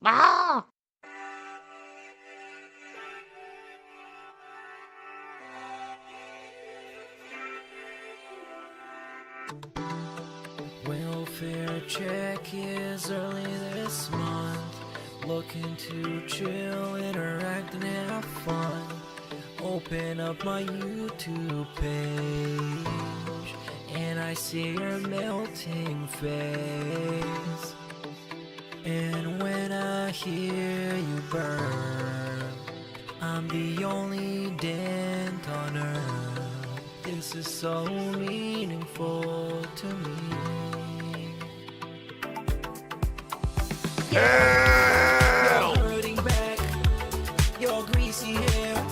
Ah! Welfare check is early this month. Looking to chill, interact, and have fun. Open up my YouTube page, and I see your melting face. And when I hear you burn, I'm the only dent on earth. This is so meaningful to me. You're hurting back, your greasy hair,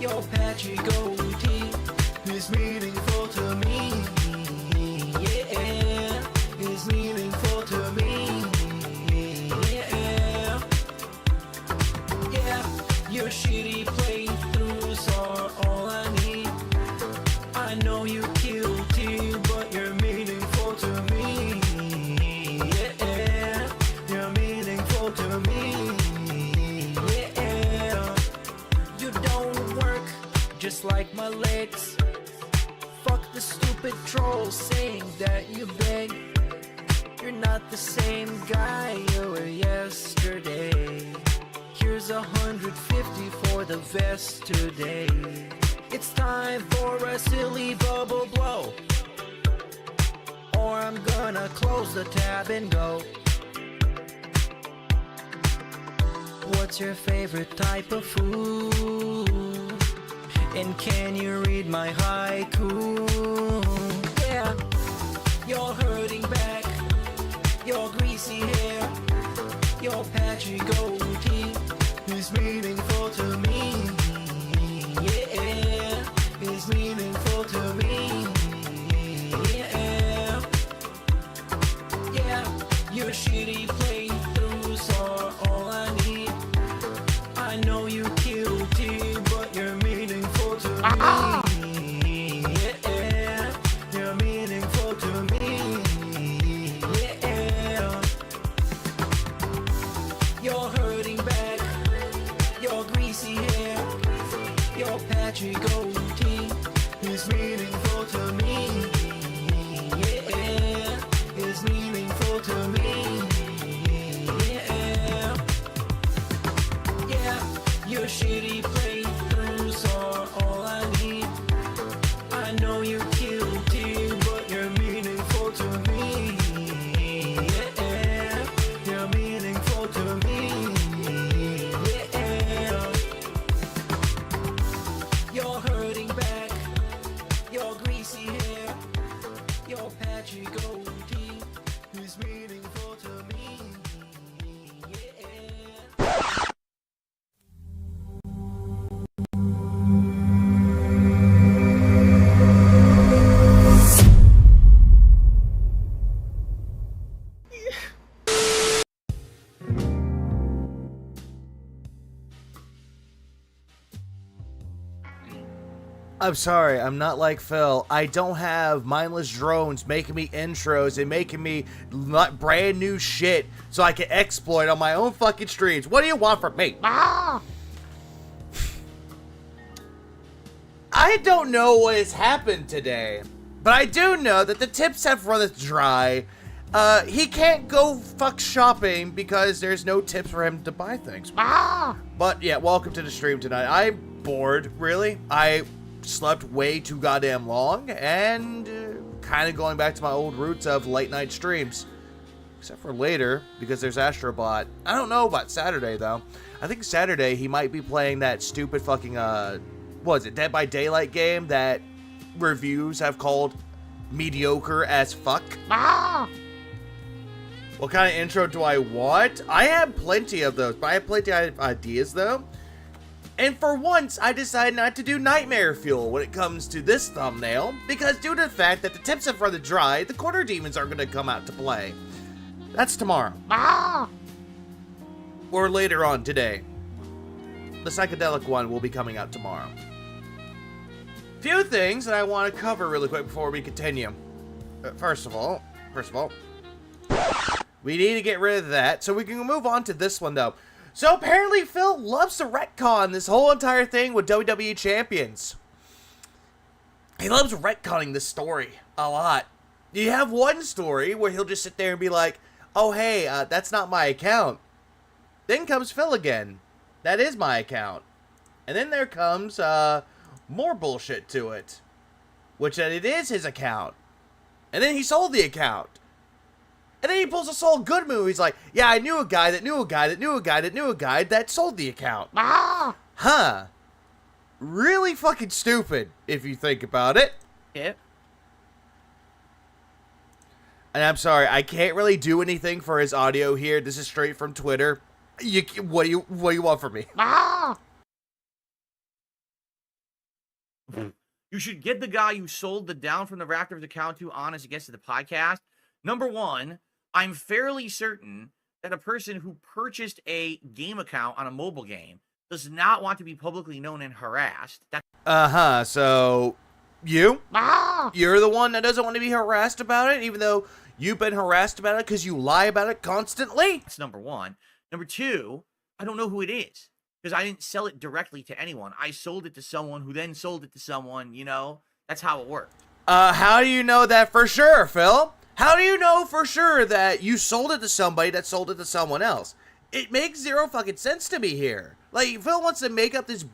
your patchy goatee is meaningful to me. Yeah, is meaningful to me. Yeah, your shitty playthroughs are all I need. I know you guilty, but you're meaningful to me. Yeah, you're meaningful to me. Yeah, you don't work just like my legs. Fuck the stupid trolls saying that you beg. You're not the same guy you were yesterday. Here's 150 for the vest today. It's time for a silly bubble blow, or I'm gonna close the tab and go. What's your favorite type of food? And can you read my haiku? Yeah, you're hurting back, your greasy hair, your patchy goatee is meaningful to me. Yeah, is meaningful to me. Yeah, yeah, your shitty playthroughs are all I need. I know you guilty, but you're meaningful to me. Yeah, you're meaningful to me. Yeah, you're hurting back, your greasy hair, your patchy goatee is meaningful to me. Yeah, is meaningful to me. Yeah, yeah, your shitty playthroughs are all I need. I know you guilty, but you're meaningful to me. Yeah, you're meaningful to me. Yeah, you're hurting back, your greasy hair, your patchy goatee is meaningful to me. Yeah. I'm sorry, I'm not like Phil. I don't have mindless drones making me intros and making me brand new shit so I can exploit on my own fucking streams. What do you want from me? Ah! I don't know what has happened today, but I do know that the tips have run dry. He can't go fuck shopping because there's no tips for him to buy things. Ah! But yeah, welcome to the stream tonight. I'm bored, really. I slept way too goddamn long and kind of going back to my old roots of late night streams. Except for later, because there's Astrobot. I don't know about Saturday, though. I think Saturday he might be playing that stupid fucking, what is it, Dead by Daylight game that reviews have called mediocre as fuck. Ah! What kind of intro do I want? I have plenty of those, but I have plenty of ideas, though. And for once, I decided not to do Nightmare Fuel when it comes to this thumbnail, because due to the fact that the tips have run dry, the Corner Demons are going to come out to play. That's tomorrow. Ah! Or later on today. The psychedelic one will be coming out tomorrow. Few things that I want to cover really quick before we continue. First of all, We need to get rid of that. So we can move on to this one, though. So apparently Phil loves to retcon this whole entire thing with WWE Champions. He loves retconning this story a lot. You have one story where he'll just sit there and be like, oh, hey, that's not my account. Then comes Phil again. That is my account. And then there comes more bullshit to it. Which that it is his account. And then he sold the account. And then he pulls a Saul Goodman. He's like, yeah, I knew a guy that knew a guy that knew a guy that knew a guy that sold the account. Huh. Really fucking stupid, if you think about it. Yep. And I'm sorry, I can't really do anything for his audio here. This is straight from Twitter. What do you want from me? You should get the guy you sold the Down from the Rafters account to on as a guest to the podcast. Number one, I'm fairly certain that a person who purchased a game account on a mobile game does not want to be publicly known and harassed. So you're the one that doesn't want to be harassed about it, even though you've been harassed about it because you lie about it constantly? That's number one. Number two, I don't know who it is because I didn't sell it directly to anyone. I sold it to someone who then sold it to someone, you know? That's how it worked. How do you know that for sure, Phil? How do you know for sure that you sold it to somebody that sold it to someone else? It makes zero fucking sense to me here. Like, Phil wants to make up this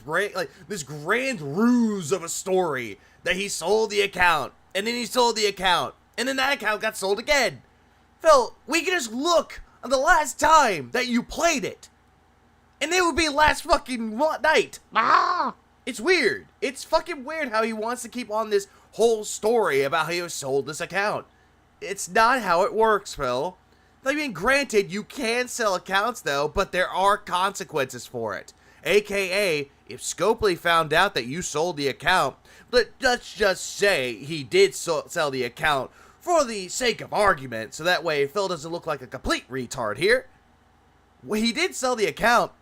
this grand ruse of a story that he sold the account, and then he sold the account, and then that account got sold again. Phil, we can just look at the last time that you played it, and it would be last fucking night. It's weird. It's fucking weird how he wants to keep on this whole story about how he sold this account. It's not how it works, Phil. I mean, granted, you can sell accounts, though, but there are consequences for it. AKA, if Scopely found out that you sold the account, but let's just say he did sell the account for the sake of argument, so that way Phil doesn't look like a complete retard here. When he did sell the account,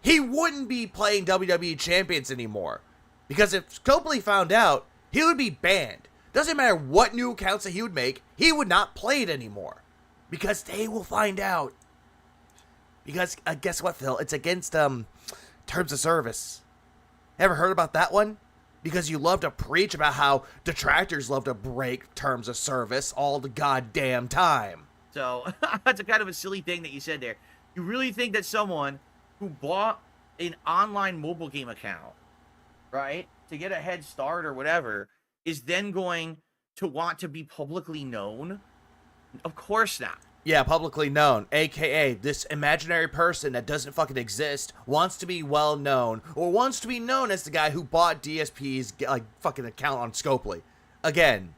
he wouldn't be playing WWE Champions anymore. Because if Scopely found out, he would be banned. Doesn't matter what new accounts that he would make, he would not play it anymore. Because they will find out. Because, guess what, Phil? It's against, terms of service. Ever heard about that one? Because you love to preach about how detractors love to break terms of service all the goddamn time. So, that's a kind of a silly thing that you said there. You really think that someone who bought an online mobile game account, right, to get a head start or whatever, is then going to want to be publicly known? Of course not. Yeah, publicly known, aka this imaginary person that doesn't fucking exist wants to be well known, or wants to be known as the guy who bought DSP's fucking account on Scopely. Again,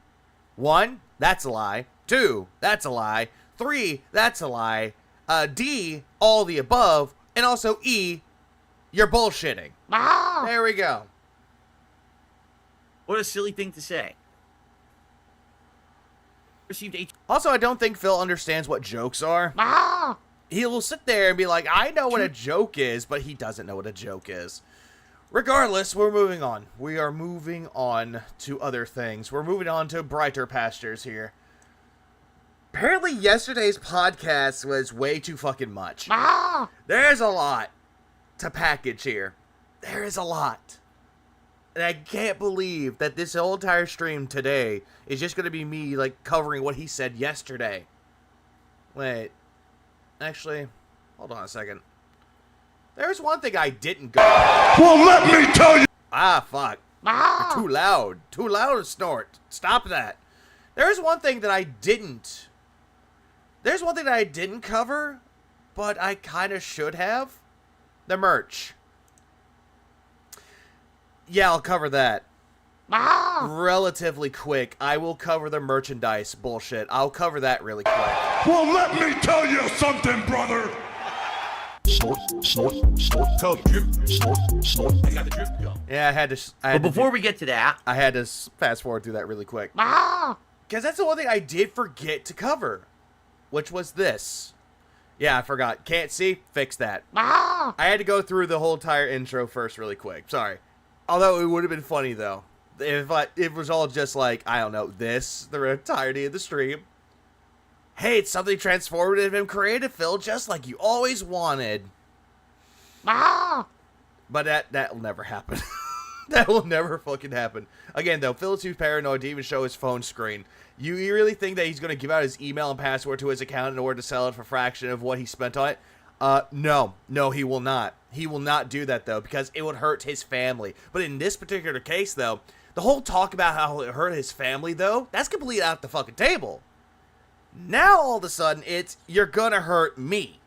1, that's a lie. 2, that's a lie. 3, that's a lie. D, all the above, and also E, you're bullshitting. There we go. What a silly thing to say. Also, I don't think Phil understands what jokes are. He will sit there and be like, I know what a joke is, but he doesn't know what a joke is. Regardless, we're moving on. We are moving on to other things. We're moving on to brighter pastures here. Apparently, yesterday's podcast was way too fucking much. There's a lot to package here. There is a lot. And I can't believe that this whole entire stream today is just going to be me, covering what he said yesterday. Wait. Actually, hold on a second. There's one thing I didn't go. Well, let me tell you. Fuck. You're too loud. Too loud to snort. Stop that. There's one thing that I didn't. There's one thing that I didn't cover, but I kind of should have. The merch. Yeah, I'll cover that. Relatively quick. I will cover the merchandise bullshit. I'll cover that really quick. Well, let me tell you something, brother. Snort, snort, snort, tell drip, snort, snort. I got the drip go. Yeah, I had to. But before we get to that, I had to fast forward through that really quick. Because that's the one thing I did forget to cover, which was this. Yeah, I forgot. Can't see? Fix that. I had to go through the whole entire intro first really quick. Sorry. Although it would have been funny, though, if it was all just I don't know, the entirety of the stream. Hey, it's something transformative and creative, Phil, just like you always wanted. But that will never happen. That will never fucking happen. Again, though, Phil is too paranoid to even show his phone screen. You really think that he's going to give out his email and password to his account in order to sell it for a fraction of what he spent on it? No, he will not. He will not do that, though, because it would hurt his family. But in this particular case, though, the whole talk about how it hurt his family, though, that's completely out the fucking table. Now, all of a sudden, it's, you're gonna hurt me.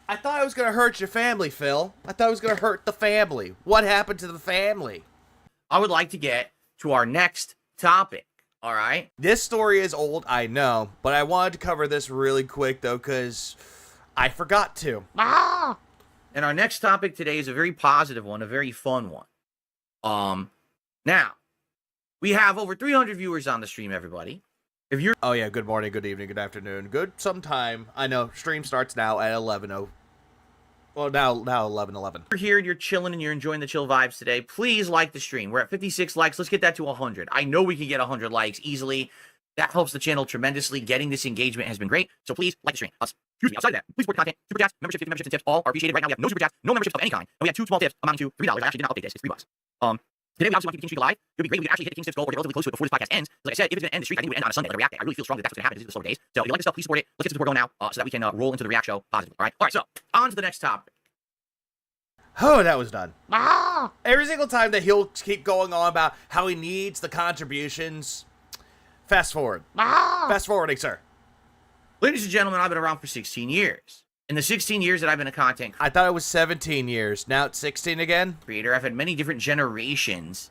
I thought it was gonna hurt your family, Phil. I thought it was gonna hurt the family. What happened to the family? I would like to get to our next topic, all right? This story is old, I know, but I wanted to cover this really quick, though, because I forgot to. And our next topic today is a very positive one, a very fun one. Now, we have over 300 viewers on the stream, everybody. If you're Oh yeah, good morning, good evening, good afternoon, good sometime. I know, stream starts now at 11:00. Well, now 11:11. here and you're chilling and you're enjoying the chill vibes today, please like the stream. We're at 56 likes. Let's get that to 100. I know we can get 100 likes easily. That helps the channel tremendously. Getting this engagement has been great. So please like the stream. Excuse me, outside of that, please support the content. Super chats, membership, 50 memberships and tips, all are appreciated. Right now we have no super chats, no memberships of any kind. And we have 2 small tips amounting to $3. I actually did not update this. It's $3. Today we obviously want to keep the King Streak alive. It would be great if we could actually hit the King Streak goal or get relatively close to it before this podcast ends. Like I said, if it's going to end the streak, I think it would end on a Sunday, like a react day. I really feel strongly that that's what's going to happen. These are the slower days. So if you like this stuff, please support it. Let's get some support going now so that we can roll into the react show positively. All right, so on to the next topic. Oh, that was done. Every single time that he'll keep going on about how he needs the contributions, fast forward. Fast forwarding, sir. Ladies and gentlemen, I've been around for 16 years. In the 16 years that I've been a content I thought it was 17 years. Now it's 16 again? creator, I've had many different generations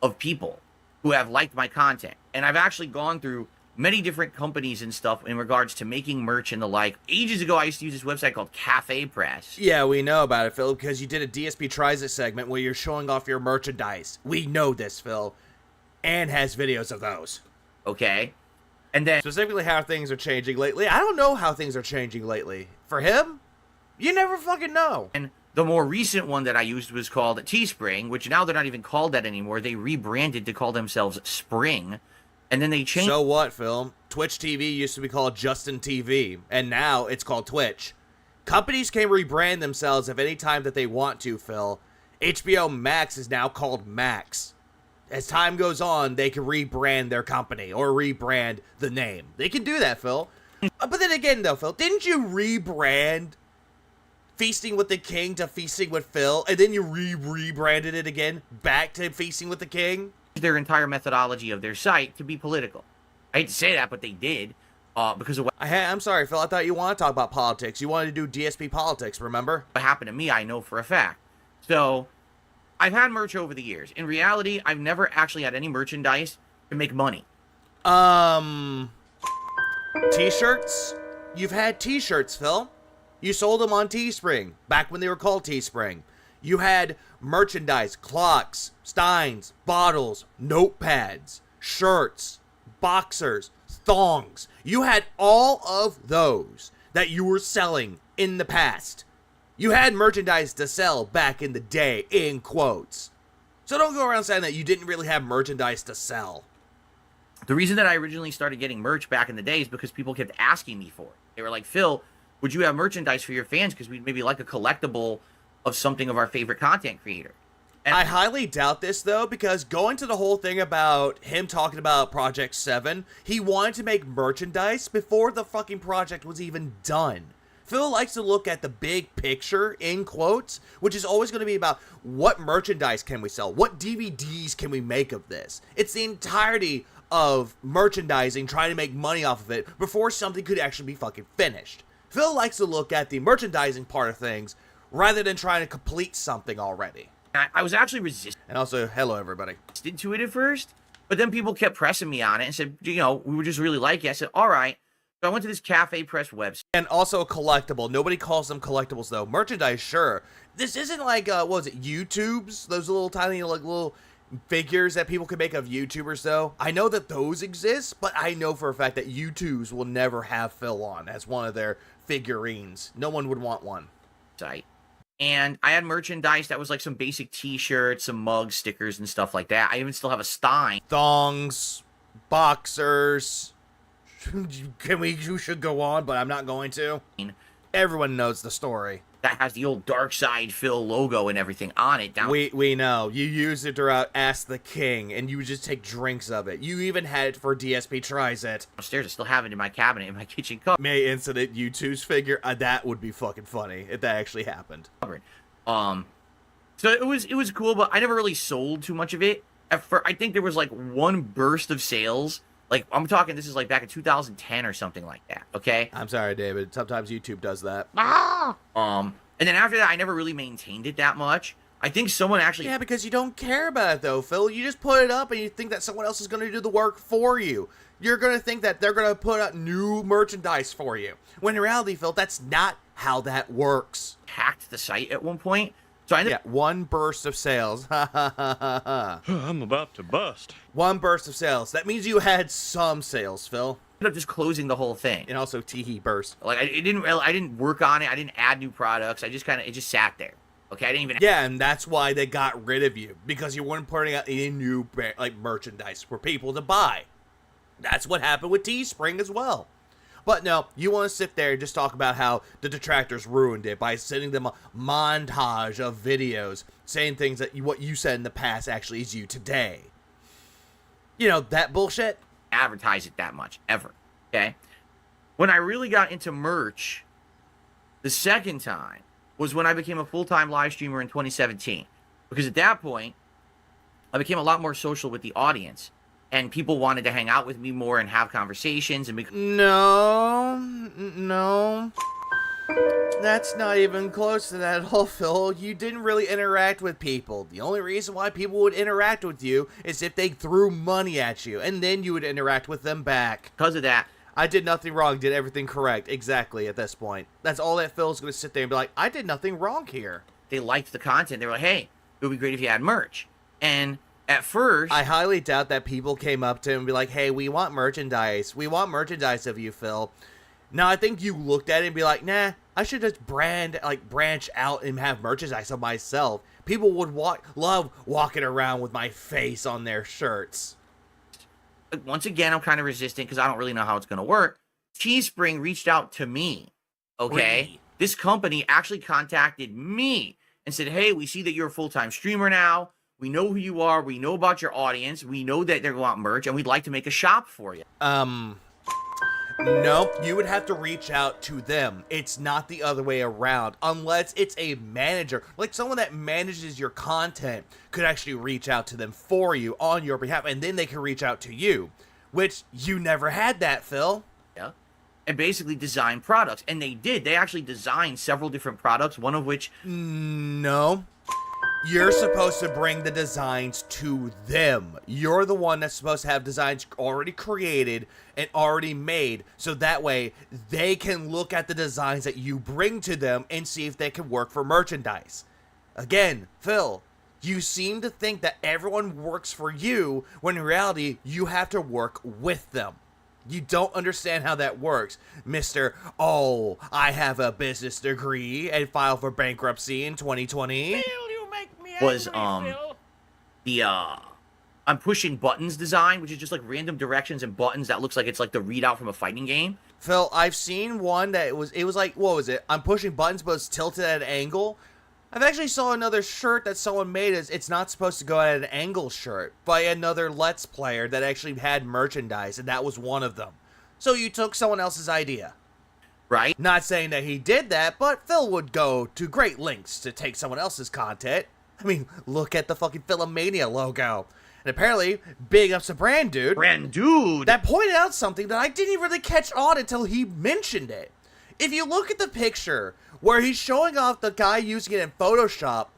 of people who have liked my content. And I've actually gone through many different companies and stuff in regards to making merch and the like. Ages ago, I used to use this website called Cafe Press. Yeah, we know about it, Phil, because you did a DSP Tries It segment where you're showing off your merchandise. We know this, Phil. And has videos of those. Okay? And then Specifically how things are changing lately. I don't know how things are changing lately. For him, you never fucking know. and the more recent one that I used was called Teespring, which now they're not even called that anymore. They rebranded to call themselves Spring. And then they changed. So what, Phil? Twitch TV used to be called Justin TV, and now it's called Twitch. Companies can rebrand themselves at any time that they want to, Phil. HBO Max is now called Max. As time goes on, they can rebrand their company or rebrand the name. They can do that, Phil. But then again, though, Phil, didn't you rebrand Feasting with the King to Feasting with Phil, and then you rebranded it again back to Feasting with the King? their entire methodology of their site to be political. I hate to say that, but they did because of what I'm sorry, Phil. I thought you wanted to talk about politics. You wanted to do DSP politics, remember? happened to me, I know for a fact. So I've had merch over the years. In reality, I've never actually had any merchandise to make money. T-shirts? You've had T-shirts, Phil. You sold them on Teespring, back when they were called Teespring. You had merchandise, clocks, steins, bottles, notepads, shirts, boxers, thongs. You had all of those that you were selling in the past. You had merchandise to sell back in the day, in quotes. So don't go around saying that you didn't really have merchandise to sell. The reason that I originally started getting merch back in the day is because people kept asking me for it. They were like, Phil, would you have merchandise for your fans? Because we'd maybe like a collectible of something of our favorite content creator. And I highly doubt this, though, because going to the whole thing about him talking about Project 7, he wanted to make merchandise before the fucking project was even done. Phil likes to look at the big picture, in quotes, which is always going to be about what merchandise can we sell? What DVDs can we make of this? It's the entirety of merchandising, trying to make money off of it before something could actually be fucking finished. Phil likes to look at the merchandising part of things rather than trying to complete something already. I was actually resistant And also, hello, everybody. to it at first, but then people kept pressing me on it and said, you know, we would just really like it. I said, all right. So I went to this Cafe Press website. And also a collectible. Nobody calls them collectibles, though. Merchandise, sure. This isn't like, what was it, YouTubes? Those little tiny, like, little figures that people can make of YouTubers, though. I know that those exist, but I know for a fact that YouTubes will never have Phil on as one of their figurines. No one would want one. And I had merchandise that was like some basic t-shirts, some mugs, stickers, and stuff like that. I even still have a stein. Thongs, boxers, You should go on, but I'm not going to. Everyone knows the story. That has the old Dark Side Phil logo and everything on it. Down We know. You used it throughout Ask the King, and you would just take drinks of it. You even had it for DSP Tries It. downstairs, I still have it in my cabinet in my kitchen cupboard. May Incident U2's figure, that would be fucking funny if that actually happened. So it was cool, but I never really sold too much of it. I think there was like one burst of sales. Like, I'm talking, this is like back in 2010 or something like that, okay? I'm sorry, David. Sometimes YouTube does that. And then after that, I never really maintained it that much. I think someone actually... Yeah, because you don't care about it, though, Phil. You just put it up and you think that someone else is going to do the work for you. You're going to think that they're going to put out new merchandise for you. When in reality, Phil, that's not how that works. hacked the site at one point. So I ended Yeah, one burst of sales. Ha ha ha ha ha. I'm about to bust. One burst of sales. That means you had some sales, Phil. up just closing the whole thing. And also Teehee burst. Like I didn't work on it. I didn't add new products. It just sat there. Okay, I didn't even. Yeah, and that's why they got rid of you, because you weren't putting out any new like merchandise for people to buy. That's what happened with Teespring as well. But no, you want to sit there and just talk about how the detractors ruined it by sending them a montage of videos saying things that what you said in the past actually is you today. You know, that bullshit. Advertise it that much ever. Okay, when I really got into merch, the second time was when I became a full-time live streamer in 2017, because at that point I became a lot more social with the audience, and people wanted to hang out with me more and have conversations and No, that's not even close to that at all, Phil. You didn't really interact with people. The only reason why people would interact with you is if they threw money at you, and then you would interact with them back. because of that, I did nothing wrong, did everything correct, exactly, at this point. That's all that Phil's going to sit there and be like, I did nothing wrong here. they liked the content. They were like, hey, it would be great if you had merch. And at first, I highly doubt that people came up to him and be like, hey, we want merchandise. We want merchandise of you, Phil. Now, I think you looked at it and be like, nah, I should just branch out and have merchandise of myself. People would love walking around with my face on their shirts. once again, I'm kind of resistant because I don't really know how it's going to work. Teespring reached out to me, okay? Really? This company actually contacted me and said, hey, we see that you're a full-time streamer now. We know who you are. We know about your audience. We know that they're going to want merch, and we'd like to make a shop for you. No, you would have to reach out to them. It's not the other way around, unless it's a manager, like someone that manages your content could actually reach out to them for you on your behalf, and then they can reach out to you, which you never had that, Phil. Yeah. And basically design products. And they did. They actually designed several different products, one of which... No. You're supposed to bring the designs to them. You're the one that's supposed to have designs already created and already made, so that way they can look at the designs that you bring to them and see if they can work for merchandise. Again, Phil, you seem to think that everyone works for you, when in reality, you have to work with them. You don't understand how that works, Mr. Oh, I have a business degree and filed for bankruptcy in 2020. was the I'm pushing buttons design, which is just like random directions and buttons that looks like it's like the readout from a fighting game. Phil, I've seen one that it was like, what was it? I'm pushing buttons, but it's tilted at an angle. I've actually saw another shirt that someone made as it's not supposed to go at an angle shirt by another Let's Player that actually had merchandise, and that was one of them. So you took someone else's idea. Right? Not saying that he did that, but Phil would go to great lengths to take someone else's content. I mean, look at the fucking Philomania logo. And apparently, big ups to Brand Dude. Brand Dude! That pointed out something that I didn't even really catch on until he mentioned it. If you look at the picture where he's showing off the guy using it in Photoshop,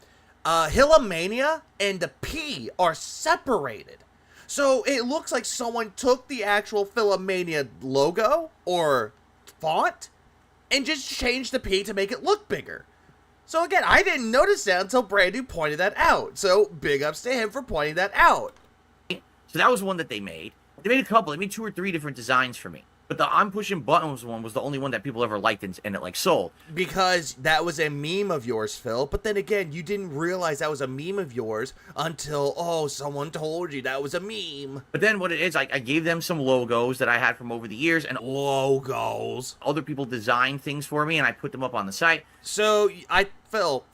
Philomania and the P are separated. So it looks like someone took the actual Philomania logo or font and just changed the P to make it look bigger. So again, I didn't notice that until Brandon pointed that out. So big ups to him for pointing that out. So that was one that they made. They made a couple. They made 2 or 3 different designs for me. But the I'm pushing buttons one was the only one that people ever liked and it like sold. Because that was a meme of yours, Phil. But then again, you didn't realize that was a meme of yours until, oh, someone told you that was a meme. But then what it is, I gave them some logos that I had from over the years, and Logos. other people designed things for me, and I put them up on the site. So, Phil,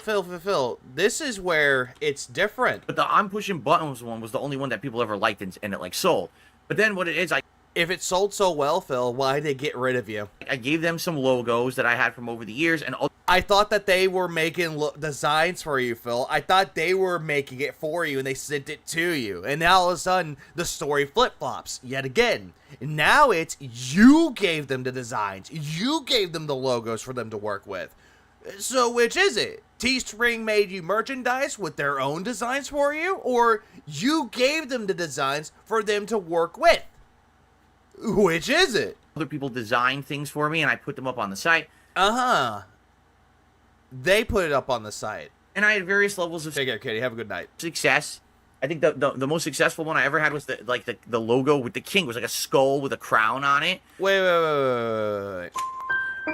this is where it's different. But the I'm pushing buttons one was the only one that people ever liked and it like sold. But then what it is, If it sold so well, Phil, why'd they get rid of you? I gave them some logos that I had from over the years, and I thought that they were making designs for you, Phil. I thought they were making it for you and they sent it to you. And now all of a sudden, the story flip-flops yet again. Now it's you gave them the designs. You gave them the logos for them to work with. So which is it? Teespring made you merchandise with their own designs for you? Or you gave them the designs for them to work with? Which is it? other people designed things for me, and I put them up on the site. Uh-huh. They put it up on the site. And I had various levels of Take care, Katie. Have a good night. success. I think the most successful one I ever had was the logo with the king. It was like a skull with a crown on it. Wait.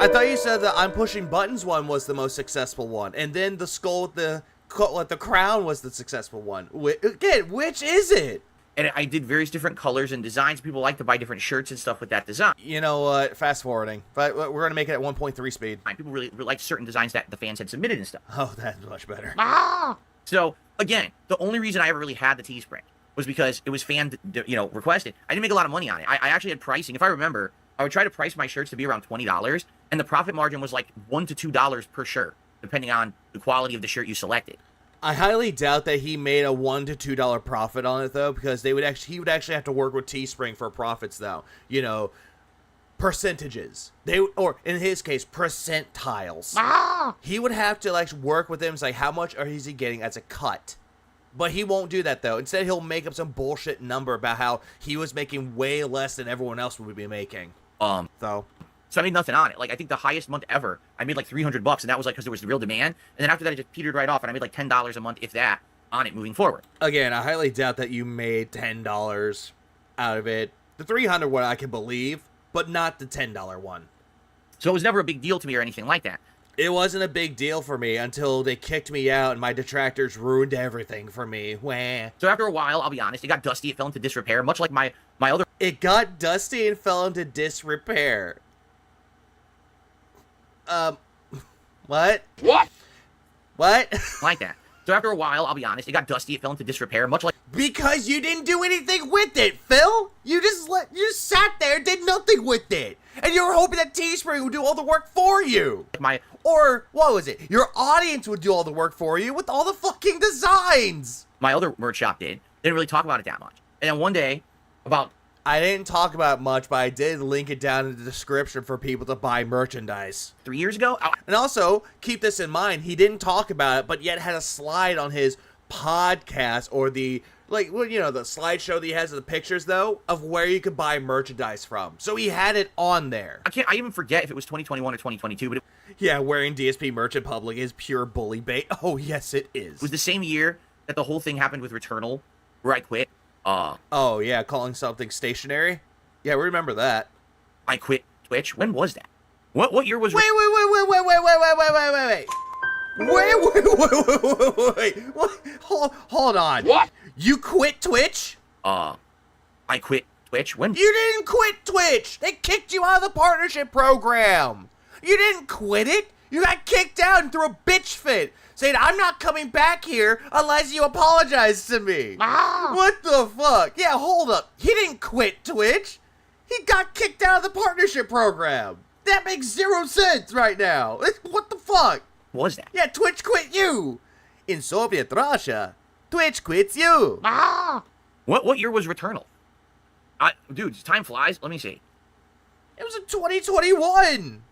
I thought you said that I'm pushing buttons one was the most successful one, and then the skull with the crown was the successful one. Again, which is it? And I did various different colors and designs. People like to buy different shirts and stuff with that design. You know what? Fast forwarding, but we're gonna make it at 1.3 speed. People really like certain designs that the fans had submitted and stuff. Oh, that's much better. So again, the only reason I ever really had the Teespring was because it was fan, requested. I didn't make a lot of money on it. I actually had pricing. If I remember, I would try to price my shirts to be around $20, and the profit margin was like $1 to $2 per shirt, depending on the quality of the shirt you selected. I highly doubt that he made a $1 to $2 profit on it though, because he would actually have to work with Teespring for profits though. You know, percentages. Or in his case, percentiles. He would have to like work with them. It's like, how much is he getting as a cut? But he won't do that though. Instead, he'll make up some bullshit number about how he was making way less than everyone else would be making. So I made nothing on it. Like, I think the highest month ever, I made like $300, and that was like because there was real demand. And then after that, it just petered right off, and I made like $10 a month, if that, on it moving forward. Again, I highly doubt that you made $10 out of it. The $300 one I can believe, but not the $10 one. So it was never a big deal to me or anything like that. It wasn't a big deal for me until they kicked me out and my detractors ruined everything for me. Wah. So after a while, I'll be honest, it got dusty, it fell into disrepair, much like my other It got dusty and fell into disrepair. What? What? like that. So after a while, I'll be honest, it got dusty, it fell into disrepair, much like Because you didn't do anything with it, Phil. You just sat there, did nothing with it, and you were hoping that Teespring would do all the work for you. Or what was it? Your audience would do all the work for you with all the fucking designs. my other merch shop did. Didn't really talk about it that much. And then one day, I didn't talk about it much, but I did link it down in the description for people to buy merchandise. 3 years ago, And also, keep this in mind, he didn't talk about it, but yet had a slide on his podcast or the slideshow that he has of the pictures, though, of where you could buy merchandise from. So he had it on there. I even forget if it was 2021 or 2022, but Yeah, wearing DSP merch in public is pure bully bait. Oh, yes, it is. it was the same year that the whole thing happened with Returnal, where I quit. Oh, yeah, calling something stationary? Yeah, we remember that. I quit Twitch. When was that? What year was Wait. What? Hold on. What? You quit Twitch? I quit Twitch. When? You didn't quit Twitch. They kicked you out of the partnership program. You didn't quit it. You got kicked out and threw a bitch fit, saying, I'm not coming back here unless you apologize to me. What the fuck? Yeah, hold up. He didn't quit Twitch. He got kicked out of the partnership program. That makes 0 sense right now. What the fuck? What was that? Yeah, Twitch quit you. In Soviet Russia, Twitch quits you. What year was Returnal? Dude, time flies. Let me see. It was in 2021.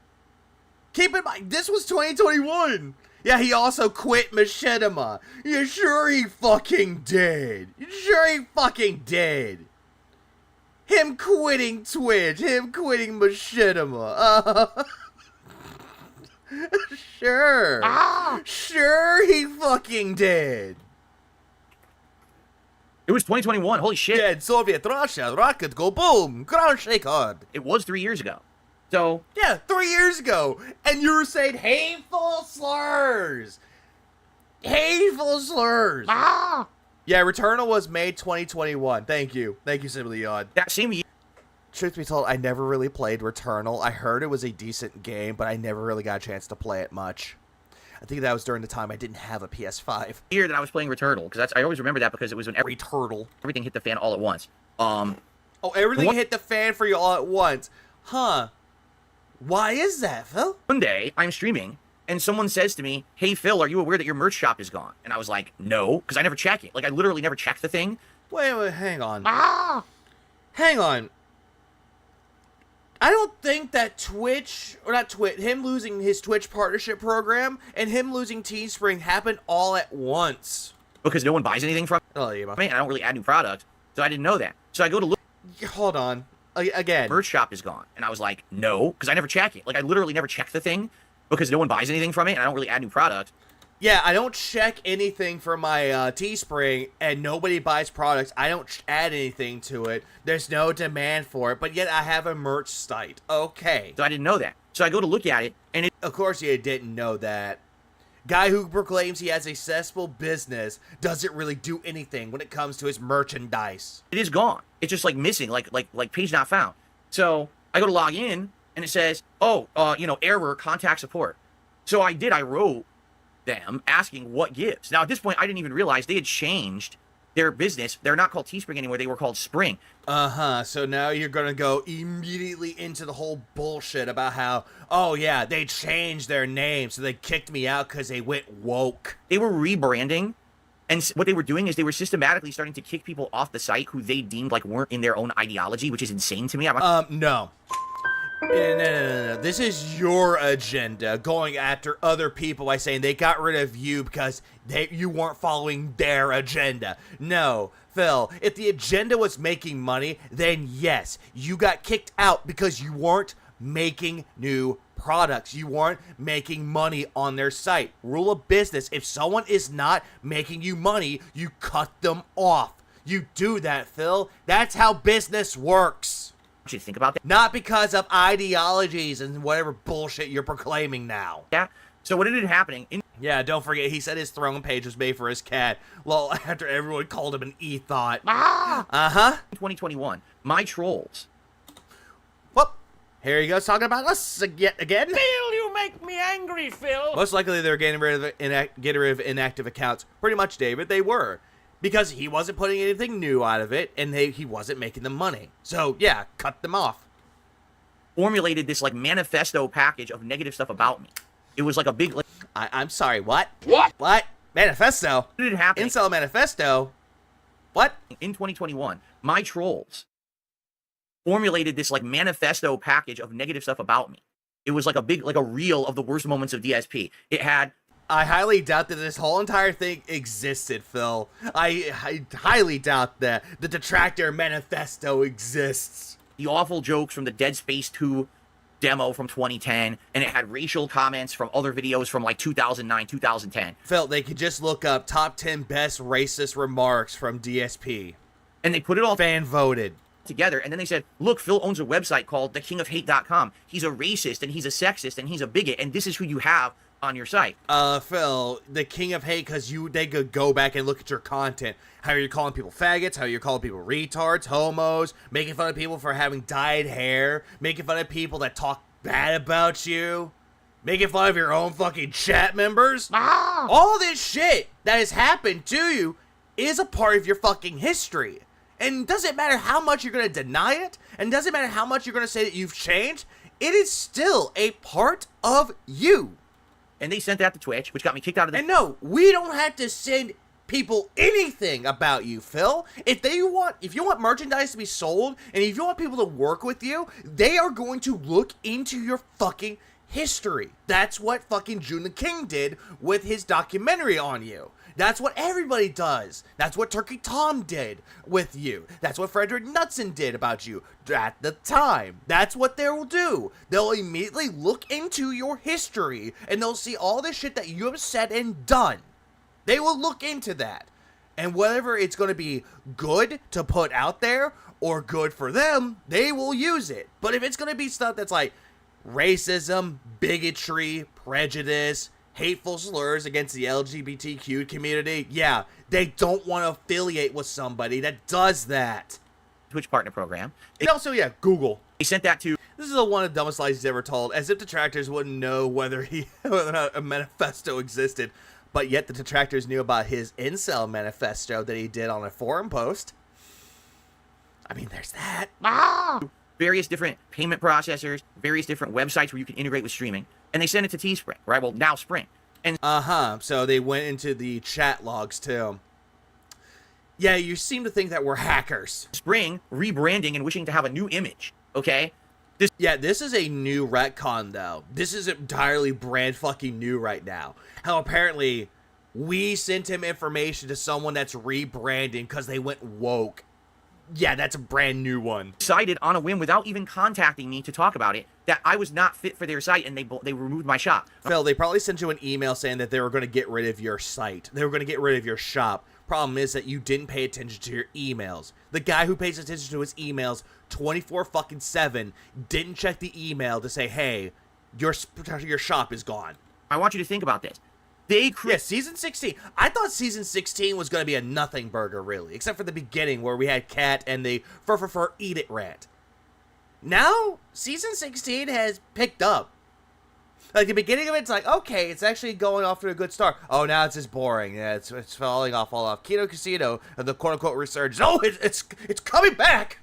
Keep in mind, this was 2021. Yeah, he also quit Machinima. You sure he fucking did? You sure he fucking did? Him quitting Twitch, him quitting Machinima. Sure. Sure he fucking did. It was 2021. Holy shit. Yeah, in Soviet Russia, rocket go boom, ground shake hard. It was 3 years ago. So, Yeah, 3 years ago. And you were saying hateful slurs. Hateful slurs. Yeah, Returnal was May 2021. Thank you. Thank you, Simply Odd. that same year, Truth be told, I never really played Returnal. I heard it was a decent game, but I never really got a chance to play it much. I think that was during the time I didn't have a PS5. that I was playing Returnal, because I always remember that because it was when Returnal. everything hit the fan all at once. Oh, everything What? hit the fan for you all at once. Huh. Why is that, Phil? One day, I'm streaming, and someone says to me, "Hey, Phil, are you aware that your merch shop is gone?" And I was like, "No," because I never check it. Like, I literally never check the thing. Wait, hang on. Hang on. I don't think that him losing his Twitch partnership program and him losing Teespring happened all at once. Because no one buys anything from Oh, yeah. me, and I don't really add new products, so I didn't know that. So I go to look, Hold on. Again. merch shop is gone, and I was like, "No," because I never check it. Like, I literally never check the thing because no one buys anything from it, and I don't really add new products. Yeah, I don't check anything for my Teespring, and nobody buys products. I don't add anything to it. There's no demand for it, but yet I have a merch site. Okay. So I didn't know that. So I go to look at it, and it Of course you didn't know that. Guy who proclaims he has a successful business doesn't really do anything when it comes to his merchandise. is gone. It's just like missing, like page not found. So I go to log in, and it says, "Oh, error, contact support." So I wrote them asking what gives. Now at this point, I didn't even realize they had changed their business. They're not called Teespring anymore. They were called Spring. Uh-huh, so now you're gonna go immediately into the whole bullshit about how, oh yeah, they changed their name, so they kicked me out because they went woke. They were rebranding, and what they were doing is they were systematically starting to kick people off the site who they deemed like weren't in their own ideology, which is insane to me. No. No. This is your agenda, going after other people by saying they got rid of you because you weren't following their agenda. No, Phil, if the agenda was making money, then yes, you got kicked out because you weren't making new products. You weren't making money on their site. Rule of business, if someone is not making you money, you cut them off. You do that, Phil. That's how business works. You think about that. Not because of ideologies and whatever bullshit you're proclaiming now. Yeah. So what ended up happening in Yeah, don't forget, he said his throne page was made for his cat. Well, after everyone called him an e-thought. Uh-huh. 2021, my trolls. Well, here he goes talking about us again. Phil, you make me angry, Phil. Most likely they're getting rid of inactive accounts. Pretty much, David, they were. Because he wasn't putting anything new out of it, and he wasn't making them money. So, yeah, cut them off. Formulated this like manifesto package of negative stuff about me. It was like a big. I'm sorry, what? What? Manifesto? What did it happen? Incel manifesto? What? In 2021, my trolls formulated this like manifesto package of negative stuff about me. It was like a big, like a reel of the worst moments of DSP. It had. I highly doubt that this whole entire thing existed, Phil. I highly doubt that the Detractor Manifesto exists. The awful jokes from the Dead Space 2 demo from 2010, and it had racial comments from other videos from like 2009, 2010. Phil, they could just look up top 10 best racist remarks from DSP. And they put it all Fan voted. together, and then they said, look, Phil owns a website called thekingofhate.com. He's a racist, and he's a sexist, and he's a bigot, and this is who you have on your site. Phil, the King of Hate, because they could go back and look at your content. How you're calling people faggots, how you're calling people retards, homos, making fun of people for having dyed hair, making fun of people that talk bad about you, making fun of your own fucking chat members. All this shit that has happened to you is a part of your fucking history. And it doesn't matter how much you're going to deny it, and it doesn't matter how much you're going to say that you've changed, it is still a part of you. And they sent that to Twitch, which got me kicked out of the... And no, we don't have to send people anything about you, Phil. If you want merchandise to be sold, and if you want people to work with you, they are going to look into your fucking history. That's what fucking June the King did with his documentary on you. That's what everybody does. That's what Turkey Tom did with you. That's what Frederick Knudsen did about you at the time. That's what they will do. They'll immediately look into your history and they'll see all the shit that you have said and done. They will look into that. And whatever it's going to be good to put out there or good for them, they will use it. But if it's going to be stuff that's like racism, bigotry, prejudice, hateful slurs against the LGBTQ community, yeah, they don't want to affiliate with somebody that does that. Twitch partner program. And also, yeah, Google. They sent that to This is the one of the dumbest lies he's ever told, as if detractors wouldn't know whether or not a manifesto existed, but yet the detractors knew about his incel manifesto that he did on a forum post. I mean, there's that. various different payment processors, various different websites where you can integrate with streaming, and they sent it to Teespring, right? Well, now Spring. And So they went into the chat logs too. Yeah, you seem to think that we're hackers. Spring rebranding and wishing to have a new image, okay? Yeah, this is a new retcon, though. This is entirely brand fucking new right now. How apparently we sent him information to someone that's rebranding because they went woke. Yeah, that's a brand new one. Decided on a whim without even contacting me to talk about it that I was not fit for their site, and they removed my shop. Phil, they probably sent you an email saying that they were going to get rid of your site. They were going to get rid of your shop. Problem is that you didn't pay attention to your emails. The guy who pays attention to his emails 24/7 didn't check the email to say, hey, your shop is gone. I want you to think about this. They Yeah, season 16. I thought season 16 was going to be a nothing burger, really, except for the beginning where we had Kat and the fur eat it rant. Now, season 16 has picked up. Like, the beginning of it's like, okay, it's actually going off to a good start. Oh, now it's just boring. Yeah, it's falling off. Kino Casino and the quote-unquote resurgence. Oh, it's coming back!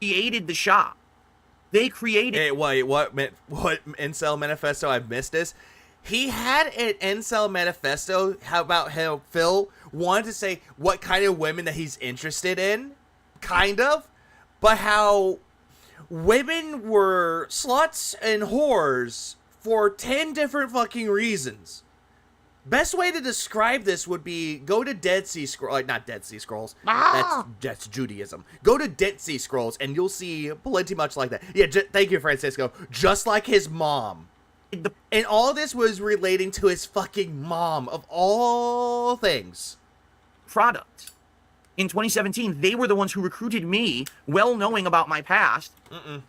created the shop. They created... Hey, wait, what Incel Manifesto? I missed this. He had an Incel Manifesto. How about how Phil wanted to say what kind of women that he's interested in, kind of, but how women were sluts and whores for 10 different fucking reasons. Best way to describe this would be go to Dead Sea Scrolls, not Dead Sea Scrolls. That's Judaism. Go to Dead Sea Scrolls and you'll see plenty much like that. Yeah, thank you, Francisco. Just like his mom. And all this was relating to his fucking mom, of all things. Product. In 2017, they were the ones who recruited me, well knowing about my past. No.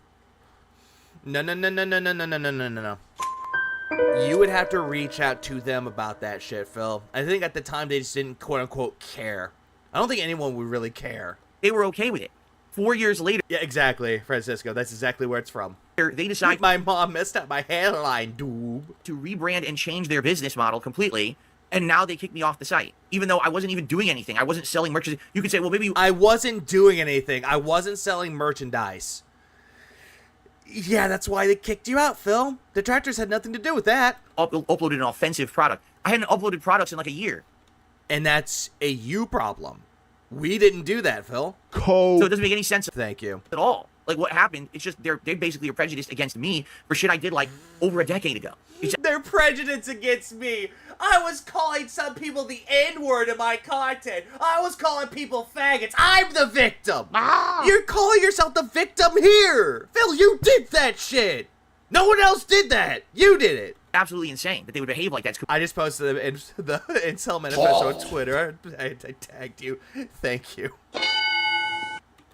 You would have to reach out to them about that shit, Phil. I think at the time they just didn't quote-unquote care. I don't think anyone would really care. They were okay with it. 4 years later... Yeah, exactly, Francisco. That's exactly where it's from. They decided... My mom messed up my hairline, dude. ...to rebrand and change their business model completely, and now they kicked me off the site. Even though I wasn't even doing anything. I wasn't selling merchandise. You could say, well, maybe... I wasn't doing anything. I wasn't selling merchandise. Yeah, that's why they kicked you out, Phil. Detractors had nothing to do with that. Uploaded an offensive product. I hadn't uploaded products in like a year. And that's a you problem. We didn't do that, Phil. Cold. So it doesn't make any sense Thank you. at all. Like, what happened, it's just they basically are prejudiced against me for shit I did, like, over a decade ago. They're prejudiced against me. I was calling some people the N-word in my content. I was calling people faggots. I'm the victim. You're calling yourself the victim here. Phil, you did that shit. No one else did that. You did it. Absolutely insane that they would behave like that. It's I just posted the Incel Manifesto on Twitter. I tagged you. Thank you.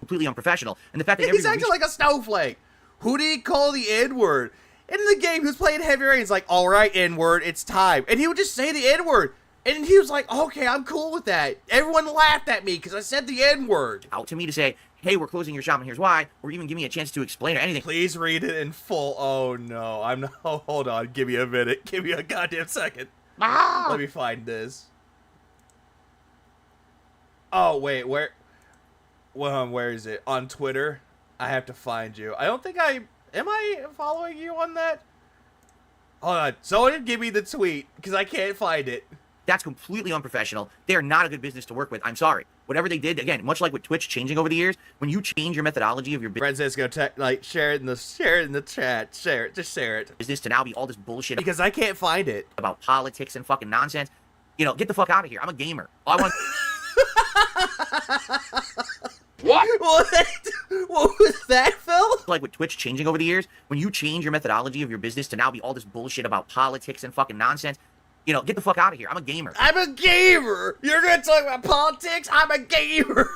completely unprofessional. And the fact that He's acting like a snowflake. Who did he call the N-word? In the game, he was playing Heavy Rain. He's like, all right, N-word, it's time. And he would just say the N-word. And he was like, okay, I'm cool with that. Everyone laughed at me because I said the N-word. out to me to say, hey, we're closing your shop and here's why, or even give me a chance to explain or anything. Please read it in full. Oh, no. I'm not. Oh, hold on. Give me a minute. Give me a goddamn second. Let me find this. Oh, wait. Where is it? On Twitter? I have to find you. I don't think I... Am I following you on that? Hold on. Someone give me the tweet, because I can't find it. That's completely unprofessional. They are not a good business to work with. I'm sorry. Whatever they did, again, much like with Twitch changing over the years, when you change your methodology of your Francisco, share it in the chat. Share it. Just share it. business to now be all this bullshit Because I can't find it. about politics and fucking nonsense, you know, get the fuck out of here. I'm a gamer. All I want... What was that, Phil? like with Twitch changing over the years, when you change your methodology of your business to now be all this bullshit about politics and fucking nonsense, You know, get the fuck out of here. I'm a gamer. I'm a gamer. You're gonna talk about politics? I'm a gamer.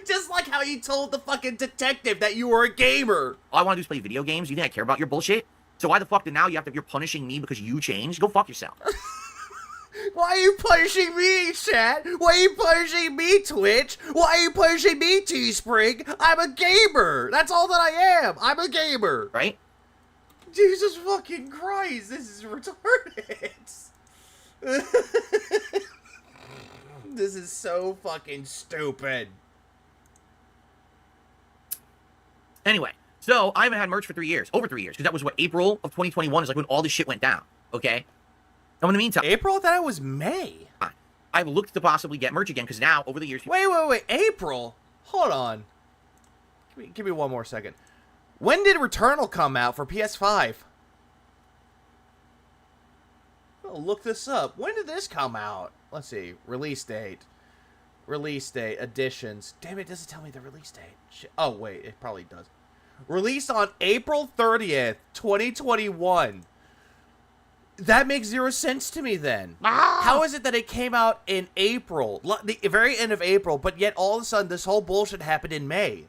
Just like how you told the fucking detective that you were a gamer. All I want to do is play video games. You think I care about your bullshit? So why the fuck did now you're punishing me because you changed? Go fuck yourself. Why are you punishing me, chat? Why are you punishing me, Twitch? Why are you punishing me, Teespring? I'm a gamer. That's all that I am. I'm a gamer. Right? Jesus fucking Christ, this is retarded. This is so fucking stupid. Anyway, so I haven't had merch for 3 years. Over 3 years. Because that was what, April of 2021 is like when all this shit went down. Okay? And in the meantime, April? I thought it was May. I've looked to possibly get merch again because now, over the years... Wait. April? Hold on. Give me one more second. When did Returnal come out for PS5? I'll look this up. When did this come out? Let's see. Release date. Editions. Damn it, it doesn't tell me the release date. Shit. Oh, wait. It probably does. Released on April 30th, 2021. That makes zero sense to me then. How is it that it came out in April, the very end of April, but yet all of a sudden this whole bullshit happened in May?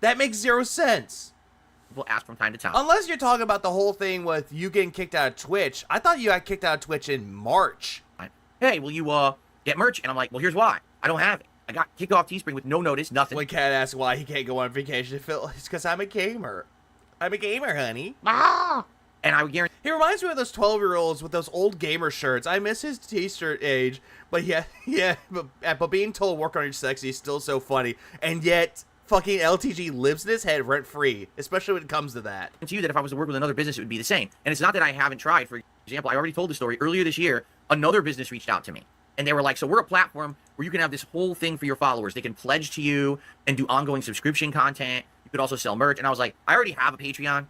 That makes zero sense. People ask from time to time. Unless you're talking about the whole thing with you getting kicked out of Twitch. I thought you got kicked out of Twitch in March. Hey, will you get merch? And I'm like, well, here's why. I don't have it. I got kicked off Teespring with no notice, nothing. When Cat asks why he can't go on vacation, Phil, it's because I'm a gamer. I'm a gamer, honey. And I would guarantee... He reminds me of those 12-year-olds with those old gamer shirts. I miss his t-shirt age, but but being told work on your sexy is still so funny. And yet, fucking LTG lives in his head rent-free, especially when it comes to that. you that if I was to work with another business, it would be the same. And it's not that I haven't tried. For example, I already told the story. Earlier this year, another business reached out to me. And they were like, so we're a platform where you can have this whole thing for your followers. They can pledge to you and do ongoing subscription content. You could also sell merch. And I was like, I already have a Patreon.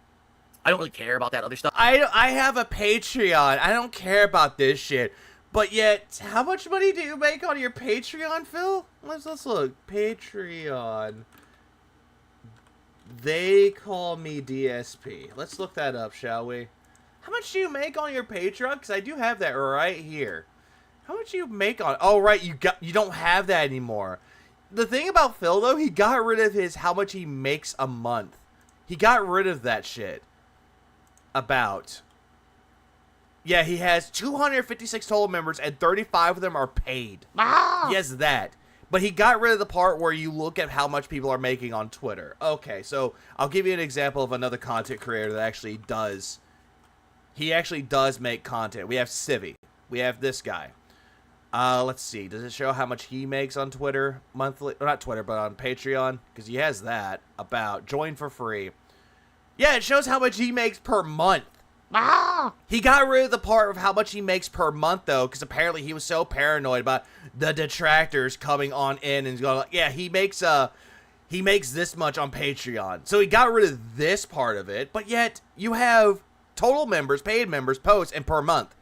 I don't really care about that other stuff. I have a Patreon. I don't care about this shit. But yet, how much money do you make on your Patreon, Phil? Let's look. Patreon. They call me DSP. Let's look that up, shall we? How much do you make on your Patreon? Because I do have that right here. How much do you make on? Oh, right, you don't have that anymore. The thing about Phil, though, he got rid of his how much he makes a month. He got rid of that shit. Yeah, he has 256 total members, and 35 of them are paid. Yes, that. But he got rid of the part where you look at how much people are making on Twitter. Okay, so I'll give you an example of another content creator that actually does. He actually does make content. We have Civi. We have this guy. Let's see. Does it show how much he makes on Twitter monthly? Or not Twitter, but on Patreon? Because he has that. About. Join for free. Yeah, it shows how much he makes per month. He got rid of the part of how much he makes per month, though, because apparently he was so paranoid about the detractors coming on in and going, like, yeah, he makes this much on Patreon. So he got rid of this part of it, but yet you have total members, paid members, posts, and per month.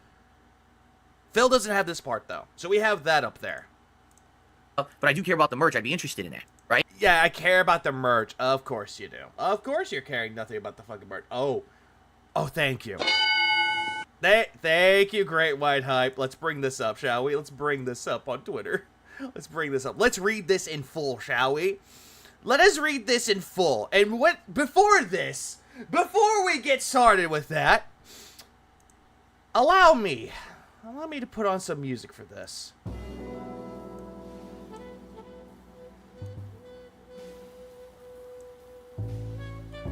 Phil doesn't have this part, though. So we have that up there. But I do care about the merch. I'd be interested in that, right? Yeah, I care about the merch. Of course you do. Of course you're caring nothing about the fucking merch. Oh, thank you. Thank you, Great White Hype. Let's bring this up, shall we? Let's bring this up on Twitter. Let's bring this up. Let's read this in full, shall we? Let us read this in full. And before we get started with that, allow me to put on some music for this.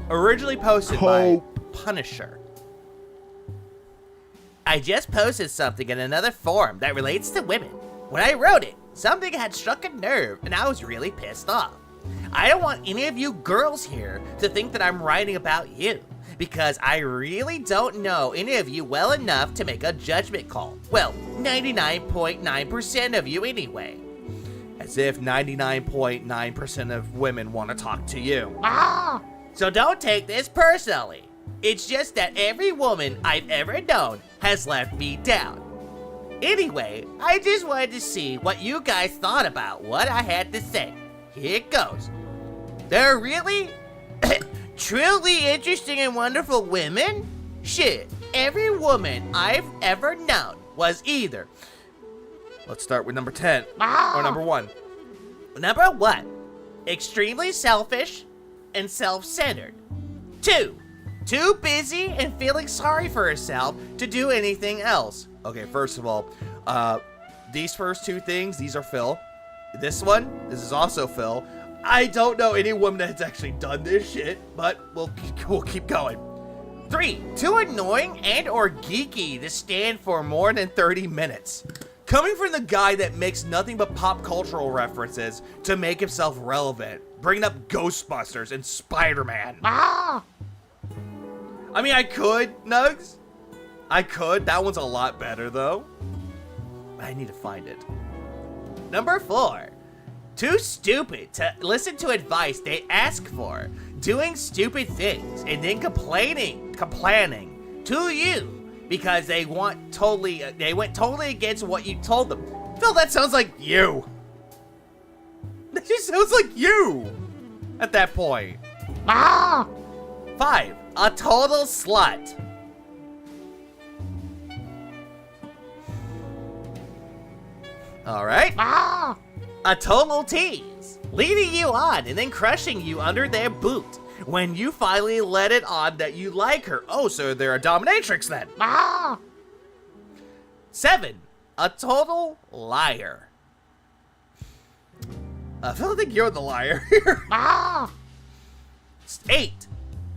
Originally posted by Punisher. I just posted something in another forum that relates to women. When I wrote it, something had struck a nerve and I was really pissed off. I don't want any of you girls here to think that I'm writing about you, because I really don't know any of you well enough to make a judgment call. Well, 99.9% of you anyway. As if 99.9% of women want to talk to you. So don't take this personally. It's just that every woman I've ever known has left me down. Anyway, I just wanted to see what you guys thought about what I had to say. Here it goes. There are really, truly interesting and wonderful women? Shit, every woman I've ever known was either... Let's start with number 10. Or number 1. Number 1, extremely selfish and self-centered. 2, too busy and feeling sorry for herself to do anything else. Okay, first of all, these first 2 things, these are Phil. This is also Phil. I don't know any woman that's actually done this shit, but we'll keep going. 3, too annoying and or geeky to stand for more than 30 minutes. Coming from the guy that makes nothing but pop cultural references to make himself relevant, bringing up Ghostbusters and Spider-Man. I mean, I could, Nugs. I could. That one's a lot better, though. I need to find it. Number 4, too stupid to listen to advice they ask for, doing stupid things, and then complaining to you because they went totally against what you told them. Phil, that sounds like you. That just sounds like you at that point. 5, a total slut. All right. A total tease, leading you on and then crushing you under their boot when you finally let it on that you like her. Oh, so they're a dominatrix then. 7, a total liar. I don't think you're the liar here. 8,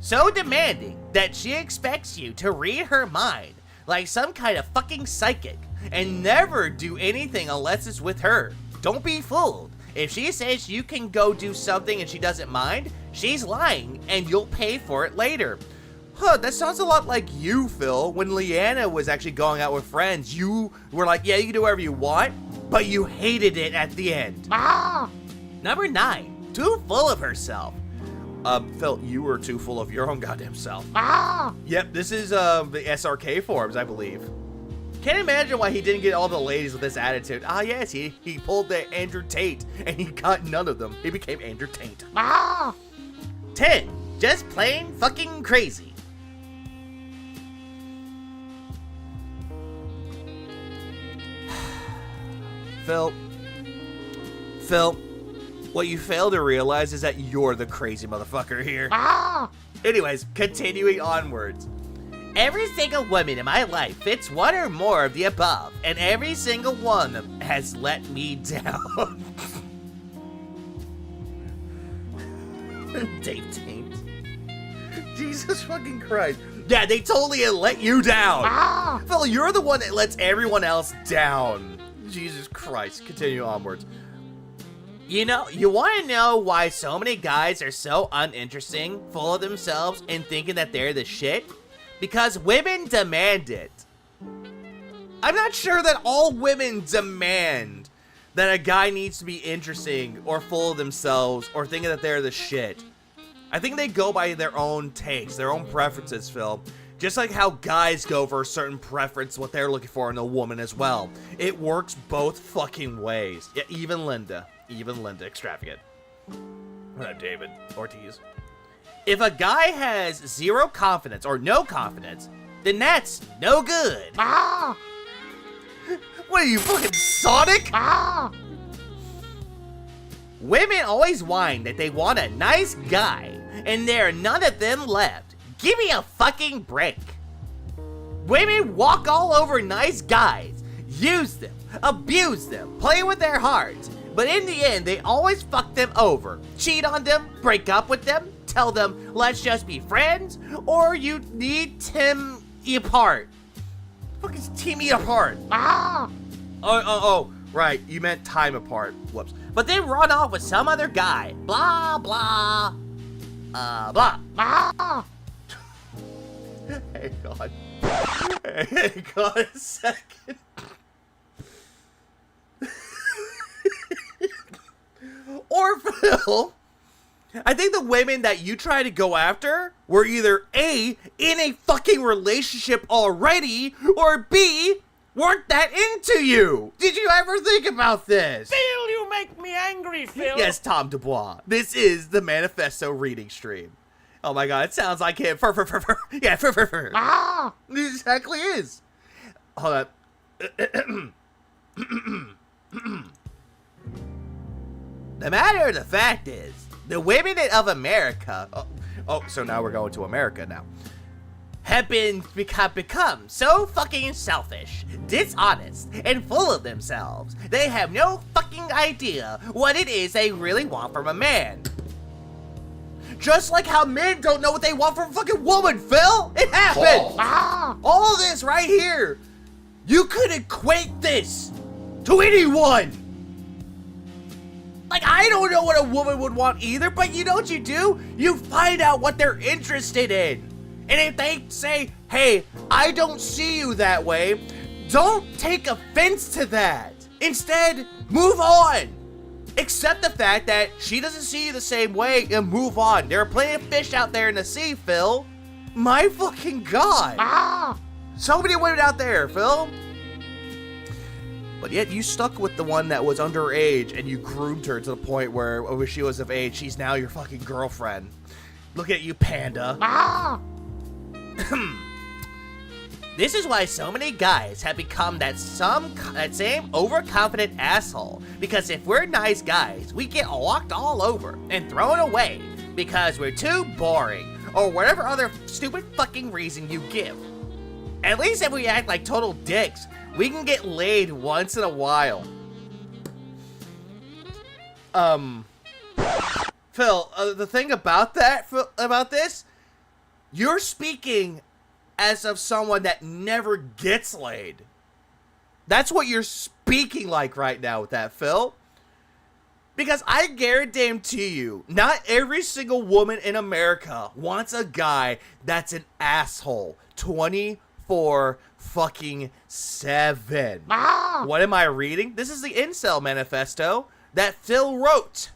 so demanding that she expects you to read her mind like some kind of fucking psychic and never do anything unless it's with her. Don't be fooled. If she says you can go do something and she doesn't mind, she's lying and you'll pay for it later. Huh, that sounds a lot like you, Phil. When Leanna was actually going out with friends, you were like, yeah, you can do whatever you want, but you hated it at the end. Number 9, too full of herself. Phil, you were too full of your own goddamn self. Yep, this is the SRK forums, I believe. Can't imagine why he didn't get all the ladies with this attitude. Ah, yes, he pulled the Andrew Tate, and he got none of them. He became Andrew Tate. 10, just plain fucking crazy. Phil, what you fail to realize is that you're the crazy motherfucker here. Anyways, continuing onwards. Every single woman in my life fits one or more of the above, and every single one has let me down. Dave Taint. Jesus fucking Christ. Yeah, they totally let you down. Phil, you're the one that lets everyone else down. Jesus Christ. Continue onwards. You know, you want to know why so many guys are so uninteresting, full of themselves, and thinking that they're the shit? Because women demand it. I'm not sure that all women demand that a guy needs to be interesting or full of themselves or thinking that they're the shit. I think they go by their own takes, their own preferences, Phil. Just like how guys go for a certain preference, what they're looking for in a woman as well. It works both fucking ways. Yeah, even Linda, extravagant. David Ortiz. If a guy has zero confidence or no confidence, then that's no good. What are you, fucking Sonic? Women always whine that they want a nice guy, and there are none of them left. Give me a fucking break. Women walk all over nice guys, use them, abuse them, play with their hearts, but in the end, they always fuck them over, cheat on them, break up with them, tell them, let's just be friends, or you need team apart. What the fuck is team me apart? Oh, right, you meant time apart. Whoops. But then run off with some other guy. Blah, blah, blah. Hang on. Hang on a second. Or Phil, I think the women that you try to go after were either A, in a fucking relationship already, or B, weren't that into you. Did you ever think about this? Phil, you make me angry, Phil. Yes, Tom Dubois. This is the Manifesto reading stream. Oh my god, it sounds like him. Fur, fur, fur, fur. Yeah, fur, fur, fur. Ah! It exactly is. Hold on. The matter of the fact is, the women of America... so now we're going to America now. Have become so fucking selfish, dishonest, and full of themselves. They have no fucking idea what it is they really want from a man. Just like how men don't know what they want from a fucking woman, Phil! It happened! All of this right here! You could equate this to anyone! Like, I don't know what a woman would want either, but you know what you do? You find out what they're interested in. And if they say, hey, I don't see you that way, don't take offense to that. Instead, move on. Accept the fact that she doesn't see you the same way and move on. There are plenty of fish out there in the sea, Phil. My fucking god. So many women out there, Phil. But yet you stuck with the one that was underage and you groomed her to the point where when she was of age, she's now your fucking girlfriend. Look at you, panda. This is why so many guys have become that same overconfident asshole. Because if we're nice guys, we get walked all over and thrown away because we're too boring or whatever other stupid fucking reason you give. At least if we act like total dicks, we can get laid once in a while. Phil, the thing about that, about this, you're speaking as of someone that never gets laid. That's what you're speaking like right now with that, Phil. Because I guarantee you, not every single woman in America wants a guy that's an asshole 24 fucking 7. What am I reading? This is the Incel Manifesto that Phil wrote.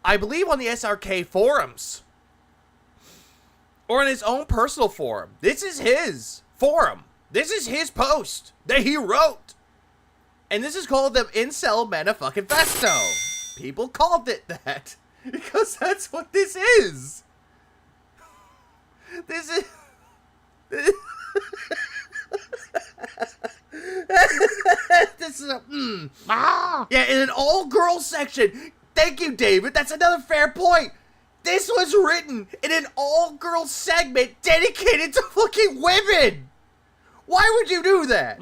I believe on the SRK forums. Or in his own personal forum. This is his forum. This is his post that he wrote. And this is called the Incel Manifesto. People called it that because that's what this is. This is... This is a... Yeah, in an all-girls section. Thank you, David. That's another fair point. This was written in an all-girls segment dedicated to fucking women. Why would you do that?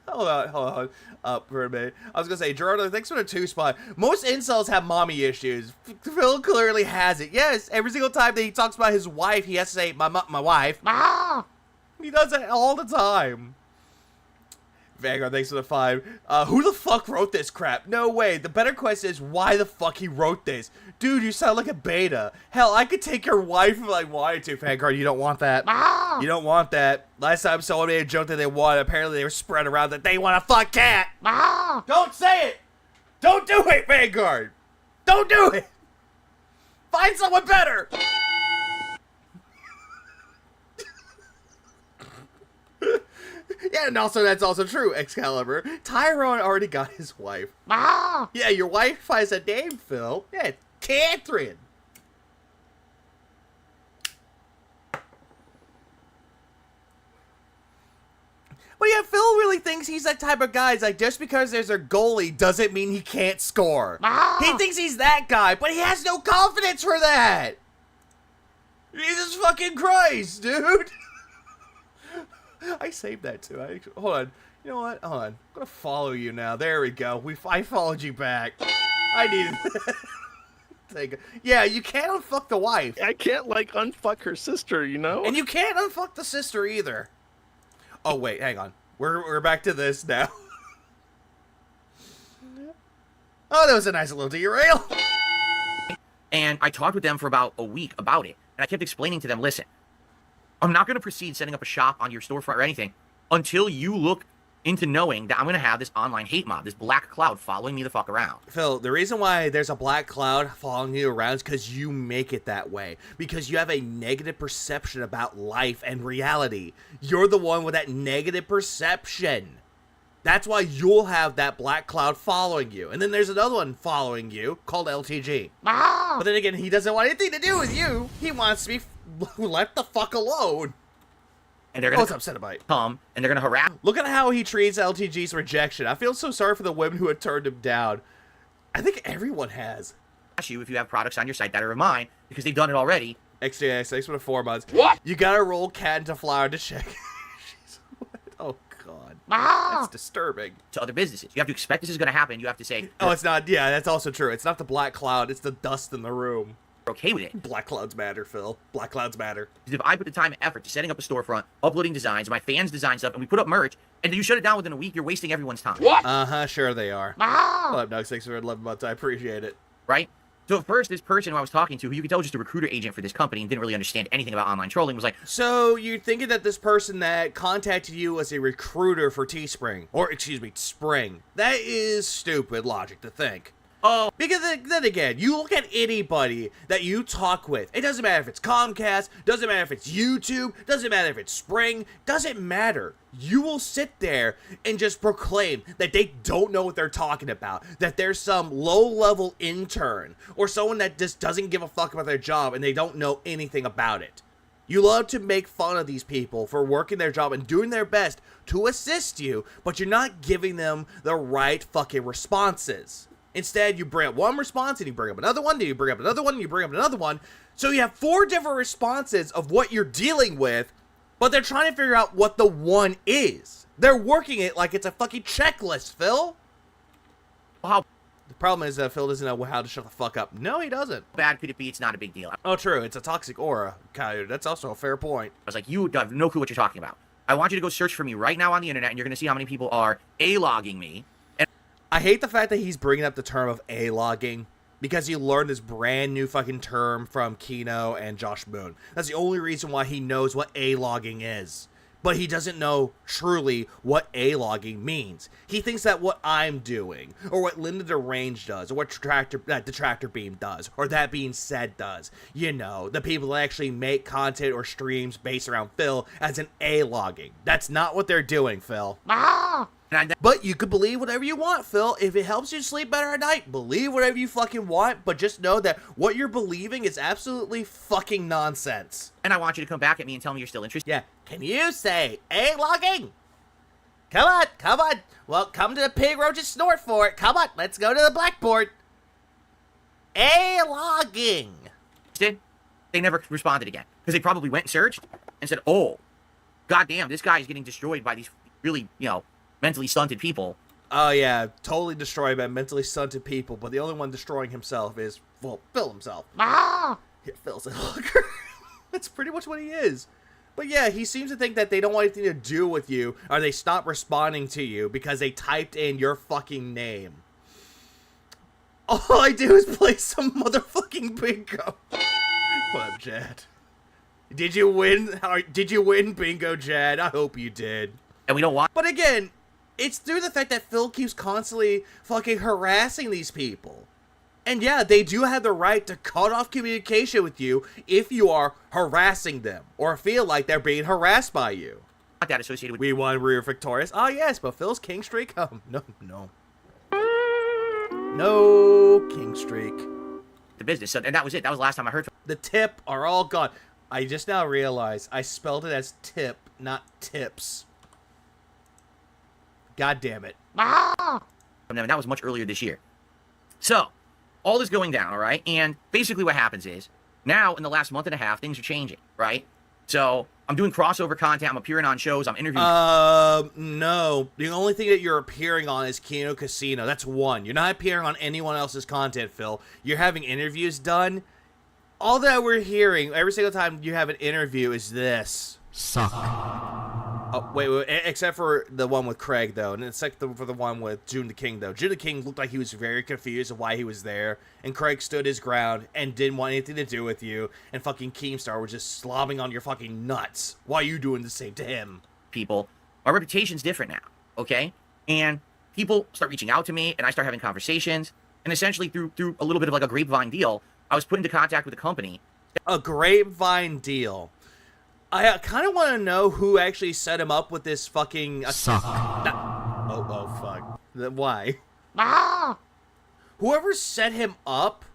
Hold on. Up for a minute. I was gonna say, Gerardo, thanks for the 2 spot. Most incels have mommy issues. Phil clearly has it. Yes, every single time that he talks about his wife, he has to say, my wife. He does that all the time. Vanguard, thanks for the 5. Who the fuck wrote this crap? No way. The better question is why the fuck he wrote this. Dude, you sound like a beta. Hell, I could take your wife if I wanted to, Vanguard. You don't want that. You don't want that. Last time someone made a joke that they wanted, apparently they were spread around that they want a fuck cat. Don't say it. Don't do it, Vanguard. Don't do it. Find someone better. Yeah, and also that's also true, Excalibur. Tyrone already got his wife. Yeah, your wife has a name, Phil. Yeah, it's Catherine. But yeah, Phil really thinks he's that type of guy. It's like, just because there's a goalie doesn't mean he can't score. He thinks he's that guy, but he has no confidence for that. Jesus fucking Christ, dude. I saved that too. Hold on. You know what? Hold on. I'm gonna follow you now. There we go. I followed you back. I needed. Yeah, you can't unfuck the wife. I can't, like, unfuck her sister, you know? And you can't unfuck the sister either. Oh, wait, hang on. We're back to this now. Oh, that was a nice little derail. And I talked with them for about a week about it. And I kept explaining to them, listen, I'm not going to proceed setting up a shop on your storefront or anything until you look into knowing that I'm going to have this online hate mob, this black cloud following me the fuck around. Phil, the reason why there's a black cloud following you around is because you make it that way. Because you have a negative perception about life and reality. You're the one with that negative perception. That's why you'll have that black cloud following you. And then there's another one following you called LTG. But then again, he doesn't want anything to do with you. He wants to be left the fuck alone. And they're Oh, gonna what's up, Cenobite? come and they're gonna harass Look at how he treats LTG's rejection. I feel so sorry for the women who had turned him down. I think everyone has. you if you have products on your site that are of mine because they've done it already. XJX, thanks for the 4 months. What? You gotta roll cat into flower to check. Jeez, what? Oh, God. That's disturbing. To other businesses, you have to expect this is gonna happen. You have to say, Oh, it's not. Yeah, that's also true. It's not the black cloud. It's the dust in the room. you're okay with it. Black clouds matter, Phil. Black clouds matter. Because if I put the time and effort to setting up a storefront, uploading designs, my fans design stuff, and we put up merch, and then you shut it down within a week, you're wasting everyone's time. Uh-huh, sure they are. Well, I'm Nug 611 months. I appreciate it. Right? So at first, this person who I was talking to, who you could tell was just a recruiter agent for this company and didn't really understand anything about online trolling, was like, So you're thinking that this person that contacted you was a recruiter for Teespring, or excuse me, Spring. That is stupid logic to think. oh, Because then again, you look at anybody that you talk with. It doesn't matter if it's Comcast, doesn't matter if it's YouTube, doesn't matter if it's Spring, doesn't matter. You will sit there and just proclaim that they don't know what they're talking about, that there's some low-level intern or someone that just doesn't give a fuck about their job and they don't know anything about it. You love to make fun of these people for working their job and doing their best to assist you, but you're not giving them the right fucking responses. Instead, you bring up one response, and you bring up another one, then you bring up another one, and you bring up another one. So you have 4 different responses of what you're dealing with, but they're trying to figure out what the one is. They're working it like it's a fucking checklist, Phil. how The problem is that Phil doesn't know how to shut the fuck up. No, he doesn't. bad could it be? It's not a big deal. I Oh, true. It's a toxic aura, Coyote. That's also a fair point. was like, you have no clue what you're talking about. I want you to go search for me right now on the internet, and you're going to see how many people are A-logging me. And I hate the fact that he's bringing up the term of A-logging because he learned this brand new fucking term from Kino and Josh Moon. That's the only reason why he knows what A-logging is. But he doesn't know truly what A-logging means. He thinks that what I'm doing, or what Linda Derange does, or what Detractor Beam does, or That Being Said does, you know, the people that actually make content or streams based around Phil as an A-logging. That's not what they're doing, Phil. But you could believe whatever you want, Phil. If it helps you sleep better at night, believe whatever you fucking want, but just know that what you're believing is absolutely fucking nonsense. I want you to come back at me and tell me you're still interested. Yeah, can you say A-logging? Come on, come on. Well, come to the Pig Roach's Snort for it. Come on, let's go to the blackboard. A-logging. They never responded again because they probably went and searched and said, oh, goddamn, this guy is getting destroyed by these really, mentally stunted people. Oh, yeah, totally destroyed by mentally stunted people, but the only one destroying himself is, well, Phil himself. Yeah, Phil's a hooker. That's pretty much what he is. But yeah, he seems to think that they don't want anything to do with you, or they stop responding to you because they typed in your fucking name. All I do is play some motherfucking bingo. What up, Jad? Did you win? Did you win bingo, Jad? I hope you did. And we don't want But again, it's through the fact that Phil keeps constantly fucking harassing these people. And yeah, they do have the right to cut off communication with you if you are harassing them or feel like they're being harassed by you. that associated with We won, we were victorious. Oh yes, but Phil's king streak? Oh, no. No king streak. the business. So, and that was it. That was the last time I heard from The tip are all gone. I just now realized I spelled it as tip, not tips. God damn it. them, and that was much earlier this year. So, all this going down, all right? And basically what happens is, now in the last month and a half, things are changing, right? So, I'm doing crossover content, I'm appearing on shows, I'm interviewing... No. The only thing that you're appearing on is Kino Casino. That's one. You're not appearing on anyone else's content, Phil. You're having interviews done. All that we're hearing every single time you have an interview is this. Suck. Oh, wait, except for the one with Craig, though, and except for the one with June the King, though. June the King looked like he was very confused of why he was there, and Craig stood his ground and didn't want anything to do with you, and fucking Keemstar was just slobbing on your fucking nuts. Why are you doing the same to him? people. My reputation's different now, okay? And people start reaching out to me, and I start having conversations, and essentially through a little bit of like a grapevine deal, I was put into contact with a company. A grapevine deal. I kind of want to know who actually set him up with this fucking... Suck. Oh. Oh, fuck. Why? Ah! Whoever set him up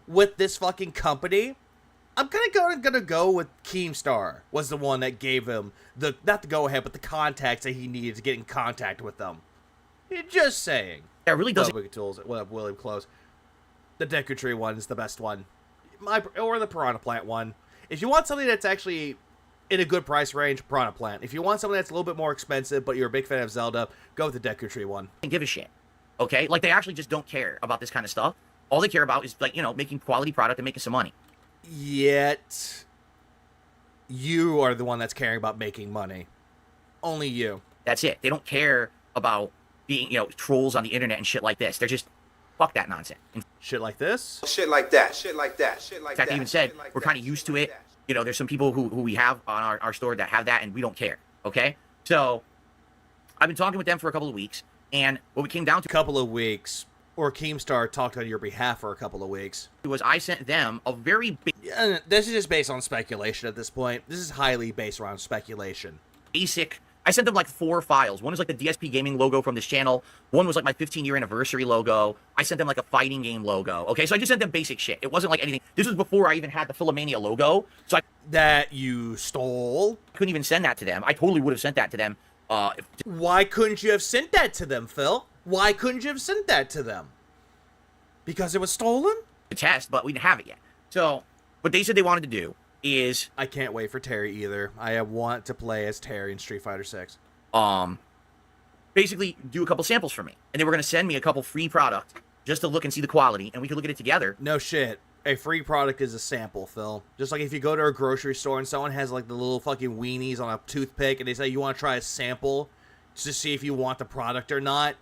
with this fucking company, I'm gonna go with Keemstar was the one that gave him not the go ahead, but the contacts that he needed to get in contact with them. Just saying. That really doesn't. Wicked Tools. William Close. The Deku Tree one is the best one, or the Piranha Plant one. If you want something that's actually in a good price range, Piranha Plant. If you want something that's a little bit more expensive, but you're a big fan of Zelda, go with the Deku Tree one. Give a shit. Okay? Like, they actually just don't care about this kind of stuff. All they care about is, like, you know, making quality product and making some money. Yet, you are the one that's caring about making money. Only you. That's it. They don't care about being, you know, trolls on the internet and shit like this. They're just, fuck that nonsense. In Shit like this? Shit like that. Shit like that. Shit like fact, that. they even said, shit like we're that, kind of shit used to like it. that. You know, there's some people who we have on our store that have that, and we don't care. Okay? So, I've been talking with them for a couple of weeks, and what we came down to Couple of weeks. Or Keemstar talked on your behalf for a couple of weeks. was I sent them a very Yeah, this is just based on speculation at this point. This is highly based around speculation. basic. I sent them like 4 files. One is like the DSP Gaming logo from this channel. One was like my 15-year anniversary logo. I sent them like a fighting game logo. Okay, so I just sent them basic shit. It wasn't like anything. This was before I even had the Philomania logo, so I That you stole? couldn't even send that to them. I totally would have sent that to them. Why couldn't you have sent that to them, Phil? Why couldn't you have sent that to them? Because it was stolen? To test, but we didn't have it yet. So what they said they wanted to do is I can't wait for Terry either. I want to play as Terry in Street Fighter 6. basically do a couple samples for me, and they were going to send me a couple free products just to look and see the quality, and we could look at it together. No shit. A free product is a sample, Phil. Just like if you go to a grocery store and someone has like the little fucking weenies on a toothpick and they say you want to try a sample to see if you want the product or not.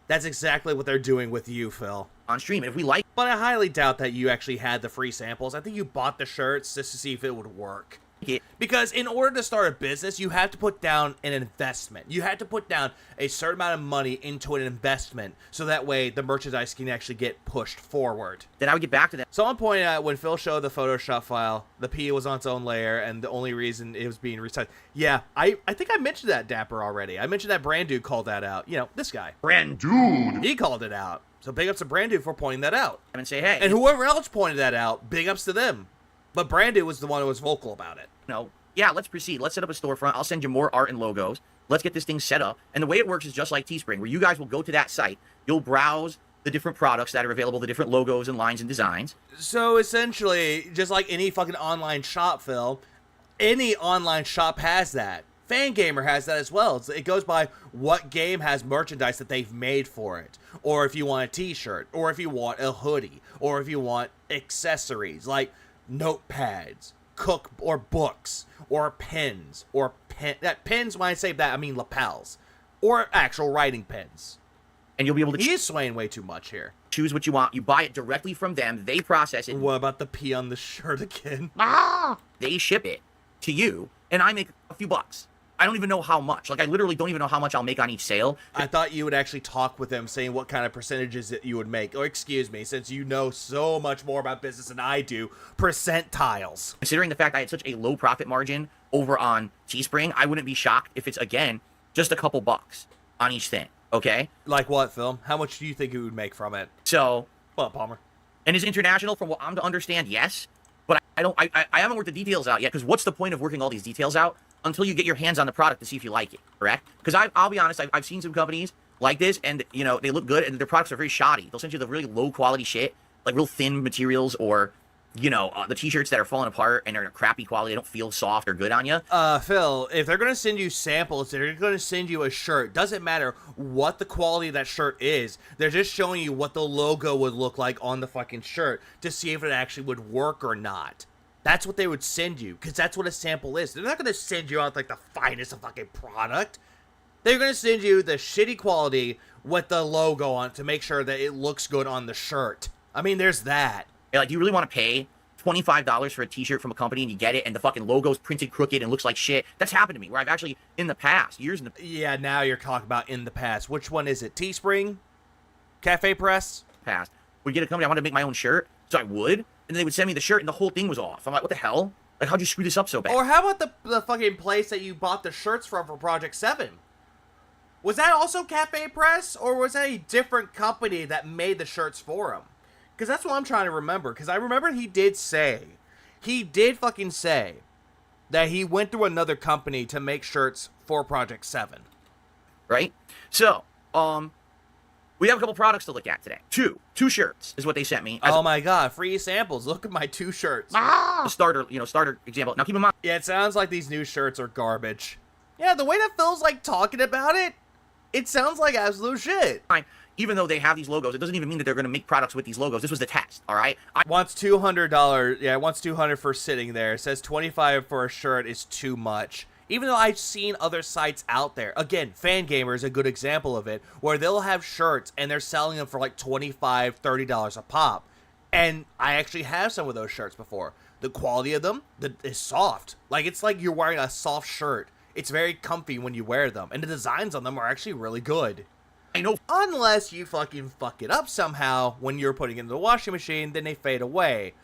That's exactly what they're doing with you, Phil. On stream, and if we like But I highly doubt that you actually had the free samples. I think you bought the shirts just to see if it would work. it, Because in order to start a business, you have to put down an investment. You have to put down a certain amount of money into an investment so that way the merchandise can actually get pushed forward. then I would get back to them. Someone pointed out when Phil showed the Photoshop file, the P was on its own layer, and the only reason it was being resized. Yeah, I think I mentioned that, Dapper, already. I mentioned that Brand Dude called that out. You know, this guy. Brand Dude. He called it out. So big ups to Brand Dude for pointing that out. and say, hey, And whoever else pointed that out, big ups to them. But Brand Dude was the one who was vocal about it. you know, yeah, let's proceed. Let's set up a storefront. I'll send you more art and logos. Let's get this thing set up. And the way it works is just like Teespring, where you guys will go to that site. You'll browse the different products that are available, the different logos and lines and designs. So essentially, just like any fucking online shop, Phil, any online shop has that. Fangamer has that as well. It goes by what game has merchandise that they've made for it. Or if you want a t-shirt, or if you want a hoodie, or if you want accessories like notepads, cook or books, or pens, or pens. When I say that, I mean lapels, or actual writing pens. And you'll be able to He is swaying way too much here. choose what you want. You buy it directly from them. They process it. What about the P on the shirt again? They ship it to you, and I make a few bucks. I don't even know how much. Like, I literally don't even know how much I'll make on each sale. I thought you would actually talk with them, saying what kind of percentages that you would make. Or excuse me, since you know so much more about business than I do, percentiles. Considering the fact I had such a low profit margin over on Teespring, I wouldn't be shocked if it's, again, just a couple bucks on each thing, okay? Like what, Phil? How much do you think you would make from it? So, What, Palmer? and is international from what I'm to understand? Yes. But I haven't worked the details out yet, because what's the point of working all these details out until you get your hands on the product to see if you like it, correct? Because I'll be honest, I've seen some companies like this, and, you know, they look good, and their products are very shoddy. They'll send you the really low-quality shit, like real thin materials, or, you know, the T-shirts that are falling apart and are crappy quality. They don't feel soft or good on you. Phil, if they're going to send you samples, they're going to send you a shirt. Doesn't matter what the quality of that shirt is. They're just showing you what the logo would look like on the fucking shirt to see if it actually would work or not. That's what they would send you, because that's what a sample is. They're not going to send you out like the finest of fucking product. They're going to send you the shitty quality with the logo on to make sure that it looks good on the shirt. I mean, there's that. Like, do you really want to pay $25 for a T-shirt from a company and you get it and the fucking logo's printed crooked and looks like shit? That's happened to me, where I've actually, in the past, years in the Yeah, now you're talking about in the past. Which one is it? Teespring? Cafe Press? past, would get a company, I wanted to make my own shirt, so I would, and then they would send me the shirt and the whole thing was off. I'm like, what the hell? Like, how'd you screw this up so bad? Or how about the fucking place that you bought the shirts from for Project 7? Was that also Cafe Press, or was that a different company that made the shirts for him? Because that's what I'm trying to remember. Because I remember he did fucking say that he went through another company to make shirts for Project 7. Right? So, we have a couple products to look at today. Two shirts is what they sent me. As Oh my god, free samples. Look at my 2 shirts. a starter example. Now keep in mind, Yeah, it sounds like these new shirts are garbage. Yeah, the way that Phil's like talking about it, it sounds like absolute shit. even though they have these logos, it doesn't even mean that they're going to make products with these logos. This was the test, all right? Wants $200. Yeah, wants $200 for sitting there. It says $25 for a shirt is too much. Even though I've seen other sites out there. Again, Fangamer is a good example of it, where they'll have shirts and they're selling them for like $25, $30 a pop. And I actually have some of those shirts before. The quality of them is soft. Like, it's like you're wearing a soft shirt. It's very comfy when you wear them. And the designs on them are actually really good. I know. Unless you fucking fuck it up somehow when you're putting it in the washing machine, then they fade away.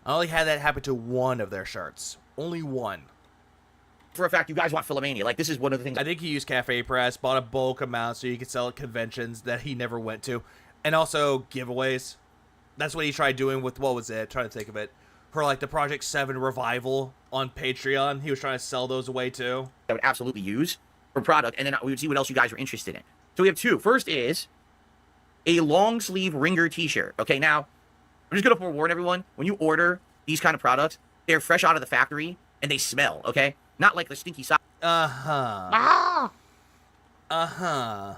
I only had that happen to one of their shirts. Only one. For a fact, you guys want Philomania. Like, this is one of the things. I think he used Cafe Press, bought a bulk amount so you could sell at conventions that he never went to. And also giveaways. That's what he tried doing with, what was it? Trying to think of it. For like the Project 7 revival on Patreon. He was trying to sell those away too. I would absolutely use for product, and then we would see what else you guys were interested in. So we have two. First is a long sleeve ringer t-shirt. Okay, now, I'm just going to forewarn everyone, when you order these kind of products, they're fresh out of the factory, and they smell, okay? Not like the stinky side. Uh-huh. Uh-huh.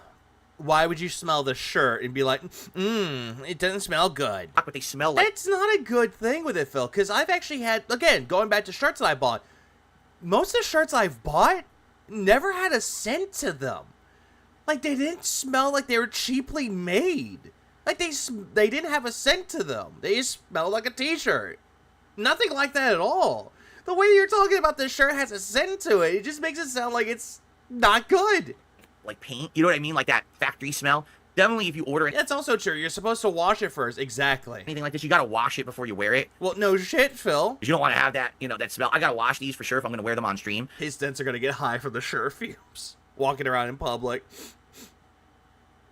Why would you smell the shirt and be like, it doesn't smell good? But they smell like... It's not a good thing with it, Phil, because I've actually had, again, going back to shirts that I bought, most of the shirts I've bought never had a scent to them. Like, they didn't smell like they were cheaply made. Like, they didn't have a scent to them. They just smelled like a t-shirt. Nothing like that at all. The way you're talking about this shirt has a scent to it. It just makes it sound like it's not good. Like paint, you know what I mean? Like that factory smell. Definitely if you order That's also true. You're supposed to wash it first. Exactly. anything like this, you got to wash it before you wear it. Well, no shit, Phil. Because you don't want to have that, that smell. I got to wash these for sure if I'm going to wear them on stream. His dents are going to get high from the shirt fumes. Walking around in public.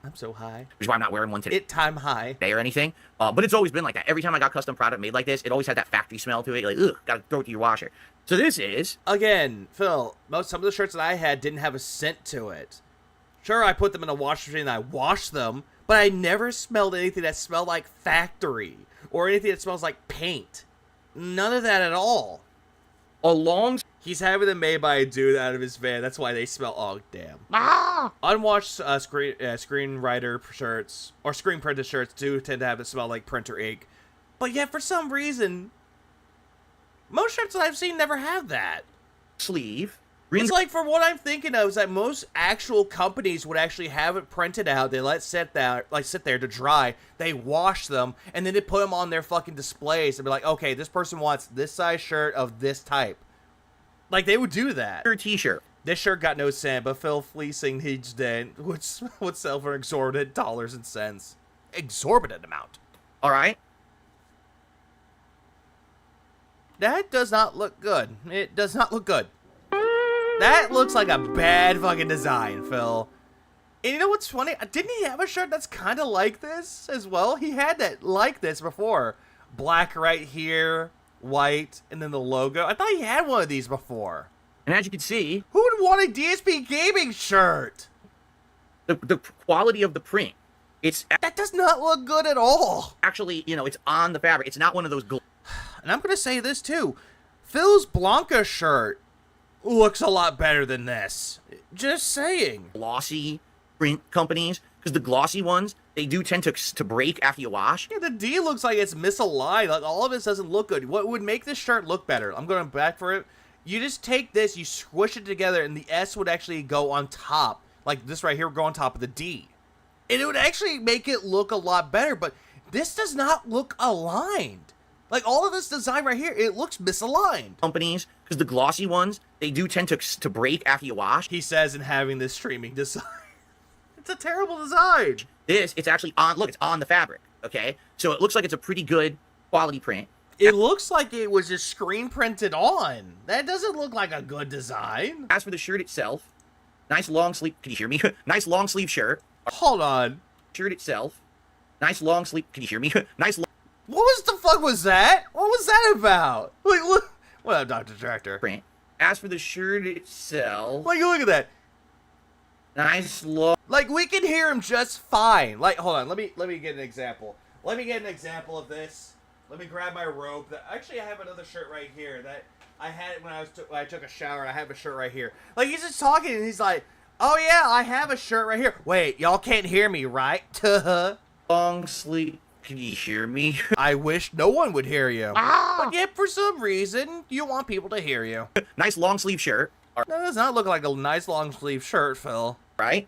I'm so high. Which is why I'm not wearing one today. Time high. Or anything. But it's always been like that. Every time I got custom product made like this, it always had that factory smell to it. You're like, ugh, got to throw it to your washer. So this is... Again, Phil, some of the shirts that I had didn't have a scent to it. Sure, I put them in a wash machine and I washed them, but I never smelled anything that smelled like factory or anything that smells like paint. None of that at all. He's having them made by a dude out of his van. That's why they smell. Oh, damn. Unwashed screenwriter shirts or screen printed shirts do tend to have it smell like printer ink. But yet, for some reason, most shirts that I've seen never have that. sleeve. It's like, for what I'm thinking of, is that most actual companies would actually have it printed out. They let it sit there to dry. They wash them, and then they put them on their fucking displays and be like, okay, this person wants this size shirt of this type. Like, they would do that. Your t-shirt. This shirt got no scent, but Phil fleecing his den would sell for exorbitant dollars and cents. Exorbitant amount. All right. That does not look good. It does not look good. That looks like a bad fucking design, Phil. And you know what's funny? Didn't he have a shirt that's kind of like this as well? He had that like this before. Black right here, white, and then the logo. I thought he had one of these before. And as you can see, Who would want a DSP gaming shirt? the quality of the print, it's That does not look good at all. actually, it's on the fabric. It's not one of those And I'm going to say this too. Phil's Blanca shirt looks a lot better than this. Just saying. glossy print companies, because the glossy ones, they do tend to break after you wash. Yeah, the D looks like it's misaligned. Like, all of this doesn't look good. What would make this shirt look better? I'm going back for it. You just take this, you squish it together, and the S would actually go on top. Like this right here would go on top of the D. And it would actually make it look a lot better, but this does not look aligned. Like, all of this design right here, it looks misaligned. Companies, because the glossy ones, they do tend to break after you wash. He says in having this streaming design. It's a terrible design. It's actually on, look, it's on the fabric, okay? So it looks like it's a pretty good quality print. It looks like it was just screen printed on. That doesn't look like a good design. As for the shirt itself, Nice long sleeve. Can you hear me? Nice long sleeve shirt. Hold on. Shirt itself. Nice long sleeve. Can you hear me? Nice. What was the fuck was that? What was that about? Like, look. What up, Dr. Tractor? Print. As for the shirt itself, Like, look at that. nice long. Like, we can hear him just fine. Like, hold on. Let me get an example. Let me get an example of this. Let me grab my robe. Actually, I have another shirt right here that I had when I took a shower. And I have a shirt right here. Like, he's just talking, and he's like, "Oh yeah, I have a shirt right here." Wait, y'all can't hear me, right? Long sleeve. Can you hear me? I wish no one would hear you. But yet, for some reason, you want people to hear you. Nice long sleeve shirt. That does not look like a nice long sleeve shirt, Phil. Right?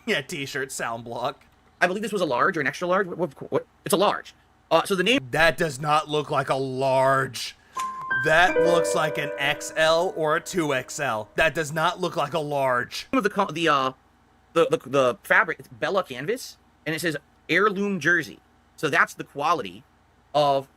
Yeah, t-shirt, sound block. I believe this was a large or an extra large. What? It's a large. So the name That does not look like a large. That looks like an XL or a 2XL. That does not look like a large. of the fabric, it's Bella Canvas, and it says heirloom jersey. So that's the quality of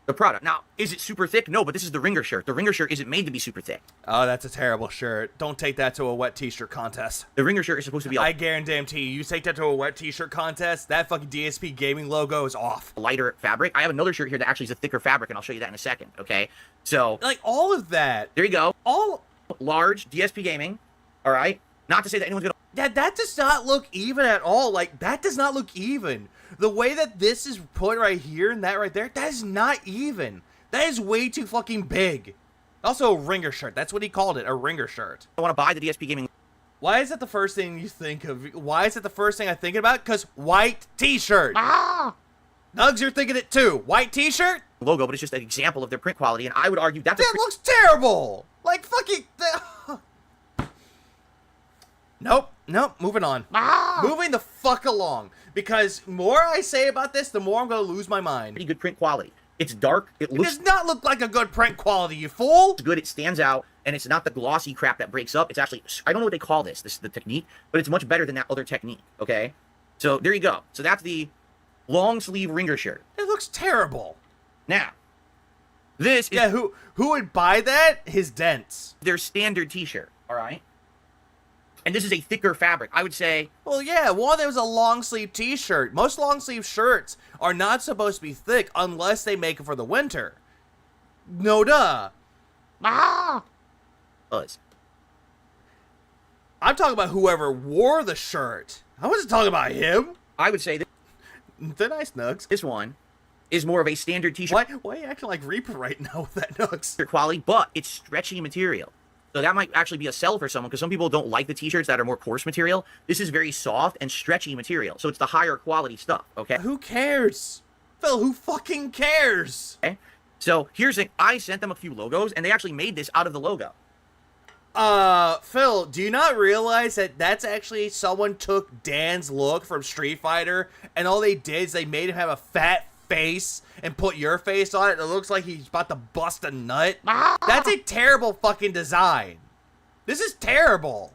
the product. Now, is it super thick? No, but this is the Ringer shirt. The Ringer shirt isn't made to be super thick. Oh, that's a terrible shirt. Don't take that to a wet t-shirt contest. The Ringer shirt is supposed to be I a guarantee you take that to a wet t-shirt contest, that fucking DSP gaming logo is off. lighter fabric. I have another shirt here that actually is a thicker fabric, and I'll show you that in a second, okay? So, Like, all of that. there you go. All... Large DSP gaming, all right? Not to say that anyone's going to... That does not look even at all. Like, that does not look even. The way that this is put right here and that right there, that is not even. That is way too fucking big. Also, a Ringer shirt. That's what he called it, a Ringer shirt. want to buy the DSP gaming Why is that the first thing you think of? Why is it the first thing I'm thinking about? Because white t-shirt. Nugs, you're thinking it too. White t-shirt? logo, but it's just an example of their print quality, and I would argue that's a That looks terrible. Like, fucking... Nope. Moving on. Moving the fuck along. Because more I say about this, the more I'm going to lose my mind. pretty good print quality. It's dark, it It looks does not look like a good print quality, you fool. good, it stands out, and it's not the glossy crap that breaks up. It's actually, I don't know what they call this is the technique, but it's much better than that other technique, okay? So there you go. So that's the long sleeve Ringer shirt. It looks terrible. Now, this is Yeah, who would buy that? His dents. their standard t-shirt, all right? And this is a thicker fabric. I would say, Well, yeah, one, it was a long sleeve t-shirt. Most long sleeve shirts are not supposed to be thick unless they make it for the winter. No duh. Buzz. I'm talking about whoever wore the shirt. I wasn't talking about him. I would say that The nice nugs. this one is more of a standard t-shirt Why are you acting like Reaper right now with that nugs? quality, but it's stretchy material. So that might actually be a sell for someone because some people don't like the t-shirts that are more coarse material. This is very soft and stretchy material. So it's the higher quality stuff, okay? Who cares? Phil, who fucking cares? Okay. So here's the thing. I sent them a few logos, and they actually made this out of the logo. Phil, do you not realize that that's actually someone took Dan's look from Street Fighter, and all they did is they made him have a fat face and put your face on it, and it looks like he's about to bust a nut? That's a terrible fucking design. This is terrible.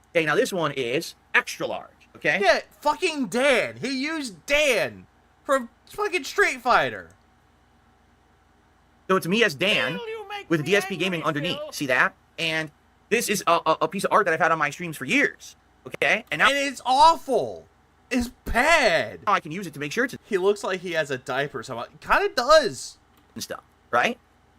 Okay, now this one is extra large, okay? Yeah, fucking Dan. He used Dan from fucking Street Fighter. So it's me as Dan with DSP Gaming underneath. See that? And this is a piece of art that I've had on my streams for years, okay? And now And it's awful. It's bad. I can use it to make shirts He looks like he has a diaper or something. Kind of does. and stuff, right?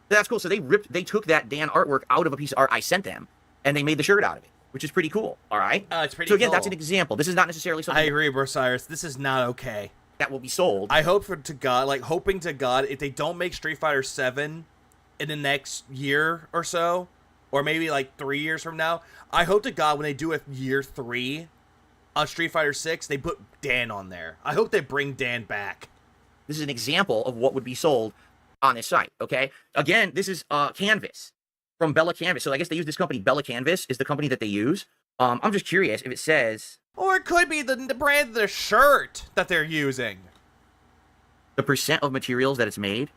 So that's cool. So they took that Dan artwork out of a piece of art I sent them, and they made the shirt out of it, which is pretty cool, all right? It's pretty So again, cool. that's an example. This is not necessarily I something agree, Brosiris. This is not okay. that will be sold. I hope to God, hoping to God, if they don't make Street Fighter 7 in the next year or so, or maybe 3 years from now, I hope to God when they do a year 3 on Street Fighter 6, they put Dan on there. I hope they bring Dan back. This is an example of what would be sold on this site, okay? Again, this is Canvas from Bella Canvas. So I guess they use this company. Bella Canvas is the company that they use. I'm just curious if it says Or it could be the brand of the shirt that they're using. the percent of materials that it's made.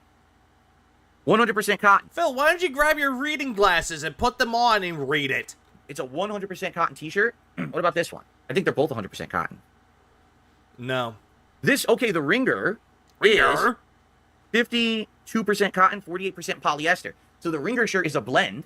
100% cotton. Phil, why don't you grab your reading glasses and put them on and read it? It's a 100% cotton t-shirt. What about this one? I think they're both 100% cotton. No. The Ringer is 52% cotton, 48% polyester. So the Ringer shirt is a blend,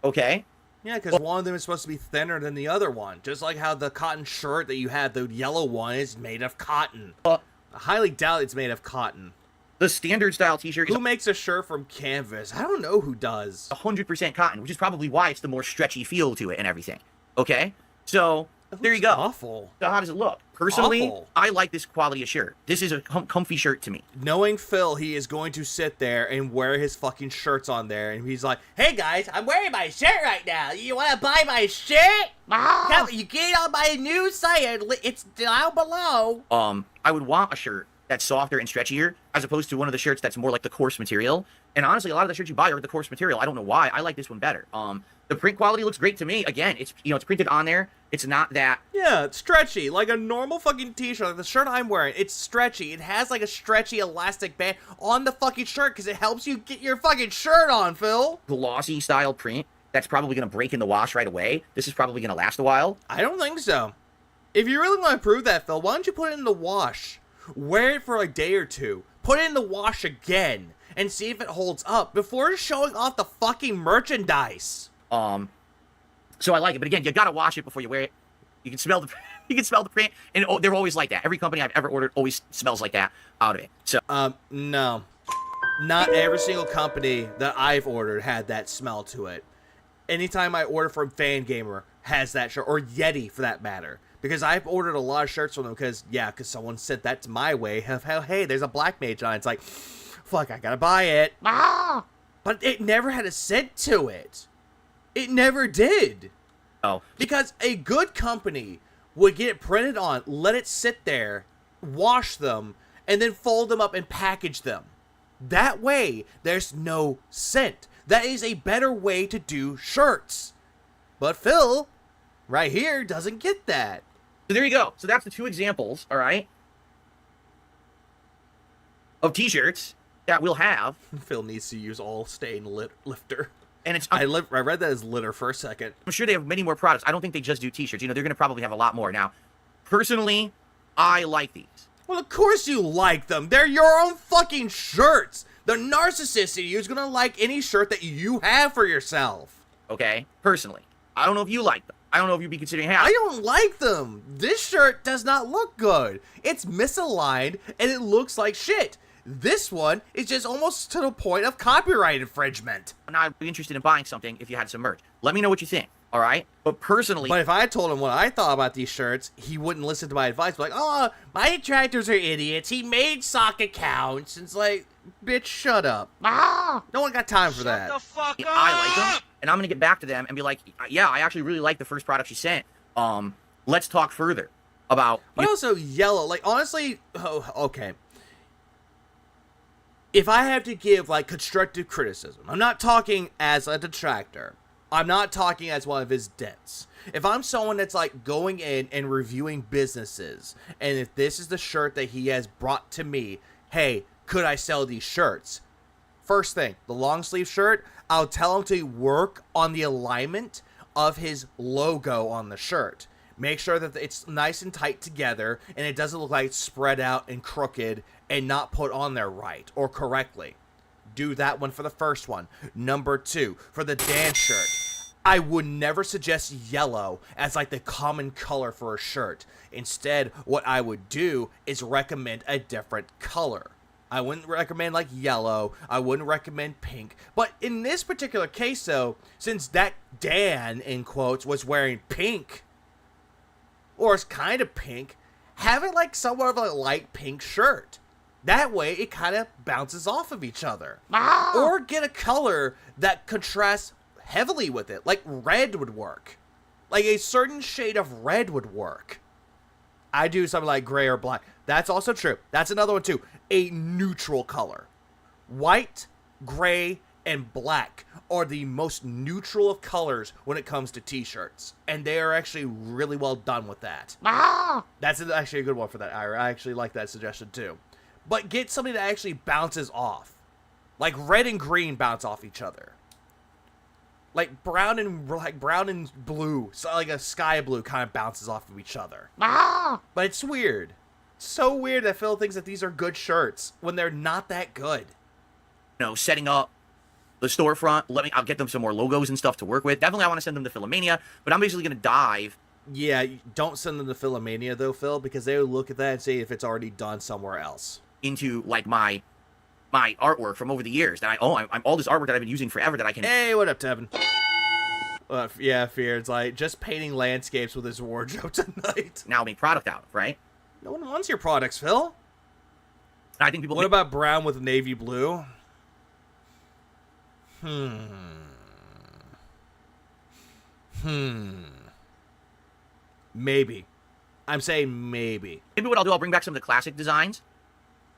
okay? Yeah, because one of them is supposed to be thinner than the other one. Just like how the cotton shirt that you had, the yellow one, is made of cotton. I highly doubt it's made of cotton. The standard style t-shirt is Who makes a shirt from canvas? I don't know who does. 100% cotton, which is probably why it's the more stretchy feel to it and everything. Okay? So, there you go. Awful. So how does it look? Personally, Awful. I like this quality of shirt. This is a comfy shirt to me. Knowing Phil, he is going to sit there and wear his fucking shirts on there, and he's like, "Hey guys, I'm wearing my shirt right now. You want to buy my shirt? You get it on my new site. It's down below." I would want a shirt that's softer and stretchier, as opposed to one of the shirts that's more like the coarse material. And honestly, a lot of the shirts you buy are the coarse material. I don't know why. I like this one better. The print quality looks great to me. Again, it's it's printed on there. It's not that. Yeah, it's stretchy, like a normal fucking t-shirt. Like the shirt I'm wearing, it's stretchy. It has like a stretchy elastic band on the fucking shirt because it helps you get your fucking shirt on, Phil. Glossy style print that's probably going to break in the wash right away. This is probably going to last a while. I don't think so. If you really want to prove that, Phil, why don't you put it in the wash? Wear it for a day or two. Put it in the wash again and see if it holds up before showing off the fucking merchandise. So I like it, but again, you gotta wash it before you wear it. You can smell the you can smell the print, and they're always like that. Every company I've ever ordered always smells like that out of it. So No. Not every single company that I've ordered had that smell to it. Anytime I order from Fangamer has that shirt, or Yeti for that matter. Because I've ordered a lot of shirts from them because someone sent that to my way of how, hey, there's a Black Mage on it. It's like, fuck, I gotta buy it. But it never had a scent to it. It never did. Oh. Because a good company would get it printed on, let it sit there, wash them, and then fold them up and package them. That way, there's no scent. That is a better way to do shirts. But Phil, right here, doesn't get that. So there you go. So that's the two examples, all right, of t-shirts that we'll have. Phil needs to use all stain lifter. And it's I read that as litter for a second. I'm sure they have many more products. I don't think they just do t-shirts. They're going to probably have a lot more. Now, personally, I like these. Well, of course you like them. They're your own fucking shirts. The narcissist in you is going to like any shirt that you have for yourself. Okay? Personally. I don't know if you like them. I don't know if you'd be considering having. I don't like them. This shirt does not look good. It's misaligned and it looks like shit. This one is just almost to the point of copyright infringement. Now, I'd be interested in buying something if you had some merch. Let me know what you think, all right? But personally... But if I told him what I thought about these shirts, he wouldn't listen to my advice. Like, oh, my detractors are idiots. He made sock accounts. It's like, bitch, shut up. No one got time for that. Shut the fuck up! I like them, and I'm going to get back to them and be like, yeah, I actually really like the first product you sent. Let's talk further about... But also, yellow. Like, honestly, okay. If I have to give, like, constructive criticism, I'm not talking as a detractor. I'm not talking as one of his dents. If I'm someone that's, like, going in and reviewing businesses, and if this is the shirt that he has brought to me, hey, could I sell these shirts? First thing, the long sleeve shirt, I'll tell him to work on the alignment of his logo on the shirt. Make sure that it's nice and tight together, and it doesn't look like it's spread out and crooked and not put on there right or correctly. Do that one for the first one. Number 2, for the Dan shirt, I would never suggest yellow as like the common color for a shirt. Instead, what I would do is recommend a different color. I wouldn't recommend like yellow. I wouldn't recommend pink. But in this particular case, though, since that Dan, in quotes, was wearing pink, or it's kind of pink, have it like somewhat of a light pink shirt. That way, it kind of bounces off of each other. Or get a color that contrasts heavily with it. Like red would work. Like a certain shade of red would work. I do something like gray or black. That's also true. That's another one too. A neutral color. White, gray, and black are the most neutral of colors when it comes to t-shirts. And they are actually really well done with that. That's actually a good one for that, Ira. I actually like that suggestion too. But get something that actually bounces off. Like red and green bounce off each other. Like brown and blue, so like a sky blue kind of bounces off of each other. But it's weird. It's so weird that Phil thinks that these are good shirts when they're not that good. Setting up the storefront. I'll get them some more logos and stuff to work with. Definitely, I want to send them to Philomania, but I'm basically going to dive. Yeah, don't send them to Philomania though, Phil, because they would look at that and say if it's already done somewhere else. Into like my artwork from over the years that I'm all this artwork that I've been using forever that I can. Hey, what up, Tevin? Yeah, Fear. It's like just painting landscapes with his wardrobe tonight. Now make product out of, right? No one wants your products, Phil. I think people. What about brown with navy blue? Maybe. I'm saying maybe. Maybe what I'll do, I'll bring back some of the classic designs.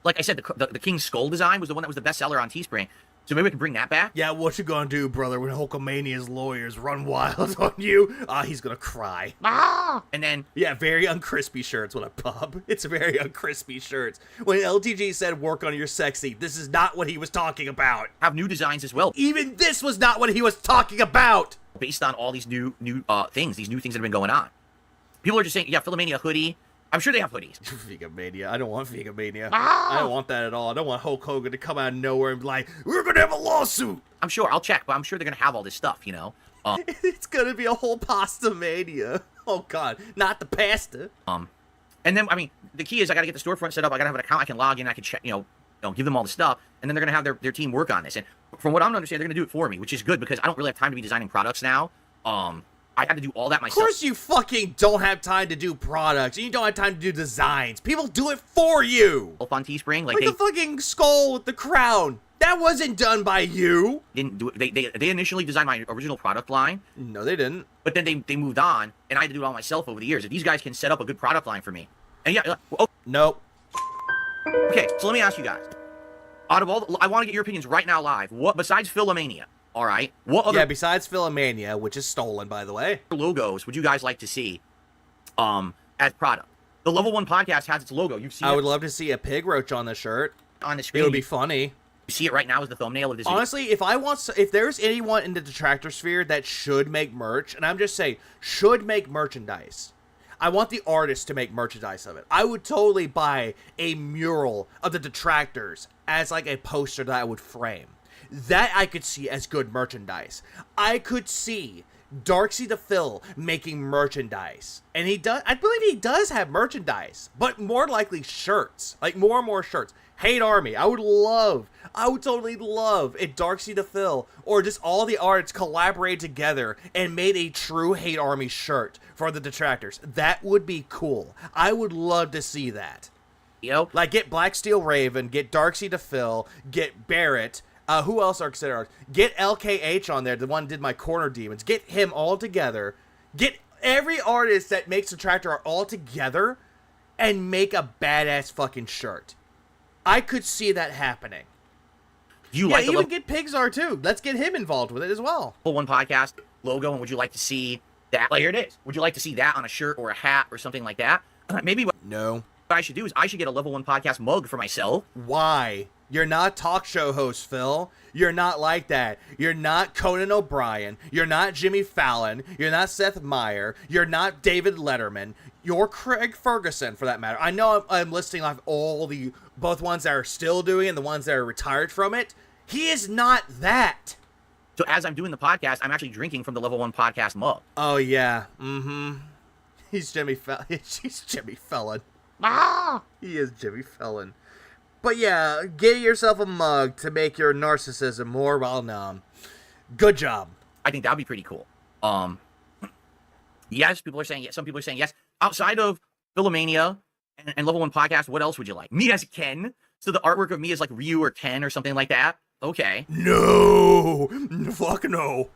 Like I said, the King's Skull design was the one that was the bestseller on Teespring. So maybe we can bring that back. Yeah, what you gonna do, brother, when Hulkamania's lawyers run wild on you? He's gonna cry. And then... Yeah, very uncrispy shirts when I pub. It's very uncrispy shirts. When LTG said work on your sexy, this is not what he was talking about. Have new designs as well. Even this was not what he was talking about! Based on all these new things, these new things that have been going on. People are just saying, yeah, Philomania hoodie. I'm sure they have hoodies. Vegamania. I don't want Vegamania. I don't want that at all. I don't want Hulk Hogan to come out of nowhere and be like, we're gonna have a lawsuit! I'm sure. I'll check, but I'm sure they're gonna have all this stuff, you know? It's gonna be a whole pasta mania. Oh god, not the pasta. And then, I mean, the key is I gotta get the storefront set up. I gotta have an account I can log in. I can check, you know, give them all the stuff. And then they're gonna have their team work on this. And from what I'm understanding, they're gonna do it for me, which is good because I don't really have time to be designing products now. I had to do all that myself. Of course you fucking don't have time to do products. And you don't have time to do designs. People do it for you. On Teespring, like the fucking skull with the crown. That wasn't done by you. Didn't do it. They initially designed my original product line. No, they didn't. But then they moved on, and I had to do it all myself over the years. If these guys can set up a good product line for me, and yeah, oh, nope. Okay, so let me ask you guys. Out of all, I want to get your opinions right now, live. What besides Philomania? All right. What other? Yeah, besides Philomania, which is stolen, by the way. Logos would you guys like to see, as product? The Level 1 podcast has its logo. You've seen. I would love to see a pig roach on the shirt. On the screen. It would be funny. You see it right now as the thumbnail of this. Honestly, if there's anyone in the Detractor sphere that should make merch, and I'm just saying should make merchandise, I want the artist to make merchandise of it. I would totally buy a mural of the Detractors as like a poster that I would frame. That I could see as good merchandise. I could see Darksea the Phil making merchandise. And he does, I believe he does have merchandise, but more likely shirts. Like more and more shirts. Hate Army. I would totally love if Darksea the Phil or just all the artists collaborated together and made a true Hate Army shirt for the Detractors. That would be cool. I would love to see that. Like get Black Steel Raven, get Darksea the Phil, get Barrett. Who else are considered artists? Get LKH on there, the one who did my Corner Demons. Get him all together. Get every artist that makes a tractor art all together and make a badass fucking shirt. I could see that happening. Even get Pixar too. Let's get him involved with it as well. Level 1 podcast logo, and would you like to see that? Like, here it is. Would you like to see that on a shirt or a hat or something like that? Maybe No. What I should do is I should get a Level 1 podcast mug for myself. Why? You're not talk show host, Phil. You're not like that. You're not Conan O'Brien. You're not Jimmy Fallon. You're not Seth Meyer. You're not David Letterman. You're Craig Ferguson, for that matter. I know I'm listing off both ones that are still doing it and the ones that are retired from it. He is not that. So as I'm doing the podcast, I'm actually drinking from the Level 1 podcast mug. Oh, yeah. He's Jimmy Fallon. He's Jimmy Fallon. He is Jimmy Fallon. But yeah, get yourself a mug to make your narcissism more well-known. Good job. I think that would be pretty cool. Yes, people are saying yes. Some people are saying yes. Outside of Philomania and Level 1 podcast, what else would you like? Me as Ken? So the artwork of me is like Ryu or Ken or something like that? Okay. No. Fuck no.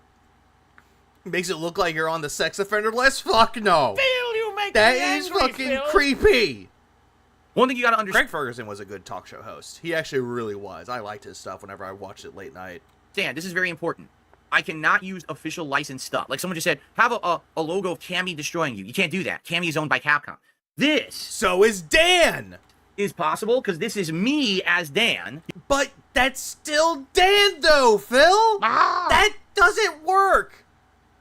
Makes it look like you're on the sex offender list? Fuck no. Phil, you make that me is angry, fucking Phil. creepy. One thing you gotta understand. Craig Ferguson was a good talk show host. He actually really was. I liked his stuff whenever I watched it late night. Dan, this is very important. I cannot use official licensed stuff. Like someone just said, have a logo of Cammy destroying you. You can't do that. Cammy is owned by Capcom. This. So is Dan. Is possible because this is me as Dan. But that's still Dan though, Phil. That doesn't work.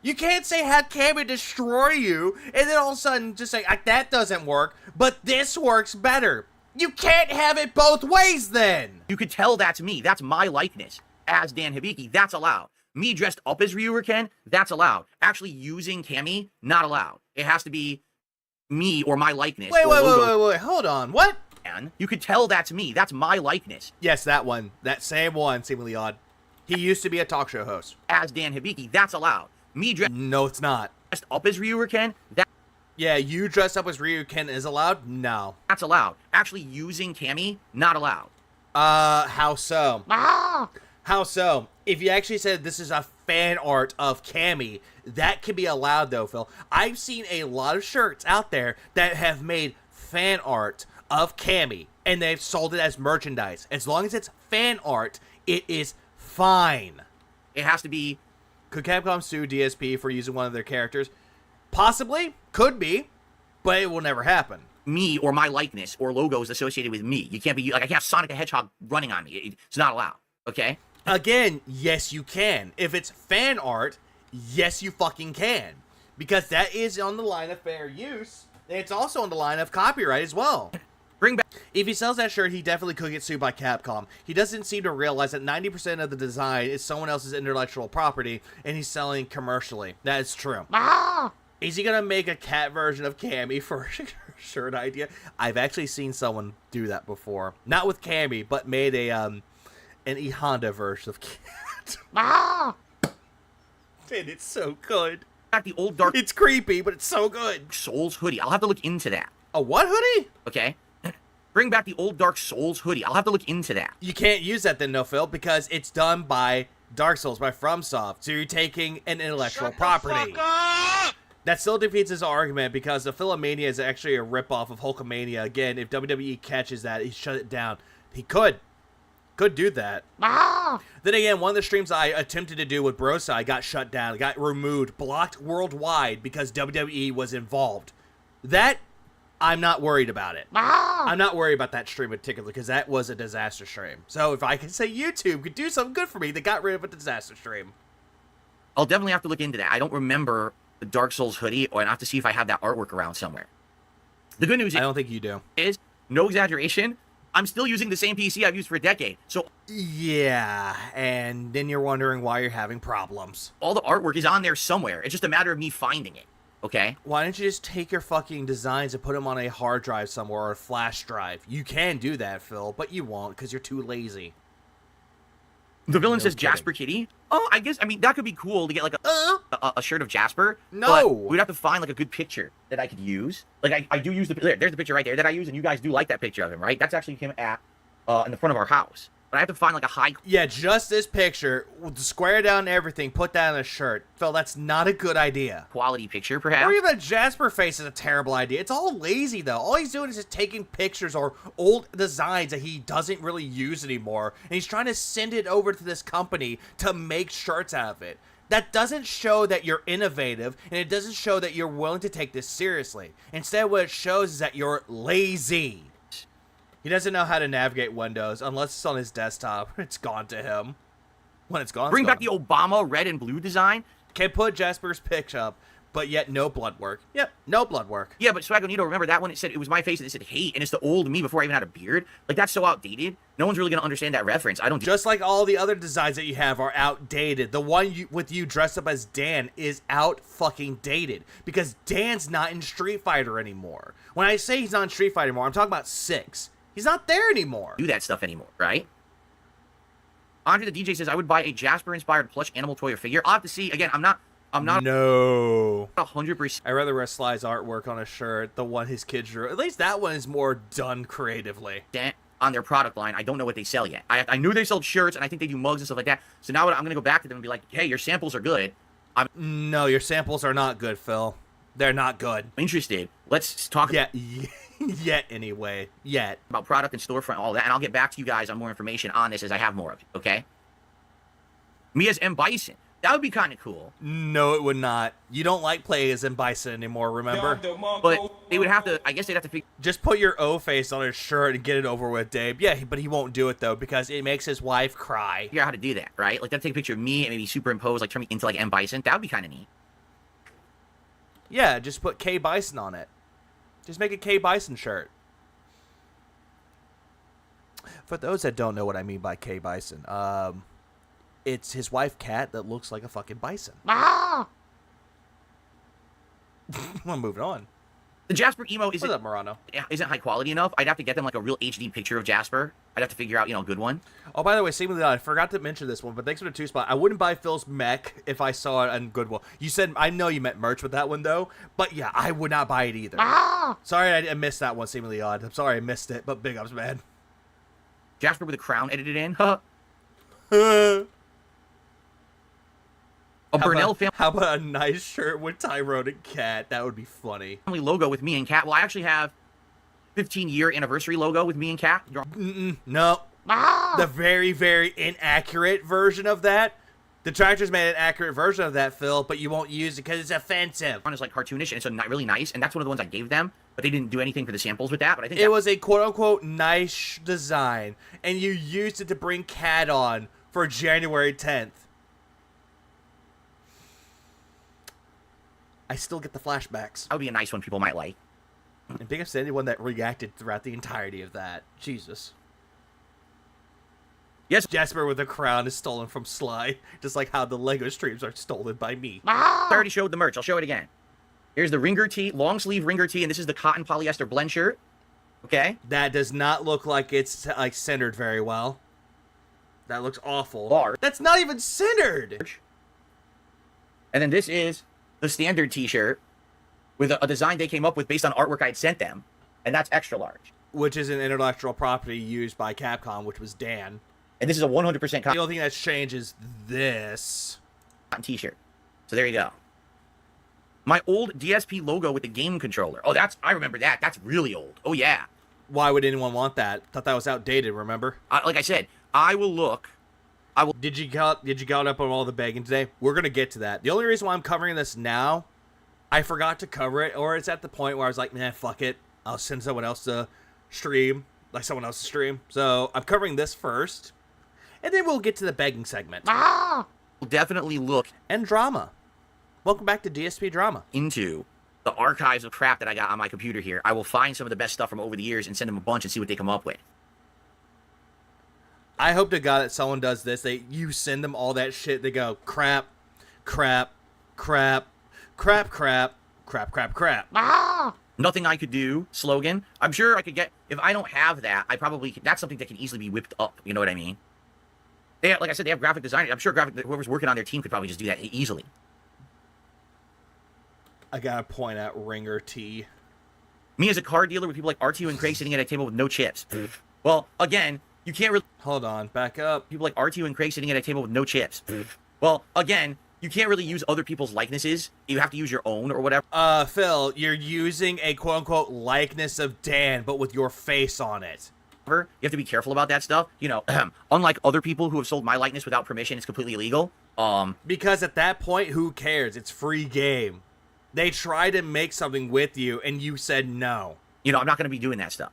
You can't say have Cammy destroy you and then all of a sudden just say that doesn't work, but this works better. You can't have it both ways then. You could tell that's me. That's my likeness. as Dan Hibiki, that's allowed. Me dressed up as Ryu or Ken, that's allowed. Actually using Cammy, not allowed. It has to be me or my likeness. Wait, or wait, logo. wait, hold on. What? And you could tell that's me. That's my likeness. Yes, that one. That same one, seemingly odd. He used to be a talk show host. As Dan Hibiki, that's allowed. Me dressed No, it's not. up as Ryu or Ken, Yeah, you dressed up as Ryu Ken is allowed? No. that's allowed. Actually using Cammy, not allowed. How so? How so? If you actually said this is a fan art of Cammy, that can be allowed though, Phil. I've seen a lot of shirts out there that have made fan art of Cammy, and they've sold it as merchandise. As long as it's fan art, it is fine. It has to be Could Capcom sue DSP for using one of their characters? Possibly. Could be. But it will never happen. me or my likeness or logos associated with me. You can't be like I can't have Sonic the Hedgehog running on me. It's not allowed. Okay? Again, yes, you can. If it's fan art, yes, you fucking can. Because that is on the line of fair use. And it's also on the line of copyright as well. Bring back If he sells that shirt, he definitely could get sued by Capcom. He doesn't seem to realize that 90% of the design is someone else's intellectual property, and he's selling commercially. That is true. Is he gonna make a cat version of Cammy for a shirt idea? I've actually seen someone do that before. Not with Cammy, but made a an E Honda version of Cat. And it's so good. the old Dark It's creepy, but it's so good. Souls hoodie. I'll have to look into that. A what hoodie? Okay? Bring back the old Dark Souls hoodie. I'll have to look into that. You can't use that then, no, Phil, because it's done by Dark Souls, by FromSoft. So you're taking an intellectual property. That still defeats his argument because the Philomania is actually a ripoff of Hulkamania. Again, if WWE catches that, he shut it down. He could do that. Then again, one of the streams I attempted to do with Brosai got shut down, got removed, blocked worldwide because WWE was involved. That, I'm not worried about it. I'm not worried about that stream in particular because that was a disaster stream. So if I can say YouTube could do something good for me, they got rid of a disaster stream. I'll definitely have to look into that. I don't remember the Dark Souls hoodie, or I have to see if I have that artwork around somewhere. The good news I don't think you do. is, no exaggeration, I'm still using the same PC I've used for a decade. So Yeah, and then you're wondering why you're having problems. all the artwork is on there somewhere. It's just a matter of me finding it. Okay? Why don't you just take your fucking designs and put them on a hard drive somewhere or a flash drive? You can do that, Phil, but you won't because you're too lazy. The villain No says kidding. Jasper Kitty. Oh, I guess, I mean, that could be cool to get like a shirt of Jasper. No. But we'd have to find like a good picture that I could use. Like I do use there's the picture right there that I use, and you guys do like that picture of him, right? That's actually him at in the front of our house. But I have to find like a high Yeah, just this picture, with the square down everything, put that on a shirt. Phil, that's not a good idea. quality picture, perhaps. Or even a Jasper face is a terrible idea. It's all lazy, though. All he's doing is just taking pictures or old designs that he doesn't really use anymore, and he's trying to send it over to this company to make shirts out of it. That doesn't show that you're innovative, and it doesn't show that you're willing to take this seriously. Instead, what it shows is that you're lazy. He doesn't know how to navigate Windows unless it's on his desktop. It's gone to him. When it's gone, Bring it's back the gone. Obama red and blue design. Can put Jasper's pic up, but yet no blood work. Yep, no blood work. Yeah, but Swagonito, remember that one? It said it was my face and it said hate, and it's the old me before I even had a beard. Like, that's so outdated. No one's really gonna understand that reference. I don't. Just like all the other designs that you have are outdated. The one with you dressed up as Dan is out fucking dated because Dan's not in Street Fighter anymore. When I say he's not in Street Fighter anymore, I'm talking about 6. He's not there anymore. do that stuff anymore, right? Andre the DJ says I would buy a Jasper-inspired plush animal toy or figure. I'll have to see. Again, I'm not No. 100%. I'd rather wear Sly's artwork on a shirt, the one his kids drew. At least that one is more done creatively. On their product line. I don't know what they sell yet. I knew they sold shirts, and I think they do mugs and stuff like that. So now I'm going to go back to them and be like, hey, your samples are good. No, your samples are not good, Phil. They're not good. I'm interested. Let's talk Yet anyway. Yet. about product and storefront, all that, and I'll get back to you guys on more information on this as I have more of it, okay? Me as M. Bison. That would be kind of cool. No, it would not. You don't like play as M. Bison anymore, remember? But they would have to, I guess they'd have to figure Just put your O face on his shirt and get it over with, Dave. Yeah, but he won't do it, though, because it makes his wife cry. out how to do that, right? Like, they'd take a picture of me and maybe superimpose, like, turn me into, like, M. Bison. That would be kind of neat. Yeah, just put K. Bison on it. Just make a K. Bison shirt. For those that don't know what I mean by K. Bison, It's his wife, Kat, that looks like a fucking bison. Ah! I'm moving on. The Jasper emo What's up, Murano? isn't high quality enough. I'd have to get them like a real HD picture of Jasper. I'd have to figure out, a good one. Oh, by the way, seemingly odd, I forgot to mention this one, but thanks for the 2-spot. I wouldn't buy Phil's mech if I saw it on Goodwill. You said, I know you meant merch with that one, though, but yeah, I would not buy it either. Sorry I missed that one, seemingly odd. I'm sorry I missed it, but big ups, man. Jasper with a crown edited in. Huh. A Burnell How about a nice shirt with Tyrone and Cat? That would be funny. family logo with me and Kat. Well, I actually have 15-year anniversary logo with me and Kat. No. The very, very inaccurate version of that. The Tractors made an accurate version of that, Phil, but you won't use it because it's offensive. One is like cartoonish, and it's really nice, and that's one of the ones I gave them, but they didn't do anything for the samples with that. But I think It was a quote-unquote nice design, and you used it to bring Cat on for January 10th. I still get the flashbacks. that would be a nice one people might like. And big ups to anyone that reacted throughout the entirety of that. Jesus. Yes. Jasper with a crown is stolen from Sly, just like how the Lego streams are stolen by me. I already showed the merch. I'll show it again. Here's the Ringer tee, long sleeve Ringer tee, and this is the cotton polyester blend shirt. Okay. That does not look like it's like centered very well. That looks awful. Bar. That's not even centered. And then this is the standard t-shirt with a design they came up with based on artwork I'd sent them, and that's extra large. Which is an intellectual property used by Capcom, which was Dan. And this is a 100% The cotton only thing that's changed is this. t-shirt. So there you go. My old DSP logo with the game controller. Oh, I remember that. That's really old. Oh, yeah. Why would anyone want that? Thought that was outdated, remember? Like I said, I will look. Did you got up on all the begging today? We're going to get to that. The only reason why I'm covering this now, I forgot to cover it, or it's at the point where I was like, man, fuck it. I'll send someone else to stream, like someone else to stream. So I'm covering this first, and then we'll get to the begging segment. We'll definitely look And drama. Welcome back to DSP Drama. into the archives of crap that I got on my computer here. I will find some of the best stuff from over the years and send them a bunch and see what they come up with. I hope to God that someone does this. You send them all that shit. They go, crap, crap, crap, crap, crap, crap, crap, crap. Nothing I could do slogan. I'm sure I could get, if I don't have that, that's something that can easily be whipped up. You know what I mean? Like I said, they have graphic design. I'm sure whoever's working on their team could probably just do that easily. I gotta point out Ringer T. Me as a car dealer with people like RTU and Craig sitting at a table with no chips. Well, again, you can't really Hold on, back up. people like RTU and Craig sitting at a table with no chips. Well, again, you can't really use other people's likenesses. You have to use your own or whatever. Phil, you're using a quote-unquote likeness of Dan, but with your face on it. You have to be careful about that stuff. Unlike other people who have sold my likeness without permission, it's completely illegal. Because at that point, who cares? It's free game. They tried to make something with you, and you said no. I'm not going to be doing that stuff.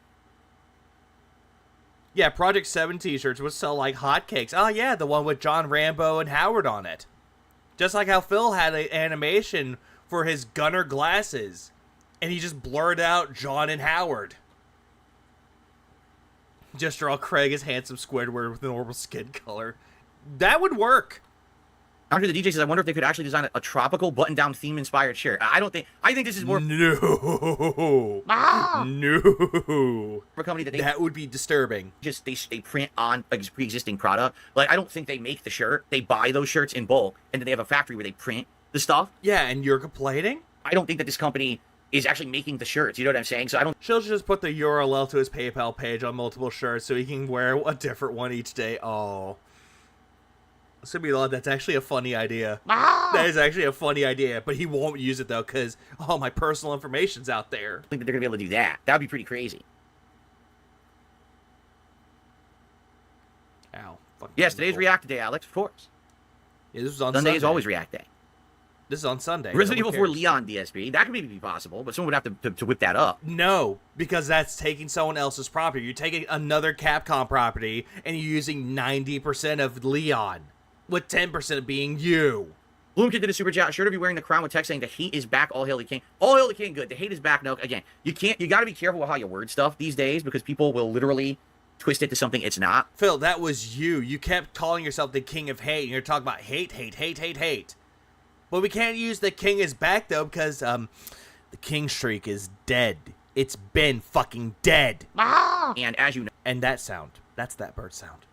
Yeah, Project 7 t-shirts would sell like hotcakes. Oh yeah, the one with John Rambo and Howard on it. Just like how Phil had an animation for his Gunner glasses, and he just blurred out John and Howard. Just draw Craig as handsome Squidward with a normal skin color. That would work. After the DJ says, I wonder if they could actually design a tropical button-down theme-inspired shirt. I think this is more No. No. for a company that That would be disturbing. they print on a pre-existing product. Like, I don't think they make the shirt. They buy those shirts in bulk, and then they have a factory where they print the stuff. Yeah, and you're complaining? I don't think that this company is actually making the shirts. You know what I'm saying? So I don't. She'll just put the URL to his PayPal page on multiple shirts so he can wear a different one each day. Oh. Simulan, that's actually a funny idea. That is actually a funny idea, but he won't use it though because all my personal information's out there. I think that they're gonna be able to do that. That would be pretty crazy. Ow. Fucking Yes, today's cool. React Day, Alex. Of course. Yeah, this is on Sunday Sunday. is always React Day. This is on Sunday. Resident No Evil one 4 cares. Leon DSP. That could maybe be possible, but someone would have to whip that up. No, because that's taking someone else's property. You're taking another Capcom property and you're using 90% of Leon, with 10% being you. Bloomkid did a super chat. Sure to be wearing the crown with text saying the hate is back. All hail the king. All hail the king. Good. The hate is back. No, again, you got to be careful with how you word stuff these days because people will literally twist it to something it's not. Phil, that was you. You kept calling yourself the king of hate, and you're talking about hate, hate, hate, hate, hate. But we can't use the king is back, though, because the king streak is dead. It's been fucking dead. And as you And that sound, that's that bird sound.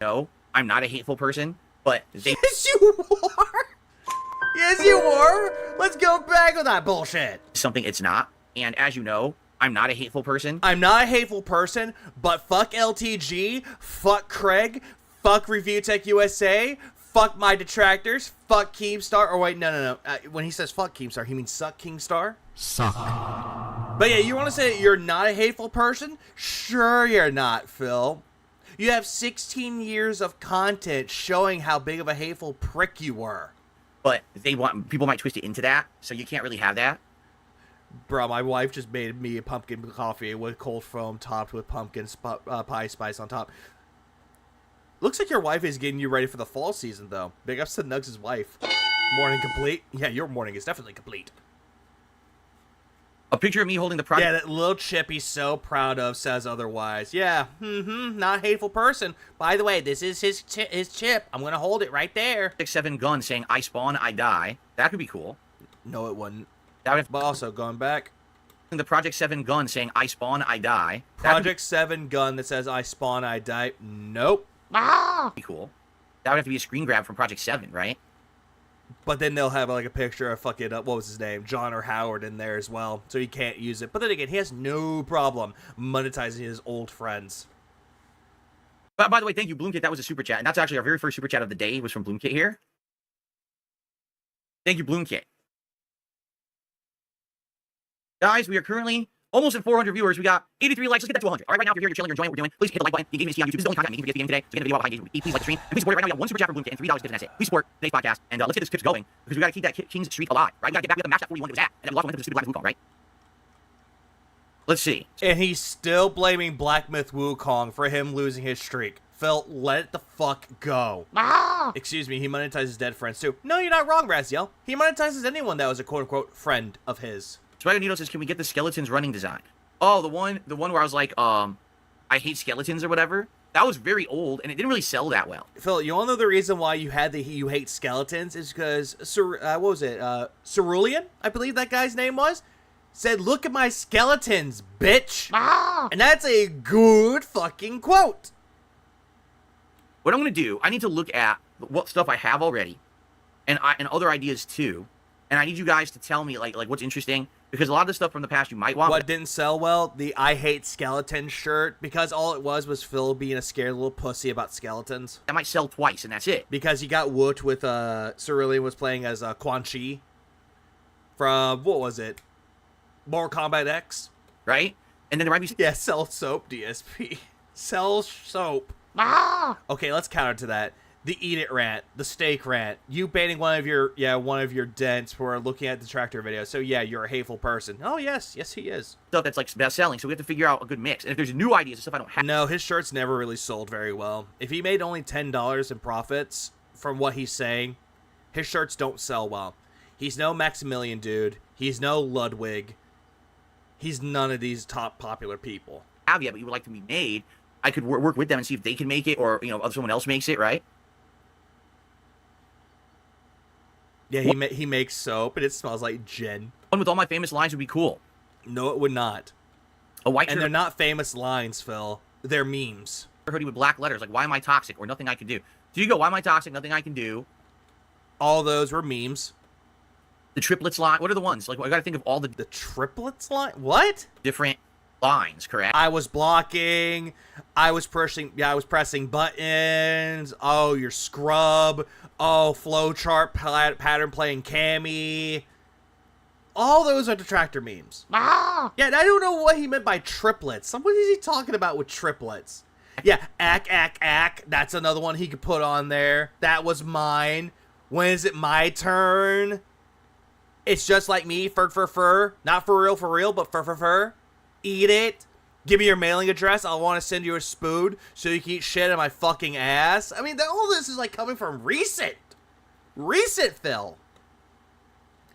know, I'm not a hateful person, but they Yes, you are. Yes, you are. Let's go back with that bullshit. something it's not. And as you know, I'm not a hateful person. I'm not a hateful person, but fuck LTG, fuck Craig, fuck Review Tech USA, fuck my detractors, fuck Keemstar. Or wait, no. When he says fuck Keemstar, he means suck Keemstar? Suck. But yeah, you want to say that you're not a hateful person? Sure you're not, Phil. You have 16 years of content showing how big of a hateful prick you were. But people might twist it into that, so you can't really have that. Bro, my wife just made me a pumpkin coffee with cold foam topped with pumpkin pie spice on top. Looks like your wife is getting you ready for the fall season, though. Big ups to Nugs' wife. Morning complete? Yeah, your morning is definitely complete. A picture of me holding the project Yeah, that little chip he's so proud of says otherwise. Yeah, not a hateful person. By the way, this is his chip. I'm gonna hold it right there. 7 gun saying I spawn, I die. That could be cool. No, it wouldn't. That would have But also, going back, the Project 7 gun saying I spawn, I die. That Project 7 gun that says I spawn, I die. Nope. could be cool. That would have to be a screen grab from Project 7, right? But then they'll have like a picture of fucking, what was his name? John or Howard in there as well. So he can't use it. But then again, he has no problem monetizing his old friends. But by the way, thank you, Bloomkit. That was a super chat. And that's actually our very first super chat of the day was from Bloomkit here. Thank you, Bloomkit. Guys, we are currently almost at 400 viewers. We got 83 likes. Let's get that to 100. All right, right now, if you're here, you're chilling, you're enjoying what we're doing, please hit the like button. You gave me a on YouTube. This is the only content I'm making for the game today. So get the video out behind you. Please like the stream. And please support it. Right now, we got one super chat from Bloomkit and $3 tips, and that's it. Please support today's podcast. And let's get this tips going because we got to keep that King's streak alive, right? We got to get back. We have to match that 41 it was at. And then we lost one to the stupid Black Myth Wukong, right? Let's see. And he's still blaming Black Myth Wukong for him losing his streak. Phil, let it the fuck go. Excuse me, he monetizes dead friends too. No, you're not wrong, Raziel. He monetizes anyone that was a quote-unquote friend of his. Swagger Needle says, can we get the skeletons running design? Oh, the one where I was like, I hate skeletons or whatever. That was very old, and it didn't really sell that well. Phil, you all know the reason why you had the you hate skeletons is because, what was it, Cerulean, I believe that guy's name was, said, look at my skeletons, bitch. And that's a good fucking quote. What I'm going to do, I need to look at what stuff I have already, and other ideas too, and I need you guys to tell me, like what's interesting, because a lot of the stuff from the past you might want. What didn't sell well? The I hate skeleton shirt, because all it was Phil being a scared little pussy about skeletons. That might sell twice, and that's it. Because he got whooped with, Cerulean was playing as, Quan Chi from, what was it? Mortal Kombat X? Right? And then there might be... Yeah, sell soap, DSP. Sell soap. Okay, let's counter to that. The eat it rant, the steak rant, you banning one of your dents for looking at the tractor video. So yeah, you're a hateful person. Oh yes, he is. stuff that's like best selling, so we have to figure out a good mix. And if there's new ideas and stuff I don't have... No, his shirts never really sold very well. If he made only $10 in profits from what he's saying, his shirts don't sell well. He's no Maximilian dude. He's no Ludwig. He's none of these top popular people. have yet, but you would like to be made, I could work with them and see if they can make it, or someone else makes it, right? Yeah, he makes soap and it smells like gin. One with all my famous lines would be cool. No, it would not. A white And shirt they're not famous lines, Phil. They're memes. hoodie with black letters, like "Why am I toxic?" or "Nothing I can do." So you go, "Why am I toxic?" "Nothing I can do." All those were memes. The triplets line. What are the ones? Like I got to think of all the The triplets line? What? different lines. Correct. I was blocking. I was pressing buttons. Oh, your scrub. Oh, flowchart pattern playing Cammy. All those are detractor memes. Yeah, and I don't know what he meant by triplets. What is he talking about with triplets? Yeah, ack. That's another one he could put on there. That was mine. When is it my turn? It's just like me, fur. Not for real, but fur. Eat it. Give me your mailing address. I want to send you a spoon so you can eat shit in my fucking ass. I mean, all this is like coming from recent Phil.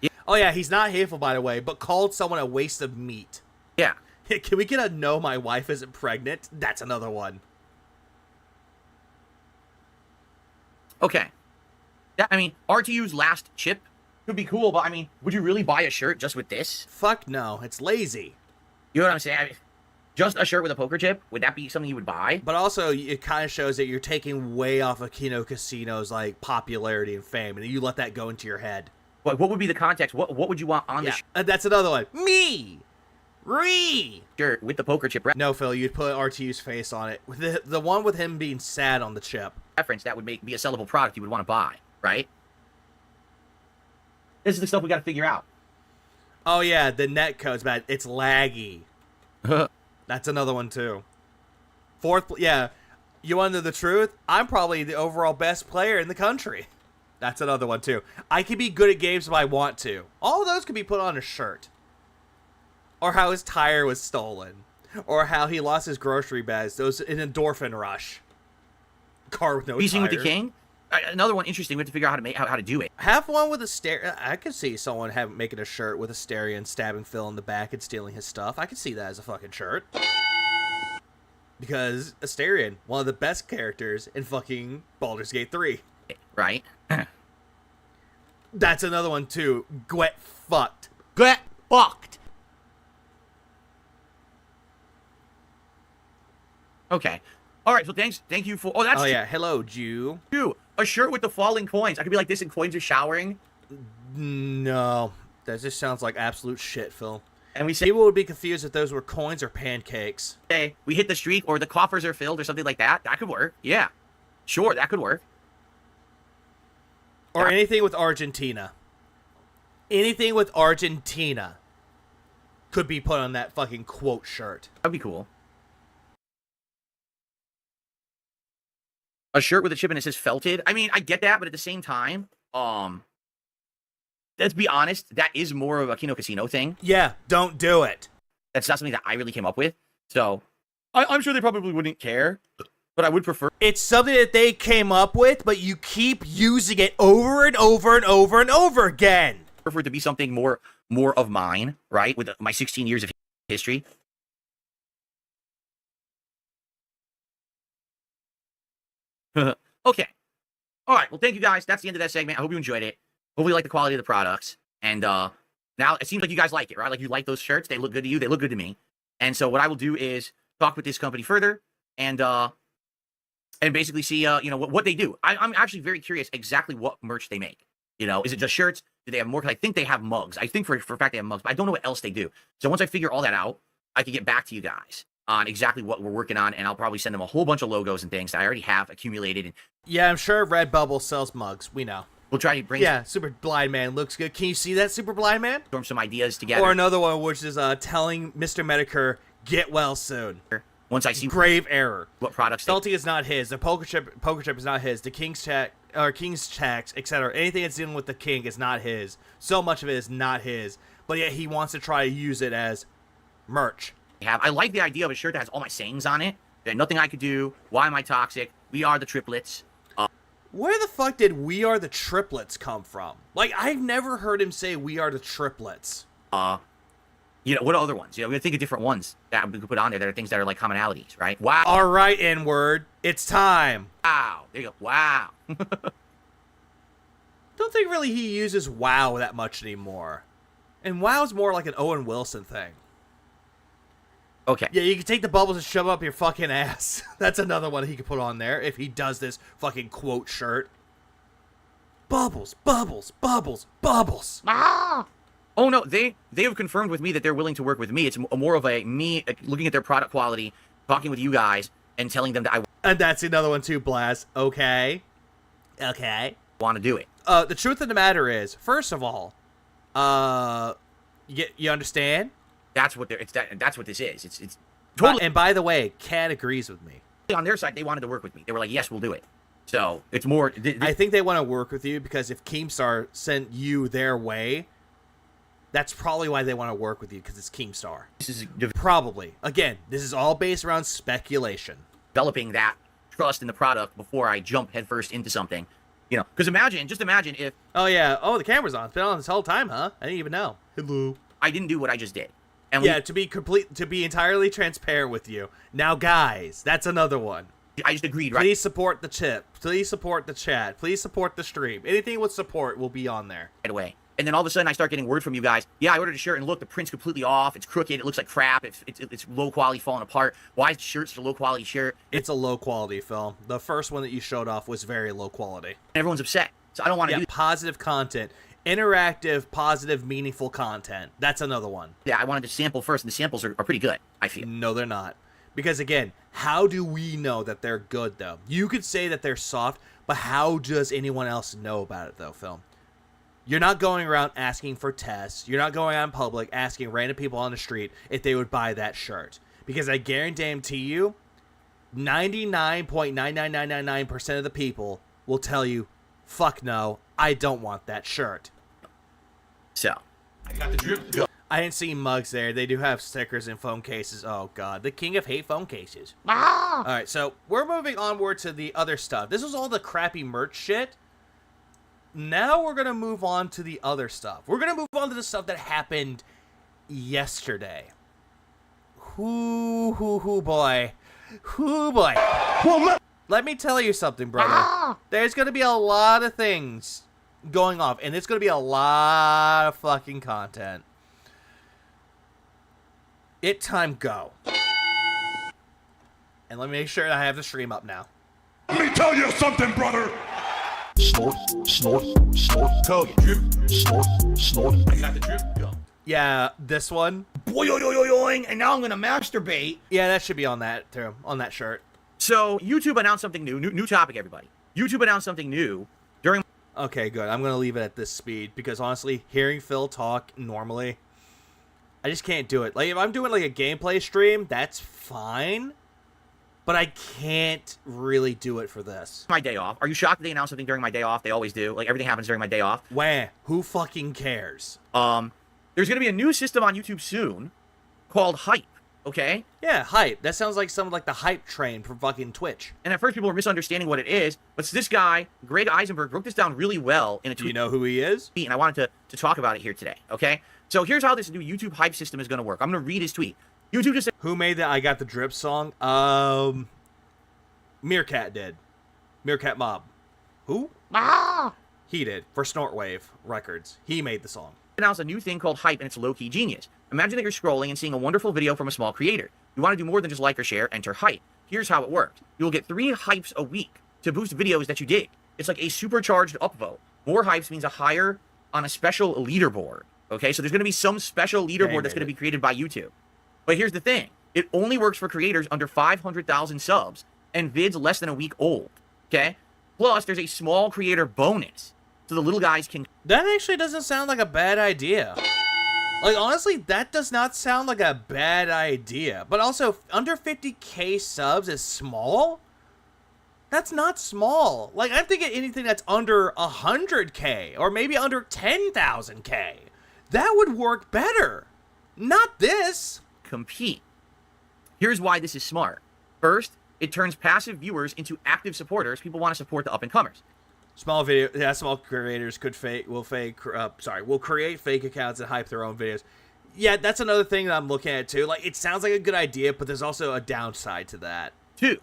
Yeah. Oh yeah, he's not hateful, by the way, but called someone a waste of meat. Yeah. Can we get a no, my wife isn't pregnant? That's another one. Okay. Yeah, I mean, RTU's last chip could be cool, but I mean, would you really buy a shirt just with this? Fuck no, it's lazy. You know what I'm saying? I mean, just a shirt with a poker chip, would that be something you would buy? But also, it kind of shows that you're taking way off of Kino Casino's like popularity and fame, and you let that go into your head. What would be the context? What would you want on the And that's another one. Me! shirt with the poker chip No, Phil, you'd put RTU's face on it. The one with him being sad on the chip. reference that would be a sellable product you would want to buy, right? This is the stuff we got to figure out. Oh yeah, the net code's bad. It's laggy. That's another one too. Yeah. You want to know the truth? I'm probably the overall best player in the country. That's another one too. I can be good at games if I want to. All of those can be put on a shirt. Or how his tire was stolen. Or how he lost his grocery bags. Those an endorphin rush. Car with no Beasting with the tires. king. Another one interesting. We have to figure out how to do it. Have one with a stereo. I could see someone making a shirt with a stereo and stabbing Phil in the back and stealing his stuff. I could see that as a fucking shirt. Because Asterion, one of the best characters in fucking Baldur's Gate 3. Right? That's another one too. Get fucked. Get fucked. Okay. All right. So thank you for. Oh, that's Oh yeah. Hello, Jew. true. A shirt with the falling coins. I could be like this, and coins are showering, No, that just sounds like absolute shit, Phil. and we say, People would be confused if those were coins or pancakes. hey, we hit the streak, or the coffers are filled, or something like that. That could work. Yeah. Sure, that could work. Or anything with Argentina. Anything with Argentina could be put on that fucking quote shirt. That'd be cool. A shirt with a chip and it says felted. I mean, I get that, but at the same time, let's be honest, that is more of a Kino Casino thing. Yeah, don't do it. That's not something that I really came up with. So I'm sure they probably wouldn't care, but I would prefer It's something that they came up with, but you keep using it over and over and over and over again. for it to be something more of mine, right? With my 16 years of history. Okay. All right. Well, thank you guys. That's the end of that segment. I hope you enjoyed it. Hopefully you like the quality of the products. And now it seems like you guys like it, right? Like you like those shirts. They look good to you. They look good to me. And so what I will do is talk with this company further and basically see what they do. I'm actually very curious exactly what merch they make. Is it just shirts? Do they have more? Because I think they have mugs. I think for a fact they have mugs, but I don't know what else they do. So once I figure all that out, I can get back to you guys on exactly what we're working on, and I'll probably send them a whole bunch of logos and things that I already have accumulated, and Yeah, I'm sure Redbubble sells mugs. We know. we'll try to brainstorm Yeah, Super Blind Man looks good. Can you see that, Super Blind Man? some ideas together. Or another one, which is telling Mr. Medicare, get well soon. Once I see Grave error. what products they Salty is not his. The poker chip is not his. The King's tax, etc. Anything that's dealing with the king is not his. So much of it is not his. But yet he wants to try to use it as merch. have. I like the idea of a shirt that has all my sayings on it. There's nothing I could do. Why am I toxic? We are the triplets. Where the fuck did "We Are the Triplets" come from? Like, I've never heard him say "We Are the Triplets." What other ones? We're gonna think of different ones that we could put on there that are things that are like commonalities, right? Wow. All right, N-word. It's time. Wow. There you go. Wow. Don't think really he uses "wow" that much anymore. And "wow's" more like an Owen Wilson thing. Okay. Yeah, you can take the bubbles and shove up your fucking ass. That's another one he could put on there if he does this fucking quote shirt. Bubbles, bubbles, bubbles, bubbles. Ah! Oh no, they have confirmed with me that they're willing to work with me. It's more of a me looking at their product quality, talking with you guys, and telling them that I And that's another one too, Blast. Okay. Okay. want to do it. The truth of the matter is, first of all, you understand? That's what that's what this is. It's totally And by the way, Cat agrees with me. on their side. They wanted to work with me. They were like, "Yes, we'll do it." So it's more. I think they want to work with you because if Keemstar sent you their way, that's probably why they want to work with you, because it's Keemstar. this is Probably. Again, this is all based around speculation. developing that trust in the product before I jump headfirst into something. Because just imagine if Oh, yeah. Oh, the camera's on. It's been on this whole time, huh? I didn't even know. Hello. I didn't do what I just did. And Yeah, to be entirely transparent with you. Now, guys, that's another one. I just agreed, right? Please support the chip. Please support the chat. Please support the stream. Anything with support will be on there. Right away. And then all of a sudden I start getting word from you guys. Yeah, I ordered a shirt and look, the print's completely off. It's crooked. It looks like crap. It's low quality, falling apart. Why is the shirt such a low quality shirt? It's a low quality film. The first one that you showed off was very low quality. And everyone's upset. So I don't want to Yeah, do positive content. Interactive, positive, meaningful content. That's another one. Yeah, I wanted to sample first, and the samples are pretty good, I feel. No, they're not. Because again, how do we know that they're good, though? You could say that they're soft, but how does anyone else know about it, though, Phil? You're not going around asking for tests. You're not going out in public asking random people on the street if they would buy that shirt. Because I guarantee you, 99.99999% of the people will tell you, fuck no, I don't want that shirt. So, I got the drip. Go. I didn't see mugs there. They do have stickers and phone cases. Oh, God. The king of hate phone cases. Ah! All right, so we're moving onward to the other stuff. This was all the crappy merch shit. Now we're going to move on to the other stuff. We're going to move on to the stuff that happened yesterday. Hoo, boy. Hoo, boy. Well, Let me tell you something, brother. There's going to be a lot of things going off, and it's going to be a lot of fucking content. It time go. And let me make sure I have the stream up now. let me tell you something, brother. Snort, snort, snort. Tell you. Drip, snort, snort. I got the drip. Go. Yeah, this one. boing, and now I'm going to masturbate. Yeah, that should be on that too, on that shirt. So, YouTube announced something new topic, everybody. YouTube announced something new during... Okay, good. I'm going to leave it at this speed because honestly, hearing Phil talk normally, I just can't do it. Like, if I'm doing like a gameplay stream, that's fine. But I can't really do it for this. my day off. Are you shocked that they announced something during my day off? They always do. Like, everything happens during my day off. Wah, who fucking cares? There's going to be a new system on YouTube soon called Hype, okay? Yeah, hype. That sounds like something like the hype train from fucking Twitch. And at first people were misunderstanding what it is, but this guy, Greg Eisenberg, broke this down really well in a Do tweet. you know who he is? And I wanted to talk about it here today, okay? So here's how this new YouTube Hype system is going to work. I'm going to read his tweet. YouTube just said, Who made that I Got the Drip song? Meerkat did. Meerkat Mob. Who? He did. For Snortwave Records. He made the song. announced a new thing called Hype, and it's low-key genius. Imagine that you're scrolling and seeing a wonderful video from a small creator. You want to do more than just like or share, enter Hype. Here's how it works. You'll get 3 hypes a week to boost videos that you dig. It's like a supercharged upvote. More hypes means a higher on a special leaderboard. Okay, so there's going to be some special leaderboard that's going to be created by YouTube. But here's the thing. It only works for creators under 500,000 subs and vids less than a week old. Okay? Plus, there's a small creator bonus. So the little guys can... That actually doesn't sound like a bad idea. Like, honestly, that does not sound like a bad idea. But also, under 50k subs is small? That's not small. Like, I'm thinking anything that's under 100k or maybe under 10,000k. That would work better. Not this. compete. Here's why this is smart. First, it turns passive viewers into active supporters. People want to support the up-and-comers. Small creators will create fake accounts and hype their own videos. Yeah, that's another thing that I'm looking at too. Like, it sounds like a good idea, but there's also a downside to that. 2,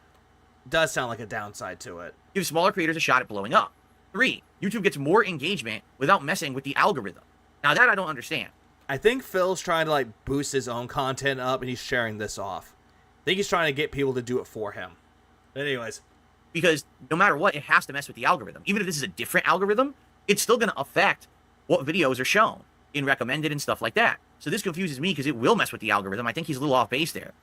Does sound like a downside to it. give smaller creators a shot at blowing up. 3, YouTube gets more engagement without messing with the algorithm. Now that I don't understand. I think Phil's trying to like boost his own content up, and he's sharing this off. I think he's trying to get people to do it for him. But anyways, Because no matter what, it has to mess with the algorithm. Even if this is a different algorithm, it's still going to affect what videos are shown in recommended and stuff like that. So this confuses me because it will mess with the algorithm. I think he's a little off base there.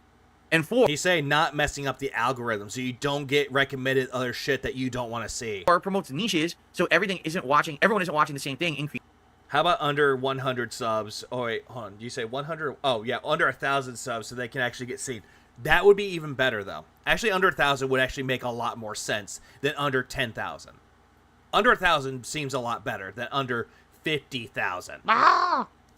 And 4, he's saying not messing up the algorithm so you don't get recommended other shit that you don't want to see. promotes niches, so everyone isn't watching the same thing. Increase. How about under 100 subs? Oh, wait, hold on. Do you say 100? Oh, yeah, under 1,000 subs so they can actually get seen. That would be even better, though. Actually, under 1,000 would actually make a lot more sense than under 10,000. Under 1,000 seems a lot better than under 50,000.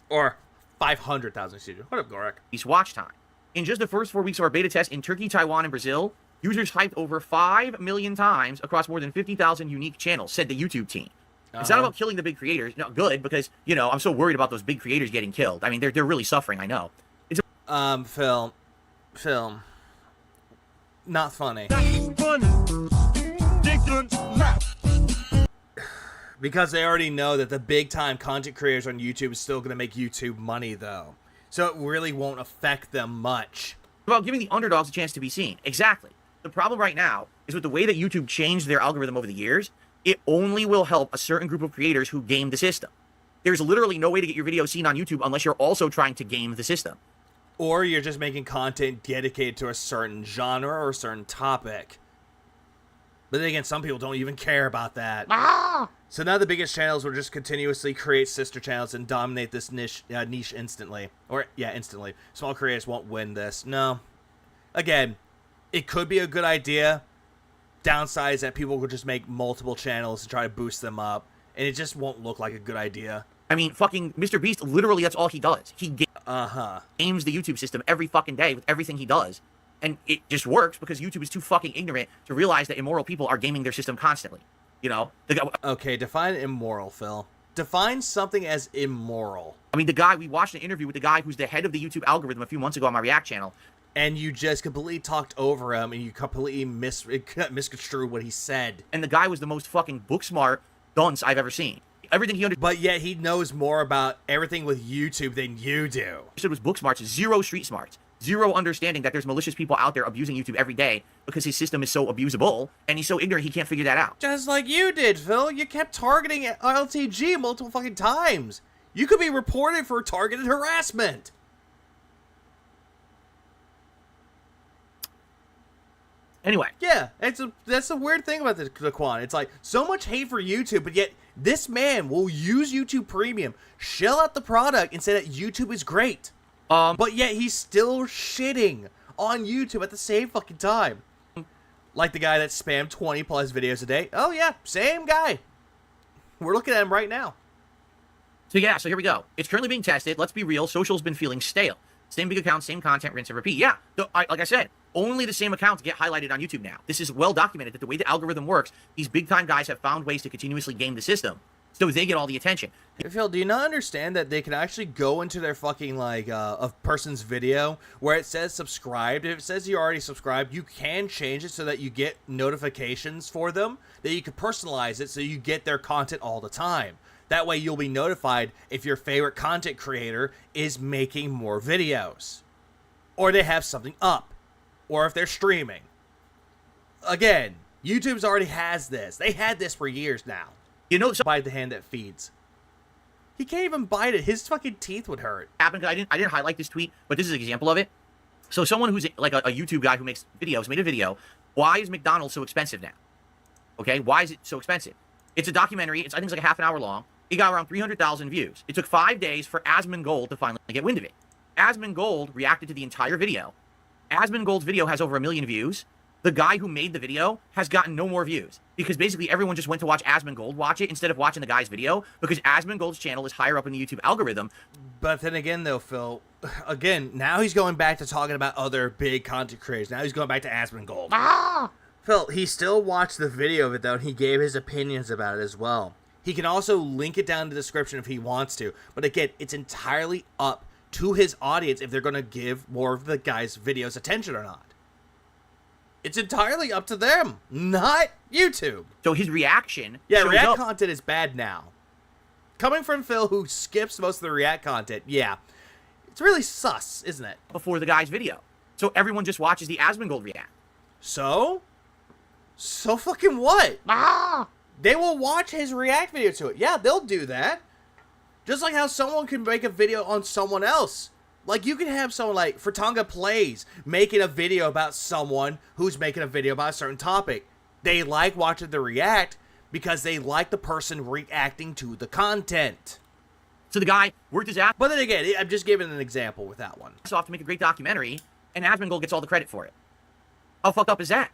Or 500,000, excuse me. What up, Gorak? Watch time. In just the first 4 weeks of our beta test in Turkey, Taiwan, and Brazil, users hyped over 5 million times across more than 50,000 unique channels, said the YouTube team. It's not about killing the big creators. No, good, because, I'm so worried about those big creators getting killed. I mean, they're really suffering, I know. Phil, not funny. Because they already know that the big time content creators on YouTube is still going to make YouTube money, though. So it really won't affect them much. About giving the underdogs a chance to be seen. Exactly. The problem right now is with the way that YouTube changed their algorithm over the years, it only will help a certain group of creators who game the system. There's literally no way to get your video seen on YouTube unless you're also trying to game the system. Or you're just making content dedicated to a certain genre or a certain topic. But then again, some people don't even care about that. So now the biggest channels will just continuously create sister channels and dominate this niche instantly. Instantly. Small creators won't win this. No. Again, it could be a good idea. Downside is that people will just make multiple channels to try to boost them up. And it just won't look like a good idea. I mean, fucking Mr. Beast, literally that's all he does. He games the YouTube system every fucking day with everything he does. And it just works because YouTube is too fucking ignorant to realize that immoral people are gaming their system constantly. You know? Okay, define immoral, Phil. Define something as immoral. I mean, we watched an interview with the guy who's the head of the YouTube algorithm a few months ago on my React channel. And you just completely talked over him and you completely misconstrued what he said. And the guy was the most fucking book smart dunce I've ever seen. Everything he understood. But yet he knows more about everything with YouTube than you do. Was book smarts, zero street smarts. Zero understanding that there's malicious people out there abusing YouTube every day because his system is so abusable and he's so ignorant he can't figure that out. Just like you did, Phil. You kept targeting LTG multiple fucking times. You could be reported for targeted harassment. Anyway. Yeah, that's the weird thing about the Quan. It's like so much hate for YouTube, but yet this man will use YouTube Premium, shell out the product, and say that YouTube is great. But yet he's still shitting on YouTube at the same fucking time. Like the guy that spammed 20 plus videos a day. Oh yeah, same guy. We're looking at him right now. So yeah, so here we go. It's currently being tested. Let's be real. Social's been feeling stale. Same big account, same content, rinse and repeat. Yeah, like I said, only the same accounts get highlighted on YouTube now. This is well documented that the way the algorithm works, these big time guys have found ways to continuously game the system. So they get all the attention. Phil, do you not understand that they can actually go into their fucking, like, a person's video where it says subscribed? If it says you already subscribed, you can change it so that you get notifications for them, that you can personalize it so you get their content all the time. That way you'll be notified if your favorite content creator is making more videos. Or they have something up. Or if they're streaming. Again, YouTube's already has this. They had this for years now. You know, bite the hand that feeds. He can't even bite it. His fucking teeth would hurt. Happened. I didn't highlight this tweet, but this is an example of it. So someone who's like a YouTube guy who makes videos made a video. Why is McDonald's so expensive now? Okay, why is it so expensive? It's a documentary. I think it's like a half an hour long. It got around 300,000 views. It took 5 days for Asmongold to finally get wind of it. Asmongold reacted to the entire video. Asmongold's video has over 1 million views. The guy who made the video has gotten no more views because basically everyone just went to watch Asmongold watch it instead of watching the guy's video because Asmongold's channel is higher up in the YouTube algorithm. But then again, though, Phil, again, now he's going back to talking about other big content creators. Now he's going back to Asmongold. Phil, he still watched the video of it, though, and he gave his opinions about it as well. He can also link it down in the description if he wants to. But again, it's entirely up to his audience if they're going to give more of the guy's videos attention or not. It's entirely up to them, not YouTube. So his reaction... Yeah, React content is bad now. Coming from Phil, who skips most of the React content, yeah. It's really sus, isn't it? Before the guy's video. So everyone just watches the Asmongold react. So? So fucking what? They will watch his React video to it. Yeah, they'll do that. Just like how someone can make a video on someone else. Like, you can have someone like Furtonga Plays making a video about someone who's making a video about a certain topic. They like watching the react because they like the person reacting to the content. So the guy worked his ass. But then again, I'm just giving an example with that one. Off to make a great documentary, and Asmongold gets all the credit for it. How fucked up is that?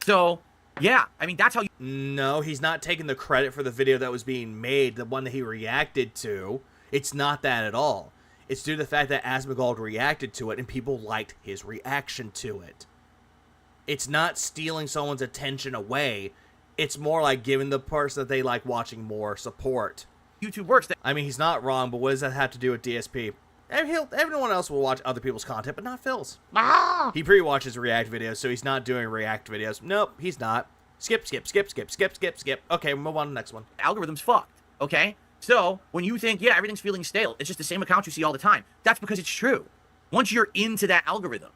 So, yeah, I mean, that's how you... No, he's not taking the credit for the video that was being made, the one that he reacted to. It's not that at all. It's due to the fact that Asmongold reacted to it and people liked his reaction to it. It's not stealing someone's attention away. It's more like giving the person that they like watching more support. YouTube works. I mean, he's not wrong, but what does that have to do with DSP? Everyone else will watch other people's content, but not Phil's. Ah! He pre-watches React videos, so he's not doing React videos. Nope, he's not. Skip. Okay, we'll move on to the next one. Algorithm's fucked, okay? So, when you think, yeah, everything's feeling stale, it's just the same account you see all the time. That's because it's true. Once you're into that algorithm,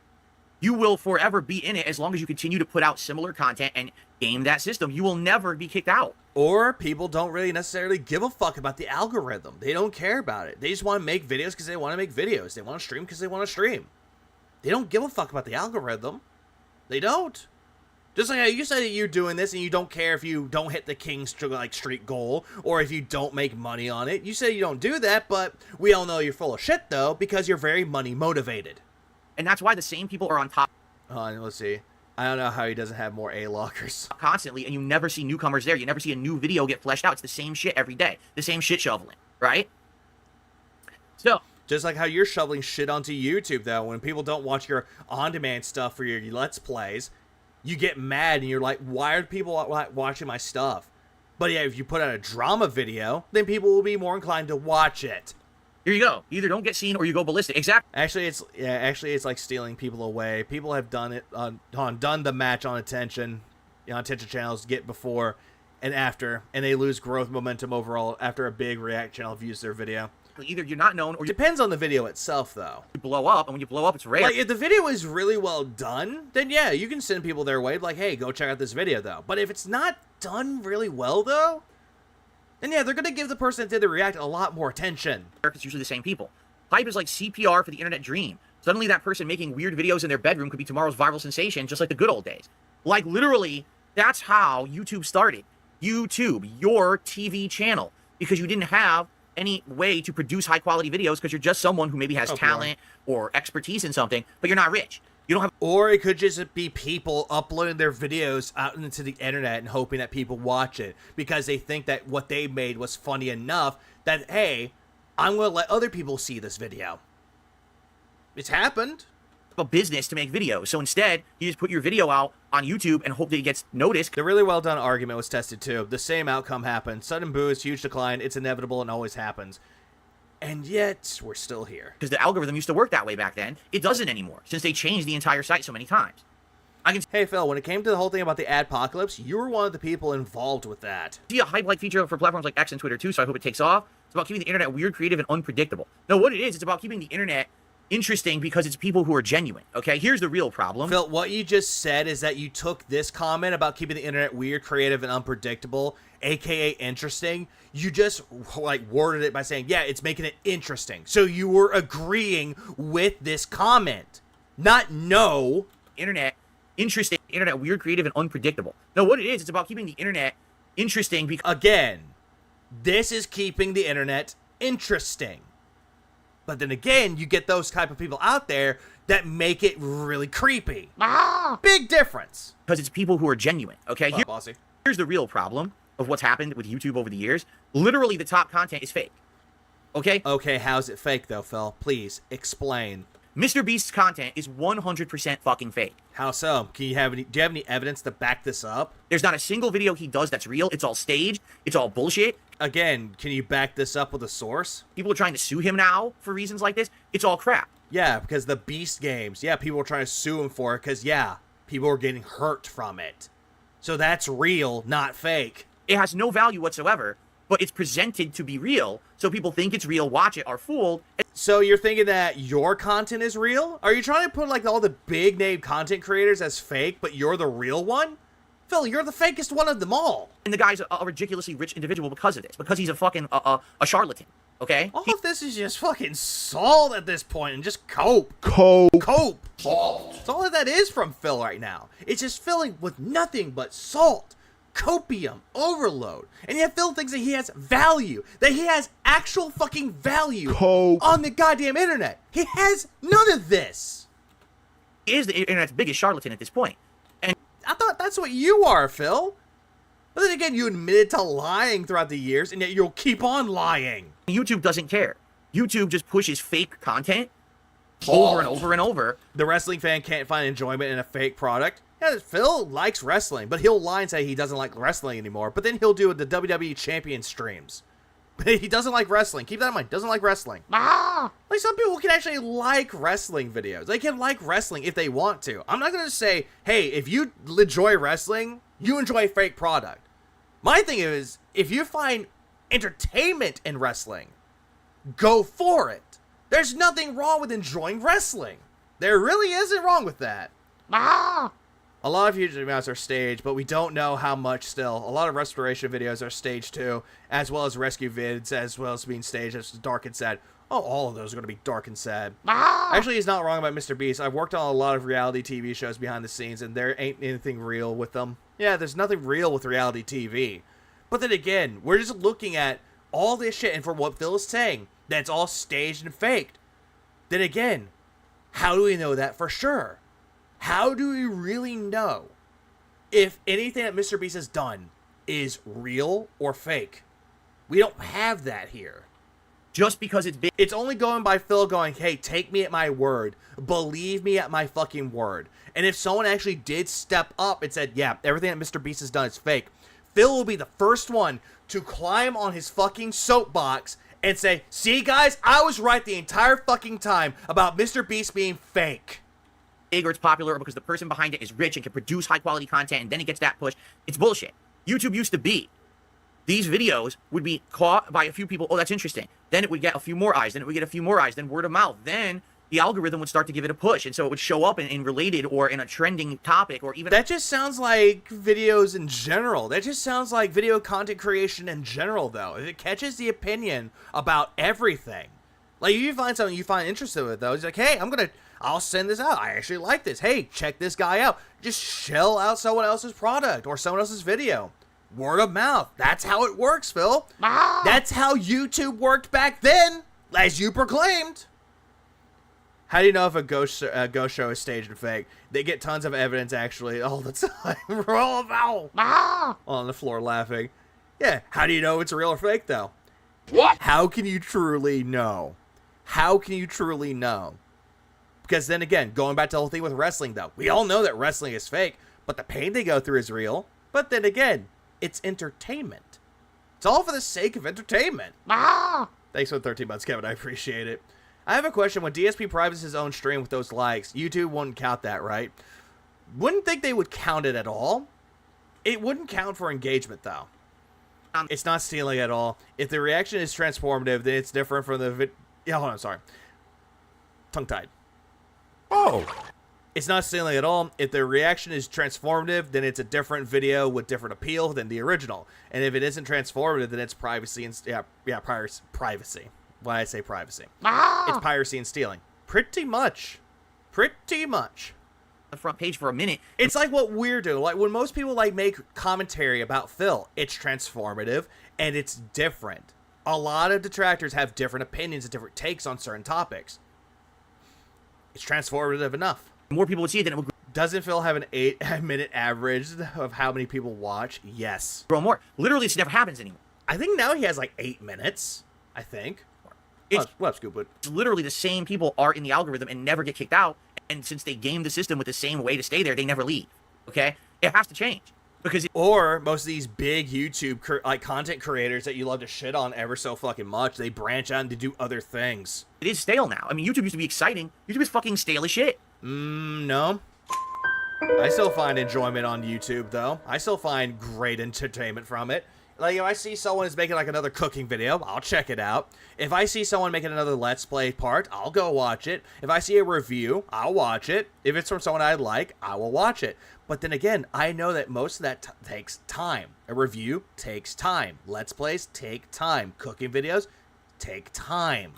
you will forever be in it as long as you continue to put out similar content and game that system. You will never be kicked out. Or people don't really necessarily give a fuck about the algorithm. They don't care about it. They just want to make videos because they want to make videos. They want to stream because they want to stream. They don't give a fuck about the algorithm. They don't. Just like how you say that you're doing this and you don't care if you don't hit the King's streak goal or if you don't make money on it. You say you don't do that, but we all know you're full of shit though because you're very money motivated. And that's why the same people are on top Let's see. I don't know how he doesn't have more A-lockers. constantly, and you never see newcomers there. You never see a new video get fleshed out. It's the same shit every day. The same shit shoveling, right? So, Just like how you're shoveling shit onto YouTube, though. When people don't watch your on-demand stuff for your Let's Plays, you get mad and you're like, why are people watching my stuff? But yeah, if you put out a drama video, then people will be more inclined to watch it. here you go. You either don't get seen or you go ballistic. Exactly. Actually, it's like stealing people away. People have done it done the match on attention channels get before and after, and they lose growth momentum overall after a big React channel views their video. Either you're not known or you Depends on the video itself, though. blow up, and when you blow up, it's rare. Like, if the video is really well done, then yeah, you can send people their way, like, hey, go check out this video, though. But if it's not done really well, though, then yeah, they're gonna give the person that did the React a lot more attention. It's usually the same people. Hype is like CPR for the internet dream. Suddenly that person making weird videos in their bedroom could be tomorrow's viral sensation, just like the good old days. Like, literally, that's how YouTube started. YouTube, your TV channel, because you didn't have any way to produce high-quality videos because you're just someone who maybe has talent or expertise in something, but you're not rich. You don't have... Or it could just be people uploading their videos out into the internet and hoping that people watch it because they think that what they made was funny enough that, hey, I'm going to let other people see this video. It's happened. a business to make videos. So instead, you just put your video out on YouTube and hope that it gets noticed. The really well done argument was tested too. The same outcome happened. Sudden boost, huge decline. It's inevitable and always happens. And yet, we're still here. Because the algorithm used to work that way back then. It doesn't anymore, since they changed the entire site so many times. Hey Phil, when it came to the whole thing about the adpocalypse, you were one of the people involved with that. See a hype-like feature for platforms like X and Twitter too, so I hope it takes off. It's about keeping the internet weird, creative, and unpredictable. No, what it is, it's about keeping the internet interesting because it's people who are genuine, okay? Here's the real problem. Phil, what you just said is that you took this comment about keeping the internet weird, creative, and unpredictable, aka interesting, you just, like, worded it by saying, yeah, it's making it interesting. So you were agreeing with this comment. Not no. Internet interesting, internet weird, creative, and unpredictable. No, what it is, it's about keeping the internet interesting because... Again, this is keeping the internet interesting. But then again, you get those type of people out there that make it really creepy. Big difference. Because it's people who are genuine, okay? Well, bossy. Here's the real problem of what's happened with YouTube over the years. Literally, the top content is fake, okay? Okay, how's it fake, though, Phil? Please, explain. Mr. Beast's content is 100% fucking fake. How so? Do you have any evidence to back this up? There's not a single video he does that's real. It's all staged. It's all bullshit. Again, can you back this up with a source? People are trying to sue him now for reasons like this. It's all crap. Yeah, because the Beast games, yeah, people are trying to sue him for it because, yeah, people are getting hurt from it. So that's real, not fake. It has no value whatsoever, but it's presented to be real, so people think it's real, watch it, are fooled. So you're thinking that your content is real? Are you trying to put, like, all the big name content creators as fake, but you're the real one? Phil, you're the fakest one of them all. And the guy's a ridiculously rich individual because of this, because he's a fucking a charlatan, okay? All of this is just fucking salt at this point, and just cope. Cope. Salt. That's all that is from Phil right now. It's just filling with nothing but salt. Copium overload. And yet Phil thinks that he has value. That he has actual fucking value on the goddamn internet. He has none of this. He is the internet's biggest charlatan at this point. And I thought that's what you are, Phil. But then again, you admitted to lying throughout the years, and yet you'll keep on lying. YouTube doesn't care. YouTube just pushes fake content over and over and over. The wrestling fan can't find enjoyment in a fake product. Yeah, Phil likes wrestling, but he'll lie and say he doesn't like wrestling anymore. But then he'll do the WWE Champion streams. He doesn't like wrestling. Keep that in mind. Doesn't like wrestling. Like, some people can actually like wrestling videos. They can like wrestling if they want to. I'm not going to say, hey, if you enjoy wrestling, you enjoy a fake product. My thing is, if you find entertainment in wrestling, go for it. There's nothing wrong with enjoying wrestling. There really isn't wrong with that. A lot of YouTube videos are staged, but we don't know how much still. A lot of restoration videos are staged too, as well as rescue vids, as well as being staged as dark and sad. Oh, all of those are going to be dark and sad. Actually, he's not wrong about Mr. Beast. I've worked on a lot of reality TV shows behind the scenes, and there ain't anything real with them. Yeah, there's nothing real with reality TV. But then again, we're just looking at all this shit, and for what Phil is saying, that's all staged and faked. Then again, how do we know that for sure? How do we really know if anything that Mr. Beast has done is real or fake? We don't have that here. Just because it's big. It's only going by Phil going, hey, take me at my word. Believe me at my fucking word. And if someone actually did step up and said, yeah, everything that Mr. Beast has done is fake, Phil will be the first one to climb on his fucking soapbox and say, see, guys, I was right the entire fucking time about Mr. Beast being fake. Big or it's popular or because the person behind it is rich and can produce high quality content and then it gets that push. It's bullshit. YouTube used to be. These videos would be caught by a few people. Oh, that's interesting. Then it would get a few more eyes. Then it would get a few more eyes. Then word of mouth. Then the algorithm would start to give it a push. And so it would show up in related or in a trending topic or even... That just sounds like videos in general. That just sounds like video content creation in general, though. If it catches the opinion about everything. Like, if you find something you find interesting with, though, it's like, hey, I'll send this out. I actually like this. Hey, check this guy out. Just shell out someone else's product or someone else's video. Word of mouth. That's how it works, Phil. That's how YouTube worked back then, as you proclaimed. How do you know if a ghost show is staged and fake? They get tons of evidence, actually, all the time. Roll about on the floor laughing. Yeah, how do you know it's real or fake, though? What? How can you truly know? How can you truly know? Because then again, going back to the whole thing with wrestling, though, we all know that wrestling is fake, but the pain they go through is real. But then again, it's entertainment. It's all for the sake of entertainment. Thanks for the 13 months, Kevin. I appreciate it. I have a question. When DSP privates his own stream with those likes, YouTube wouldn't count that, right? Wouldn't think they would count it at all. It wouldn't count for engagement, though. It's not stealing at all. If the reaction is transformative, then it's different from the yeah, hold on, sorry. Tongue-tied. Oh. It's not stealing at all. If the reaction is transformative, then it's a different video with different appeal than the original. And if it isn't transformative, then it's privacy and privacy. Why I say privacy? It's piracy and stealing. Pretty much. Pretty much. The front page for a minute. It's like what we're doing. Like when most people like make commentary about Phil, it's transformative and it's different. A lot of detractors have different opinions and different takes on certain topics. It's transformative enough. More people would see it, then it would Doesn't Phil have an 8-minute average of how many people watch? Yes. grow more. Literally, this never happens anymore. I think now he has like 8 minutes. I think. It's What up, Scoop? literally the same people are in the algorithm and never get kicked out. And since they game the system with the same way to stay there, they never leave. Okay? It has to change. Because Or most of these big YouTube content creators that you love to shit on ever so fucking much, they branch out to do other things. it is stale now. I mean, YouTube used to be exciting. YouTube is fucking stale as shit. No. I still find enjoyment on YouTube, though. I still find great entertainment from it. Like, if I see someone is making, like, another cooking video, I'll check it out. If I see someone making another Let's Play part, I'll go watch it. If I see a review, I'll watch it. If it's from someone I like, I will watch it. But then again, I know that most of that takes time. A review takes time. Let's Plays take time. Cooking videos take time.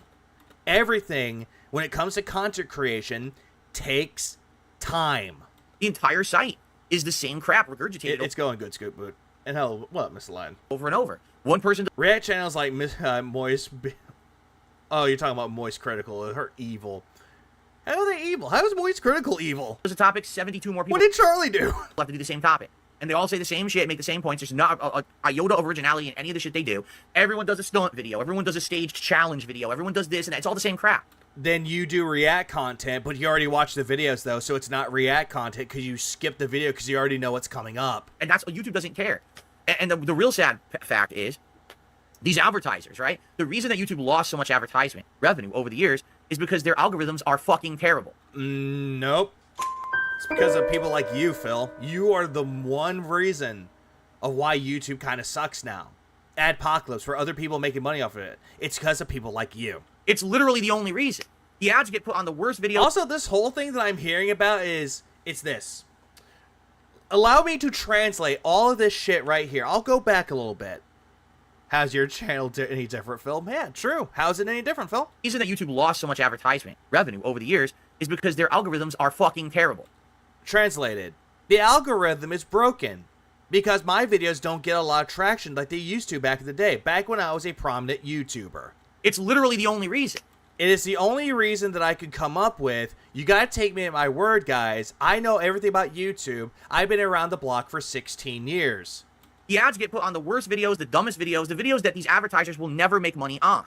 Everything, when it comes to content creation, takes time. The entire site is the same crap regurgitated It's going good, Scoop Boot. And hell, what, Mr. Lion? over and over. One person React channels like Moist... Oh, you're talking about Moist Critical. Her evil. How are they evil? How is Moist Critical evil? does a topic, 72 more people What did Charlie do? have to do the same topic. And they all say the same shit, make the same points. There's not a iota of originality in any of the shit they do. Everyone does a stunt video. Everyone does a staged challenge video. Everyone does this and that. It's all the same crap. Then you do React content, but you already watched the videos, though, so it's not React content because you skip the video because you already know what's coming up. And that's what YouTube doesn't care. And the real sad fact is These advertisers, right? The reason that YouTube lost so much advertisement revenue over the years is because their algorithms are fucking terrible. Nope. It's because of people like you, Phil. You are the one reason of why YouTube kind of sucks now. Adpocalypse, for other people making money off of it. It's because of people like you. It's literally the only reason. The ads get put on the worst videos. Also, this whole thing that I'm hearing about it's this. Allow me to translate all of this shit right here. I'll go back a little bit. How's your channel any different, Phil? Man, true. How's it any different, Phil? The reason that YouTube lost so much advertisement revenue over the years is because their algorithms are fucking terrible. Translated. The algorithm is broken because my videos don't get a lot of traction like they used to back in the day, back when I was a prominent YouTuber. It's literally the only reason. It is the only reason that I could come up with. You gotta take me at my word, guys. I know everything about YouTube. I've been around the block for 16 years. The ads get put on the worst videos, the dumbest videos, the videos that these advertisers will never make money on.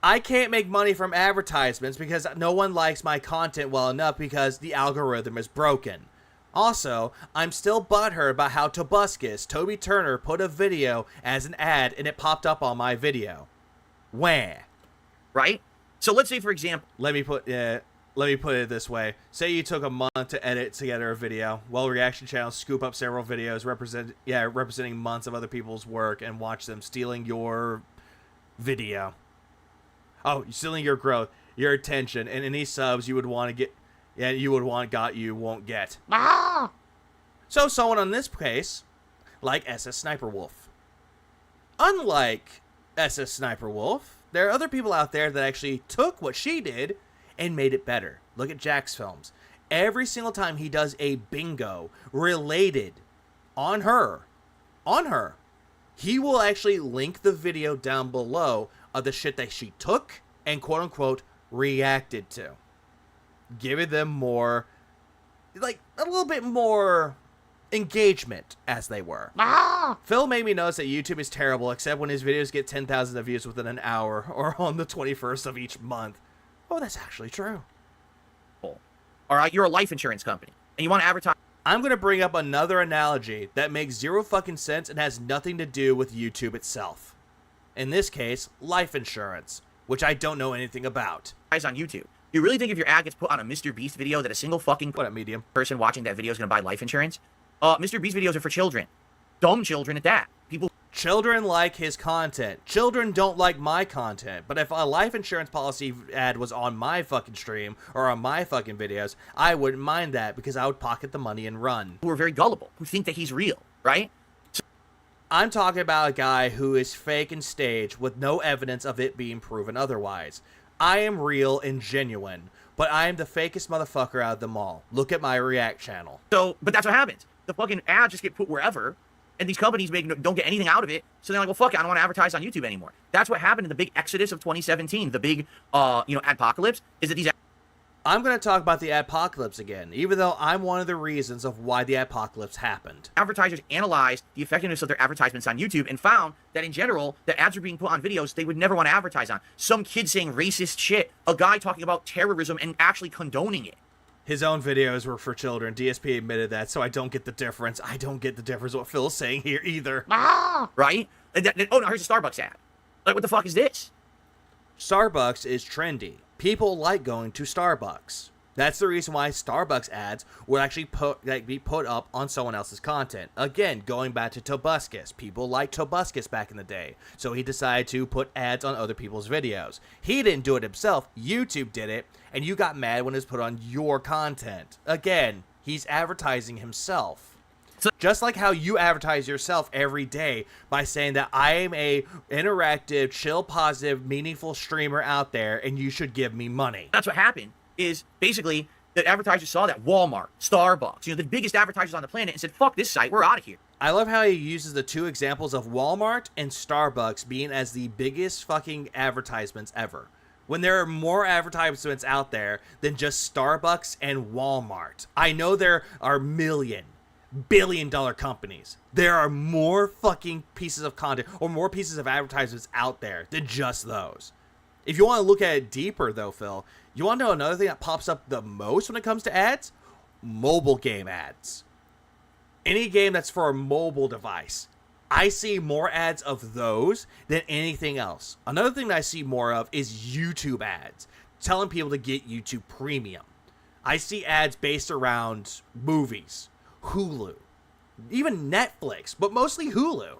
I can't make money from advertisements because no one likes my content well enough because the algorithm is broken. Also, I'm still butthurt about how Tobuscus, Toby Turner, put a video as an ad and it popped up on my video. Wah. Right? So let's say, for example, Let me put it this way. Say you took a month to edit together a video. Well, reaction channels scoop up several videos representing months of other people's work and watch them stealing your video. Oh, stealing your growth, your attention, and any subs you would want to get, you won't get. So someone on this case, like SS Sniper Wolf. Unlike SS Sniper Wolf, there are other people out there that actually took what she did and made it better. Look at Jack's films. Every single time he does a bingo related on her, he will actually link the video down below of the shit that she took and quote unquote reacted to. Giving them more, like a little bit more engagement, as they were. Phil made me notice that YouTube is terrible except when his videos get 10,000 views within an hour or on the 21st of each month. Oh, that's actually true. all right, you're a life insurance company and you want to advertise. I'm going to bring up another analogy that makes zero fucking sense and has nothing to do with YouTube itself. In this case, life insurance, which I don't know anything about. On YouTube. You really think if your ad gets put on a Mr. Beast video that a single fucking What up, medium? person watching that video is going to buy life insurance? Mr. Beast videos are for children. Dumb children at that. Children like his content. Children don't like my content. But if a life insurance policy ad was on my fucking stream or on my fucking videos, I wouldn't mind that because I would pocket the money and run. Who are very gullible, who think that he's real, right? I'm talking about a guy who is fake and staged with no evidence of it being proven otherwise. I am real and genuine, but I am the fakest motherfucker out of them all. Look at my React channel. So, but that's what happens. The fucking ads just get put wherever, and these companies don't get anything out of it. So they're like, well, fuck it, I don't want to advertise on YouTube anymore. That's what happened in the big exodus of 2017. The big, adpocalypse is that these. I'm going to talk about the adpocalypse again, even though I'm one of the reasons of why the adpocalypse happened. Advertisers analyzed the effectiveness of their advertisements on YouTube and found that in general, the ads were being put on videos they would never want to advertise on. Some kid saying racist shit, a guy talking about terrorism and actually condoning it. His own videos were for children. DSP admitted that, so I don't get the difference. I don't get the difference what Phil's saying here either. Right? Oh, no, here's a Starbucks ad. Like, what the fuck is this? Starbucks is trendy. People like going to Starbucks. That's the reason why Starbucks ads would actually be put up on someone else's content. Again, going back to Tobuscus. People liked Tobuscus back in the day, so he decided to put ads on other people's videos. He didn't do it himself. YouTube did it, and you got mad when it was put on your content. Again, he's advertising himself. Just like how you advertise yourself every day by saying that I am a interactive, chill, positive, meaningful streamer out there and you should give me money. That's what happened, is basically the advertisers saw that Walmart, Starbucks, the biggest advertisers on the planet, and said, fuck this site, we're out of here. I love how he uses the two examples of Walmart and Starbucks being as the biggest fucking advertisements ever. When there are more advertisements out there than just Starbucks and Walmart. I know there are billion-dollar companies. There are more fucking pieces of content or more pieces of advertisements out there than just those. If you want to look at it deeper though, Phil, you want to know another thing that pops up the most when it comes to ads? Mobile game ads. Any game that's for a mobile device. I see more ads of those than anything else. Another thing that I see more of is YouTube ads, telling people to get YouTube Premium. I see ads based around movies, Hulu, even Netflix, but mostly Hulu.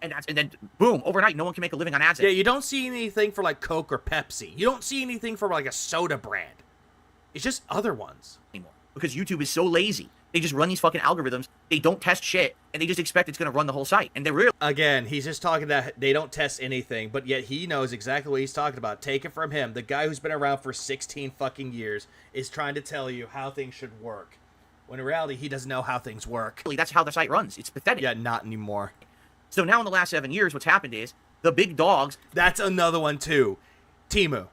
And then boom, overnight, no one can make a living on ads. Yeah, you don't see anything for like Coke or Pepsi. You don't see anything for like a soda brand. It's just other ones. Anymore, because YouTube is so lazy. They just run these fucking algorithms. They don't test shit, and they just expect it's going to run the whole site. And they're really... Again, he's just talking that they don't test anything, but yet he knows exactly what he's talking about. Take it from him. The guy who's been around for 16 fucking years is trying to tell you how things should work. When in reality, he doesn't know how things work. That's how the site runs. It's pathetic. Yeah, not anymore. So now in the last 7 years, what's happened is the big dogs... That's another one, too. Temu.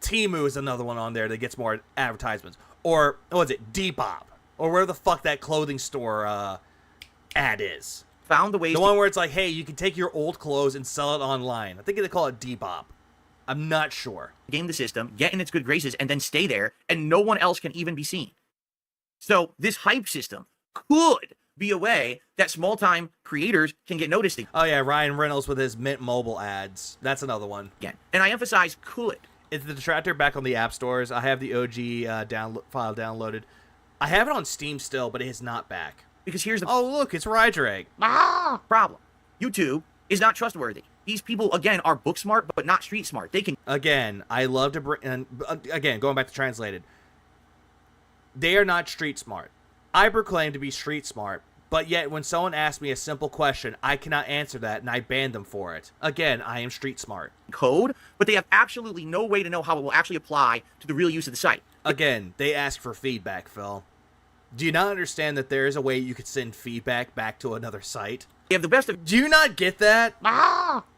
Temu is another one on there that gets more advertisements. Or, what is it? Depop. Or where the fuck that clothing store ad is. Found the ways The one where it's like, hey, you can take your old clothes and sell it online. I think they call it Depop. I'm not sure. game the system, get in its good graces, and then stay there, and no one else can even be seen. So this hype system could be a way that small-time creators can get noticed Oh yeah, Ryan Reynolds with his Mint Mobile ads. That's another one. again. And I emphasize could. Is the Detractor back on the app stores? I have the OG file downloaded. I have it on Steam still, but it is not back. Because here's the Oh, look, it's Rydrag. problem. YouTube is not trustworthy. These people, again, are book smart, but not street smart. They can... Again, I love to bring... And again, going back to translated. They are not street smart. I proclaim to be street smart, but yet when someone asks me a simple question, I cannot answer that, and I ban them for it. Again, I am street smart. code, but they have absolutely no way to know how it will actually apply to the real use of the site. Again, they ask for feedback, Phil. Do you not understand that there is a way you could send feedback back to another site? They have the best of Do you not get that?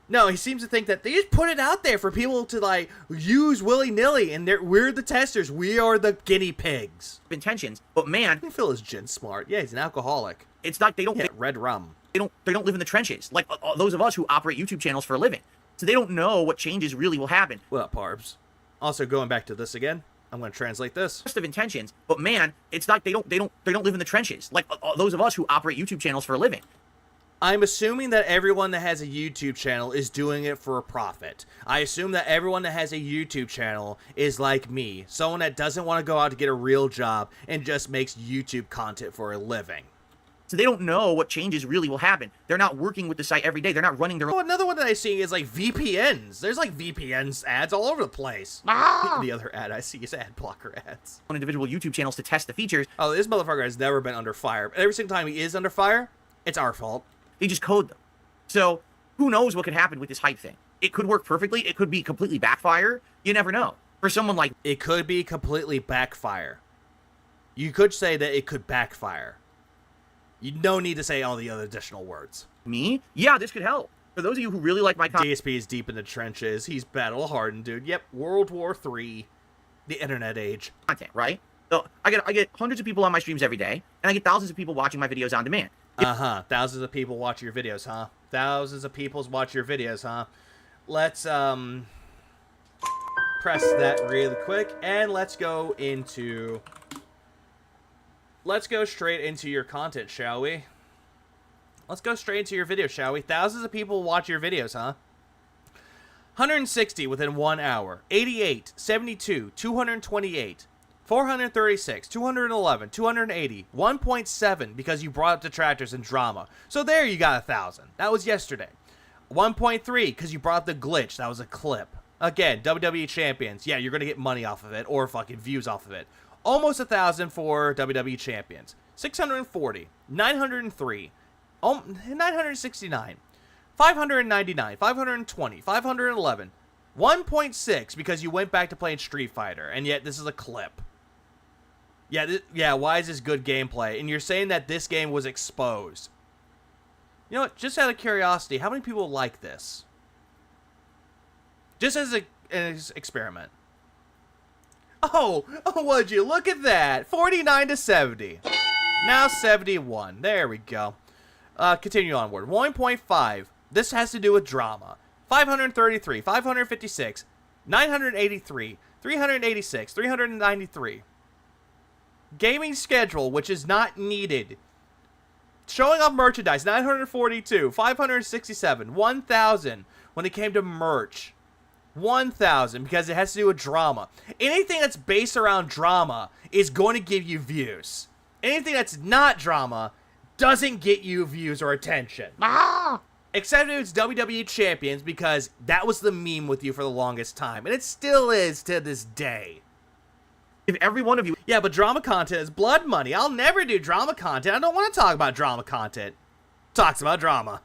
No, he seems to think that they just put it out there for people to, like, use willy-nilly, and we're the testers. We are the guinea pigs. intentions, but man, Phil is gin smart. Yeah, he's an alcoholic. it's not, they don't, Yeah, red rum. they don't live in the trenches, like those of us who operate YouTube channels for a living. So they don't know what changes really will happen. What up, Parbs? Also, going back to this again, I'm going to translate this. Best of intentions, but man, it's not, they don't live in the trenches, like those of us who operate YouTube channels for a living. I'm assuming that everyone that has a YouTube channel is doing it for a profit. I assume that everyone that has a YouTube channel is like me, someone that doesn't want to go out to get a real job and just makes YouTube content for a living. So they don't know what changes really will happen. They're not working with the site every day. They're not running their Oh, own another one that I see is like VPNs. There's like VPNs ads all over the place. The other ad I see is ad blocker ads. individual YouTube channels to test the features. Oh, this motherfucker has never been under fire. But every single time he is under fire, it's our fault. They just code them. So who knows what could happen with this hype thing? It could work perfectly. It could be completely backfire. You never know. For someone like It could be completely backfire. You could say that it could backfire. You don't need to say all the other additional words. me, yeah, this could help. For those of you who really like my content, DSP is deep in the trenches. He's battle hardened, dude. Yep, World War III, the internet age. right? So I get hundreds of people on my streams every day, and I get thousands of people watching my videos on demand. Thousands of people watch your videos, huh? Thousands of people watch your videos, huh? Let's press that really quick, and let's go straight into your content, shall we? Let's go straight into your video, shall we? Thousands of people watch your videos, huh? 160 within 1 hour. 88, 72, 228, 436, 211, 280, 1.7 because you brought up detractors and drama. So there you got 1,000. That was yesterday. 1.3 because you brought up the glitch. That was a clip. Again, WWE Champions. Yeah, you're going to get money off of it or fucking views off of it. Almost 1,000 for WWE Champions. 640, 903, 969, 599, 520, 511, 1.6 because you went back to playing Street Fighter, and yet this is a clip. Yeah, why is this good gameplay? And you're saying that this game was exposed. You know what? Just out of curiosity, how many people like this? Just as an experiment. Oh, would you look at that? 49 to 70. Now 71. There we go. Continue onward. 1.5. This has to do with drama. 533, 556, 983, 386, 393. Gaming schedule, which is not needed. showing off merchandise, 942, 567, 1,000 when it came to merch. 1,000 because it has to do with drama. Anything that's based around drama is going to give you views. Anything that's not drama doesn't get you views or attention. Except if it's WWE Champions, because that was the meme with you for the longest time. And it still is to this day. If every one of you Yeah, but drama content is blood money. I'll never do drama content. I don't want to talk about drama content. Talks about drama.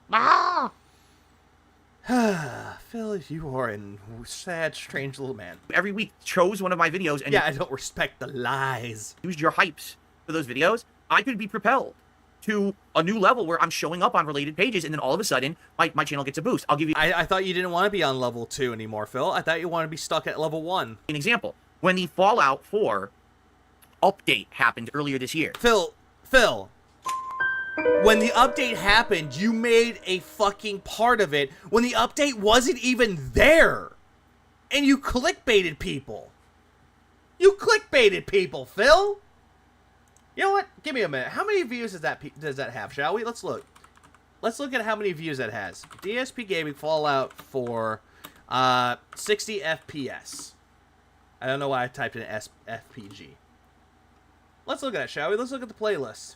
Phil, you are a sad, strange little man. every week chose one of my videos and Yeah, I don't respect the lies. used your hypes for those videos, I could be propelled to a new level where I'm showing up on related pages, and then all of a sudden, my channel gets a boost. I'll give you I thought you didn't want to be on level 2 anymore, Phil. I thought you wanted to be stuck at level 1. an example. When the Fallout 4 update happened earlier this year, Phil, when the update happened, you made a fucking part of it when the update wasn't even there. And you clickbaited people. You clickbaited people, Phil. You know what? Give me a minute. How many views does that have, shall we? Let's look. Let's look at how many views that has. DSP Gaming Fallout 4, 60 FPS. I don't know why I typed in FPG. Let's look at it, shall we? Let's look at the playlist.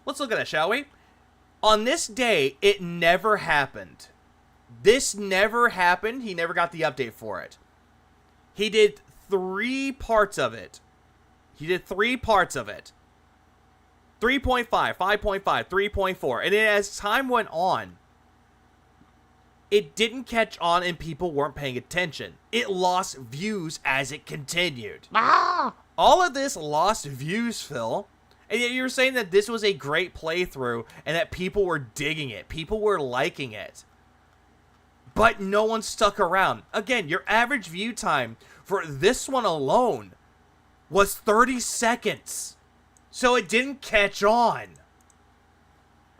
Let's look at it, shall we? On this day, it never happened. This never happened. He never got the update for it. He did 3 parts of it. 3.5, 5.5, 3.4. And then as time went on, it didn't catch on and people weren't paying attention. It lost views as it continued. All of this lost views, Phil. And yet you're saying that this was a great playthrough and that people were digging it. People were liking it. But no one stuck around. Again, your average view time for this one alone was 30 seconds. So it didn't catch on.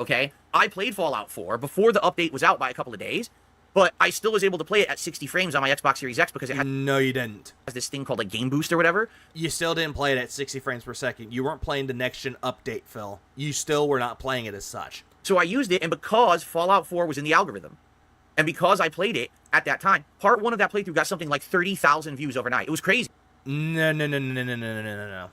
okay? I played Fallout 4 before the update was out by a couple of days, but I still was able to play it at 60 frames on my Xbox Series X because it has No, you didn't. this thing called a game boost or whatever. You still didn't play it at 60 frames per second. You weren't playing the next gen update, Phil. You still were not playing it as such. So I used it, and because Fallout 4 was in the algorithm, and because I played it at that time, part 1 of that playthrough got something like 30,000 views overnight. It was crazy. No. No.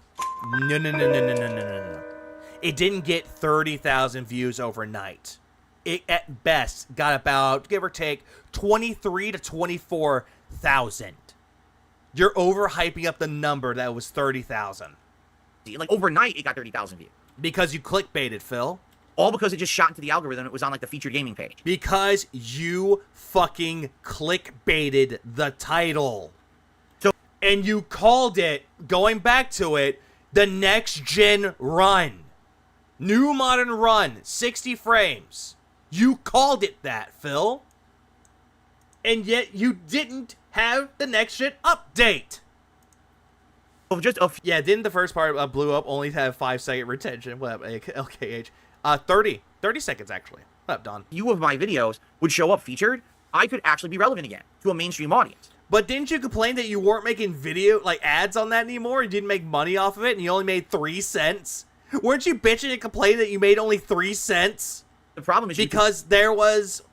It didn't get 30,000 views overnight. It, at best, got about, give or take, 23 to 24,000. You're overhyping up the number that was 30,000. Like, overnight, it got 30,000 views. Because you clickbaited, Phil. All because it just shot into the algorithm. It was on, like, the featured gaming page. Because you fucking clickbaited the title. So- And you called it, going back to it, the next gen run. New modern run, 60 frames. You called it that, Phil. And yet you didn't have the next gen update. Of just a few Yeah, didn't the first part blew up only have 5-second retention? What up, LKH? 30 seconds actually. What up, Don? of my videos would show up featured, I could actually be relevant again to a mainstream audience. But didn't you complain that you weren't making video, like, ads on that anymore? You didn't make money off of it and you only made 3 cents? Weren't you bitching and complaining that you made only 3 cents? The problem is Because there was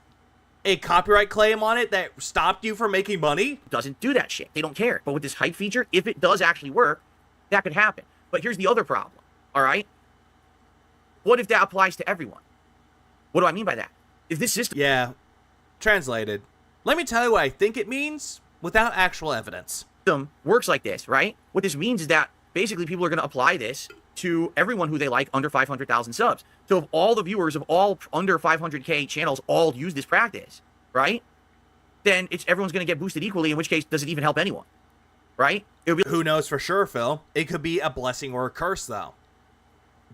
a copyright claim on it that stopped you from making money? doesn't do that shit. They don't care. But with this hype feature, if it does actually work, that could happen. But here's the other problem, all right? What if that applies to everyone? What do I mean by that? If this system Yeah. Translated. Let me tell you what I think it means without actual evidence. works like this, right? What this means is that basically people are going to apply this to everyone who they like under 500,000 subs. So if all the viewers of all under 500K channels all use this practice, right? Then everyone's going to get boosted equally, in which case, does it even help anyone? Right? It would be Who knows for sure, Phil? It could be a blessing or a curse, though.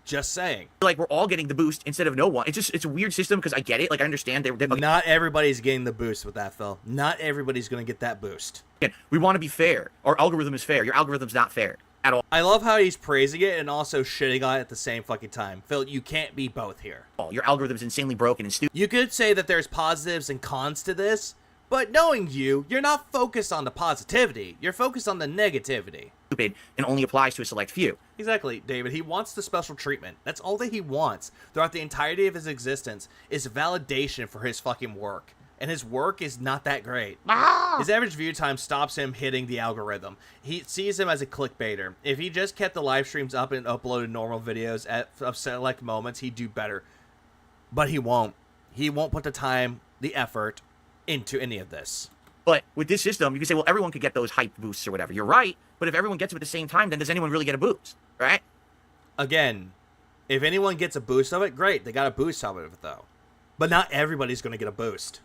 Just saying. like we're all getting the boost instead of no one. It's a weird system because I get it. Like I understand they're Not everybody's getting the boost with that, Phil. Not everybody's going to get that boost. again, we want to be fair. Our algorithm is fair. Your algorithm's not fair at all. I love how he's praising it and also shitting on it at the same fucking time. Phil, you can't be both here. Your algorithm's insanely broken and stupid. You could say that there's positives and cons to this, but knowing you, you're not focused on the positivity. You're focused on the negativity. stupid and only applies to a select few. Exactly, David. He wants the special treatment. That's all that he wants throughout the entirety of his existence is validation for his fucking work. And his work is not that great. His average view time stops him hitting the algorithm. He sees him as a clickbaiter. If he just kept the live streams up and uploaded normal videos of select moments, he'd do better. But he won't. He won't put the time, the effort into any of this. But with this system, you can say, well, everyone could get those hype boosts or whatever. You're right, but if everyone gets them at the same time, then does anyone really get a boost, right? Again, if anyone gets a boost of it, great. They got a boost of it, though. But not everybody's going to get a boost.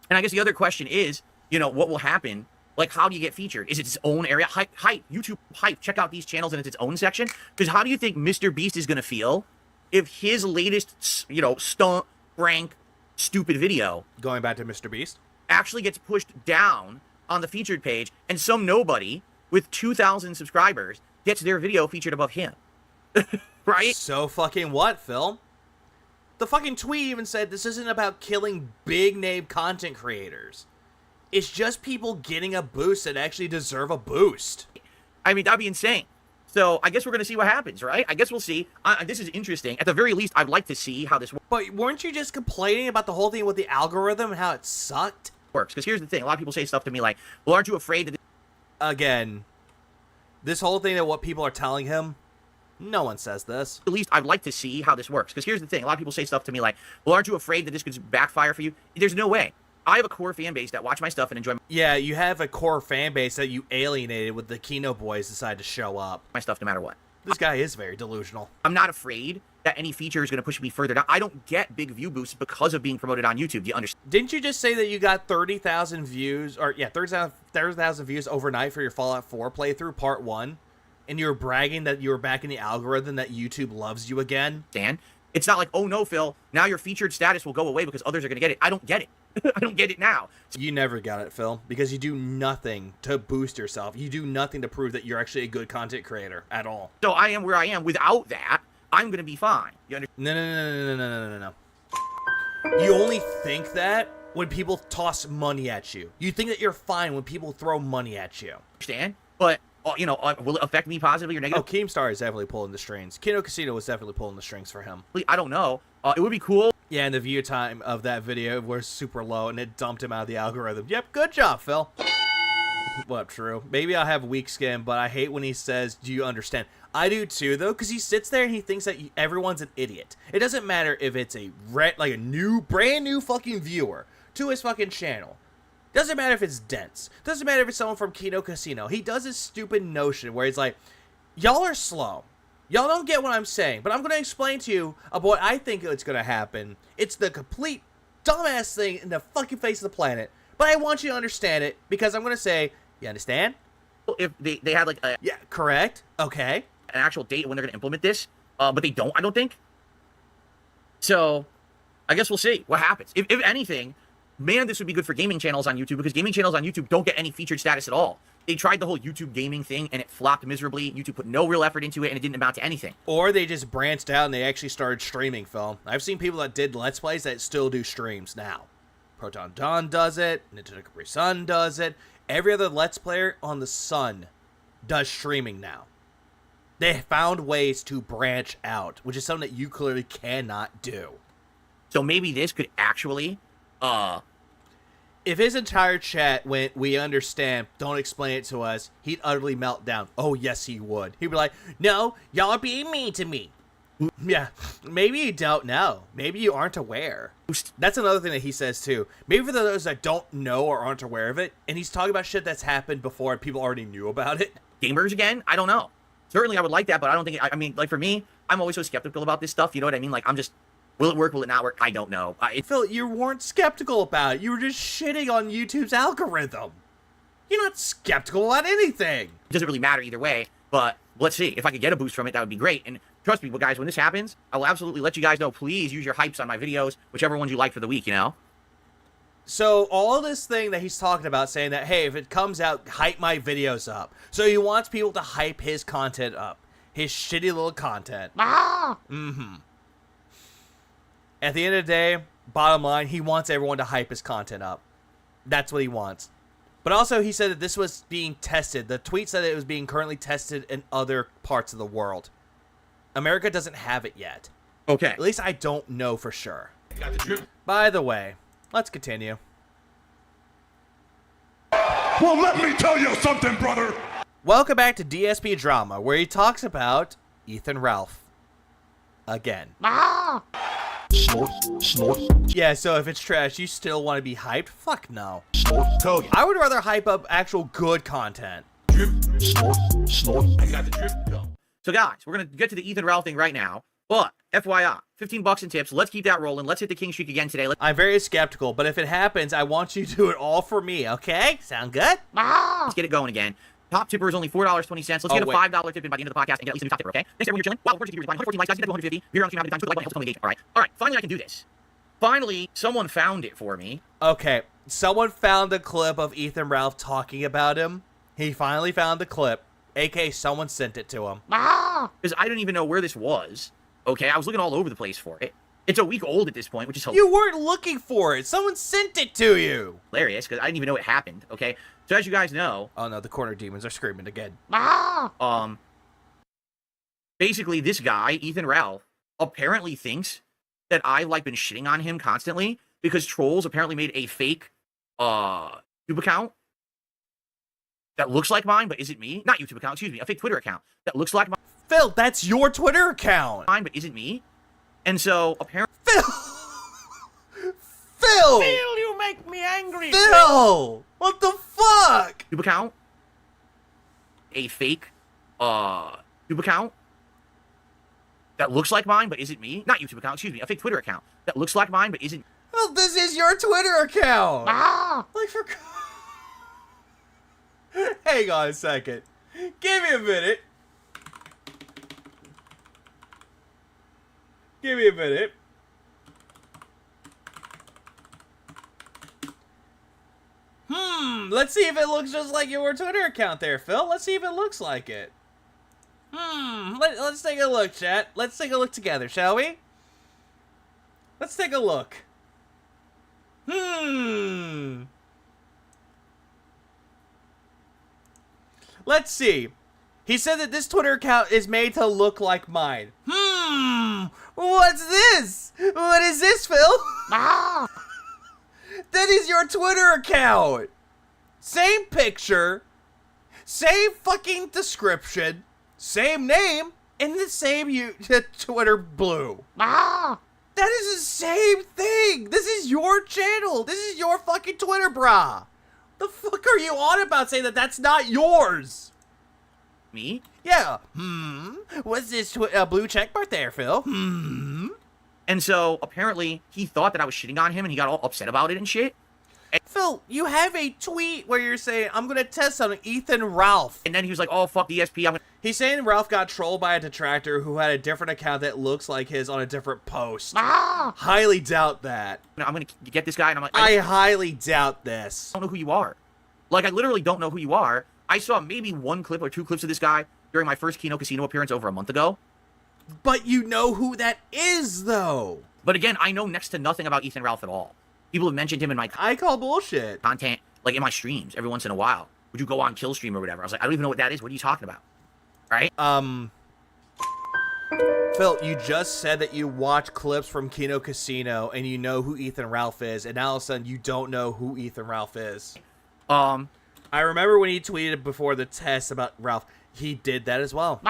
And I guess the other question is, what will happen? Like, how do you get featured? Is it its own area? Hype, YouTube hype. Check out these channels and it's its own section. Because how do you think Mr. Beast is going to feel if his latest, stunt, prank, stupid video Going back to Mr. Beast. actually gets pushed down on the featured page and some nobody with 2,000 subscribers gets their video featured above him? Right? So fucking what, Phil? The fucking tweet even said this isn't about killing big name content creators. It's just people getting a boost that actually deserve a boost. I mean, that'd be insane. So I guess we're going to see what happens, right? I guess we'll see. This is interesting. At the very least, I'd like to see how this But weren't you just complaining about the whole thing with the algorithm and how it sucked? works. Because here's the thing. A lot of people say stuff to me like, well, aren't you afraid that Again, this whole thing that what people are telling him, no one says this. at least I'd like to see how this works. Because here's the thing. A lot of people say stuff to me like, well, aren't you afraid that this could backfire for you? There's no way. I have a core fan base that watch my stuff and enjoy Yeah, you have a core fan base that you alienated with the Kino boys decide to show up. my stuff no matter what. This guy is very delusional. I'm not afraid that any feature is going to push me further down. I don't get big view boosts because of being promoted on YouTube. Do you understand? Didn't you just say that you got 30,000 views, or 30,000 views overnight for your Fallout 4 playthrough, part 1? And you were bragging that you were back in the algorithm, that YouTube loves you again? It's not like, oh no, Phil, now your featured status will go away because others are going to get it. I don't get it. I don't get it now. You never got it, Phil, because you do nothing to boost yourself. You do nothing to prove that you're actually a good content creator at all. So I am where I am. Without that, I'm going to be fine. You understand? No. You only think that when people toss money at you. You think that you're fine when people throw money at you. But, will it affect me positively or Oh, negatively? Keemstar is definitely pulling the strings. Kino Casino was definitely pulling the strings for him. I don't know. It would be cool. Yeah, and the view time of that video was super low, and it dumped him out of the algorithm. Yep, good job, Phil. Well, true. Maybe I have weak skin, but I hate when he says, do you understand? I do too, though, because he sits there and he thinks that everyone's an idiot. It doesn't matter if it's a brand new fucking viewer to his fucking channel. Doesn't matter if it's dense. Doesn't matter if it's someone from Kino Casino. He does this stupid notion where he's like, y'all are slow. Y'all don't get what I'm saying, but I'm going to explain to you about what I think it's going to happen. It's the complete dumbass thing in the fucking face of the planet, but I want you to understand it because I'm going to say, you understand? If they had like Yeah, correct. Okay. an actual date when they're going to implement this, but they don't, I don't think. So I guess we'll see what happens. If anything, man, this would be good for gaming channels on YouTube because gaming channels on YouTube don't get any featured status at all. They tried the whole YouTube gaming thing and it flopped miserably. YouTube put no real effort into it and it didn't amount to anything. Or they just branched out and they actually started streaming, Phil. I've seen people that did Let's Plays that still do streams now. Proton Don does it. Nintendo Capri Sun does it. Every other Let's Player on the Sun does streaming now. They found ways to branch out, which is something that you clearly cannot do. So maybe this could actually, If his entire chat went, we understand, don't explain it to us, he'd utterly melt down. Oh, yes, he would. He'd be like, no, y'all are being mean to me. Yeah, maybe you don't know. Maybe you aren't aware. That's another thing that he says, too. Maybe for those that don't know or aren't aware of it, and he's talking about shit that's happened before and people already knew about it. gamers again? I don't know. Certainly I would like that, but I don't think, I mean, like for me, I'm always so skeptical about this stuff. You know what I mean? Like I'm just, will it work? Will it not work? I don't know. Phil, you weren't skeptical about it. You were just shitting on YouTube's algorithm. You're not skeptical about anything. It doesn't really matter either way, but let's see. If I could get a boost from it, that would be great. And trust me, guys, when this happens, I will absolutely let you guys know. Please use your hypes on my videos, whichever ones you like for the week, you know? So all this thing that he's talking about, saying that, hey, if it comes out, hype my videos up. So he wants people to hype his content up. His shitty little content. Mm-hmm. At the end of the day, bottom line, he wants everyone to hype his content up. That's what he wants. But also, he said that this was being tested. The tweet said it was being currently tested in other parts of the world. America doesn't have it yet. Okay. At least I don't know for sure. Got the drip. By the way, let's continue. Well, let me tell you something, brother. Welcome back to DSP Drama, where he talks about Ethan Ralph. Again. Snort, snort, Yeah, so if it's trash, you still want to be hyped? Fuck no. snort. Tell you. I would rather hype up actual good content. Drip, snort, snort. I got the drip. Go. So guys, we're gonna get to the Ethan Ralph thing right now. But FYI, 15 bucks in tips. Let's keep that rolling. Let's hit the king streak again today. I'm very skeptical, but if it happens, I want you to do it all for me, okay? Sound good? Let's get it going again. Top tipper is only $4.20. Let's get a wait. $5 tip in by the end of the podcast and get at least a new top tipper, okay? Thanks everyone, you're chilling. Wow, we're just 114 likes, guys. Get that to 150. We're on stream time. Click the like button, helps come engagement. All right. Finally, I can do this. Finally, someone found it for me. Okay, someone found a clip of Ethan Ralph talking about him. He finally found the clip. AK, someone sent it to him. Because I don't even know where this was. Okay, I was looking all over the place for it. It's a week old at this point, which is You weren't looking for it. Someone sent it to you. hilarious because I didn't even know it happened. Okay, so as you guys know, Oh no, the corner demons are screaming again. basically this guy Ethan Ralph apparently thinks that I've like been shitting on him constantly because trolls apparently made a fake YouTube account that looks like mine but isn't me. Not YouTube account, excuse me, a fake Twitter account that looks like Phil, that's your Twitter account. mine but isn't me. And so apparently Phil! Phil! you make me angry. Phil! What the fuck? YouTube account, a fake YouTube account that looks like mine but isn't me. Not YouTube account, excuse me, a fake Twitter account that looks like mine but isn't. Well, this is your Twitter account. Like for. Hang on a second. Give me a minute. Give me a minute. Let's see if it looks just like your Twitter account there, Phil. Let's see if it looks like it. Let's take a look, chat. Let's take a look together, shall we? Let's take a look. Let's see. He said that this Twitter account is made to look like mine. What's this? What is this, Phil? That is your Twitter account. Same picture, same fucking description, same name, and the same Twitter blue. That is the same thing. This is your channel. This is your fucking Twitter, brah. The fuck are you on about saying that that's not yours? Me? Yeah. What's this blue check mark there, Phil? And so apparently he thought that I was shitting on him and he got all upset about it and shit. Phil, you have a tweet where you're saying, I'm going to test on Ethan Ralph. And then he was like, oh, fuck DSP. I'm gonna... He's saying Ralph got trolled by a detractor who had a different account that looks like his on a different post. Highly doubt that. I'm gonna get this guy. And I'm like, I highly doubt this. don't know who you are. Like, I literally don't know who you are. I saw maybe one clip or two clips of this guy during my first Kino Casino appearance over a month ago. But you know who that is, though. But again, I know next to nothing about Ethan Ralph at all. People have mentioned him in my I call bullshit. content, like in my streams every once in a while. Would you go on Killstream or whatever? I was like, I don't even know what that is. What are you talking about? Right? Phil, you just said that you watch clips from Kino Casino and you know who Ethan Ralph is, and now all of a sudden you don't know who Ethan Ralph is. I remember when he tweeted before the test about Ralph, he did that as well.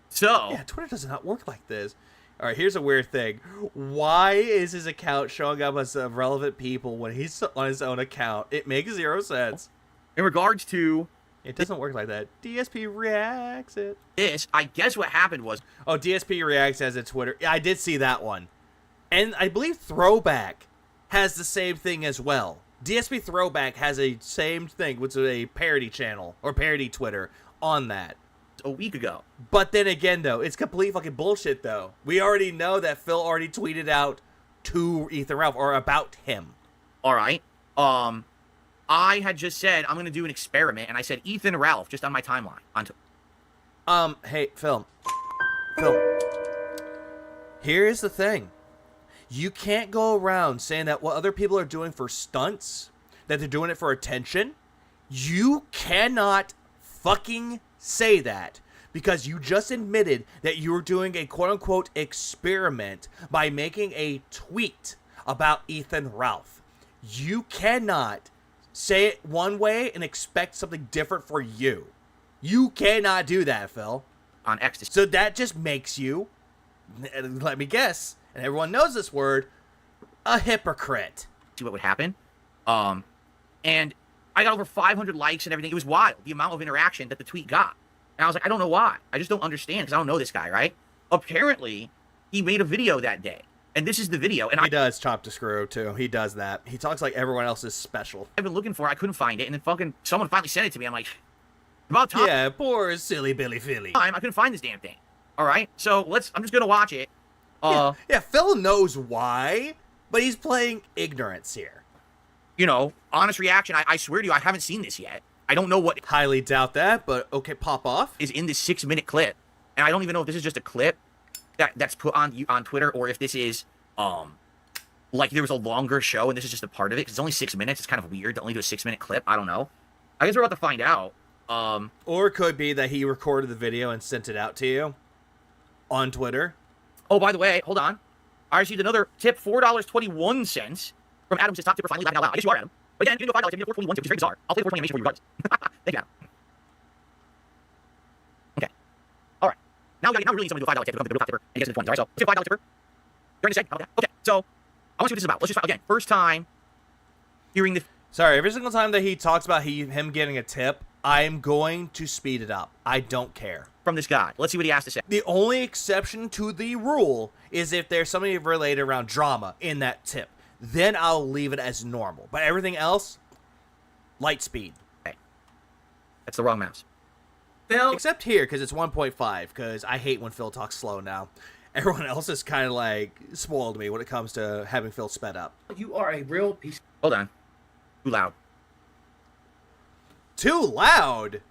So, Yeah, Twitter does not work like this. All right, here's a weird thing. Why is his account showing up as relevant people when he's on his own account? It makes zero sense. in regards to It doesn't work like that. DSP reacts it. this, I guess what happened was, Oh, DSP reacts as a Twitter. Yeah, I did see that one. And I believe Throwback has the same thing as well. DSP Throwback has a same thing, which is a parody channel or parody Twitter on that. a week ago. But then again, though, it's complete fucking bullshit, though. We already know that Phil already tweeted out to Ethan Ralph or about him. All right. I had just said I'm going to do an experiment, and I said Ethan Ralph just on my timeline. Hey, Phil. Here's the thing. You can't go around saying that what other people are doing for stunts, that they're doing it for attention, you cannot fucking say that. Because you just admitted that you were doing a quote-unquote experiment by making a tweet about Ethan Ralph. You cannot say it one way and expect something different for you. You cannot do that, Phil. On ecstasy. So that just makes you, let me guess, and everyone knows this word, a hypocrite. See what would happen. And I got over 500 likes and everything. It was wild, the amount of interaction that the tweet got. And I was like, I don't know why. I just don't understand because I don't know this guy, right? Apparently, he made a video that day. And this is the video. And He does chop to screw, too. He does that. He talks like everyone else is special. I've been looking for it. I couldn't find it. And then fucking someone finally sent it to me. I'm like, about time. Yeah, poor silly Billy Philly. I couldn't find this damn thing. All right? So I'm just going to watch it. Yeah, Phil knows why, but he's playing ignorance here. You know, honest reaction. I swear to you, I haven't seen this yet. I don't know what Highly doubt that, but okay, pop off. is in this 6-minute clip. And I don't even know if this is just a clip that's put on Twitter or if this is, like there was a longer show and this is just a part of it. 'Cause it's only 6 minutes. It's kind of weird to only do a 6-minute clip. I don't know. I guess we're about to find out. Or it could be that he recorded the video and sent it out to you on Twitter. Oh, by the way, hold on. I received another tip, $4.21 from Adam. Says top tipper finally laughing out loud. I guess you are, Adam. But again, if you do a $5 tip, you get a $4.21 tip, which is very bizarre. I'll play the $4.20 animation for you regardless. Thank you, Adam. Okay. All right. Now we really need someone to do a $5 tip to become the real top tipper and get to the 20s. All right, so let's do a $5 tipper. During the segment. How about that? Okay, so I want to see what this is about. Let's just, again, first time hearing the... Sorry, every single time that he talks about him getting a tip, I'm going to speed it up. I don't care. From this guy. Let's see what he has to say. The only exception to the rule is if there's something related around drama in that tip. Then I'll leave it as normal. But everything else, light speed. Okay. That's the wrong mouse. Phil, Except here, because it's 1.5, because I hate when Phil talks slow now. Everyone else is kind of like spoiled me when it comes to having Phil sped up. you are a real piece. Hold on. Too loud. Too loud?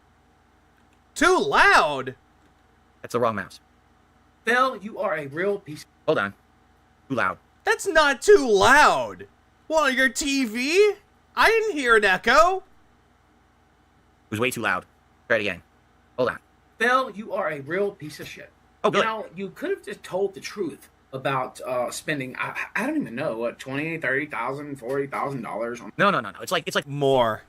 Too loud? That's the wrong mouse. Phil, you are a real piece. Hold on. Too loud. That's not too loud. What, on your TV? I didn't hear an echo. It was way too loud. Try it again. Hold on. Phil, you are a real piece of shit. Oh, good. You know, you could have just told the truth about spending, I don't even know, what, $20,000, $30,000, $40,000 on... No. It's like More.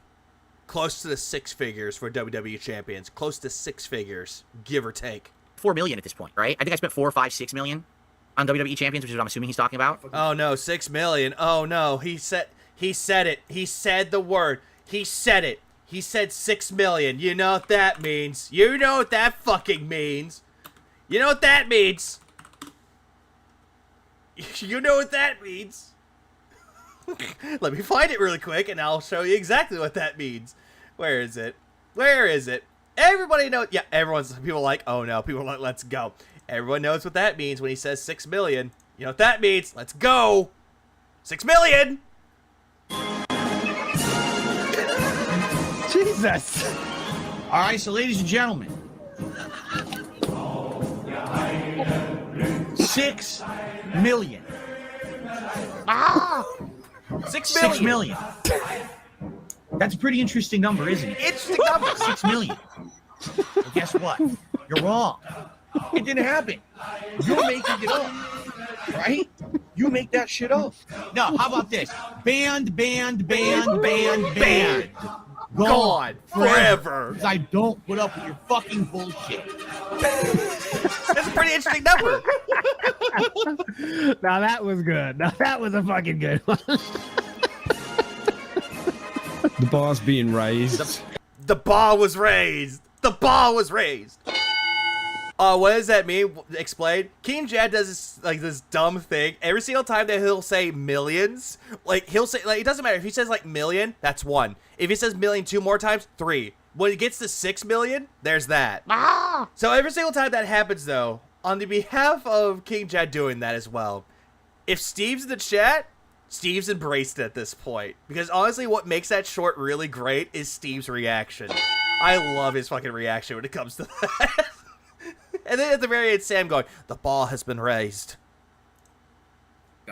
Close to the 6 figures for WWE champions. Close to 6 figures, give or take. $4 million at this point, right? I think I spent 4, 5, 6 million on WWE champions, which is what I'm assuming he's talking about. Oh no, 6 million. Oh no, he said it. He said the word. He said it. He said 6 million. You know what that means. You know what that fucking means. You know what that means. You know what that means. Let me find it really quick and I'll show you exactly what that means. Where is it? Where is it? Everybody knows. Yeah, people are like, oh no. People are like, let's go. Everyone knows what that means when he says 6 million. You know what that means? Let's go. 6 million. Jesus. All right, so ladies and gentlemen, 6 million. 6 6 million. That's a pretty interesting number, isn't it? Interesting number. 6 million. Well, guess what? You're wrong. It didn't happen. You're making it up, right? You make that shit up. No, how about this? Band. Gone forever. Because I don't put up with your fucking bullshit. That's a pretty interesting number. Now that was good. Now that was a fucking good one. The bar's being raised. The bar was raised. The bar was raised. What does that mean? Explain. King Jad does this dumb thing. Every single time that he'll say millions, he'll say, it doesn't matter. If he says million, that's 1. If he says million 2 more times, 3. When it gets to 6 million, there's that. So every single time that happens, though, on the behalf of King Jad doing that as well, if Steve's in the chat, Steve's embraced it at this point. Because honestly, what makes that short really great is Steve's reaction. I love his fucking reaction when it comes to that. And then at the very end, Sam going, the ball has been raised.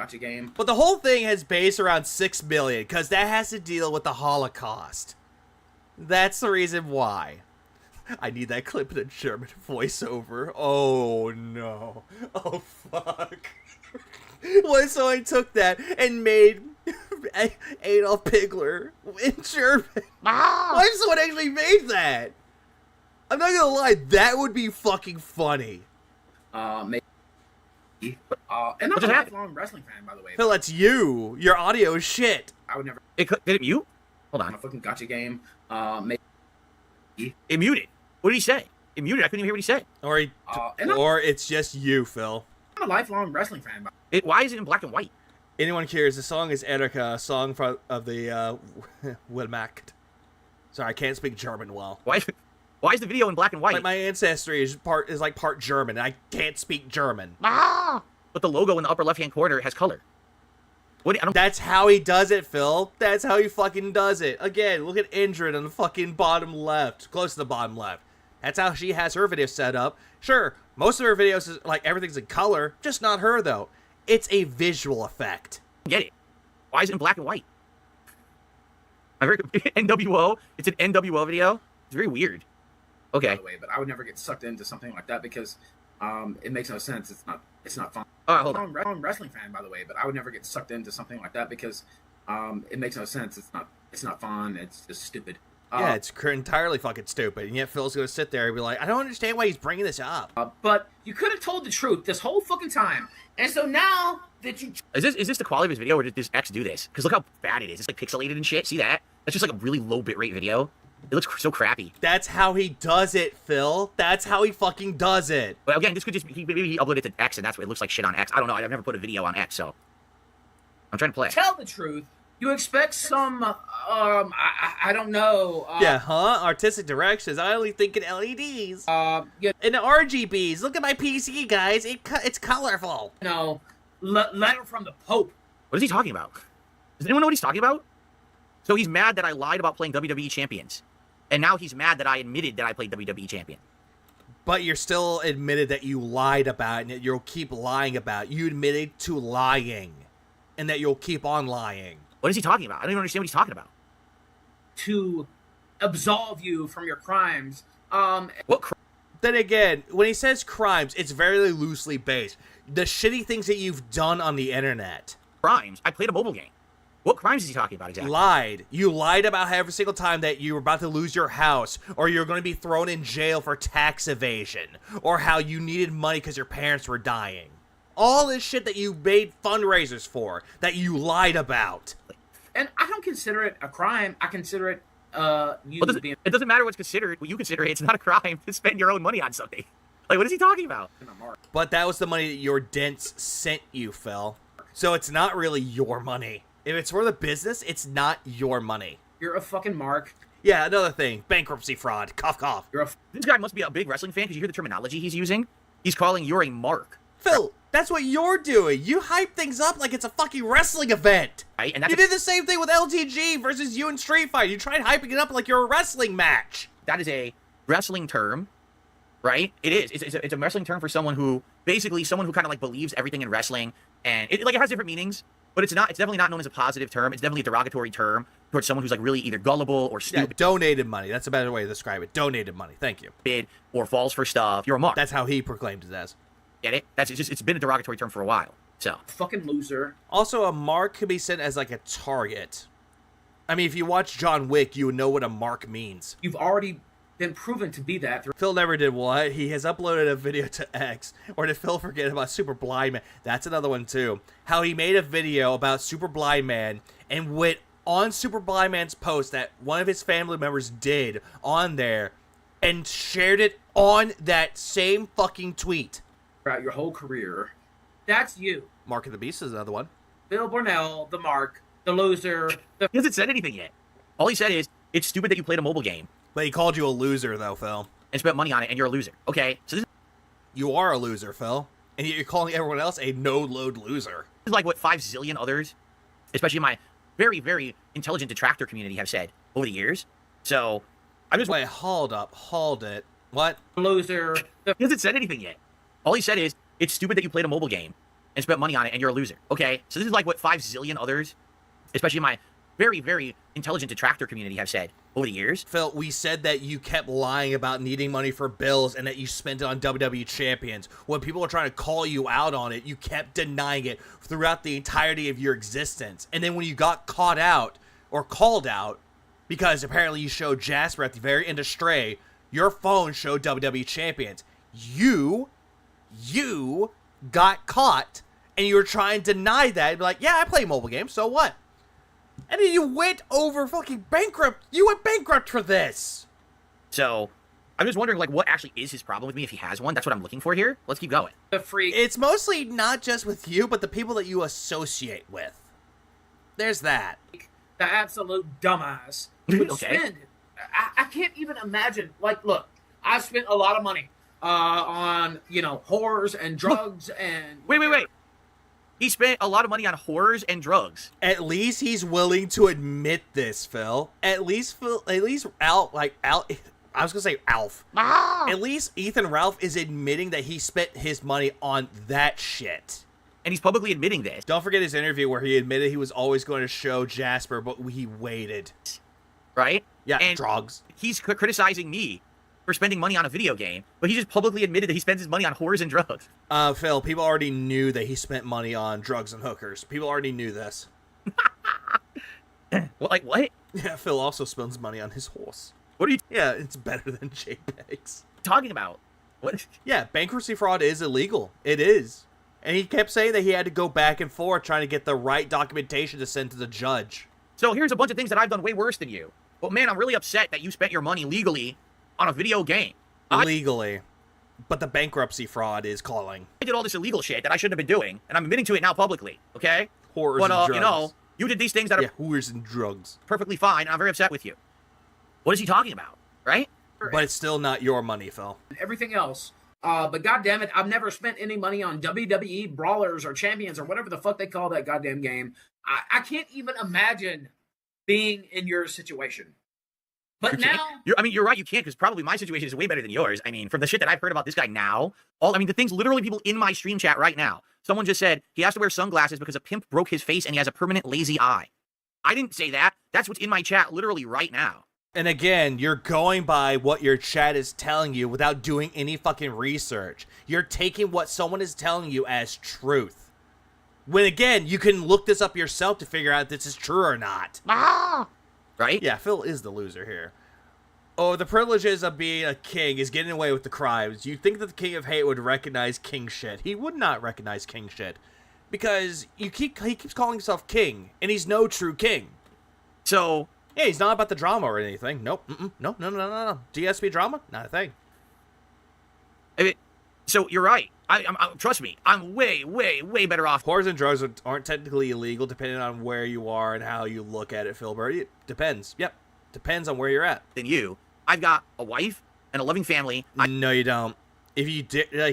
gotcha game. But the whole thing has base around 6 million because that has to deal with the Holocaust. That's the reason why. I need that clip in a German voiceover. Oh no. Oh fuck. What if someone took that and made Adolf Hitler in German? What if someone actually made that? I'm not gonna lie, that would be fucking funny. Maybe. And What I'm just a happened? lifelong wrestling fan, by the way. Phil, that's you. Your audio is shit. I would never Did it mute? Hold on a on. fucking gotcha game. Maybe. It muted. What did he say? It muted. I couldn't even hear what he said. Or it's just you, Phil. I'm a lifelong wrestling fan. Why is it in black and white? Anyone cares? The song is Erica, a song of the Wehrmacht. Sorry, I can't speak German well. Why is the video in black and white? Like my ancestry is like part German, and I can't speak German. But the logo in the upper left-hand corner has color. What? I don't. That's how he does it, Phil. That's how he fucking does it. Again, look at Indrid on the fucking bottom left, close to the bottom left. That's how she has her video set up. Sure, most of her videos is like everything's in color, just not her though. It's a visual effect. Get it? Why is it in black and white? I heard NWO. It's an NWO video. It's very weird. Okay. By the way, but I would never get sucked into something like that because it makes no sense. It's not fun. All right, hold on. I'm a wrestling fan, by the way, but I would never get sucked into something like that because it makes no sense. It's not fun. It's just stupid. Yeah, it's entirely fucking stupid, and yet Phil's gonna sit there and be like, I don't understand why he's bringing this up. But you could have told the truth this whole fucking time, and so now that you Is this the quality of his video, or did this X do this? Because look how bad it is. It's like pixelated and shit. See that? That's just like a really low bitrate video. It looks so crappy. That's how he does it, Phil. That's how he fucking does it. But again, this could just maybe he uploaded it to X, and that's what it looks like shit on X. I don't know. I've never put a video on X, so I'm trying to play. tell the truth, you expect some I don't know. Yeah, huh? Artistic directions. I only think in LEDs. Yeah, In the RGBs. Look at my PC, guys. It's colorful. you know, letter from the Pope. What is he talking about? Does anyone know what he's talking about? So he's mad that I lied about playing WWE Champions. And now he's mad that I admitted that I played WWE Champion. But you're still admitted that you lied about it, and that you'll keep lying about it. You admitted to lying. And that you'll keep on lying. What is he talking about? I don't even understand what he's talking about. To absolve you from your crimes. What Then again, when he says crimes, it's very loosely based. The shitty things that you've done on the internet. crimes? I played a mobile game. What crimes is he talking about exactly? Lied. You lied about every single time that you were about to lose your house, or you're going to be thrown in jail for tax evasion, or how you needed money because your parents were dying. All this shit that you made fundraisers for, that you lied about. And I don't consider it a crime. I consider it you being It doesn't matter what's considered. What you consider it, it's not a crime to spend your own money on something. Like, what is he talking about? a mark. But that was the money that your dents sent you, Phil. So it's not really your money. If it's for the business, it's not your money. You're a fucking mark. Yeah, another thing. Bankruptcy fraud. Cough, cough. You're a This guy must be a big wrestling fan because you hear the terminology he's using. He's calling you're a mark, Phil, that's what you're doing. You hype things up like it's a fucking wrestling event. right? And that's You did the same thing with LTG versus you in Street Fighter. You tried hyping it up like you're a wrestling match. that is a wrestling term, right? It is. It's a wrestling term for someone who basically someone who kind of like believes everything in wrestling, and it has different meanings. But it's definitely not known as a positive term. It's definitely a derogatory term towards someone who's like really either gullible or Yeah, stupid donated money. That's a better way to describe it. Donated money. Thank you. or falls for stuff. You're a mark. That's how he proclaimed it as. Get it? It's been a derogatory term for a while. So fucking loser. Also, a mark could be sent as like a target. I mean, if you watch John Wick, you would know what a mark means. You've already been proven to be that through Phil never did what? He has uploaded a video to X. Or did Phil forget about Super Blind Man? That's another one too. How he made a video about Super Blind Man and went on Super Blind Man's post that one of his family members did on there and shared it on that same fucking tweet. throughout your whole career. That's you. Mark of the Beast is another one. Bill Burnell, the mark, the loser, the he hasn't said anything yet. All he said is it's stupid that you played a mobile game But he called you a loser though, Phil. and spent money on it, and you're a loser. Okay, so this You are a loser, Phil. And yet you're calling everyone else a no-load loser. is like what 5 zillion others, especially my very, very intelligent detractor community, have said over the years. So I'm just Wait, hold up. Hold it. What? loser, the he hasn't said anything yet. All he said is it's stupid that you played a mobile game and spent money on it, and you're a loser. Okay, so this is like what 5 zillion others, especially my very, very intelligent detractor community, have said over the years. Phil, we said that you kept lying about needing money for bills and that you spent it on WWE champions. When people were trying to call you out on it, you kept denying it throughout the entirety of your existence. And then when you got caught out or called out, because apparently you showed Jasper at the very end of Stray, your phone showed WWE champions. You got caught and you were trying to deny that and be like, yeah, I play mobile games, so what? And then you went over fucking bankrupt. You went bankrupt for this. So I'm just wondering, like, what actually is his problem with me if he has one? That's what I'm looking for here. Let's keep going. The freak. It's mostly not just with you, but the people that you associate with. There's that. The absolute dumbass. Would Okay. spend. I can't even imagine. Like, look, I spent a lot of money on, whores and drugs and. Wait. He spent a lot of money on whores and drugs. At least he's willing to admit this, Phil. At least Al. I was gonna say Alf. At least Ethan Ralph is admitting that he spent his money on that shit. And he's publicly admitting this. Don't forget his interview where he admitted he was always going to show Jasper, but he waited. Right? Yeah, and drugs. He's criticizing me for spending money on a video game, but he just publicly admitted that he spends his money on whores and drugs. Phil, people already knew that he spent money on drugs and hookers. People already knew this. Well, like, what? Yeah, Phil also spends money on his horse. What are you Yeah, it's better than JPEGs. talking about? What? Yeah, bankruptcy fraud is illegal. It is. And he kept saying that he had to go back and forth trying to get the right documentation to send to the judge. So here's a bunch of things that I've done way worse than you. But man, I'm really upset that you spent your money legally on a video game. Legally. But the bankruptcy fraud is calling. I did all this illegal shit that I shouldn't have been doing, and I'm admitting to it now publicly, okay? Whores But, and drugs. you know, you did these things that are Yeah, whores and drugs. perfectly fine, and I'm very upset with you. What is he talking about, right? But it's still not your money, Phil. Everything else. But goddamn it, I've never spent any money on WWE brawlers or champions or whatever the fuck they call that goddamn game. I can't even imagine being in your situation. But You can't- now, you're right, you can't, because probably my situation is way better than yours. I mean, from the shit that I've heard about this guy now, the things literally people in my stream chat right now. Someone just said he has to wear sunglasses because a pimp broke his face and he has a permanent lazy eye. I didn't say that. That's what's in my chat literally right now. And again, you're going by what your chat is telling you without doing any fucking research. You're taking what someone is telling you as truth. When again, you can look this up yourself to figure out if this is true or not. Right? Yeah, Phil is the loser here. Oh, the privileges of being a king is getting away with the crimes. You'd think that the king of hate would recognize king shit. He would not recognize king shit. Because he keeps calling himself king, and he's no true king. So, Yeah, he's not about the drama or anything. Nope. No. DSP drama? Not a thing. so you're right. Trust me, I'm way, way, way better off Whores and drugs aren't technically illegal depending on where you are and how you look at it, Philbert. It depends. Yep. Depends on where you're at. than you. I've got a wife and a loving family. No, you don't. If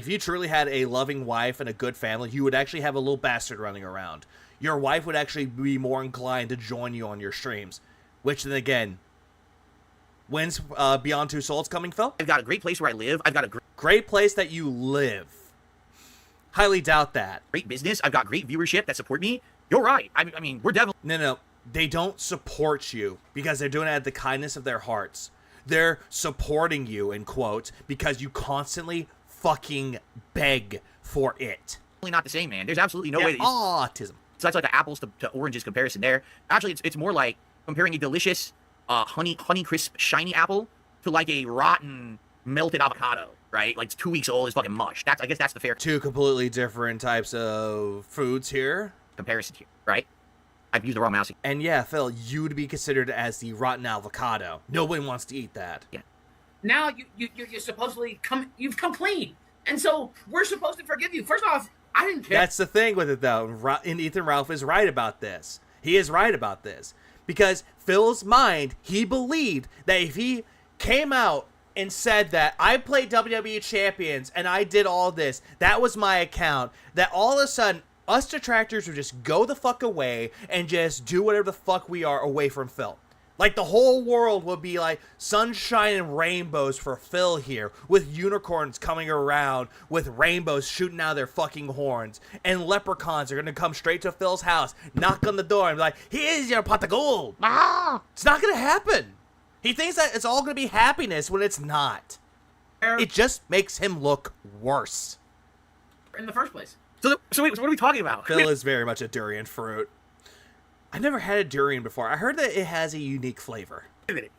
you truly had a loving wife and a good family, you would actually have a little bastard running around. Your wife would actually be more inclined to join you on your streams. Which then again, when's Beyond Two Souls coming, Phil? I've got a great place where I live. I've got a Great place that you live. Highly doubt that. great business. I've got great viewership that support me. You're right. I mean, we're definitely No. They don't support you because they're doing it out of the kindness of their hearts. They're supporting you, in quotes, because you constantly fucking beg for it. not the same, man. There's absolutely no way that you, Autism. so that's like an apples to oranges comparison there. Actually, it's more like comparing a delicious honey crisp shiny apple to like a rotten melted avocado, right? Like it's 2 weeks old, it's fucking mush. I guess that's the fair Two completely different types of foods here. comparison here, right? I've used the wrong mouse. And yeah, Phil, you would be considered as the rotten avocado. Nobody wants to eat that. now you're supposedly you've come clean. And so we're supposed to forgive you. First off, I didn't care. That's the thing with it, though. And Ethan Ralph is right about this. He is right about this. Because Phil's mind, he believed that if he came out and said that I played WWE Champions and I did all this, that was my account, that all of a sudden, us detractors would just go the fuck away and just do whatever the fuck we are away from Phil. Like, the whole world would be like sunshine and rainbows for Phil here, with unicorns coming around, with rainbows shooting out of their fucking horns, and leprechauns are gonna come straight to Phil's house, knock on the door, and be like, here's your pot of gold. Ah! It's not gonna happen. He thinks that it's all gonna be happiness when it's not. It just makes him look worse. In the first place. So wait, so what are we talking about? Phil is very much a durian fruit. I never had a durian before. I heard that it has a unique flavor. Wait a minute.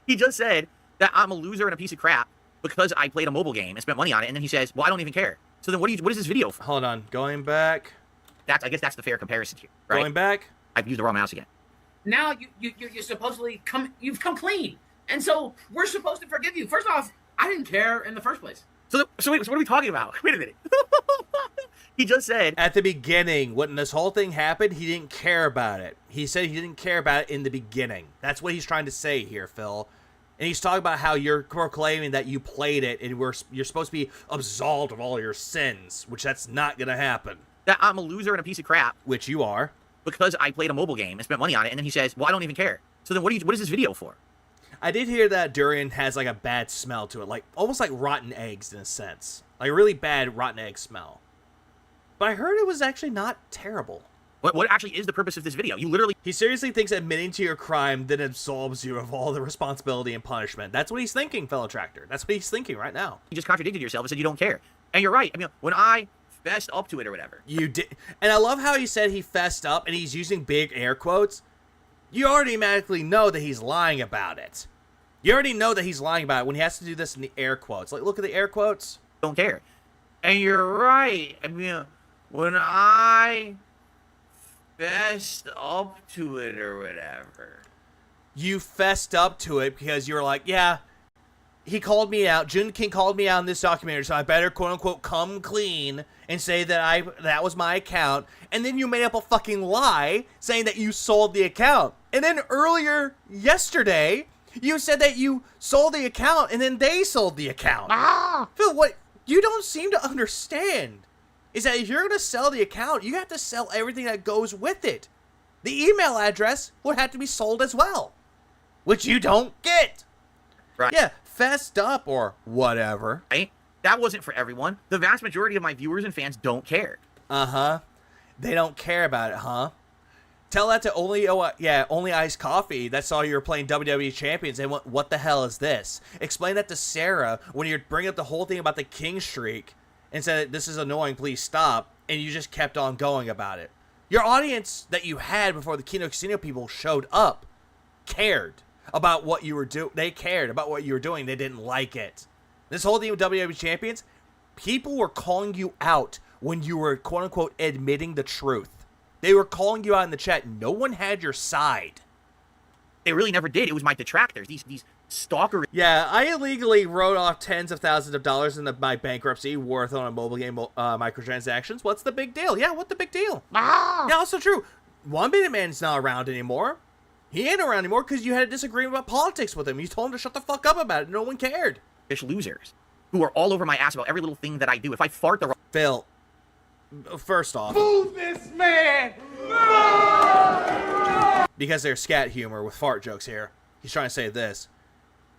He just said that I'm a loser and a piece of crap because I played a mobile game and spent money on it, and then he says, well, I don't even care. So then what is this video for? Hold on. Going back. I guess that's the fair comparison here, right? Going back. I've used the wrong mouse again. Now you supposedly you've come clean, and so we're supposed to forgive you. First off, I didn't care in the first place. So wait, so what are we talking about? Wait a minute. He just said At the beginning, when this whole thing happened, he didn't care about it. He said he didn't care about it in the beginning. That's what he's trying to say here, Phil. And he's talking about how you're proclaiming that you played it and you're supposed to be absolved of all your sins, which that's not going to happen. that I'm a loser and a piece of crap Which you are. because I played a mobile game and spent money on it, and then he says, well, I don't even care. So then what is this video for? I did hear that durian has like a bad smell to it, like almost like rotten eggs in a sense. Like a really bad rotten egg smell. But I heard it was actually not terrible. What actually is the purpose of this video? You literally He seriously thinks admitting to your crime then absolves you of all the responsibility and punishment. That's what he's thinking, fellow tractor. That's what he's thinking right now. just contradicted yourself and said you don't care. And you're right. I mean, when I fessed up to it or whatever, You did, and I love how he said he fessed up, and he's using big air quotes. You already automatically know that he's lying about it. You already know that he's lying about it when he has to do this in the air quotes. Like, look at the air quotes. don't care. And you're right. I mean, when I fessed up to it or whatever. You fessed up to it because you were like, yeah, he called me out. June King called me out in this documentary, so I better quote unquote come clean and say that that was my account. And then you made up a fucking lie saying that you sold the account. And then earlier yesterday, you said that you sold the account and then they sold the account. Phil, what you don't seem to understand is that if you're going to sell the account, you have to sell everything that goes with it. The email address would have to be sold as well, which you don't get. Right. Yeah, fessed up or whatever. Right? That wasn't for everyone. The vast majority of my viewers and fans don't care. Uh-huh. They don't care about it, huh? Tell that to Only Iced Coffee that saw you were playing WWE Champions and went, what the hell is this? Explain that to Sarah when you're bringing up the whole thing about the King Streak and said, this is annoying, please stop, and you just kept on going about it. Your audience that you had before the Kino Casino people showed up cared about what you were doing. They cared about what you were doing. They didn't like it. This whole thing with WWE Champions, people were calling you out when you were, quote-unquote, admitting the truth. They were calling you out in the chat. No one had your side. They really never did. It was my detractors. These stalker. Yeah, I illegally wrote off tens of thousands of dollars into my bankruptcy worth on a mobile game microtransactions. What's the big deal? Yeah, what the big deal? Yeah, also true. One Minute Man's not around anymore. He ain't around anymore because you had a disagreement about politics with him. You told him to shut the fuck up about it. No one cared. Losers who are all over my ass about every little thing that I do. If I fart the wrong Phil, first off, Move this man! because there's scat humor with fart jokes here, he's trying to say this.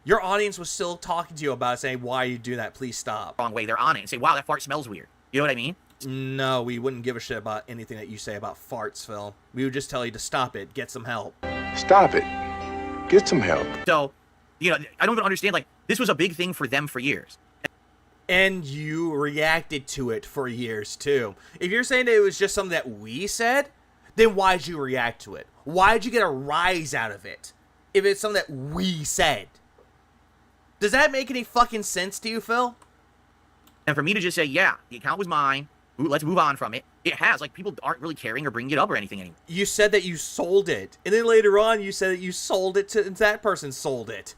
Your audience was still talking to you about it, saying, why are you doing that? Please stop. way, they're on it and say, wow, that fart smells weird. You know what I mean? No, we wouldn't give a shit about anything that you say about farts, Phil. We would just tell you to stop it, get some help. Stop it. Get some help. So, you know, I don't even understand. Like, this was a big thing for them for years. And you reacted to it for years, too. If you're saying that it was just something that we said, then why'd you react to it? Why'd you get a rise out of it? If it's something that we said. Does that make any fucking sense to you, Phil? And for me to just say, yeah, the account was mine. Ooh, let's move on from it. It has. Like, people aren't really caring or bringing it up or anything anymore. You said that you sold it. And then later on, you said that you sold it to... That person sold it.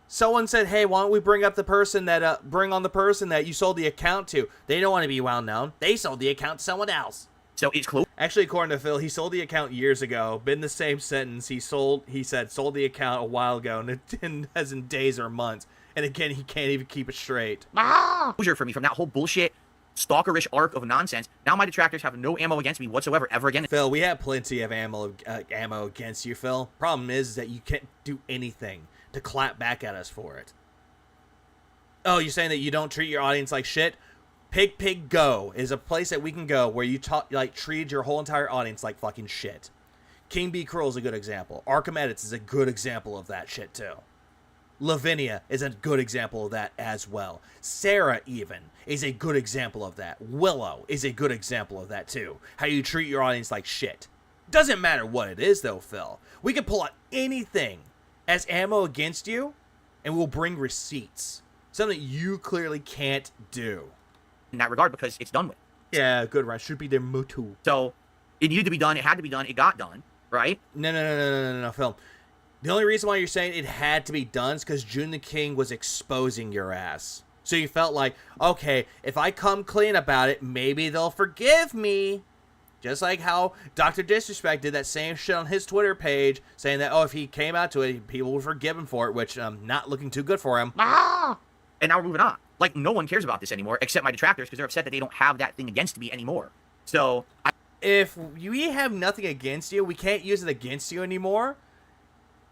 Someone said, hey, why don't we bring up the person that... bring on the person that you sold the account to. They don't want to be well known. They sold the account to someone else. So it's close. Actually, according to Phil, he sold the account years ago. Been the same sentence. He said, sold the account a while ago. And it as in days or months. And again, he can't even keep it straight. Closure for me from that whole bullshit stalkerish arc of nonsense. Now my detractors have no ammo against me whatsoever ever again. Phil, we have plenty of ammo against you, Phil. Problem is that you can't do anything to clap back at us for it. Oh, you're saying that you don't treat your audience like shit? Pig Go is a place that we can go where you treat your whole entire audience like fucking shit. King B. Cruel is a good example. Arkham Edits is a good example of that shit too. Lavinia is a good example of that as well. Sarah even is a good example of that. Willow is a good example of that too. How you treat your audience like shit. Doesn't matter what it is though, Phil. We can pull out anything as ammo against you and we'll bring receipts. Something you clearly can't do. In that regard, because it's done with. Yeah, good, right? Should be their motto. So it needed to be done. It had to be done. It got done, right? No, Phil. The only reason why you're saying it had to be done is because June the King was exposing your ass. So you felt like, okay, if I come clean about it, maybe they'll forgive me. Just like how Dr. Disrespect did that same shit on his Twitter page, saying that, oh, if he came out to it, people would forgive him for it, which not looking too good for him. And now we're moving on. Like, no one cares about this anymore, except my detractors, because they're upset that they don't have that thing against me anymore. So, if we have nothing against you, we can't use it against you anymore,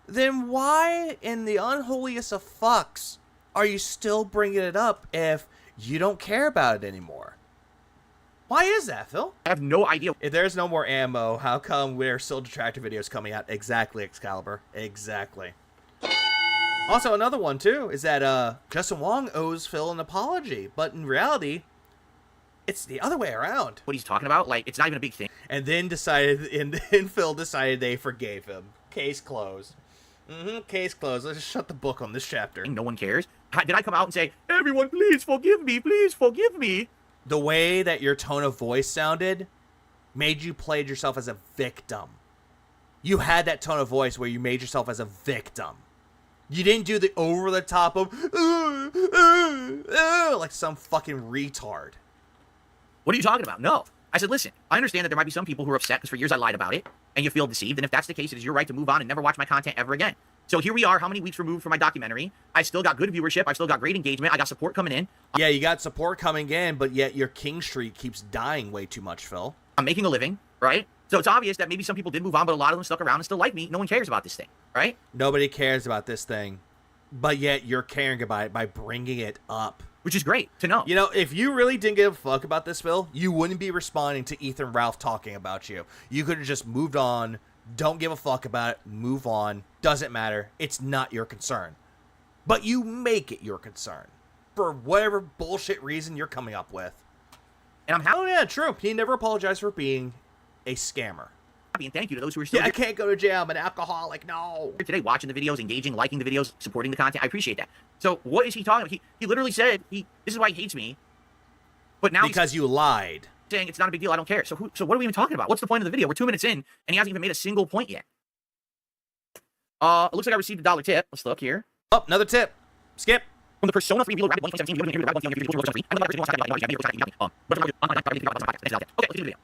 then why in the unholiest of fucks are you still bringing it up if you don't care about it anymore? Why is that, Phil? I have no idea. If there's no more ammo, how come there's still detractor videos coming out? Exactly, Excalibur. Exactly. Also, another one, too, is that Justin Wong owes Phil an apology. But in reality, it's the other way around. What he's talking about, like, it's not even a big thing. And then Phil decided they forgave him. Case closed. Case closed. Let's just shut the book on this chapter. No one cares. Did I come out and say, everyone, please forgive me, please forgive me? The way that your tone of voice sounded made you play yourself as a victim. You had that tone of voice where you made yourself as a victim. You didn't do the over-the-top of, like some fucking retard. What are you talking about? No. I said, listen, I understand that there might be some people who are upset because for years I lied about it, and you feel deceived, and if that's the case, it is your right to move on and never watch my content ever again. So here we are, how many weeks removed from my documentary? I still got good viewership, I've still got great engagement, I got support coming in. Yeah, you got support coming in, but yet your king streak keeps dying way too much, Phil. I'm making a living, right? So it's obvious that maybe some people did move on, but a lot of them stuck around and still like me. No one cares about this thing, right? Nobody cares about this thing, but yet you're caring about it by bringing it up. Which is great to know. You know, if you really didn't give a fuck about this, Phil, you wouldn't be responding to Ethan Ralph talking about you. You could have just moved on, don't give a fuck about it, move on, doesn't matter, it's not your concern. But you make it your concern, for whatever bullshit reason you're coming up with. And I'm happy. Oh yeah, true, he never apologized for being a scammer. And thank you to those who are still I can't go to jail, I'm an alcoholic, no. Today, watching the videos, engaging, liking the videos, supporting the content. I appreciate that. So what is he talking about? He literally said, this is why he hates me. But now because you lied. Saying it's not a big deal, I don't care. So what are we even talking about? What's the point of the video? We're 2 minutes in, and he hasn't even made a single point yet. It looks like I received a $1 tip. Let's look here. Oh, another tip. Skip. From the Persona 3 Reload Rapid 2017. Okay, let's do the video.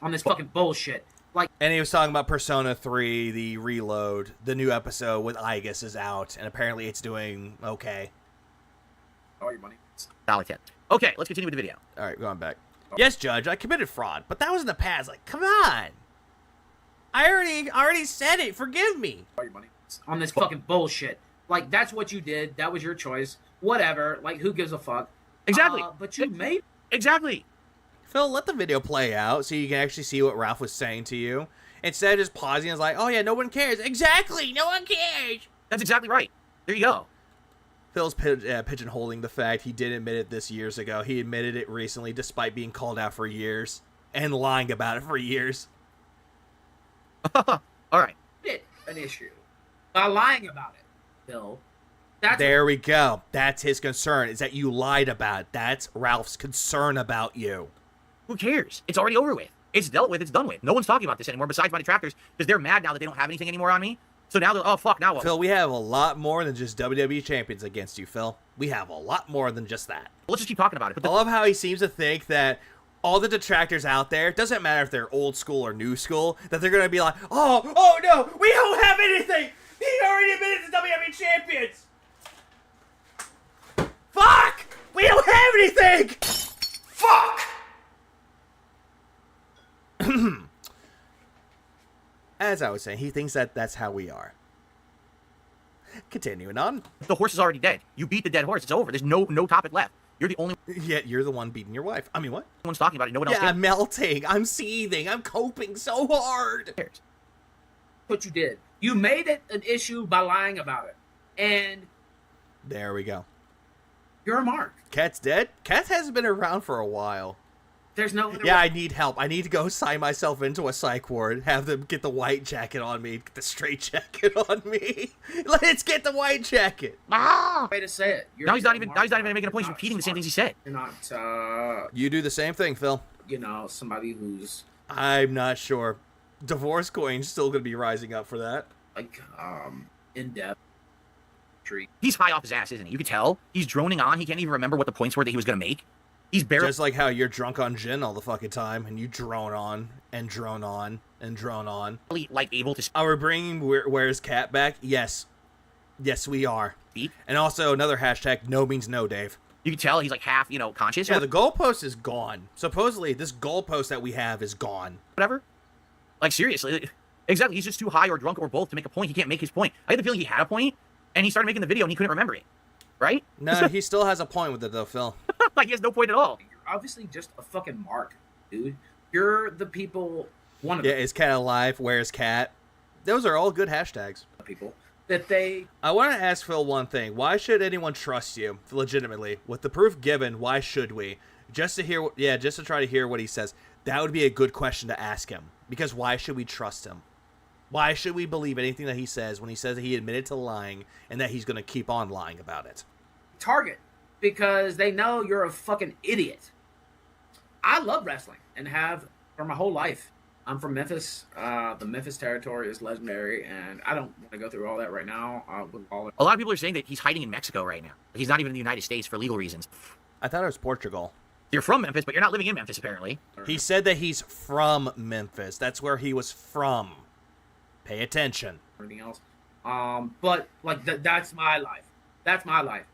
On this fucking bullshit. Like, and he was talking about Persona 3, the Reload, the new episode with Aigis is out, and apparently it's doing okay. all your money. $1 tip. Okay, let's continue with the video. All right, going back. Yes, Judge, I committed fraud, but that was in the past. Like, come on. I already said it. Forgive me. All your money. On this fucking bullshit. Like, that's what you did. That was your choice. Whatever. Like, who gives a fuck? Exactly. But you made... Exactly. Phil, let the video play out so you can actually see what Ralph was saying to you. Instead of just pausing and like, oh yeah, no one cares. Exactly, no one cares. That's exactly right. There you go. Phil's pigeonholing the fact he did admit it this years ago. He admitted it recently despite being called out for years and lying about it for years. All right. An issue. By lying about it, Phil. There we go. That's his concern, is that you lied about it. That's Ralph's concern about you. Who cares? It's already over with. It's dealt with. It's done with. No one's talking about this anymore besides my detractors because they're mad now that they don't have anything anymore on me. So now they're, oh, fuck, now what? Phil, we have a lot more than just WWE champions against you, Phil. We have a lot more than just that. Let's just keep talking about it. I love how he seems to think that all the detractors out there, doesn't matter if they're old school or new school, that they're going to be like, oh no, we don't have anything. He already admitted to WWE champions. Fuck! We don't have anything! As I was saying, he thinks that that's how we are. Continuing on. The horse is already dead. You beat the dead horse. It's over. There's no topic left. You're the only Yet you're the one beating your wife. I mean, what? one's talking about it. No one else Yeah, I'm melting. I'm seething. I'm coping so hard. cares. What you did. You made it an issue by lying about it. And There we go. you're a mark. Cat's dead? Cat hasn't been around for a while. There's no other Yeah, way. I need help. I need to go sign myself into a psych ward. Have them get the white jacket on me. Get the straight jacket on me. Let's get the white jacket. way to say it. You're Now he's not a even mark. now he's not even making a point. He's You're not repeating the same smart. things he said. You're not, You do the same thing, Phil. somebody who's I'm not sure. Divorce coin's still going to be rising up for that. like, in depth. Treat. He's high off his ass, isn't he? You could tell. He's droning on. He can't even remember what the points were that he was going to make. He's barely Just like how you're drunk on gin all the fucking time, and you drone on, and drone on, and drone on. like able to Are we bringing Where's Cat back? Yes. Yes, we are. speak. And also another hashtag, no means no, Dave. You can tell he's like half, conscious. Yeah, or the goalpost is gone. Supposedly, this goalpost that we have is gone. whatever. Like seriously, exactly. He's just too high or drunk or both to make a point. He can't make his point. I had the feeling he had a point, and he started making the video and he couldn't remember it. Right? No, he still has a point with it, though, Phil. Like he has no point at all. You're obviously just a fucking mark, dude. You're the people, one of Yeah, is Cat alive? Where's Cat? Those are all good hashtags. the people that they I want to ask Phil one thing. Why should anyone trust you, legitimately? With the proof given, why should we? Just to hear, just to try to hear what he says. That would be a good question to ask him. Because why should we trust him? Why should we believe anything that he says when he says that he admitted to lying and that he's going to keep on lying about it? target because they know you're a fucking idiot. I love wrestling and have for my whole life. I'm from Memphis. The Memphis territory is legendary, and I don't want to go through all that right now. With all A lot of people are saying that he's hiding in Mexico right now. He's not even in the United States for legal reasons. I thought it was Portugal. You're from Memphis, but you're not living in Memphis apparently. He said that he's from Memphis. That's where he was from. Pay attention. everything else. But like that's my life. That's my life.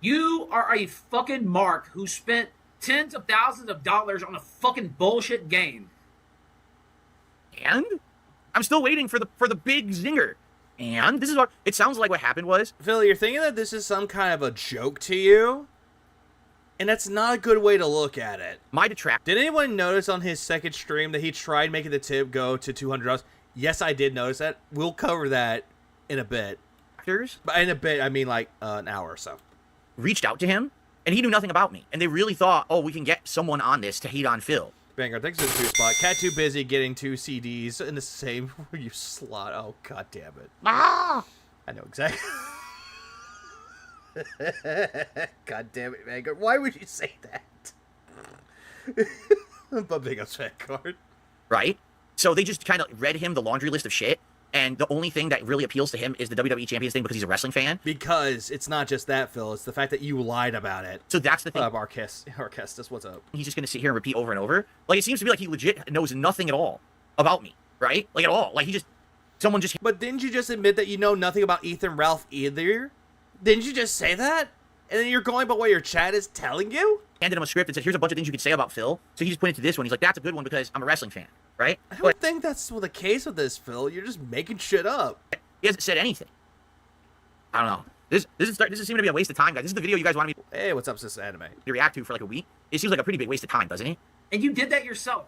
You are a fucking mark who spent tens of thousands of dollars on a fucking bullshit game. And I'm still waiting for the big zinger. And this is what it sounds like. What happened was Phil, you're thinking that this is some kind of a joke to you? And that's not a good way to look at it. my detractors Did anyone notice on his second stream that he tried making the tip go to $200? Yes, I did notice that. We'll cover that in a bit. But in a bit, I mean like an hour or so. reached out to him, and he knew nothing about me. And they really thought, oh, we can get someone on this to hate on Phil. Banger, thanks for the 2 spot. Cat too busy getting 2 CDs in the same you slot. Oh, god damn it. Ah! I know exactly. God damn it, Banger. Why would you say that? But big up Fat Card. Right? So they just kind of read him the laundry list of shit. And the only thing that really appeals to him is the WWE Champions thing because he's a wrestling fan. Because it's not just that, Phil. It's the fact that you lied about it. So that's the thing. Arcestus, what's up? He's just going to sit here and repeat over and over. Like, it seems to me like he legit knows nothing at all about me. Right? Like, at all. Like, someone just But didn't you just admit that you know nothing about Ethan Ralph either? Didn't you just say that? And then you're going by what your chat is telling you? handed him a script and said, here's a bunch of things you could say about Phil. So he just pointed to this one. He's like, that's a good one because I'm a wrestling fan. Right? I don't think that's the case with this, Phil. You're just making shit up. He hasn't said anything. I don't know. This is seeming to be a waste of time, guys. This is the video you guys wanted me Hey, what's up, sis anime? to react to for like a week. It seems like a pretty big waste of time, doesn't it? And you did that yourself.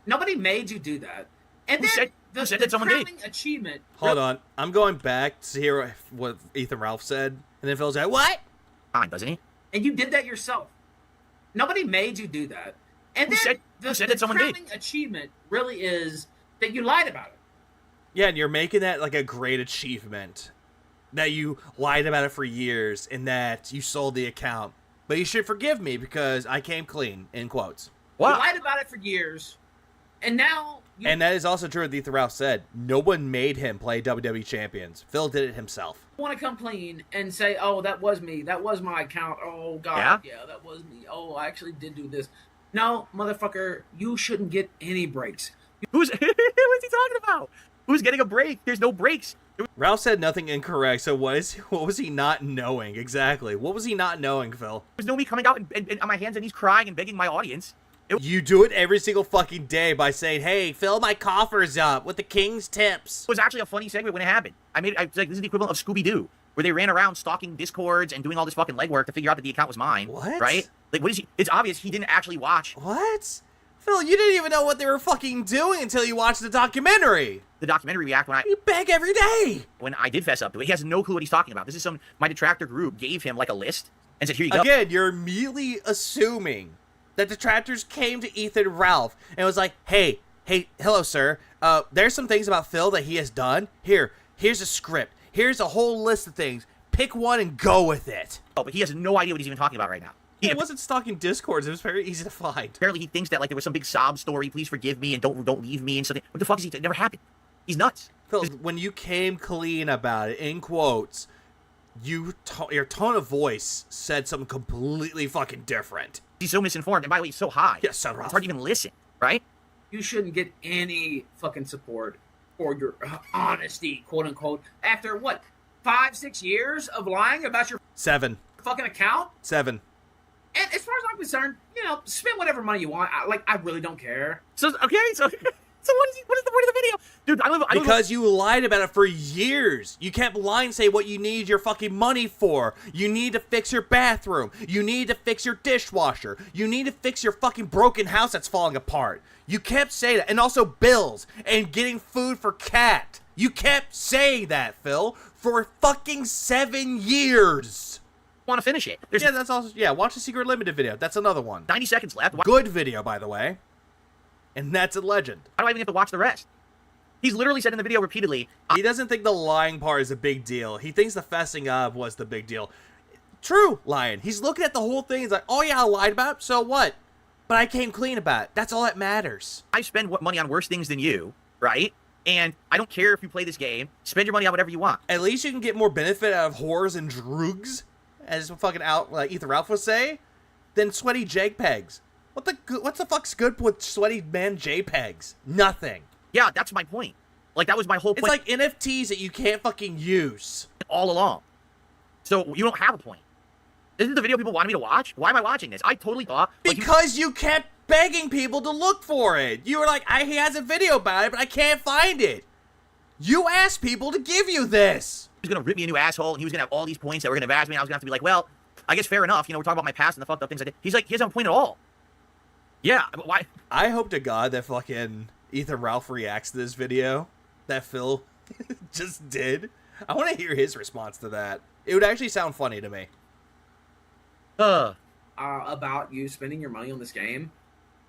Nobody made you do that. And Who then said- who said that someone did? crowning achievement. Hold on. I'm going back to hear what Ethan Ralph said. And then Phil's like, what? Time, doesn't he? And you did that yourself. Nobody made you do that. And Who then said that someone did? crowning achievement really is that you lied about it. Yeah, and you're making that like a great achievement. That you lied about it for years and that you sold the account. But you should forgive me because I came clean, in quotes. You lied about it for years. And now you And that is also true what Ethan Ralph said. No one made him play WWE Champions. Phil did it himself. want to come clean and say, oh, that was me. That was my account. Oh, God. Yeah, that was me. Oh, I actually did do this. No, motherfucker, you shouldn't get any breaks. What's he talking about? Who's getting a break? There's no breaks. Ralph said nothing incorrect, so what was he not knowing exactly? What was he not knowing, Phil? There's no me coming out and on my hands and knees crying and begging my audience. You do it every single fucking day by saying, hey, fill my coffers up with the king's tips. It was actually a funny segment when it happened. I was like, this is the equivalent of Scooby-Doo, where they ran around stalking Discords and doing all this fucking legwork to figure out that the account was mine. What? Right? Like, what is he? It's obvious he didn't actually watch What? Phil, you didn't even know what they were fucking doing until you watched the documentary. the documentary react You beg every day. when I did fess up to it. He has no clue what he's talking about. This is my detractor group gave him like a list and said, here you go. Again, you're immediately assuming that detractors came to Ethan Ralph and was like, hey, hello, sir. There's some things about Phil that he has done. Here's a script. Here's a whole list of things. Pick one and go with it. Oh, but he has no idea what he's even talking about right now. It wasn't stalking Discords. It was very easy to find. Apparently he thinks that like there was some big sob story, please forgive me and don't leave me and something. What the fuck is he? It never happened. He's nuts. Phil, when you came clean about it, in quotes, your tone of voice said something completely fucking different. He's so misinformed, and by the way, he's so high. Yes, so rough. It's hard to even listen, right? You shouldn't get any fucking support for your honesty, quote unquote, after what, 5-6 years of lying about your 7. fucking account? 7. And as far as I'm concerned, spend whatever money you want. I really don't care. So okay, so what is the point of the video, dude? I don't Because you lied about it for years. You kept lying, say what you need your fucking money for. You need to fix your bathroom. You need to fix your dishwasher. You need to fix your fucking broken house that's falling apart. You kept saying that, and also bills and getting food for Cat. You kept saying that, Phil, for fucking 7 years. want to finish it. There's That's also watch the Secret Limited video. That's another one. 90 seconds left. Why Good video, by the way. And that's a legend. do I even have to watch the rest? He's literally said in the video repeatedly, He doesn't think the lying part is a big deal. He thinks the fessing up was the big deal. True, lying. He's looking at the whole thing. He's like, oh yeah, I lied about it. So what? But I came clean about it. That's all that matters. I spend money on worse things than you, right? And I don't care if you play this game. Spend your money on whatever you want. At least you can get more benefit out of whores and droogs, as fucking Ethan Ralph would say, than sweaty JPEGs. What's the fuck's good with sweaty man JPEGs? Nothing. Yeah, that's my point. Like, that was my whole It's point like NFTs that you can't fucking use. all along. So you don't have a point. Isn't the video people wanted me to watch? Why am I watching this? I totally thought... like, Because you kept begging people to look for it. You were like, he has a video about it, but I can't find it. You asked people to give you this. he was going to rip me a new asshole, and he was going to have all these points that were going to bash me, and I was going to have to be like, well, I guess fair enough. We're talking about my past and the fucked up things I did. He's like, he doesn't have a point at all. Yeah, but why? I hope to God that fucking Ethan Ralph reacts to this video that Phil just did. I want to hear his response to that. It would actually sound funny to me. About you spending your money on this game.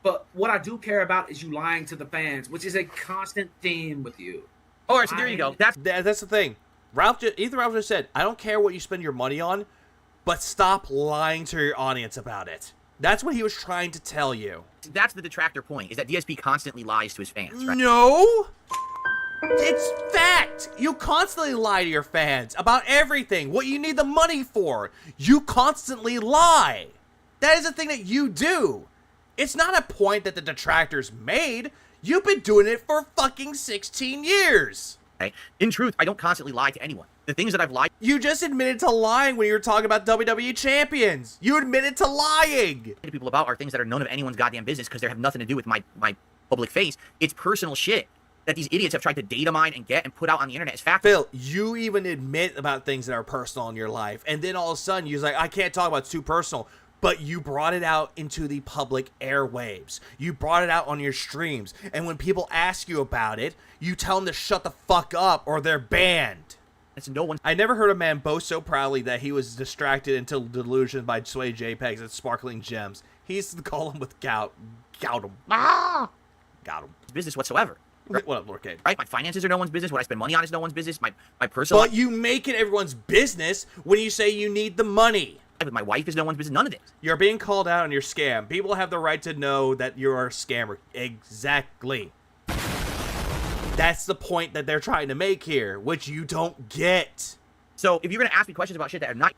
But what I do care about is you lying to the fans, which is a constant theme with you. All right, so there you go. That's That's the thing. Ethan Ralph just said, I don't care what you spend your money on, but stop lying to your audience about it. That's what he was trying to tell you. the detractor point, is that DSP constantly lies to his fans, right? No! It's fact! You constantly lie to your fans about everything, what you need the money for. You constantly lie. That is the thing that you do. It's not a point that the detractors made. You've been doing it for fucking 16 years. Right? In truth, I don't constantly lie to anyone. The things that I've lied You just admitted to lying when you were talking about WWE champions. You admitted to lying. to people about are things that are none of anyone's goddamn business because they have nothing to do with my public face. It's personal shit that these idiots have tried to data mine and get and put out on the internet as fact. Phil, you even admit about things that are personal in your life, and then all of a sudden you're like, I can't talk about it's too personal. But you brought it out into the public airwaves. You brought it out on your streams. And when people ask you about it, you tell them to shut the fuck up or they're banned. It's no one. I never heard a man boast so proudly that he was distracted until delusion by sweaty JPEGs and sparkling gems. He used to call him with gout. Got him. Ah! Got him. Business whatsoever. What up, Lord Kane? Right? My finances are no one's business. What I spend money on is no one's business. My personal But you make it everyone's business when you say you need the money. life with my wife is no one's business. None of it. You're being called out on your scam. People have the right to know that you're a scammer. Exactly. That's the point that they're trying to make here, which you don't get. So if you're gonna ask me questions about shit that are not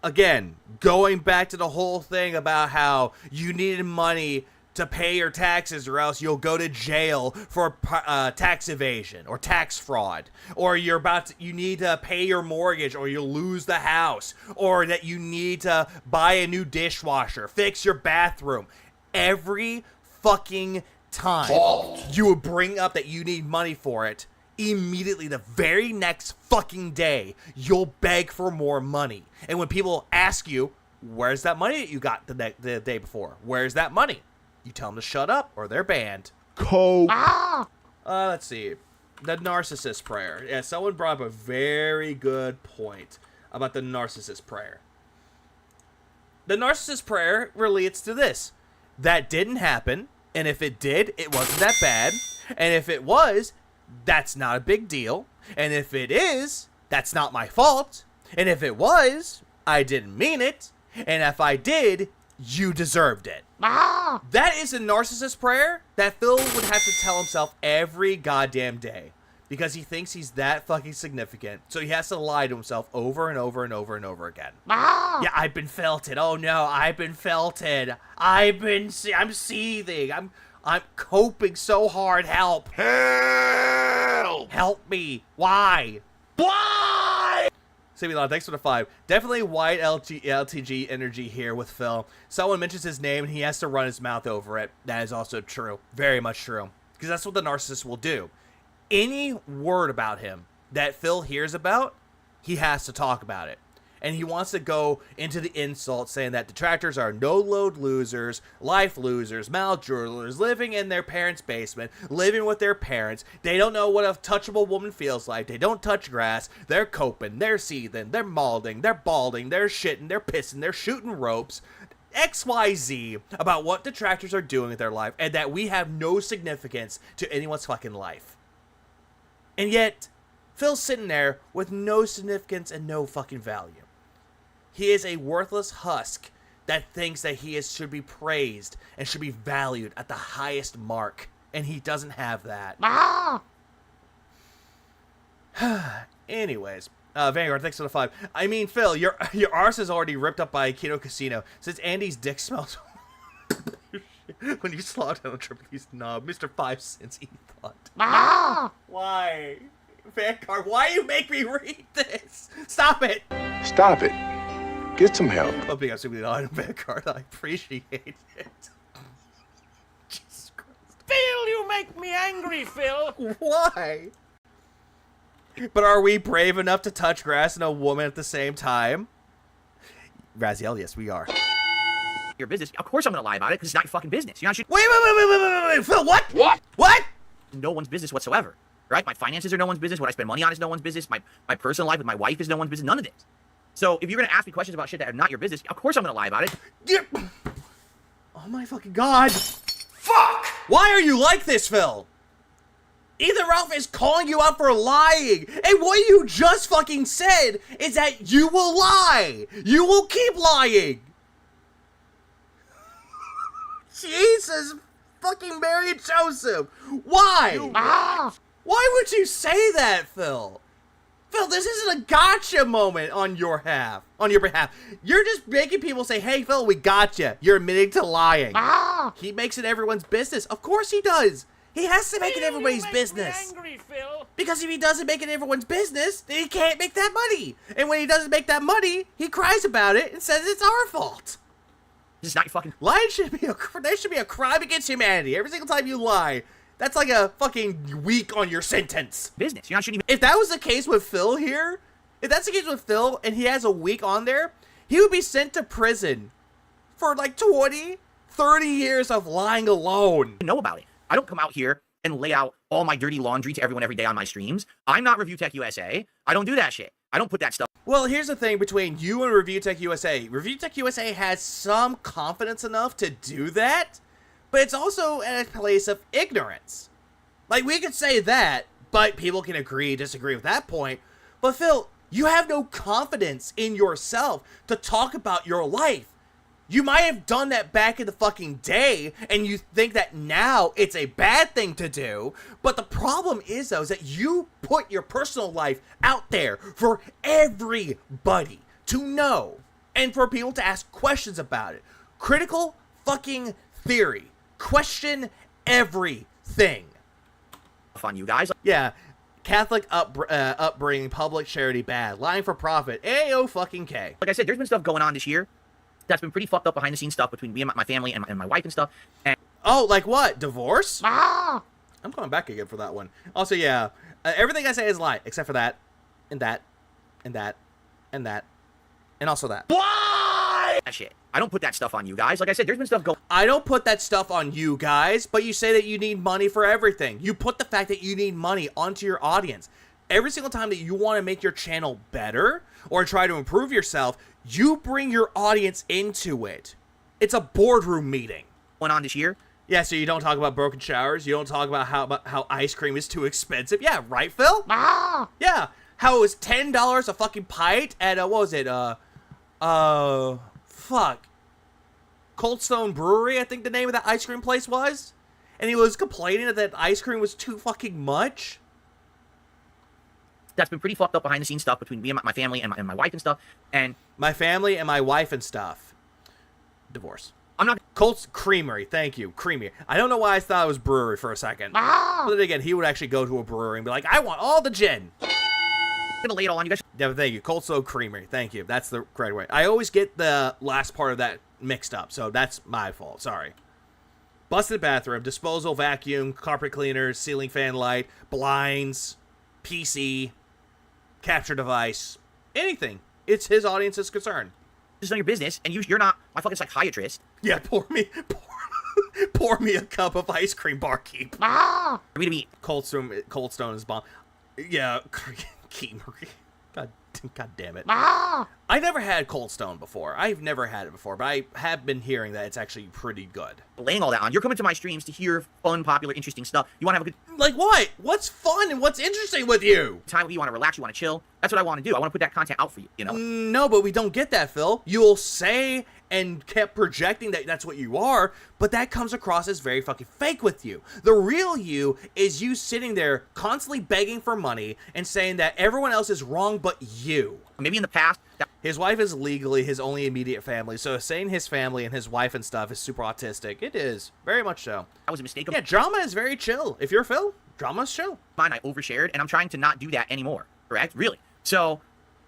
Again, going back to the whole thing about how you needed money to pay your taxes or else you'll go to jail for tax evasion or tax fraud, or you need to pay your mortgage or you'll lose the house, or that you need to buy a new dishwasher, fix your bathroom. every fucking time you would bring up that you need money for it, immediately the very next fucking day, you'll beg for more money. And when people ask you, where's that money that you got the day before? Where's that money? You tell them to shut up or they're banned. Coke. Let's see. The narcissist prayer. Yeah, someone brought up a very good point about the narcissist prayer. The narcissist prayer relates to this. That didn't happen, and if it did, it wasn't that bad. And if it was, that's not a big deal. And if it is, that's not my fault. And if it was, I didn't mean it. And if I did, you deserved it. That is a narcissist prayer that Phil would have to tell himself every goddamn day. Because he thinks he's that fucking significant. So he has to lie to himself over and over and over and over again. Yeah, I've been felted. Oh no, I've been felted. I'm seething. I'm coping so hard. Help. Help. Help me. Why? Why? Similon, thanks for the 5. Definitely white LTG energy here with Phil. Someone mentions his name and he has to run his mouth over it. That is also true. Very much true. Because that's what the narcissist will do. Any word about him that Phil hears about, he has to talk about it. And he wants to go into the insult saying that detractors are no-load losers, life losers, mal-jewelers, living in their parents' basement, living with their parents. They don't know what a touchable woman feels like. They don't touch grass. They're coping. They're seething. They're malding. They're balding. They're shitting. They're pissing. They're shooting ropes. XYZ about what detractors are doing with their life and that we have no significance to anyone's fucking life. And yet, Phil's sitting there with no significance and no fucking value. He is a worthless husk that thinks that he should be praised and should be valued at the highest mark. And he doesn't have that. Anyways, Vanguard, thanks for the 5. I mean, Phil, your arse is already ripped up by Keto Casino since Andy's dick smells. When you slow down a triple E's knob, Mr. 5 cents he thought. Why? Vanguard, why you make me read this? Stop it! Stop it. Get some help. Hoping I'm simply not in Vanguard. I appreciate it. Jesus Christ. Phil, you make me angry, Phil. Why? But are we brave enough to touch grass and a woman at the same time? Raziel, yes, we are. Your business. Of course I'm gonna lie about it because it's not your fucking business. You're not Wait, Phil, what? What? no one's business whatsoever. Right? My finances are no one's business. What I spend money on is no one's business. My personal life with my wife is no one's business. None of this. So if you're gonna ask me questions about shit that are not your business, of course I'm gonna lie about it. Yeah. Oh my fucking god. Fuck! Why are you like this, Phil? Either Ralph is calling you out for lying, and what you just fucking said is that you will lie. You will keep lying. Jesus fucking Mary and Joseph. Why? Why would you say that, Phil? Phil, this isn't a gotcha moment on your behalf. You're just making people say, hey, Phil, we gotcha. You're admitting to lying. He makes it everyone's business. Of course he does. He has to make it everybody's business. Angry, Phil. Because if he doesn't make it everyone's business, then he can't make that money. And when he doesn't make that money, he cries about it and says it's our fault. This is not your fucking Lying should be a crime against humanity. Every single time you lie, that's like a fucking week on your sentence. business. You're not shouldn't even. If that was the case with Phil here, if that's the case with Phil and he has a week on there, he would be sent to prison for like 20, 30 years of lying alone. Know about it. I don't come out here and lay out all my dirty laundry to everyone every day on my streams. I'm not Review Tech USA. I don't do that shit. I don't put that stuff. Well, here's the thing between you and Review Tech USA. Review Tech USA has some confidence enough to do that, but it's also at a place of ignorance. Like, we could say that, but people can agree, disagree with that point. But Phil, you have no confidence in yourself to talk about your life. You might have done that back in the fucking day, and you think that now it's a bad thing to do, but the problem is, though, is that you put your personal life out there for everybody to know, and for people to ask questions about it. Critical fucking theory. Question everything. On you guys. Yeah. Catholic upbringing, public charity bad, lying for profit, AO fucking K. Like I said, there's been stuff going on this year That's been pretty fucked up behind the scenes stuff between me and my family and my wife and stuff. And Oh, like what? Divorce? I'm going back again for that one. Also, yeah, everything I say is a lie, except for that, and that, and that, and that, and also that. that shit. I don't put that stuff on you guys. Like I said, there's been stuff going I don't put that stuff on you guys, but you say that you need money for everything. You put the fact that you need money onto your audience. Every single time that you want to make your channel better or try to improve yourself, you bring your audience into it. It's a boardroom meeting. on this year. Yeah, so you don't talk about broken showers. You don't talk about how ice cream is too expensive. Yeah, right, Phil? Yeah. How it was $10 a fucking pint at, what was it? Fuck. Cold Stone Brewery, I think the name of that ice cream place was. And he was complaining that ice cream was too fucking much. That's been pretty fucked up behind the scenes stuff between me and my family and my wife and stuff. And My family and my wife and stuff. Divorce. I'm not Colt's Creamery, thank you, Creamery. I don't know why I thought it was brewery for a second. But then again, he would actually go to a brewery and be like, I want all the gin. gonna lay it all on you guys. Yeah, but thank you. Cold Stone Creamery. Thank you. That's the correct way. I always get the last part of that mixed up, so that's my fault. Sorry. Busted bathroom, disposal vacuum, carpet cleaners, ceiling fan light, blinds, PC, capture device, anything. It's his audience's concern. This is none of your business, and you're not my fucking psychiatrist. Yeah, pour me a cup of ice cream, barkeep. For me to be Cold Stone is bomb. Yeah, Creamery. God damn it. I never had Cold Stone before. I've never had it before, but I have been hearing that it's actually pretty good. laying all that on. You're coming to my streams to hear fun, popular, interesting stuff. You want to have a good Like what? What's fun and what's interesting with you? time. You want to relax. You want to chill. That's what I want to do. I want to put that content out for you. You know. No, but we don't get that, Phil. You'll say and kept projecting that that's what you are, but that comes across as very fucking fake with you. The real you is you sitting there constantly begging for money and saying that everyone else is wrong but you. Maybe in the past that His wife is legally his only immediate family, so saying his family and his wife and stuff is super autistic. It is. Very much so. was a mistake of Yeah, drama is very chill. If you're Phil, drama's chill. mine. I overshared, and I'm trying to not do that anymore. Correct? Really. So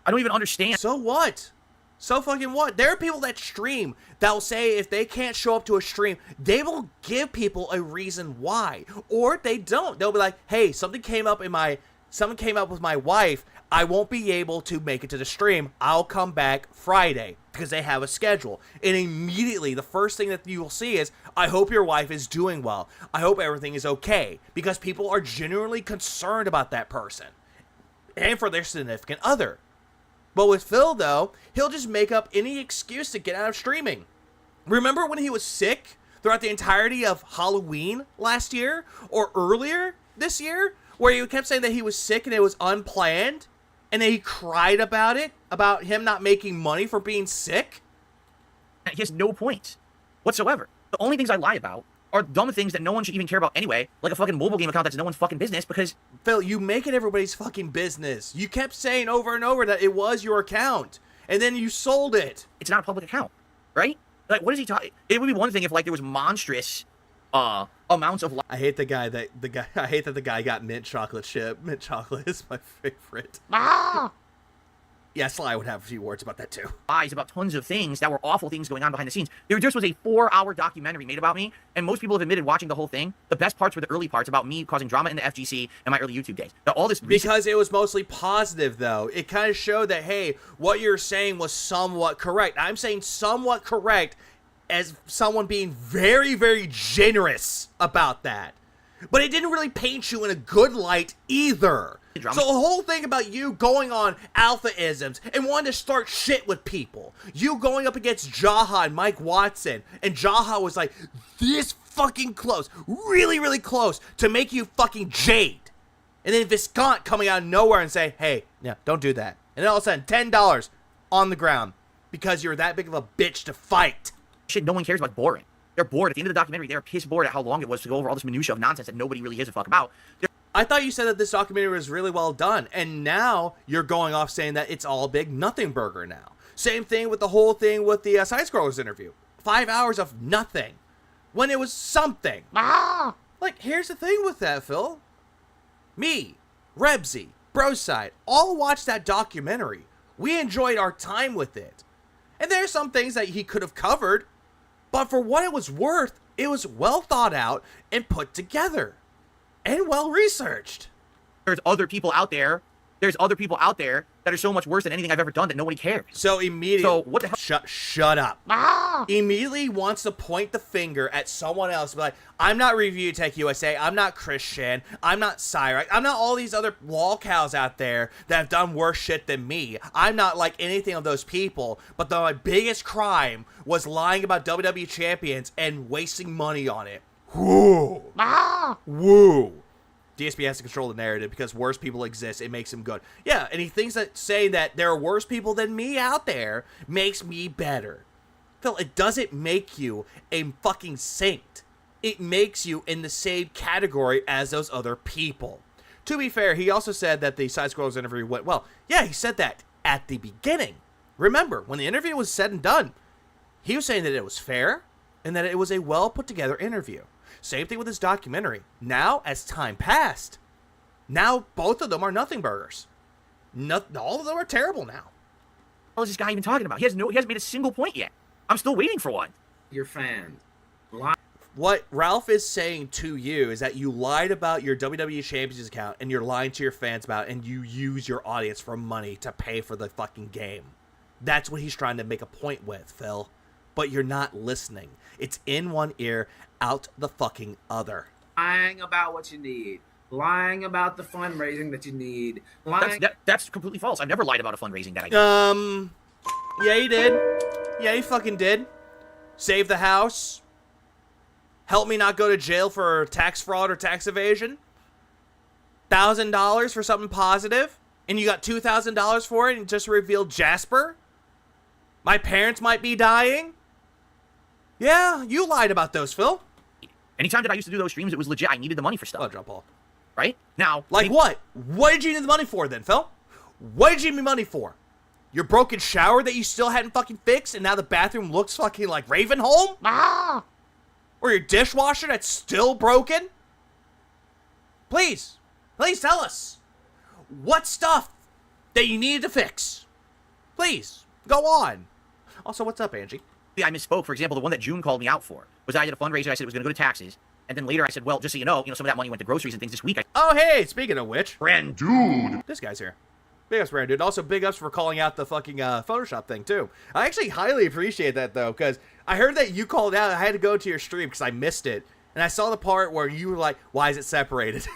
I don't even understand. So what? So fucking what? There are people that stream that will say if they can't show up to a stream, they will give people a reason why. Or they don't. They'll be like, hey, something came up with my wife. I won't be able to make it to the stream. I'll come back Friday because they have a schedule. And immediately the first thing that you will see is, I hope your wife is doing well. I hope everything is okay, because people are genuinely concerned about that person and for their significant other. But with Phil, though, he'll just make up any excuse to get out of streaming. Remember when he was sick throughout the entirety of Halloween last year or earlier this year, where he kept saying that he was sick and it was unplanned, and then he cried about it, about him not making money for being sick? He has no points whatsoever. The only things I lie about are dumb things that no one should even care about anyway, like a fucking mobile game account that's no one's fucking business. Because Phil, you make it everybody's fucking business. You kept saying over and over that it was your account, and then you sold it. it's not a public account, right? Like, what is he talking? It would be one thing if like there was monstrous amounts of I hate I hate that the guy got mint chocolate chip. Mint chocolate is my favorite. Yeah, Sly would have a few words about that too. lies about tons of things that were awful things going on behind the scenes. There just was a 4-hour documentary made about me, and most people have admitted watching the whole thing. The best parts were the early parts about me causing drama in the FGC and my early YouTube days. Now, all this Because it was mostly positive, though. It kind of showed that, hey, what you're saying was somewhat correct. I'm saying somewhat correct as someone being very, very generous about that. But it didn't really paint you in a good light either. Drama. So the whole thing about you going on alpha-isms and wanting to start shit with people, you going up against Jaha and Mike Watson, and Jaha was like this fucking close, really, really close to make you fucking jade. And then Viscount coming out of nowhere and say, hey, yeah, don't do that. And then all of a sudden, $10 on the ground because you're that big of a bitch to fight. shit no one cares about. Boring. They're bored. At the end of the documentary, they're piss bored at how long it was to go over all this minutia of nonsense that nobody really gives a fuck about. I thought you said that this documentary was really well done, and now you're going off saying that it's all big nothing burger now. Same thing with the whole thing with the Side Scrollers interview. 5 hours of nothing, when it was something. Like, here's the thing with that, Phil. Me, Rebsy, Broside, all watched that documentary. We enjoyed our time with it. And there are some things that he could have covered, but for what it was worth, it was well thought out and put together and well researched. There's other people out there. There's other people out there that are so much worse than anything I've ever done that nobody cares. So immediately, So what the hell? Shut up. Immediately wants to point the finger at someone else, be like, I'm not Review Tech USA, I'm not Christian, I'm not Cyrax, I'm not all these other wall cows out there that have done worse shit than me. I'm not like anything of those people, but my biggest crime was lying about WWE champions and wasting money on it. Woo. Woo. DSP has to control the narrative because worse people exist. It makes him good. Yeah, and he thinks that saying that there are worse people than me out there makes me better. Phil, it doesn't make you a fucking saint. It makes you in the same category as those other people. To be fair, he also said that the Side Scrollers interview went well. Yeah, he said that at the beginning. Remember, when the interview was said and done, he was saying that it was fair and that it was a well put together interview. Same thing with his documentary. Now, as time passed, now both of them are nothing burgers. All of them are terrible now. What is this guy even talking about? He hasn't made a single point yet. I'm still waiting for one. Your fans. What Ralph is saying to you is that you lied about your WWE Champions account and you're lying to your fans about it, and you use your audience for money to pay for the fucking game. That's what he's trying to make a point with, Phil. But you're not listening. It's in one ear, out the fucking other. Lying about what you need. Lying about the fundraising that you need. Lying. That's completely false. I've never lied about a fundraising that I did. Yeah, he did. Yeah, he fucking did. Save the house. Help me not go to jail for tax fraud or tax evasion. $1,000 for something positive, and you got $2,000 for it and just revealed Jasper? My parents might be dying? Yeah, you lied about those, Phil. Anytime that I used to do those streams, it was legit. I needed the money for stuff. Oh, drop ball. Right? Now, like what? What did you need the money for then, Phil? What did you need the money for? Your broken shower that you still hadn't fucking fixed, and now the bathroom looks fucking like Ravenholm? Or your dishwasher that's still broken? Please tell us. What stuff that you needed to fix? Please, go on. Also, what's up, Angie? I misspoke. For example, the one that June called me out for was that I did a fundraiser. I said it was going to go to taxes. And then later I said, well, just so you know, some of that money went to groceries and things this week. Oh, hey, speaking of which. Brand Dude. This guy's here. Big ups, Brand Dude. Also, big ups for calling out the fucking Photoshop thing, too. I actually highly appreciate that, though, because I heard that you called out. I had to go to your stream because I missed it. And I saw the part where you were like, why is it separated?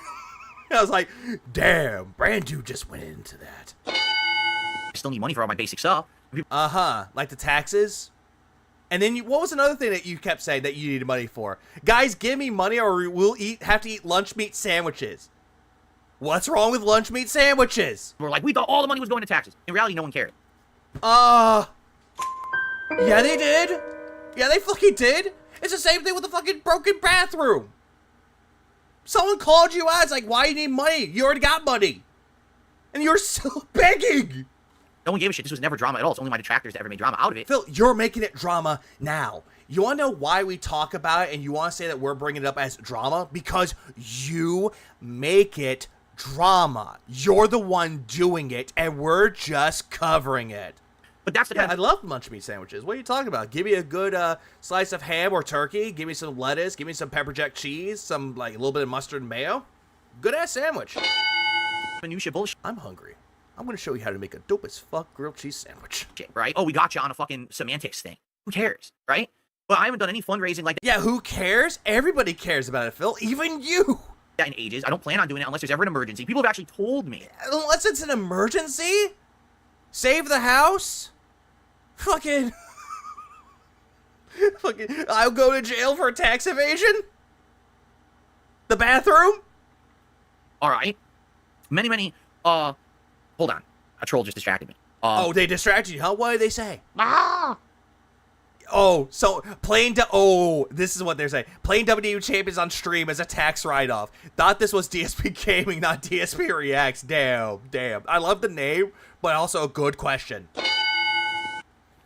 I was like, damn, Brand Dude just went into that. I still need money for all my basic stuff. Uh-huh. Like the taxes? And then what was another thing that you kept saying that you needed money for? Guys, give me money or we'll have to eat lunch meat sandwiches. What's wrong with lunch meat sandwiches? We're like, we thought all the money was going to taxes. In reality, no one cared. Yeah, they did. Yeah, they fucking did. It's the same thing with the fucking broken bathroom. Someone called you out. It's like, why you need money? You already got money. And you're still begging. No one gave a shit. This was never drama at all. It's only my detractors that ever made drama out of it. Phil, you're making it drama now. You want to know why we talk about it and you want to say that we're bringing it up as drama? Because you make it drama. You're the one doing it, and we're just covering it. But that's the I love lunch meat sandwiches. What are you talking about? Give me a good slice of ham or turkey. Give me some lettuce. Give me some pepper jack cheese. Some, like, a little bit of mustard and mayo. Good-ass sandwich. Minutia bullshit. I'm hungry. I'm going to show you how to make a dope as fuck grilled cheese sandwich. Right? Oh, we got you on a fucking semantics thing. Who cares? Right? But I haven't done any fundraising like that. Yeah, who cares? Everybody cares about it, Phil. Even you. In ages. I don't plan on doing it unless there's ever an emergency. People have actually told me. Unless it's an emergency? Save the house? Fucking... fucking... I'll go to jail for tax evasion? The bathroom? Alright. Many, hold on. A troll just distracted me. Oh, they distracted you, huh? What did they say? Oh, so this is what they're saying. Playing WWE Champions on stream as a tax write-off. Thought this was DSP Gaming, not DSP Reacts. Damn. I love the name, but also a good question.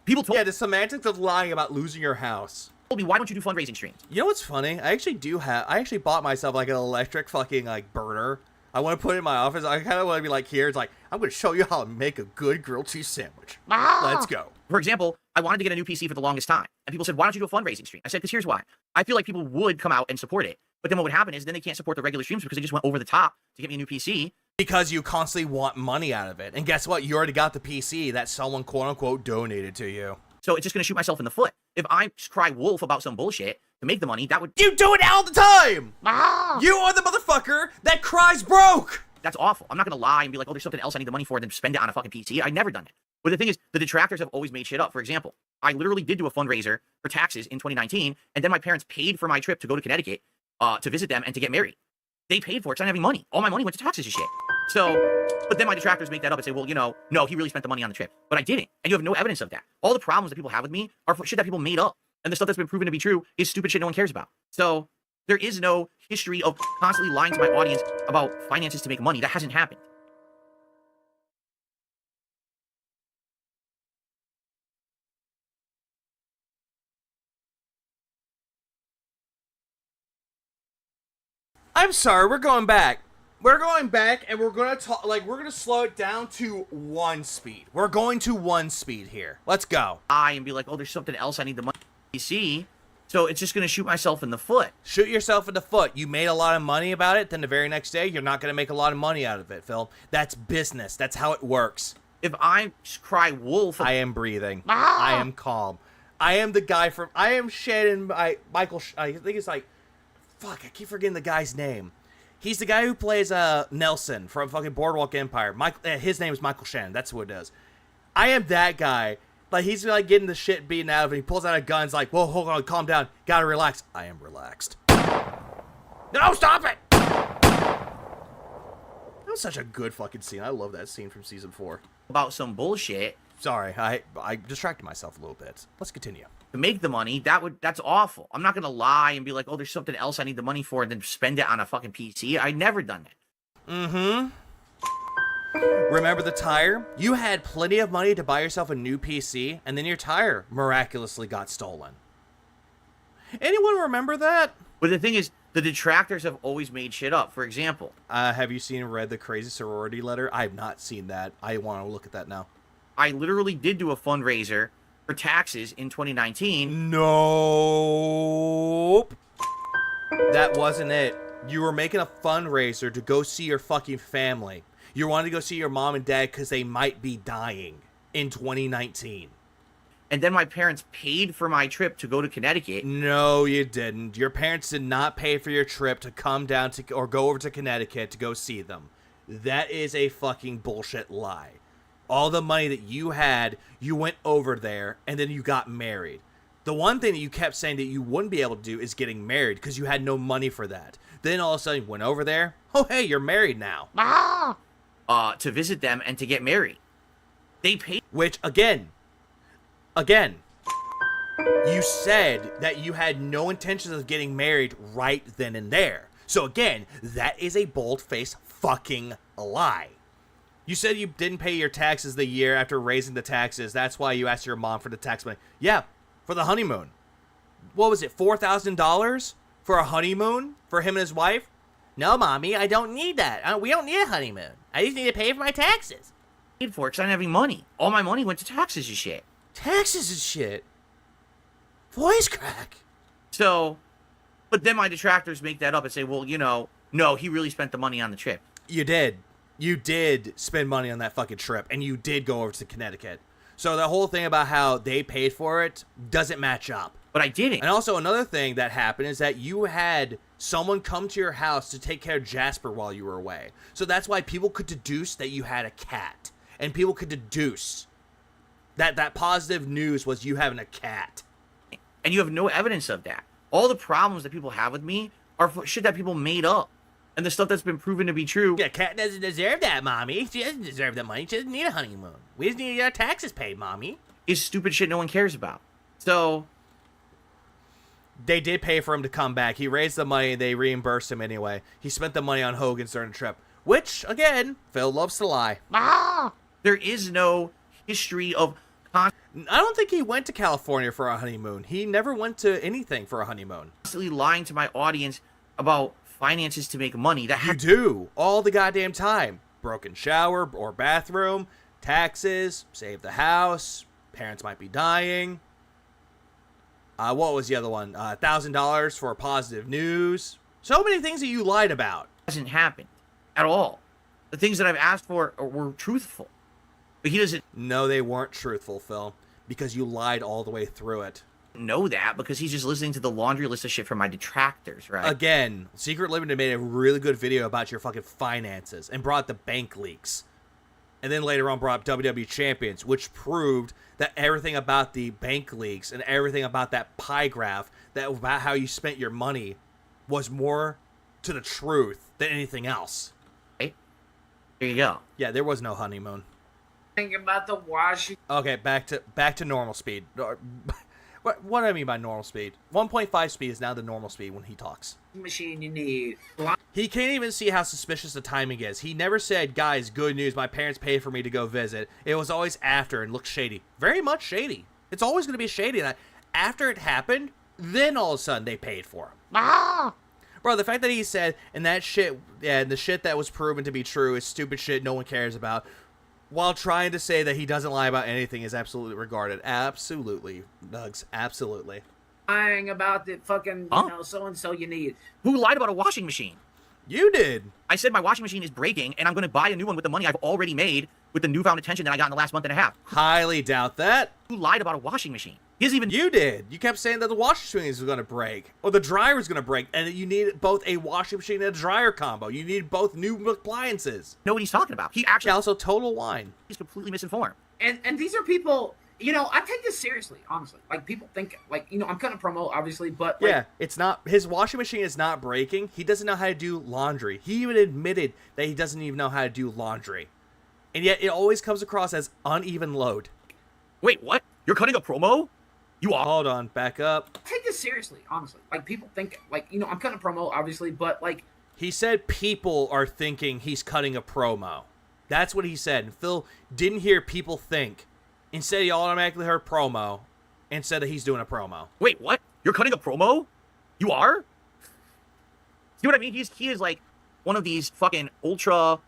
People told the semantics of lying about losing your house. Told me, why don't you do fundraising streams? You know what's funny? I actually bought myself like an electric fucking like burner. I want to put it in my office. I kind of want to be like here. It's like, I'm going to show you how to make a good grilled cheese sandwich. Let's go. For example, I wanted to get a new PC for the longest time. And people said, why don't you do a fundraising stream? I said, because here's why. I feel like people would come out and support it. But then what would happen is then they can't support the regular streams because they just went over the top to get me a new PC. Because you constantly want money out of it. And guess what? You already got the PC that someone, quote unquote, donated to you. So it's just going to shoot myself in the foot. If I cry wolf about some bullshit to make the money, that would... You do it all the time! You are the motherfucker that cries broke! That's awful. I'm not going to lie and be like, oh, there's something else I need the money for, and then spend it on a fucking PC. I've never done it. But the thing is, the detractors have always made shit up. For example, I literally did do a fundraiser for taxes in 2019, and then my parents paid for my trip to go to Connecticut to visit them and to get married. They paid for it, so I didn't have any money. All my money went to taxes and shit. So, but then my detractors make that up and say, well, you know, no, he really spent the money on the trip. But I didn't, and you have no evidence of that. All the problems that people have with me are for shit that people made up. And the stuff that's been proven to be true is stupid shit no one cares about. So there is no history of constantly lying to my audience about finances to make money. That hasn't happened. I'm sorry, we're going back. We're going back and we're gonna talk, like, we're gonna slow it down to 1 speed. We're going to 1 speed here. Let's go. And be like, oh, there's something else I need the money to see. So it's just going to shoot myself in the foot. Shoot yourself in the foot. You made a lot of money about it, then the very next day, you're not going to make a lot of money out of it, Phil. That's business. That's how it works. If I cry wolf... I am breathing. I am calm. I am the guy from... I am Shannon... Michael... I think it's like... Fuck, I keep forgetting the guy's name. He's the guy who plays Nelson from fucking Boardwalk Empire. His name is Michael Shannon. That's who it is. I am that guy. Like, he's like getting the shit beaten out of him. He pulls out a gun. He's like, whoa, hold on, calm down. Gotta relax. I am relaxed. No, stop it! That was such a good fucking scene. I love that scene from season 4. About some bullshit. Sorry, I distracted myself a little bit. Let's continue. To make the money, that's awful. I'm not going to lie and be like, oh, there's something else I need the money for, and then spend it on a fucking PC. I've never done that. Mm-hmm. Remember the tire? You had plenty of money to buy yourself a new PC, and then your tire miraculously got stolen. Anyone remember that? But the thing is, the detractors have always made shit up. For example, have you read the crazy sorority letter? I have not seen that. I want to look at that now. I literally did do a fundraiser for taxes in 2019. Nope. That wasn't it. You were making a fundraiser to go see your fucking family. You wanted to go see your mom and dad because they might be dying in 2019. And then my parents paid for my trip to go to Connecticut. No, you didn't. Your parents did not pay for your trip to come down to or go over to Connecticut to go see them. That is a fucking bullshit lie. All the money that you had, you went over there and then you got married. The one thing that you kept saying that you wouldn't be able to do is getting married because you had no money for that. Then all of a sudden you went over there. Oh, hey, you're married now. To visit them and to get married. They paid. Which, again, you said that you had no intentions of getting married right then and there. So again, that is a bold-faced fucking lie. You said you didn't pay your taxes the year after raising the taxes. That's why you asked your mom for the tax money. Yeah, for the honeymoon. What was it, $4,000 for a honeymoon for him and his wife? No, Mommy, I don't need that. We don't need a honeymoon. I just need to pay for my taxes. Paid for it because I didn't have any money. All my money went to taxes and shit. Taxes and shit? Voice crack. So, but then my detractors make that up and say, well, you know, no, he really spent the money on the trip. You did. You did spend money on that fucking trip, and you did go over to Connecticut. So the whole thing about how they paid for it doesn't match up. But I didn't. And also another thing that happened is that you had someone come to your house to take care of Jasper while you were away. So that's why people could deduce that you had a cat. And people could deduce that positive news was you having a cat. And you have no evidence of that. All the problems that people have with me are for shit that people made up. And the stuff that's been proven to be true. Yeah, cat doesn't deserve that, Mommy. She doesn't deserve that money. She doesn't need a honeymoon. We just need our taxes paid, Mommy. Is stupid shit no one cares about. So they did pay for him to come back. He raised the money. They reimbursed him anyway. He spent the money on Hogan's during the trip. Which, again, Phil loves to lie. There is no history of... I don't think he went to California for a honeymoon. He never went to anything for a honeymoon. Constantly lying to my audience about finances to make money. You do. All the goddamn time. Broken shower or bathroom, taxes, save the house, parents might be dying. What was the other one? $1,000 for positive news. So many things that you lied about. Hasn't happened at all. The things that I've asked for were truthful. But he doesn't No, they weren't truthful, Phil, because you lied all the way through it. know that because he's just listening to the laundry list of shit from my detractors, right? Again, Secret Limited made a really good video about your fucking finances and brought the bank leaks. And then later on brought up WWE Champions, which proved that everything about the bank leaks and everything about that pie graph, that about how you spent your money, was more to the truth than anything else. Right? There you go. Yeah, there was no honeymoon. Think about the Washington Okay, back to normal speed. What do I mean by normal speed? 1.5 speed is now the normal speed when he talks. machine you need. He can't even see how suspicious the timing is. He never said, guys, good news, my parents paid for me to go visit. It was always after and looked shady. Very much shady. It's always going to be shady. And after it happened, then all of a sudden they paid for him. Ah! Bro, the fact that he said, and that shit, and the shit that was proven to be true is stupid shit no one cares about, while trying to say that he doesn't lie about anything is absolutely regarded. Absolutely, Nugs. Absolutely. Lying about the fucking, Huh? you know, so-and-so you need. Who lied about a washing machine? You did. I said my washing machine is breaking and I'm going to buy a new one with the money I've already made with the newfound attention that I got in the last month and a half. Highly doubt that. Who lied about a washing machine? He doesn't even You did. You kept saying that the washing machine was going to break, or the dryer was going to break, and you needed both a washing machine and a dryer combo. You needed both new appliances. know what he's talking about. He actually Also, total wine. he's completely misinformed. And these are people, you know, I take this seriously, honestly. Like, people think, like, you know, I'm kind of promo, obviously, but, like, Yeah, it's not. His washing machine is not breaking. He doesn't know how to do laundry. He even admitted that he doesn't even know how to do laundry, and yet it always comes across as uneven load. Wait, what? You're cutting a promo? You are. Hold on, back up. I take this seriously, honestly. Like, people think, like, you know, I'm kind of promo, obviously, but, like, He said people are thinking he's cutting a promo. That's what he said. And Phil didn't hear people think. Instead, he automatically heard promo and said that he's doing a promo. Wait, what? You're cutting a promo? You are? See what I mean? He is like one of these fucking ultra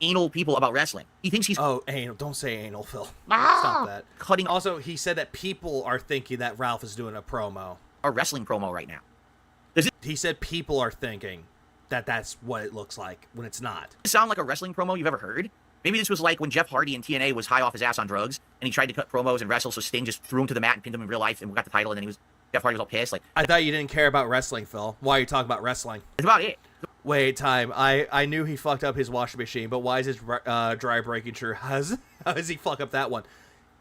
anal people about wrestling. He thinks he's Oh, anal. Don't say anal, Phil. Stop that. cutting Also, he said that people are thinking that Ralph is doing a promo. a wrestling promo right now. He said people are thinking that that's what it looks like when it's not. Does it sound like a wrestling promo you've ever heard? Maybe this was like when Jeff Hardy in TNA was high off his ass on drugs and he tried to cut promos and wrestle, so Sting just threw him to the mat and pinned him in real life and got the title, and then Jeff Hardy was all pissed. Like, I thought you didn't care about wrestling, Phil. Why are you talking about wrestling? that's about it. Wait, time. I knew he fucked up his washing machine, but why is his dryer breaking true? How does he fuck up that one?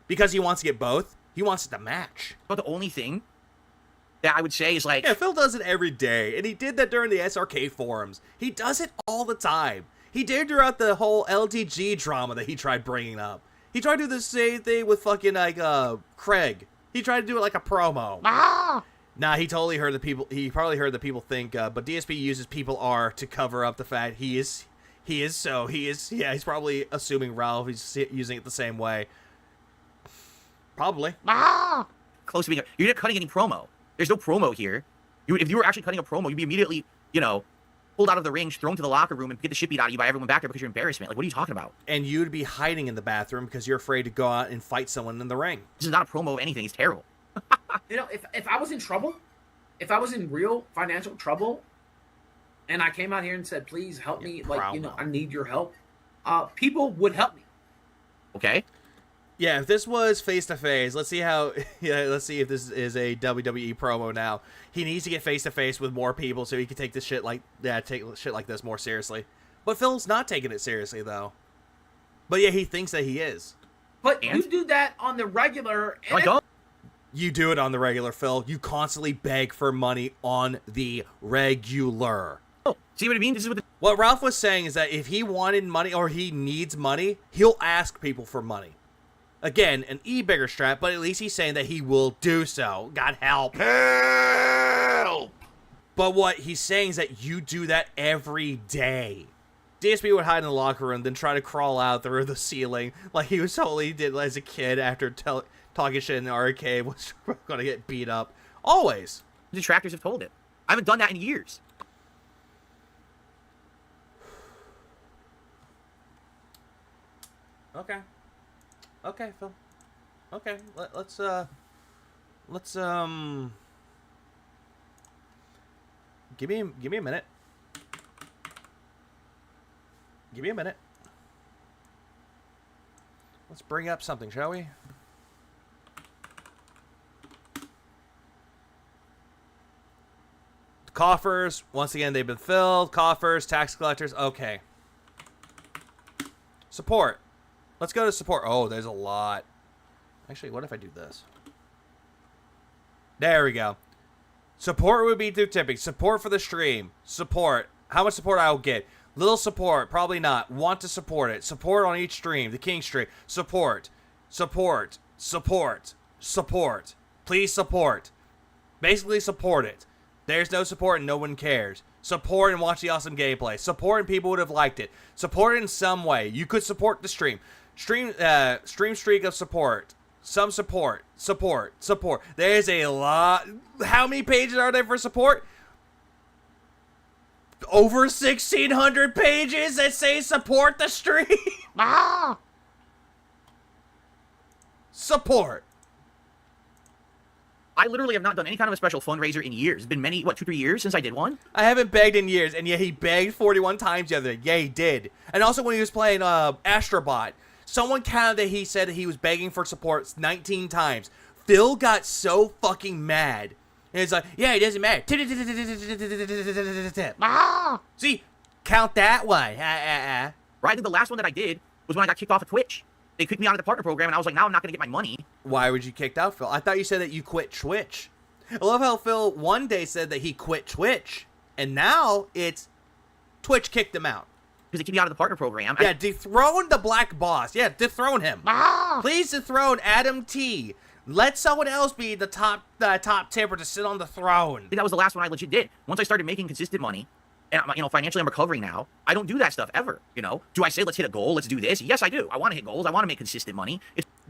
Because he wants to get both? He wants it to match. But the only thing that I would say is like, Yeah, Phil does it every day, and he did that during the SRK forums. He does it all the time. He did throughout the whole LTG drama that he tried bringing up. He tried to do the same thing with fucking, like, Craig. He tried to do it like a promo. Nah, he totally heard the people. He probably heard the people think, but DSP uses people are to cover up the fact he is. Yeah, he's probably assuming Ralph is using it the same way. Probably. close to being. You're not cutting any promo. There's no promo here. If you were actually cutting a promo, you'd be immediately, pulled out of the ring, thrown to the locker room, and get the shit beat out of you by everyone back there because you're embarrassment. Like, what are you talking about? And you'd be hiding in the bathroom because you're afraid to go out and fight someone in the ring. This is not a promo of anything. It's terrible. you know, if I was in trouble, if I was in real financial trouble, and I came out here and said, please help me, I need your help, people would help me. Okay. Yeah, if this was face to face, let's see how. Yeah, let's see if this is a WWE promo now. He needs to get face to face with more people so he can take this shit like this more seriously. But Phil's not taking it seriously though. But yeah, he thinks that he is. But you do that on the regular. I don't. You do it on the regular, Phil. You constantly beg for money on the regular. Oh, see what I mean? This is What Ralph was saying is that if he wanted money or he needs money, he'll ask people for money. Again, an e-bigger strap, but at least he's saying that he will do so. God help. Help! But what he's saying is that you do that every day. DSP would hide in the locker room, then try to crawl out through the ceiling like he was totally did as a kid after talking shit in the arcade was going to get beat up. Always. Detractors have told it. I haven't done that in years. Okay. Okay, Phil. Okay, let's give me a minute. Give me a minute. Let's bring up something, shall we? Coffers, once again, they've been filled. Coffers, tax collectors, okay. Support. Let's go to support. Oh, there's a lot. Actually, what if I do this? There we go. Support would be through tipping. Support for the stream. Support. How much support I will get. Little support. Probably not. Want to support it. Support on each stream. The King stream. Support. Support. Support. Support. Please support. Basically support it. There's no support and no one cares. Support and watch the awesome gameplay. Support and people would have liked it. Support it in some way. You could support the stream. Stream streak of support. Some support. Support. Support. There's a lot. How many pages are there for support? Over 1,600 pages that say support the stream. Support. I literally have not done any kind of a special fundraiser in years. It's been many, 2-3 years since I did one? I haven't begged in years, and yet he begged 41 times the other day. Yeah, he did. And also when he was playing Astrobot, someone counted that he said that he was begging for support 19 times. Phil got so fucking mad. And he's like, yeah, it doesn't matter. See, count that one. Right? The last one that I did was when I got kicked off of Twitch. They kicked me out of the partner program, and I was like, now I'm not going to get my money. Why would you kicked out, Phil? I thought you said that you quit Twitch. I love how Phil one day said that he quit Twitch, and now it's Twitch kicked him out. Because they kicked me out of the partner program. Yeah, dethrone the black boss. Yeah, dethrone him. Please dethrone Adam T. Let someone else be the top tipper to sit on the throne. That was the last one I legit did. Once I started making consistent money, and financially I'm recovering now, I don't do that stuff ever, Do I say, let's hit a goal, let's do this? Yes, I do. I want to hit goals. I want to make consistent money.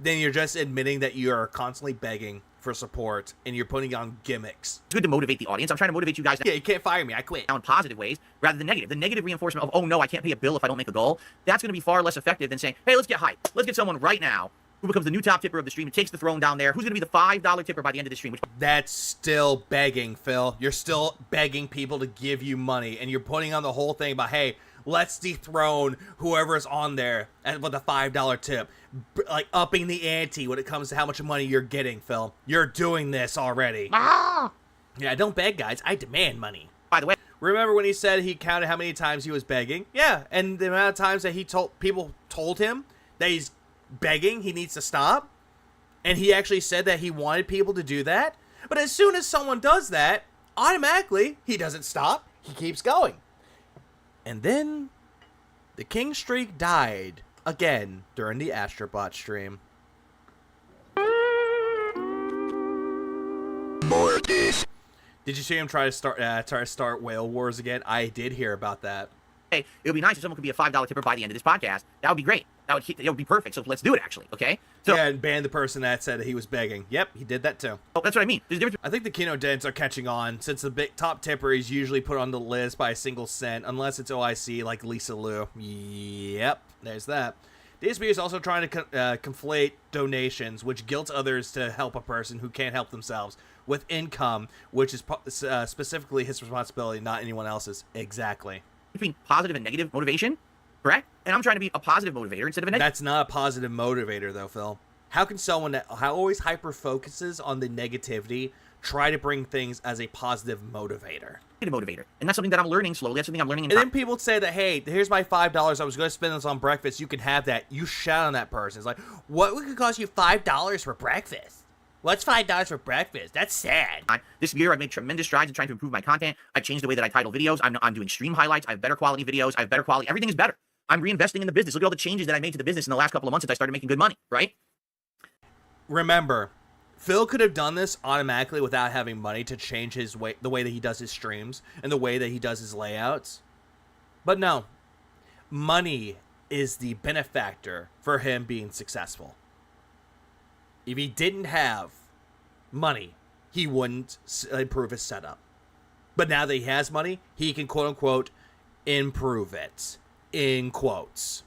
Then you're just admitting that you are constantly begging for support, and you're putting on gimmicks. It's good to motivate the audience. I'm trying to motivate you guys. Yeah, you can't fire me. I quit. Now in positive ways, rather than negative. The negative reinforcement of, oh no, I can't pay a bill if I don't make a goal. That's going to be far less effective than saying, hey, let's get hyped. Let's get someone right now who becomes the new top tipper of the stream and takes the throne down there. Who's going to be the $5 tipper by the end of the stream? That's still begging, Phil. You're still begging people to give you money, and you're putting on the whole thing about, hey, let's dethrone whoever's on there with a $5 tip. Like, upping the ante when it comes to how much money you're getting, Phil. You're doing this already. Yeah, don't beg, guys. I demand money. By the way, remember when he said he counted how many times he was begging? Yeah, and the amount of times that people told him that he's begging, he needs to stop. And he actually said that he wanted people to do that. But as soon as someone does that, automatically, he doesn't stop. He keeps going. And then the King streak died again during the Astrobot stream. Mortis. Did you see him try to start Whale Wars again? I did hear about that. Hey, it would be nice if someone could be a $5 tipper by the end of this podcast. That would be great. That would be perfect. So let's do it, actually. Okay. So, yeah, and ban the person that said that he was begging. Yep, he did that too. Oh, that's what I mean. There's a difference. I think the Kino Dents are catching on, since the big top tipper is usually put on the list by a single cent, unless it's OIC like Lisa Liu. Yep, there's that. DSP is also trying to conflate donations, which guilts others to help a person who can't help themselves, with income, which is specifically his responsibility, not anyone else's. Exactly. Between positive and negative motivation, correct? And I'm trying to be a positive motivator instead of a negative. That's not a positive motivator, though, Phil. How can someone that always hyper focuses on the negativity try to bring things as a positive motivator? Motivator, and that's something that I'm learning slowly. That's something I'm learning. And then people would say that, hey, here's my $5. I was going to spend this on breakfast. You can have that. You shout on that person. It's like, what could cost you $5 for breakfast? What's $5 for breakfast? That's sad. This year, I've made tremendous strides in trying to improve my content. I've changed the way that I title videos. I'm doing stream highlights. I have better quality videos. I have better quality. Everything is better. I'm reinvesting in the business. Look at all the changes that I made to the business in the last couple of months since I started making good money, right? Remember, Phil could have done this automatically without having money to change the way that he does his streams and the way that he does his layouts. But no, money is the benefactor for him being successful. If he didn't have money, he wouldn't improve his setup. But now that he has money, he can quote-unquote improve it. In quotes.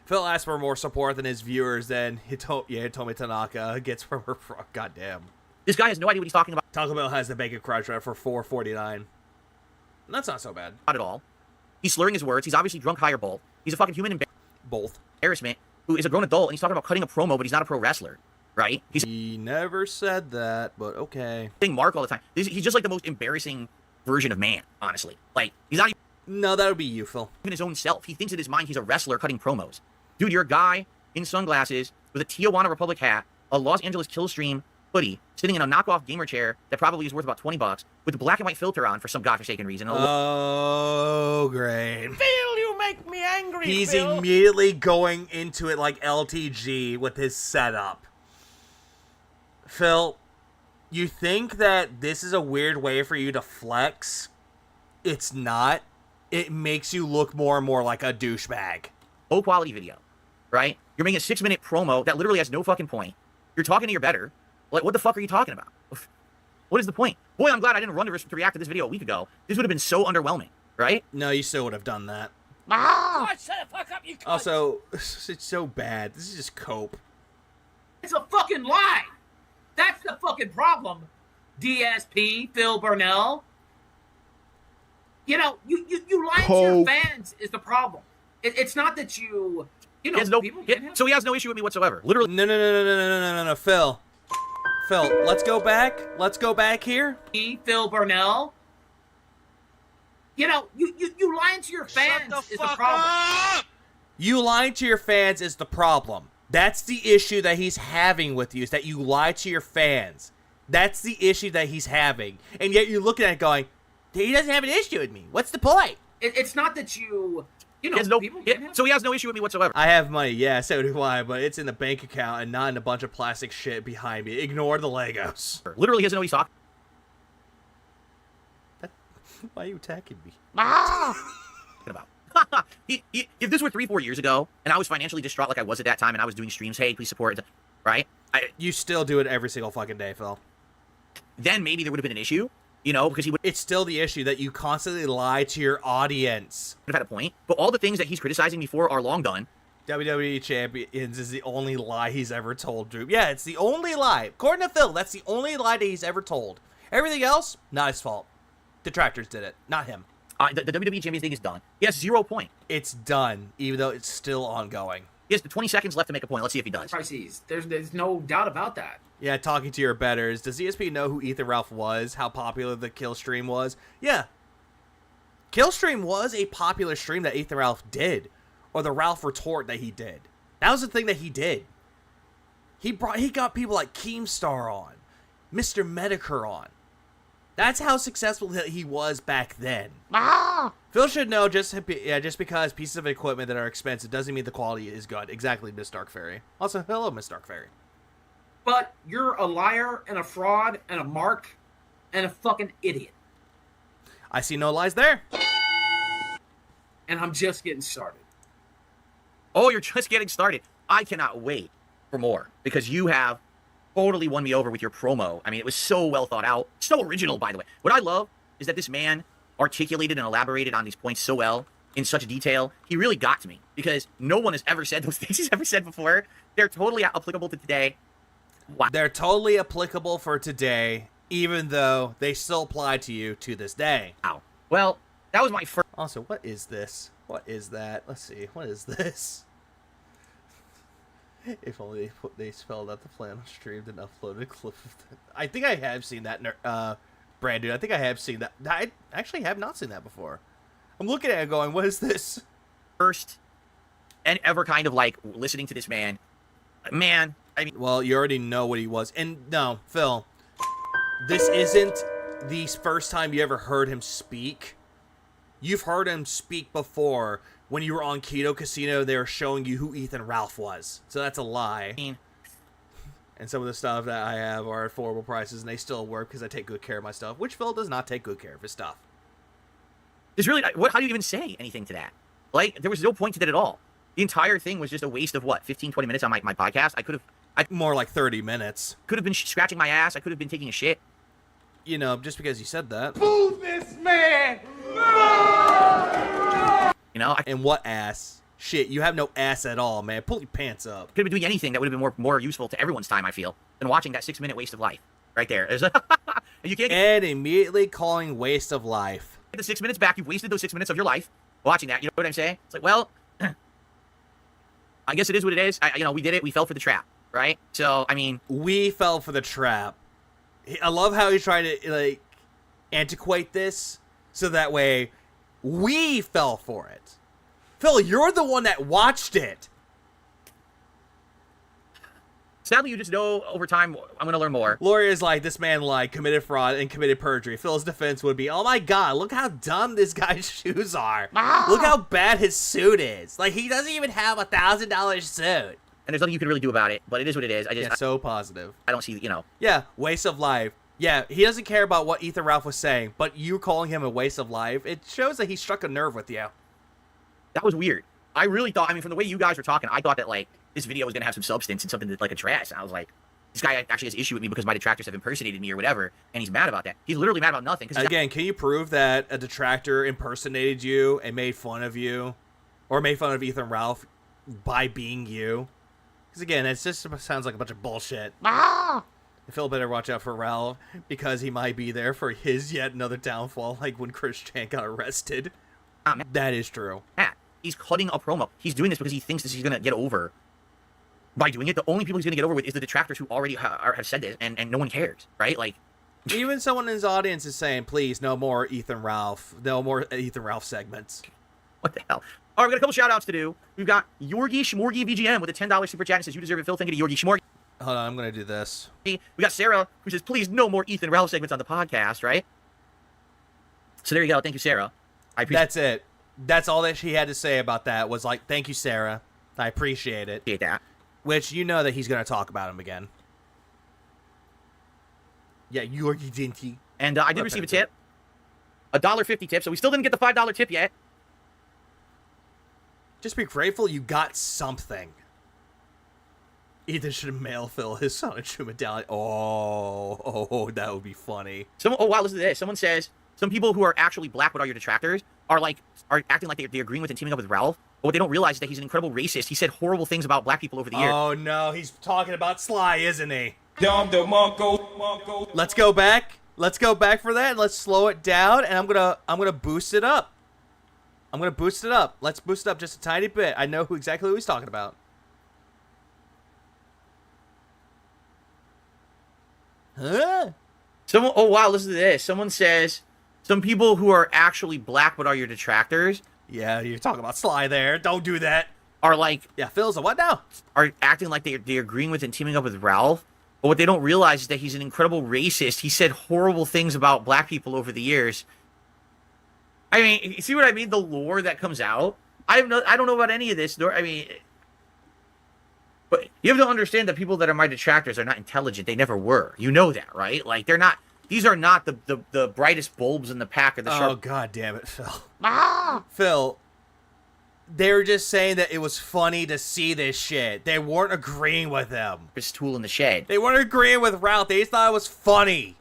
Phil asked for more support than his viewers. Then Hitomi Tanaka gets from her. Goddamn. This guy has no idea what he's talking about Taco Bell has the bacon crunch wrap for $4.49. That's not so bad. at all. He's slurring his words. He's obviously drunk, high, or both. He's a fucking human Both. embarrassment who is a grown adult, and he's talking about cutting a promo, but he's not a pro wrestler, right? He's He never said that, but okay. saying Mark all the time. He's just like the most embarrassing version of man, honestly. Like, he's not No, that would be you, Phil. even his own self. He thinks in his mind he's a wrestler cutting promos. Dude, you're a guy in sunglasses with a Tijuana Republic hat, a Los Angeles Killstream hoodie, sitting in a knockoff gamer chair that probably is worth about 20 bucks, with a black and white filter on for some godforsaken reason. Oh, great. Phil, you make me angry. He's Phil. immediately going into it like LTG with his setup. Phil, you think that this is a weird way for you to flex? It's not. It makes you look more and more like a douchebag. Low quality video, right? You're making a 6-minute promo that literally has no fucking point. You're talking to your better. Like, what the fuck are you talking about? What is the point? Boy, I'm glad I didn't run to react to this video a week ago. This would have been so underwhelming, right? No, you still would have done that. God, shut the fuck up, you cunt. Also, it's so bad. This is just cope. It's a fucking lie. That's the fucking problem. DSP, Phil Burnell. You know, you lying to your fans is the problem. It's not that you He has no, people get him. so he has no issue with me whatsoever. Literally, No, Phil. Phil, let's go back. Let's go back here. Phil Burnell. You know, you lying to your fans is the problem. You lying to your fans is the problem. That's the issue that he's having with you, is that you lie to your fans. That's the issue that he's having. And yet you're looking at it going, he doesn't have an issue with me. What's the point? It's not that you he has no, people get him. so he has no issue with me whatsoever. I have money, yeah, so do I, but it's in the bank account and not in a bunch of plastic shit behind me. Ignore the Legos. Literally, he doesn't know what he's talking Why are you attacking me? about. If this were 3-4 years ago, and I was financially distraught like I was at that time, and I was doing streams, hey, please support it, right? You still do it every single fucking day, Phil. Then maybe there would have been an issue, you know, because he would It's still the issue that you constantly lie to your audience. have had a point. But all the things that he's criticizing me for are long done. WWE Champions is the only lie he's ever told, Drew. Yeah, it's the only lie. According to Phil, that's the only lie that he's ever told. Everything else, not his fault. Detractors did it, not him. The WWE Champions thing is done. He has 0 point. It's done, even though it's still ongoing. He has 20 seconds left to make a point. Let's see if he does. Crises. There's no doubt about that. Yeah, talking to your betters. Does ESP know who Ethan Ralph was? How popular the kill stream was? Yeah. Kill stream was a popular stream that Ethan Ralph did. Or the Ralph retort that he did. That was the thing that he did. He got people like Keemstar on. Mr. Medicare on. That's how successful he was back then. Phil should know just because pieces of equipment that are expensive doesn't mean the quality is good. Exactly, Miss Dark Fairy. Also, hello, Miss Dark Fairy. But you're a liar and a fraud and a mark and a fucking idiot. I see no lies there. And I'm just getting started. Oh, you're just getting started. I cannot wait for more because you have totally won me over with your promo. I mean, it was so well thought out. So original, by the way. What I love is that this man articulated and elaborated on these points so well in such detail. He really got to me because no one has ever said those things he's ever said before. They're totally applicable to today. Wow. They're totally applicable for today, even though they still apply to you to this day. Wow. Well, that was my first. Also, what is this? What is that? Let's see. What is this? If only they spelled out the plan on stream and uploaded a clip of that. I think I have seen that, Brandon. I think I have seen that. I actually have not seen that before. I'm looking at it going, what is this? First and ever kind of like listening to this man. Man, I mean, Well, you already know what he was. And no, Phil, this isn't the first time you ever heard him speak. You've heard him speak before. When you were on Keto Casino, they were showing you who Ethan Ralph was. So that's a lie. And some of the stuff that I have are at affordable prices, and they still work because I take good care of my stuff, which Phil does not take good care of his stuff. there's really, how do you even say anything to that? Like, there was no point to that at all. The entire thing was just a waste of what, 15, 20 minutes on my podcast? More like 30 minutes. Could have been scratching my ass. I could have been taking a shit. You know, just because you said that. You know, And what ass? shit, you have no ass at all, man. Pull your pants up. Could have been doing anything that would have been more useful to everyone's time, I feel, than watching that 6-minute waste of life right there. And you can't get And immediately calling waste of life. the 6 minutes back. You've wasted those 6 minutes of your life watching that. You know what I'm saying? It's like, well, I guess it is what it is. We did it. We fell for the trap, right? So, I mean, We fell for the trap. I love how he's trying to, like, antiquate this so that way we fell for it. Phil, you're the one that watched it. sadly, you just know over time, I'm going to learn more. Lawyer is like, this man lied, committed fraud, and committed perjury. Phil's defense would be, oh my god, look how dumb this guy's shoes are. Look how bad his suit is. Like, he doesn't even have $1,000 suit. And there's nothing you can really do about it, but it is what it is. Yeah, so positive. I don't see, Yeah, waste of life. Yeah, he doesn't care about what Ethan Ralph was saying, but you calling him a waste of life, it shows that he struck a nerve with you. that was weird. I really thought, from the way you guys were talking, I thought that, like, this video was going to have some substance and something to, like, address. And I was like, this guy actually has an issue with me because my detractors have impersonated me or whatever, and he's mad about that. He's literally mad about nothing. Again, can you prove that a detractor impersonated you and made fun of you? Or made fun of Ethan Ralph by being you? Because, again, it just sounds like a bunch of bullshit. Phil better watch out for Ralph, because he might be there for his yet another downfall, like when Chris Chan got arrested. That is true. He's cutting a promo. He's doing this because he thinks this he's going to get over. By doing it, the only people he's going to get over with is the detractors who already have said this, and no one cares, right? Like, even someone in his audience is saying, please, no more Ethan Ralph. No more Ethan Ralph segments. What the hell? All right, we've got a couple shout-outs to do. We've got Yorgi Shmorgi VGM with a $10 super chat and says, you deserve it, Phil. Thank you to Yorgi Shmorgi. Hold on, I'm going to do this. We got Sarah, who says, please, no more Ethan Ralph segments on the podcast, right? So there you go. Thank you, Sarah. I appreciate That's it. That's all that she had to say about that was like, thank you, Sarah. I appreciate it. that. Which, you know that he's going to talk about him again. Yeah, Yorgi Dinty. And I did receive a tip. A $1.50 tip, so we still didn't get the $5 tip yet. Just be grateful you got something. Ethan should mail Phil his Sonic Shoe medallion. Oh, that would be funny. Oh, wow, listen to this. Someone says, some people who are actually black but are your detractors are acting like they're agreeing with and teaming up with Ralph. But what they don't realize is that he's an incredible racist. He said horrible things about black people over the years. Oh, no, he's talking about Sly, isn't he? Let's go back. Let's go back for that. Let's slow it down, and I'm gonna boost it up. I'm gonna boost it up. Let's boost it up just a tiny bit. I know exactly who he's talking about. Huh? Oh, wow, listen to this. Someone says, some people who are actually black but are your detractors Yeah, you're talking about Sly there. Don't do that. are like, Yeah, Phil's a what now? are acting like they're agreeing with and teaming up with Ralph. But what they don't realize is that he's an incredible racist. He said horrible things about black people over the years. I mean, you see what I mean? The lore that comes out. I don't know about any of this. But you have to understand that people that are my detractors are not intelligent. They never were. You know that, right? Like, they're not. These are not the brightest bulbs in the pack or the sharp. Oh, god damn it, Phil. Phil, they were just saying that it was funny to see this shit. They weren't agreeing with him. This tool in the shed, They weren't agreeing with Ralph. They just thought it was funny.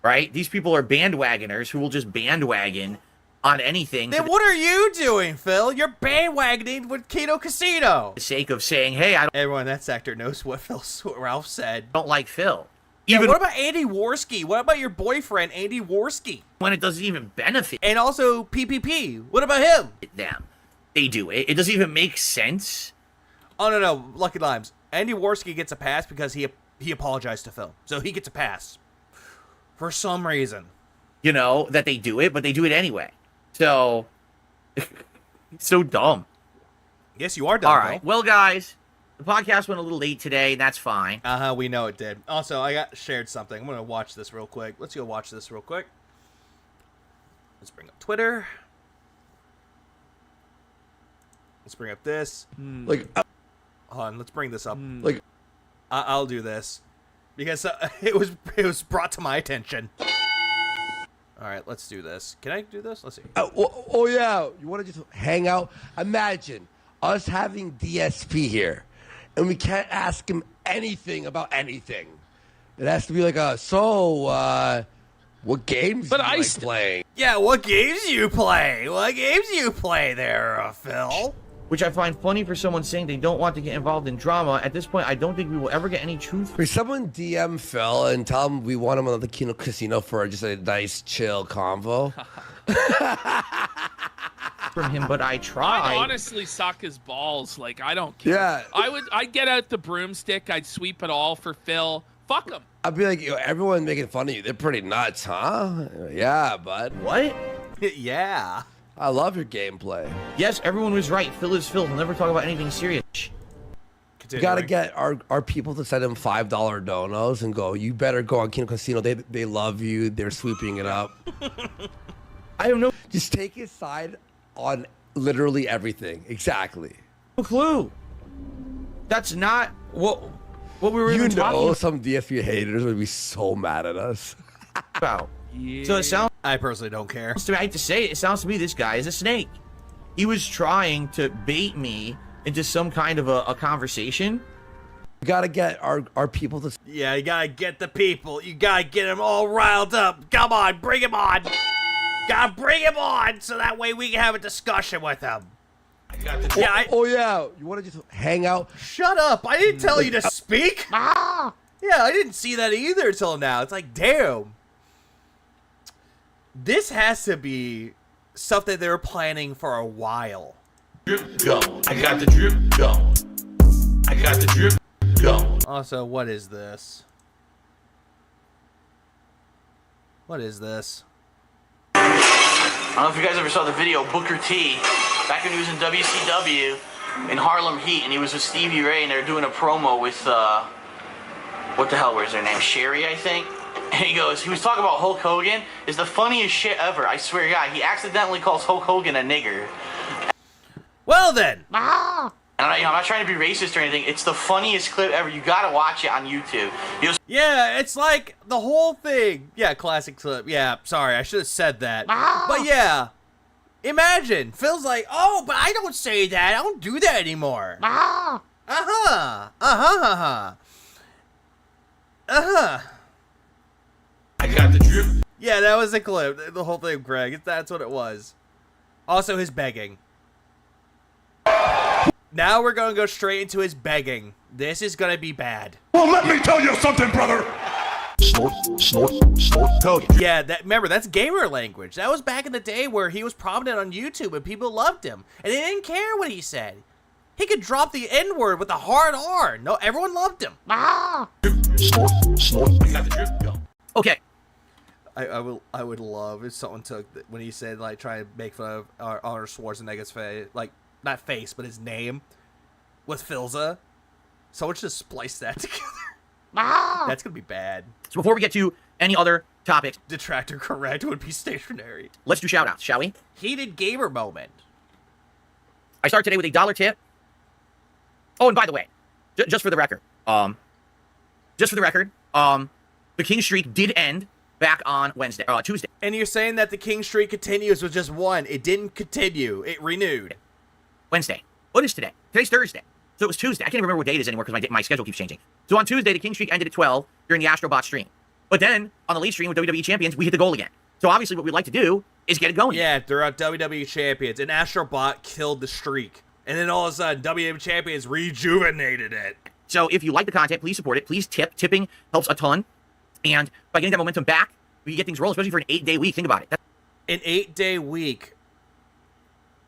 right? These people are bandwagoners who will just bandwagon on anything Then for what are you doing, Phil? You're bandwagoning with Kino Casino. the sake of saying, hey, I Everyone in that sector knows what Ralph said. don't like Phil. Yeah, Even what about Andy Worski? What about your boyfriend, Andy Worski? when it doesn't even benefit And also PPP. What about him? them. They do it. It doesn't even make sense. Oh, no. Lucky Limes. Andy Worski gets a pass because he apologized to Phil. So he gets a pass. For some reason. You know, that they do it, but they do it anyway. So, it's so dumb. Yes, you are dumb, All right. Well, guys, the podcast went a little late today, and that's fine. Uh-huh, we know it did. Also, I got shared something. I'm going to watch this real quick. Let's go watch this real quick. Let's bring up Twitter. Let's bring up this. Like, Hold on, let's bring this up. like, I'll do this. Because it was brought to my attention. All right, let's do this. Can I do this? Let's see. Oh, yeah. You want to just hang out? Imagine us having DSP here, and we can't ask him anything about anything. It has to be like, what games But do you I like playing? Yeah, what games do you play? What games do you play there, Phil? which I find funny for someone saying they don't want to get involved in drama. At this point, I don't think we will ever get any truth For someone DM Phil and tell him we want him on the Kino Casino for just a nice, chill convo. from him, but I I'd tried. honestly suck his balls. Like, I don't care. Yeah. I'd get out the broomstick. I'd sweep it all for Phil. Fuck him. I'd be like, yo, everyone making fun of you. They're pretty nuts, huh? Yeah, bud. What? Yeah. I love your gameplay. Yes, everyone was right. Phil is Phil. He'll never talk about anything serious. We gotta get our people to send him $5 donos and go, you better go on Kino Casino. They love you. They're sweeping it up. I don't know. Just take his side on literally everything. Exactly. No clue. That's not what we were You even talking know some DSP haters would be so mad at us. about. So it sounds I personally don't care. to me, I hate to say it, it sounds to me this guy is a snake. He was trying to bait me into some kind of a conversation. We gotta get our people to. Yeah, you gotta get the people. You gotta get them all riled up. Come on, bring them on. Gotta bring them on so that way we can have a discussion with them. Yeah, Oh yeah, you want to just hang out? shut up. I didn't tell you to speak. Yeah, I didn't see that either till now. It's like, damn. This has to be stuff that they were planning for a while. Drip go. I got the drip go. I got the drip go. Also, what is this? What is this? I don't know if you guys ever saw the video Booker T back when he was in WCW in Harlem Heat, and he was with Stevie Ray, and they were doing a promo with what the hell was their name? Sherry, I think. And he was talking about Hulk Hogan. It's the funniest shit ever. I swear to God, he accidentally calls Hulk Hogan a nigger. Well then. And I'm not trying to be racist or anything. It's the funniest clip ever. You gotta watch it on YouTube. Yeah, it's like the whole thing. Yeah, classic clip. Yeah, sorry, I should have said that. But yeah, imagine Phil's like, oh, but I don't say that. I don't do that anymore. Uh-huh. Uh-huh. Uh-huh. Uh-huh. I got the drip. Yeah, that was the clip. The whole thing, Greg. That's what it was. Also, his begging. Now we're going to go straight into his begging. This is going to be bad. Well, let me tell you something, brother. Snort, snort, snort. Tell you. Yeah, remember, that's gamer language. That was back in the day where he was prominent on YouTube and people loved him. And they didn't care what he said. He could drop the N-word with a hard R. No, everyone loved him. Snort, snort. I got the drip go. Okay. I would love if someone took when he said like try to make fun of Arnold Schwarzenegger's face, like not face but his name with Philza. Someone should splice that together. That's gonna be bad. So before we get to any other topics, Detractor correct would be stationary. let's do shout outs, shall we? Heated gamer moment. I start today with a $1 tip. Oh, and by the way, just for the record, the King streak did end back on Tuesday. And you're saying that the King streak continues with just one. It didn't continue. It renewed. Wednesday. What is today? Today's Thursday. So it was Tuesday. I can't even remember what date it is anymore because my schedule keeps changing. So on Tuesday, the King streak ended at 12 during the Astrobot stream. But then on the late stream with WWE Champions, we hit the goal again. So obviously what we'd like to do is get it going. Yeah, they're on WWE Champions, and Astrobot killed the streak. And then all of a sudden, WWE Champions rejuvenated it. So if you like the content, please support it. Please tip. Tipping helps a ton. And by getting that momentum back, we get things rolling, especially for an 8-day week. Think about it. An 8-day week.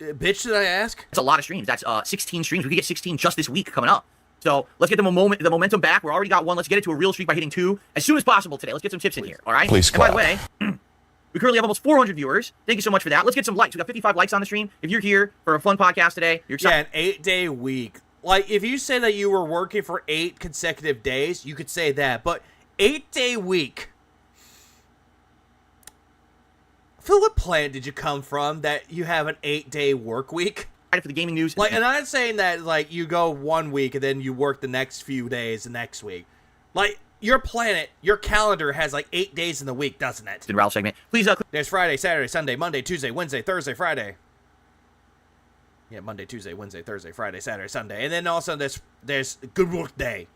Bitch, did I ask? That's a lot of streams. That's 16 streams. We could get 16 just this week coming up. So let's get the momentum back. We already got one. Let's get it to a real streak by hitting 2 as soon as possible today. Let's get some tips in here, all right? Please and by clap. the way, we currently have almost 400 viewers. Thank you so much for that. Let's get some likes. We got 55 likes on the stream. If you're here for a fun podcast today, you're excited. Yeah, an 8-day week. Like, if you say that you were working for 8 consecutive days, you could say that. But 8-day week. Phil, what planet did you come from that you have an 8-day work week? For the gaming news. Like, and I'm not saying that, like, you go 1 week and then you work the next few days the next week. Like, your planet, your calendar has, like, 8 days in the week, doesn't it? The Ralph segment. Please, there's Friday, Saturday, Sunday, Monday, Tuesday, Wednesday, Thursday, Friday. Yeah, Monday, Tuesday, Wednesday, Thursday, Friday, Saturday, Sunday. And then also there's Good Work Day.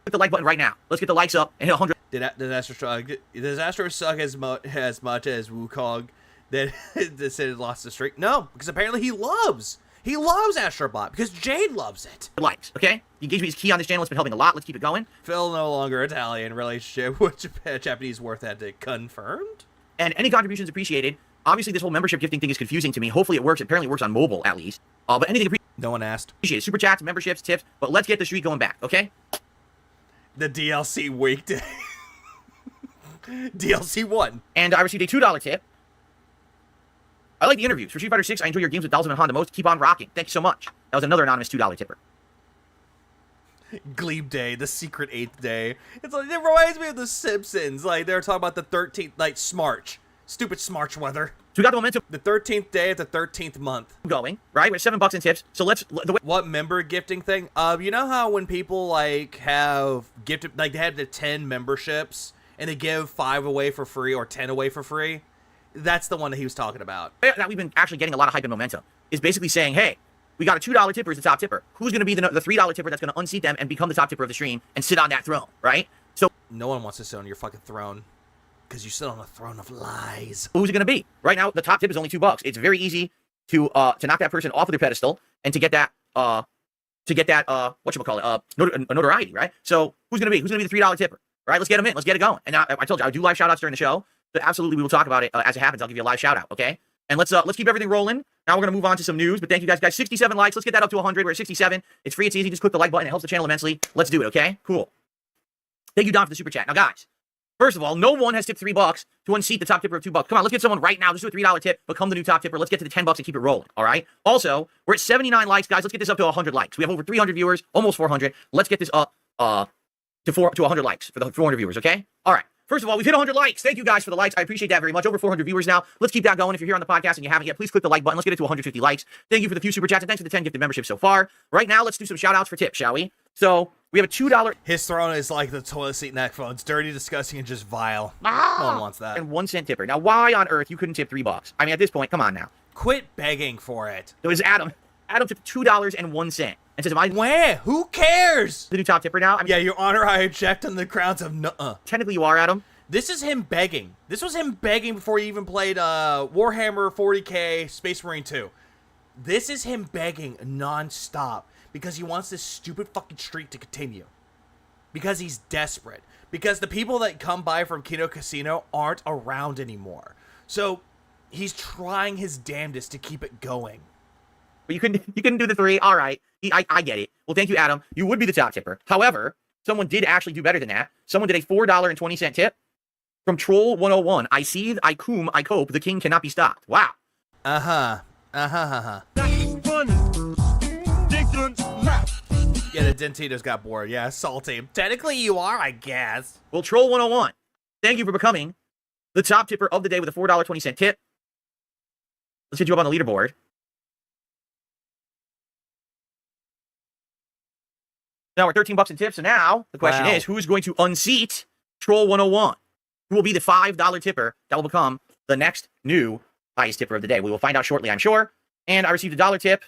Hit the like button right now. Let's get the likes up and hit 100. Does Astro suck as much as Wukong that said it lost the streak? No, because apparently he loves He loves Astrobot because Jade loves it. Likes, okay? The engagement is key on this channel. It's been helping a lot. Let's keep it going. Phil no longer Italian. Relationship with Japanese worth ethic confirmed. And any contributions appreciated. Obviously, this whole membership gifting thing is confusing to me. Hopefully it works. Apparently it works on mobile, at least. But anything no one asked. Appreciated. Super chats, memberships, tips. But let's get the streak going back, okay? The DLC weekday. DLC 1. And I received a $2 tip. I like the interviews. For Street Fighter 6, I enjoy your games with Dalsum and Han the most. Keep on rocking. Thank you so much. That was another anonymous $2 tipper. Glebe Day, the secret 8th day. It's like, it reminds me of The Simpsons. Like, they were talking about the 13th, like, Smarch. Stupid Smarch weather. So we got the momentum. The 13th day of the 13th month. Going, right? We're at $7 in tips. So let's... What member gifting thing? You know how when people, like, have gifted... Like, they have the 10 memberships, and they give 5 away for free or 10 away for free? That's the one that he was talking about. That we've been actually getting a lot of hype and momentum. Is basically saying, hey, we got a $2 tipper as the top tipper. Who's going to be the $3 tipper that's going to unseat them and become the top tipper of the stream and sit on that throne, right? So no one wants to sit on your fucking throne because you sit on a throne of lies. Who's it going to be? Right now, the top tip is only $2. It's very easy to knock that person off of their pedestal and to get that notoriety, right? So who's going to be? Who's going to be the $3 tipper? Right? Let's get them in. Let's get it going. And now, I told you I do live shout outs during the show. But absolutely, we will talk about it as it happens. I'll give you a live shout out, okay? And let's keep everything rolling. Now we're gonna move on to some news. But thank you guys. 67 likes. Let's get that up to 100. We're at 67. It's free. It's easy. Just click the like button. It helps the channel immensely. Let's do it, okay? Cool. Thank you, Don, for the super chat. Now, guys, first of all, no one has tipped $3 to unseat the top tipper of $2. Come on, let's get someone right now. Let's do a $3 tip. Become the new top tipper. Let's get to the $10 and keep it rolling. All right. Also, we're at 79 likes, guys. Let's get this up to 100 likes. We have over 300 viewers, almost 400. Let's get this up to 100 likes for the 400 viewers. Okay. All right. First of all, we've hit 100 likes. Thank you guys for the likes. I appreciate that very much. Over 400 viewers now. Let's keep that going. If you're here on the podcast and you haven't yet, please click the like button. Let's get it to 150 likes. Thank you for the few super chats and thanks for the 10 gifted memberships so far. Right now, let's do some shout outs for tips, shall we? So we have a $2. His throne is like the toilet seat neck phone. It's dirty, disgusting, and just vile. No one wants that. And 1 cent tipper. Now, why on earth you couldn't tip $3? I mean, at this point, come on now. Quit begging for it. It was Adam. Adam tipped $2.01 and says, "Am I where? Who cares? The new top tipper now?" I mean, yeah, Your Honor, I object on the grounds of nuh-uh. Technically, you are, Adam. This is him begging. This was him begging before he even played Warhammer 40K Space Marine 2. This is him begging non-stop because he wants this stupid fucking streak to continue. Because he's desperate. Because the people that come by from Kino Casino aren't around anymore. So he's trying his damnedest to keep it going. But you couldn't do the 3. All right. I get it. Well, thank you, Adam. You would be the top tipper. However, someone did actually do better than that. Someone did a $4.20 tip. From Troll 101, I seethe, I coom, I cope, the king cannot be stopped. Wow. Yeah, the Dentitos got bored. Yeah, salty. Technically, you are, I guess. Well, Troll 101, thank you for becoming the top tipper of the day with a $4.20 tip. Let's get you up on the leaderboard. Now we're 13 bucks in tips, so now the question is, who's going to unseat Troll 101? Who will be the $5 tipper that will become the next new highest tipper of the day? We will find out shortly, I'm sure. And I received a $1 tip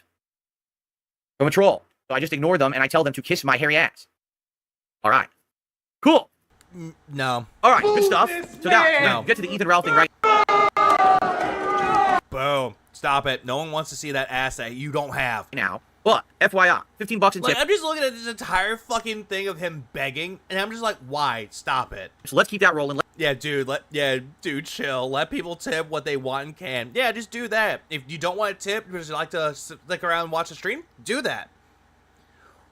from a troll. So I just ignore them and I tell them to kiss my hairy ass. All right. Cool. No. All right, good stuff. So now, get to the Ethan Ralph thing right. Boom. Stop it. No one wants to see that ass that you don't have. Now. But, FYI, 15 bucks in tips. I'm just looking at this entire fucking thing of him begging, and I'm just like, why? Stop it. So let's keep that rolling. Yeah, dude, chill. Let people tip what they want and can. Yeah, just do that. If you don't want to tip because you like to stick around and watch the stream, do that.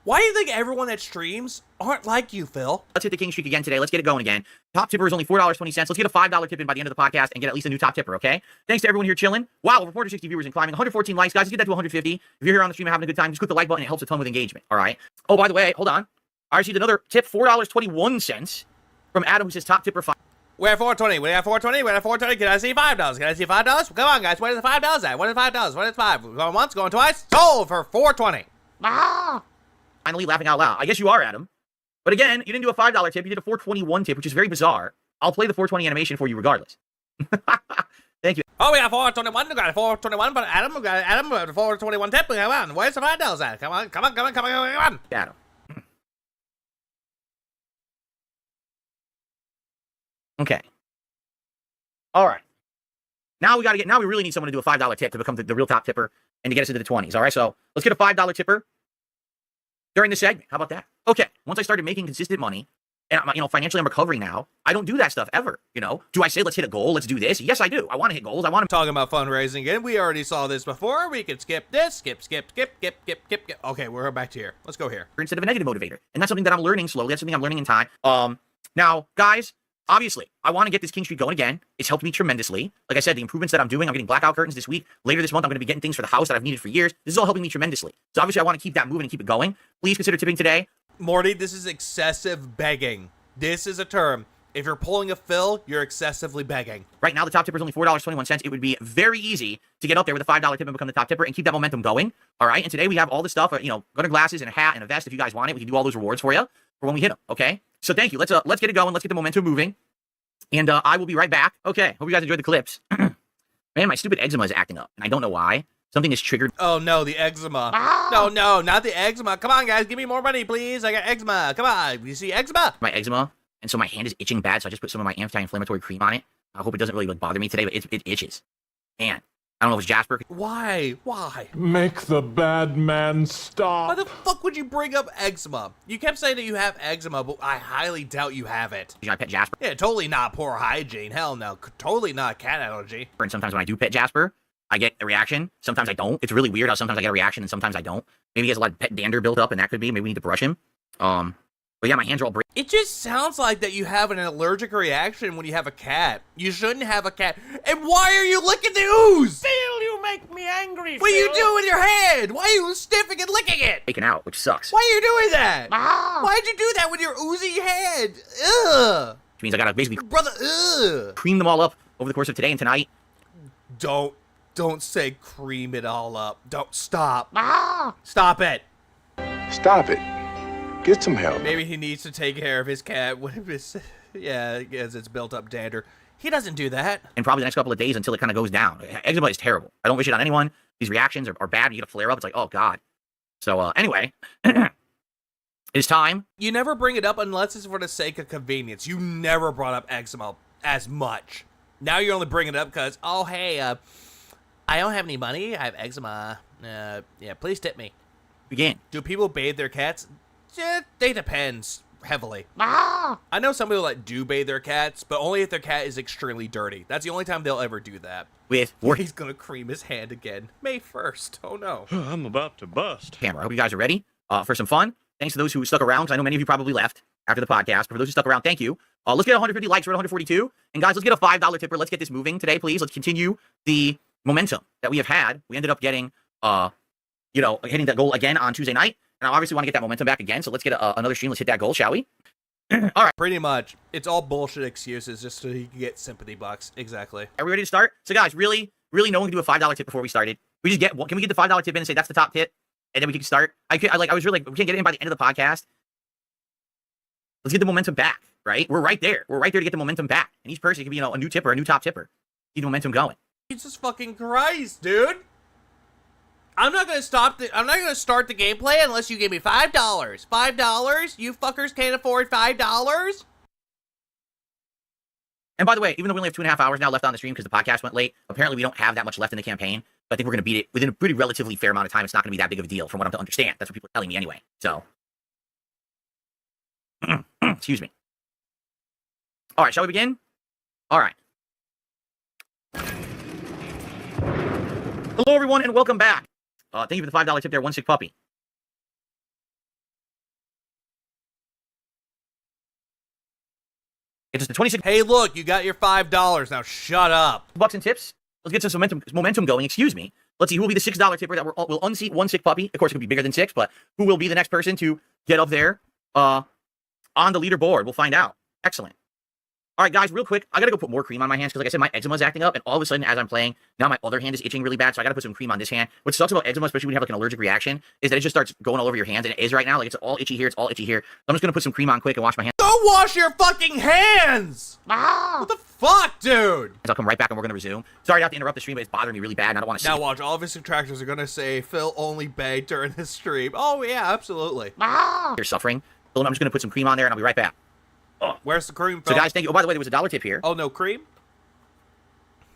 Why do you think everyone that streams aren't like you, Phil? Let's hit the king streak again today. Let's get it going again. Top tipper is only $4.20. Let's get a $5 tip in by the end of the podcast and get at least a new top tipper, okay? Thanks to everyone here chilling. Wow, over 460 viewers and climbing. 114 likes. Guys, let's get that to 150. If you're here on the stream and having a good time, just click the like button. It helps a ton with engagement, all right? Oh, by the way, hold on. I received another tip, $4.21 from Adam, who says top tipper 5. We're at 420. We're at 420. We're at 420. Can I see $5? Can I see $5? Come on, guys. Where's the $5 at? What is $5? What is 5? Going once, going twice. Sold for 420. Ah! Finally laughing out loud. I guess you are, Adam. But again, you didn't do a $5 tip. You did a $4.21 tip, which is very bizarre. I'll play the 420 animation for you regardless. Thank you. Oh, we got 421. We got a 421, but Adam, we got Adam, 421 tip. Come on. Where's the $5 at? Come on. Adam. Okay. All right. Now we really need someone to do a $5 tip to become the real top tipper. and to get us into the 20s. All right, so let's get a $5 tipper during the segment. How about that? Okay, once I started making consistent money, and financially I'm recovering now, I don't do that stuff ever. Do I say let's hit a goal, let's do this? Yes, I do. I want to hit goals. I want to Talking about fundraising again. We already saw this before. We can skip this. Skip. Okay, we're back to here. Let's go here. instead of a negative motivator, and that's something that I'm learning slowly. That's something I'm learning in time. Now, guys, obviously, I want to get this king streak going again. It's helped me tremendously. Like I said, the improvements that I'm doing, I'm getting blackout curtains this week. Later this month, I'm going to be getting things for the house that I've needed for years. This is all helping me tremendously. So obviously, I want to keep that moving and keep it going. Please consider tipping today. Morty, this is excessive begging. This is a term. If you're pulling a Phil, you're excessively begging. Right now, the top tipper is only $4.21. It would be very easy to get up there with a $5 tip and become the top tipper and keep that momentum going. All right. And today we have all this stuff, gunner glasses and a hat and a vest. If you guys want it, we can do all those rewards for you for when we hit them. Okay. So thank you. Let's get it going. Let's get the momentum moving. And I will be right back. Okay. Hope you guys enjoyed the clips. Man, my stupid eczema is acting up, and I don't know why. Something is triggered. Oh no, the eczema. No, not the eczema. Come on, guys, give me more money, please. I got eczema. Come on. You see eczema? My eczema. And so my hand is itching bad, so I just put some of my anti-inflammatory cream on it. I hope it doesn't really bother me today, but it itches. Man, I don't know if it's Jasper. Why? Make the bad man stop. Why the fuck would you bring up eczema? You kept saying that you have eczema, but I highly doubt you have it. I pet Jasper. Yeah, totally not poor hygiene. Hell no. Totally not cat allergy. And sometimes when I do pet Jasper, I get a reaction. Sometimes I don't. It's really weird how sometimes I get a reaction and sometimes I don't. Maybe he has a lot of pet dander built up, and that could be. Maybe we need to brush him. But yeah, my hands are all it just sounds like that you have an allergic reaction when you have a cat. You shouldn't have a cat. And why are you licking the ooze? Phil, you make me angry, What are you doing with your hand? Why are you sniffing and licking it? Taken out, which sucks. Why are you doing that? Why'd you do that with your oozy hand? Ugh. Which means I gotta basically, brother, ugh. Cream them all up over the course of today and tonight. Don't say cream it all up. Don't stop. Stop it. Stop it. Get some help. Maybe he needs to take care of his cat when it's, as it's built up dander. He doesn't do that. And probably the next couple of days until it kind of goes down. Eczema is terrible. I don't wish it on anyone. These reactions are bad. You get a flare up. It's like, oh God. So anyway, it's time. You never bring it up unless it's for the sake of convenience. You never brought up eczema as much. Now you're only bringing it up because, oh hey, I don't have any money. I have eczema. Yeah, please tip me. Begin. Do people bathe their cats? They depends heavily. I know some people that do bathe their cats, but only if their cat is extremely dirty. That's the only time they'll ever do that. He's gonna cream his hand again. May 1st. Oh no. I'm about to bust. Camera. I hope you guys are ready for some fun. Thanks to those who stuck around, because I know many of you probably left after the podcast. But for those who stuck around, thank you. Let's get 150 likes. We're at 142. And guys, let's get a $5 tipper. Let's get this moving today, please. Let's continue the momentum that we have had. We ended up getting, hitting that goal again on Tuesday night. And I obviously want to get that momentum back again. So let's get another stream. Let's hit that goal, shall we? All right. Pretty much. It's all bullshit excuses just so he can get sympathy bucks. Exactly. Are we ready to start? So guys, really no one can do a $5 tip before we started. We just can we get the $5 tip in and say that's the top tip? And then we can start. I was really we can't get it in by the end of the podcast. Let's get the momentum back, right? We're right there. We're right there to get the momentum back. And each person can be, a new tipper, a new top tipper. Keep the momentum going. Jesus fucking Christ, dude. I'm not gonna start the gameplay unless you give me $5. $5? You fuckers can't afford $5? And by the way, even though we only have 2.5 hours now left on the stream because the podcast went late, apparently we don't have that much left in the campaign. But I think we're gonna beat it within a pretty relatively fair amount of time. It's not gonna be that big of a deal from what I'm to understand. That's what people are telling me anyway. So excuse me. All right, shall we begin? All right. Hello everyone and welcome back. Thank you for the $5 tip there, One Sick Puppy. It's just the 26. Hey, look, you got your $5. Now shut up. Bucks and tips. Let's get some momentum going. Excuse me. Let's see who will be the $6 tipper that will unseat One Sick Puppy. Of course, it could be bigger than 6, but who will be the next person to get up there on the leaderboard? We'll find out. Excellent. All right, guys, real quick, I gotta go put more cream on my hands because, like I said, my eczema is acting up, and all of a sudden, as I'm playing, now my other hand is itching really bad, so I gotta put some cream on this hand. What sucks about eczema, especially when you have like an allergic reaction, is that it just starts going all over your hands, and it is right now. Like, it's all itchy here, it's all itchy here. So I'm just gonna put some cream on quick and wash my hands. Go wash your fucking hands! What the fuck, dude? I'll come right back and we're gonna resume. Sorry to have to interrupt the stream, but it's bothering me really bad, and I don't want to see Now watch, all of his subtractors are gonna say, Phil only begged during this stream. Oh, yeah, absolutely. You're suffering. So I'm just gonna put some cream on there, and I'll be right back. Where's the cream, Phil? So guys, thank you. Oh, by the way, there was a $1 tip here. Oh, no cream?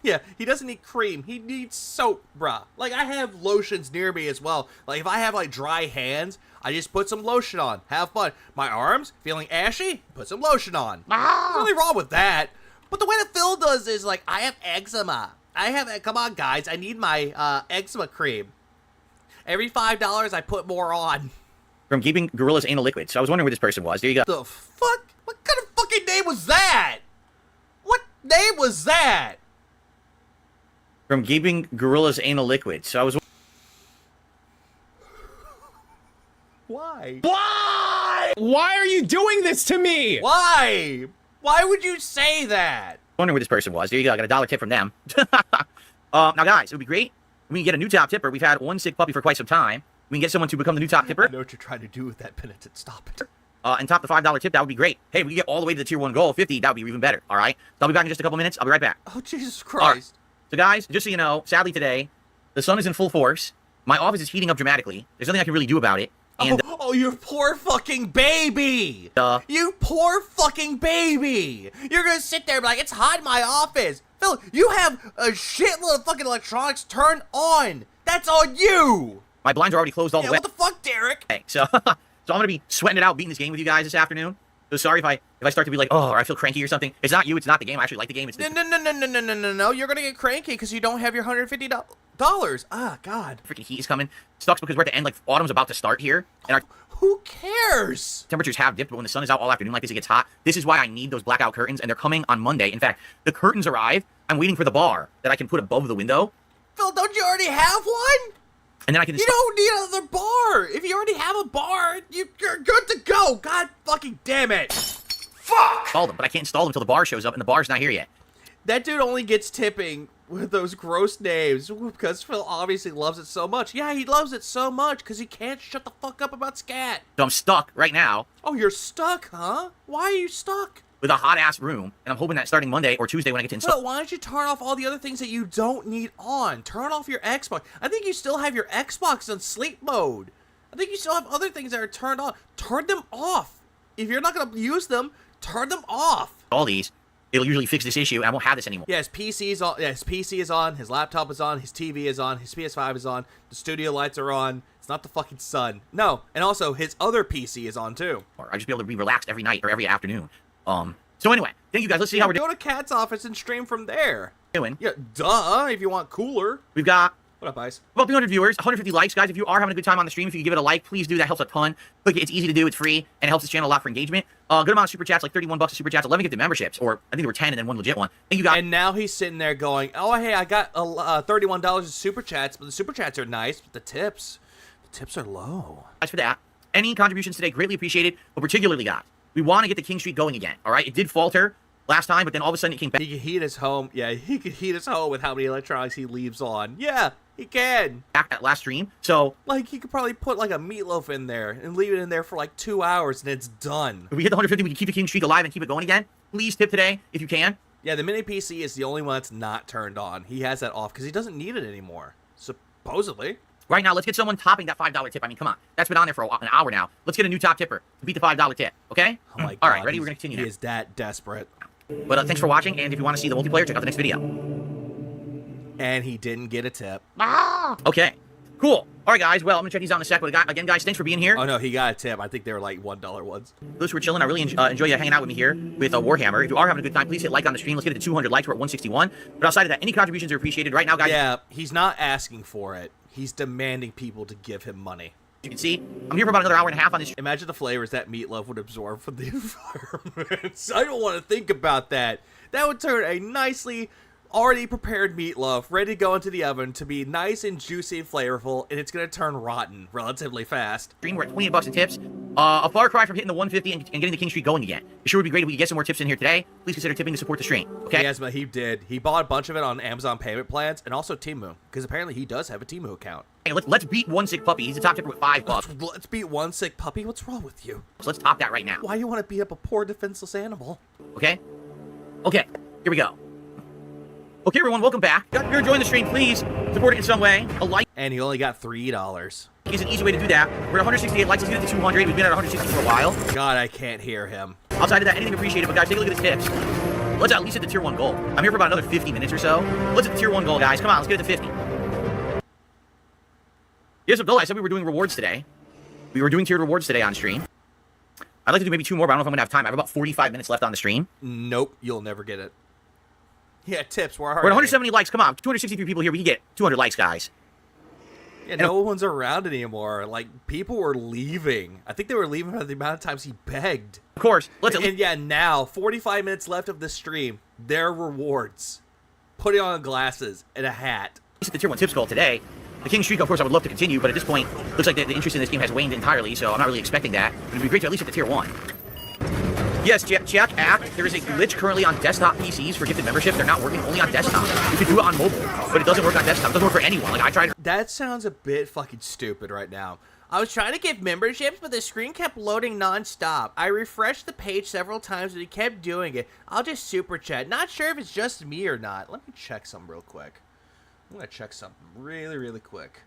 Yeah, he doesn't need cream. He needs soap, bruh. Like, I have lotions near me as well. Like, if I have, like, dry hands, I just put some lotion on. Have fun. My arms, feeling ashy? Put some lotion on. There's nothing wrong with that. But the way that Phil does is, like, I have eczema. Come on, guys. I need my eczema cream. Every $5, I put more on. From keeping Gorilla's anal liquid. So I was wondering where this person was. There you go. The fuck? What kind of fucking name was that? What name was that? From keeping Gorilla's anal liquid. So I was Why? Why? Why are you doing this to me? Why? Why would you say that? wondering where this person was. There you go. I got $1 tip from them. Now, guys, it would be great. We can get a new top tipper. We've had one sick puppy for quite some time. We can get someone to become the new top tipper. I know what you're trying to do with that penitent. Stop it. And top the $5 tip. That would be great. Hey, we can get all the way to the tier 1 goal, 50. That would be even better. All right. So I'll be back in just a couple minutes. I'll be right back. Oh, Jesus All Christ. right. So, guys, just so you know, sadly today, the sun is in full force. My office is heating up dramatically. There's nothing I can really do about it. And Oh, you poor fucking baby! You poor fucking baby! You're gonna sit there and be like, it's hot in my office! Phil, you have a shitload of fucking electronics turned on! That's on you! my blinds are already closed all the way. What the fuck, Derek? Okay, so so I'm gonna be sweating it out, beating this game with you guys this afternoon. So sorry if I start to be like, oh, or I feel cranky or something. It's not you. It's not the game. I actually like the game. It's the No. You're gonna get cranky because you don't have your $150. Ah, God. freaking heat is coming. Sucks because we're at the end. Like autumn's about to start here, and our Who cares? temperatures have dipped. But when the sun is out all afternoon like this, it gets hot. This is why I need those blackout curtains, and they're coming on Monday. In fact, the curtains arrive. I'm waiting for the bar that I can put above the window, Phil, don't you already have one? and then I can. You don't need another bar. If you already have a bar, you're good to go. God fucking damn it. Fuck! install them, but I can't install them until the bar shows up, and the bar's not here yet. That dude only gets tipping with those gross names because Phil obviously loves it so much. Yeah, he loves it so much because he can't shut the fuck up about scat. So I'm stuck right now Oh, you're stuck, huh? Why are you stuck? with a hot ass room, and I'm hoping that starting Monday or Tuesday when I get to install. Well, why don't you turn off all the other things that you don't need on? Turn off your Xbox. I think you still have your Xbox on sleep mode. I think you still have other things that are turned on. Turn them off. If you're not going to use them, turn them off. All these, it'll usually fix this issue, and I won't have this anymore. Yeah, his PC is on. Yeah, his PC is on. His laptop is on. His TV is on. His PS5 is on. The studio lights are on. It's not the fucking sun. No, and also his other PC is on too. Or I just be able to be relaxed every night or every afternoon. So anyway, thank you guys. Let's see how we're Go to Kat's office and stream from there. doing. Yeah, duh. If you want cooler. We've got What up, Ice? about 300 viewers, 150 likes, guys. If you are having a good time on the stream, if you could give it a like, please do. That helps a ton. Click it. It's easy to do. It's free, and it helps this channel a lot for engagement. Good amount of super chats, like 31 bucks of super chats, 11 gifted memberships, or I think there were 10 and then one legit one. Thank you guys. And now he's sitting there going, oh, hey, I got $31 in super chats, but the super chats are nice, but the tips are low. Guys for that. Any contributions today, greatly appreciated, but particularly, guys, we want to get the King Streak going again, all right? It did falter last time, but then all of a sudden it came back. He can heat his home. Yeah, he can heat his home with how many electronics he leaves on. Yeah, he can. Back at last stream, so Like, he could probably put, like, a meatloaf in there and leave it in there for, like, 2 hours, and it's done. if we hit the 150, we can keep the King Streak alive and keep it going again. Please tip today if you can. Yeah, the mini PC is the only one that's not turned on. He has that off because he doesn't need it anymore, supposedly. Right now, let's get someone topping that $5 tip. I mean, come on. That's been on there for an hour now. Let's get a new top tipper to beat the $5 tip, okay? Oh my God. All right, ready? We're going to continue He now. is that desperate. But thanks for watching, and if you want to see the multiplayer, check out the next video. And he didn't get a tip. Okay, cool. All right, guys. Well, I'm going to check these out in a sec. But again, guys, thanks for being here. Oh, no, he got a tip. I think they were, like, $1 ones. Those who are chilling, I really enjoy you hanging out with me here with Warhammer. If you are having a good time, please hit like on the stream. Let's get it to 200 likes. We're at 161. But outside of that, any contributions are appreciated. Right now, guys, Yeah, he's not asking for it. He's demanding people to give him money. you can see, I'm here for about another hour and a half on this. Imagine the flavors that meatloaf would absorb from the environment. I don't want to think about that. That would turn a nicely already prepared meatloaf ready to go into the oven to be nice and juicy and flavorful, and it's going to turn rotten relatively fast. Stream, we're at 28 bucks in tips. A far cry from hitting the 150 and getting the King Streak going again. It sure would be great if we could get some more tips in here today. Please consider tipping to support the stream, okay? Yes, but he did. He bought a bunch of it on Amazon payment plans and also Temu, because apparently he does have a Temu account. Hey, let's beat one sick puppy. He's a top tipper with $5. Let's beat one sick puppy. What's wrong with you? So let's top that right now, Why do you want to beat up a poor defenseless animal? okay? Okay, here we go. Okay, everyone, welcome back. If you're enjoying the stream, please support it in some way. A like And he only got $3. is an easy way to do that. We're at 168 likes. Let's get it to 200. We've been at 160 for a while. God, I can't hear him. Outside of that, anything appreciated. But guys, take a look at the tips. Let's at least hit the tier 1 goal. I'm here for about another 50 minutes or so. Let's hit the tier 1 goal, guys. Come on, let's get it to 50. Yes, Abdullah, I said we were doing rewards today. We were doing tiered rewards today on stream. I'd like to do maybe 2 more, but I don't know if I'm going to have time. I have about 45 minutes left on the stream. Nope, you'll never get it. Yeah, tips. We're at 170 likes. Come on, 263 people here. We can get 200 likes, guys. Yeah, no one's around anymore. Like, people were leaving. I think they were leaving by the amount of times he begged. Of course. And yeah, now, 45 minutes left of the stream. Their rewards. Putting on glasses and a hat. This is the tier 1 tips goal today. The King streak, of course, I would love to continue, but at this point, looks like the interest in this game has waned entirely, so I'm not really expecting that. But it'd be great to at least hit the tier 1. Yes, Jack app, there is a glitch currently on desktop PCs for gifted membership. They're not working only on desktop. You can do it on mobile, but it doesn't work on desktop. It doesn't work for anyone. Like, I tried. That sounds a bit fucking stupid right now. I was trying to give memberships, but the screen kept loading non-stop. I refreshed the page several times, and it kept doing it. I'll just super chat. Not sure if it's just me or not. Let me check something real quick. I'm going to check something really quick.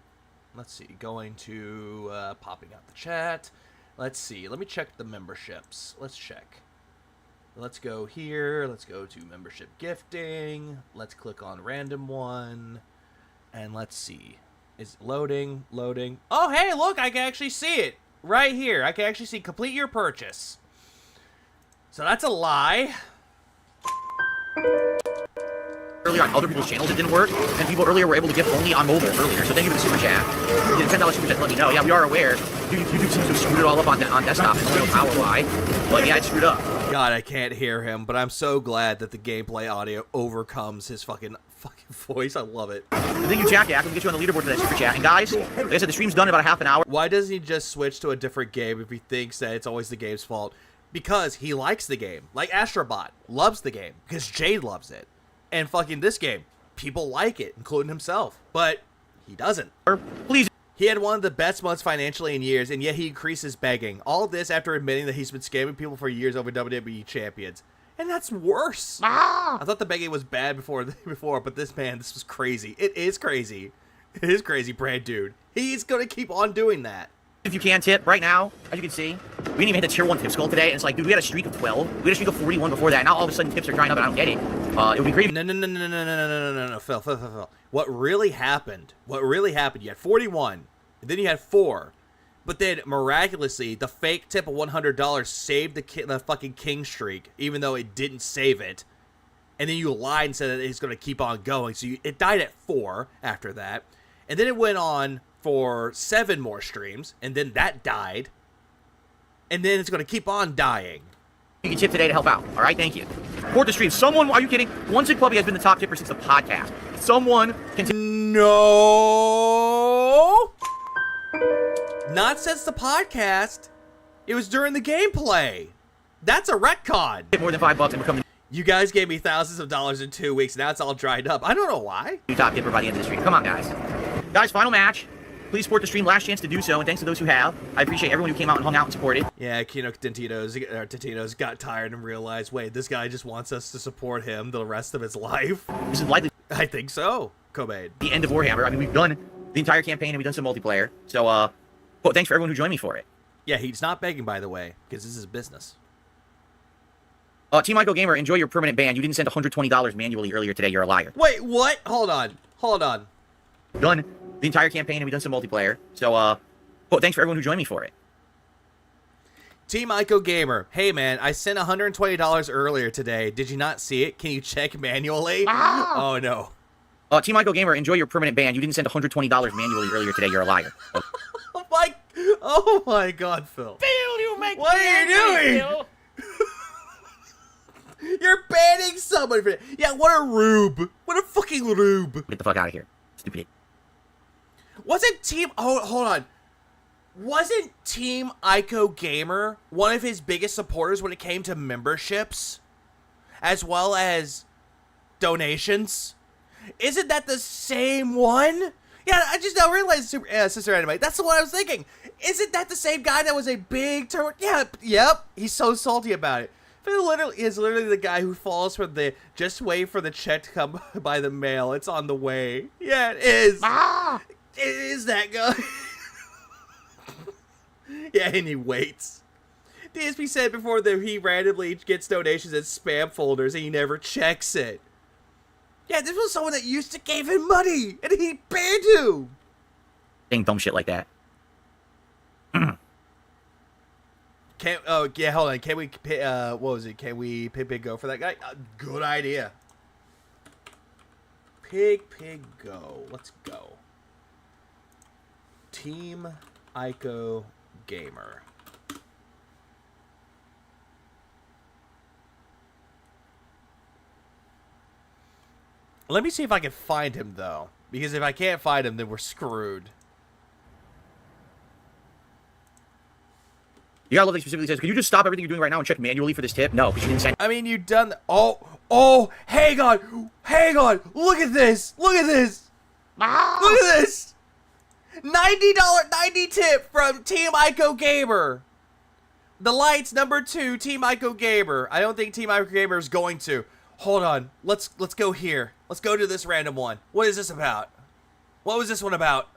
Let's see. Going to popping out the chat. Let's see. Let me check the memberships. Let's check. Let's go here. Let's go to membership gifting. Let's click on random one. And let's see. Is it loading? Loading. Oh, hey, look. I can actually see it. Right here. I can actually see complete your purchase. So that's a lie. Earlier on other people's channels it didn't work, and people earlier were able to gift only on mobile earlier. So thank you for the super chat. You did a $10 super chat to let me know. Yeah, we are aware. YouTube seems to have screwed it all up on desktop. I don't know how or why, but yeah, it screwed up. God, I can't hear him, but I'm so glad that the gameplay audio overcomes his fucking voice. I love it. Thank you, Jack. Yeah, I can get you on the leaderboard for that super chat. And guys, like I said, the stream's done in about a half an hour. Why doesn't he just switch to a different game if he thinks that it's always the game's fault? Because he likes the game. Like Astrobot loves the game because Jade loves it. And fucking this game, people like it, including himself. But he doesn't. Please. He had one of the best months financially in years, and yet he increases begging. All this after admitting that he's been scamming people for years over WWE champions. And that's worse. I thought the begging was bad before, but this was crazy. It is crazy. It is crazy, Brad dude. He's going to keep on doing that. If you can tip right now, as you can see, we didn't even hit the tier 1 tips goal today. And it's like, dude, we had a streak of 12. We had a streak of 41 before that. Now all of a sudden tips are drying up and I don't get it. It would be great. No, Phil. What really happened, you had 41, and then you had 4. But then, miraculously, the fake tip of $100 saved the fucking king streak, even though it didn't save it. And then you lied and said that it's going to keep on going. So it died at 4 after that. And then it went on for 7 more streams, and then that died. And then it's going to keep on dying. You can tip today to help out. All right, thank you. Support the stream. Someone, are you kidding? One Sick Puppy has been the top tipper since the podcast. Someone can... No! Not since the podcast. It was during the gameplay. That's a retcon. Get more than $5 and become... You guys gave me thousands of dollars in 2 weeks. Now it's all dried up. I don't know why. New top tipper by the end of the stream. Come on, guys. Guys, final match. Please support the stream. Last chance to do so, and thanks to those who have. I appreciate everyone who came out and hung out and supported. Yeah, Kino Totino's got tired and realized, wait, this guy just wants us to support him the rest of his life. This is likely... I think so, Cobain. The end of Warhammer. I mean, we've done the entire campaign and we've done some multiplayer. So, well, thanks for everyone who joined me for it. Yeah, he's not begging, by the way, because this is business. Team Michael Gamer, enjoy your permanent ban. You didn't send $120 manually earlier today. You're a liar. Wait, what? Hold on. Done the entire campaign and we've done some multiplayer. So, well, thanks for everyone who joined me for it. Team Ico Gamer, hey man, I sent $120 earlier today. Did you not see it? Can you check manually? Oh no. Team Ico Gamer, enjoy your permanent ban. You didn't send $120 manually earlier today. You're a liar. Oh my God, Phil. Phil, you make What are you doing? Phil. You're banning someone for it. Yeah, what a rube. What a fucking rube. Get the fuck out of here. Stupid. Wasn't Team... Oh, hold on. Wasn't Team Ico Gamer one of his biggest supporters when it came to memberships? As well as donations? Isn't that the same one? Yeah, I just now realized Sister Anime. That's the one I was thinking. Isn't that the same guy that was a big... Yep. He's so salty about it. Phil literally is the guy who falls for the just wait for the check to come by the mail. It's on the way. Yeah, it is. It is that guy. Yeah, and he waits. DSP said before that he randomly gets donations in spam folders and he never checks it. Yeah, this was someone that used to give him money, and he banned you. Saying dumb shit like that. Oh yeah, hold on. Can we? What was it? Can we pig go for that guy? Good idea. Pig go. Let's go. Team Ico Gamer. Let me see if I can find him though, because if I can't find him, then we're screwed. You gotta love that he specifically says, could you just stop everything you're doing right now and check manually for this tip? No, because you didn't send. I mean, you done. Oh, hang on. Look at this. Look at this. $90 90 tip from Team Ico Gamer. The lights number 2, Team Ico Gamer. I don't think Team Ico Gamer is going to. Hold on. Let's go here. Let's go to this random one. What is this about? What was this one about?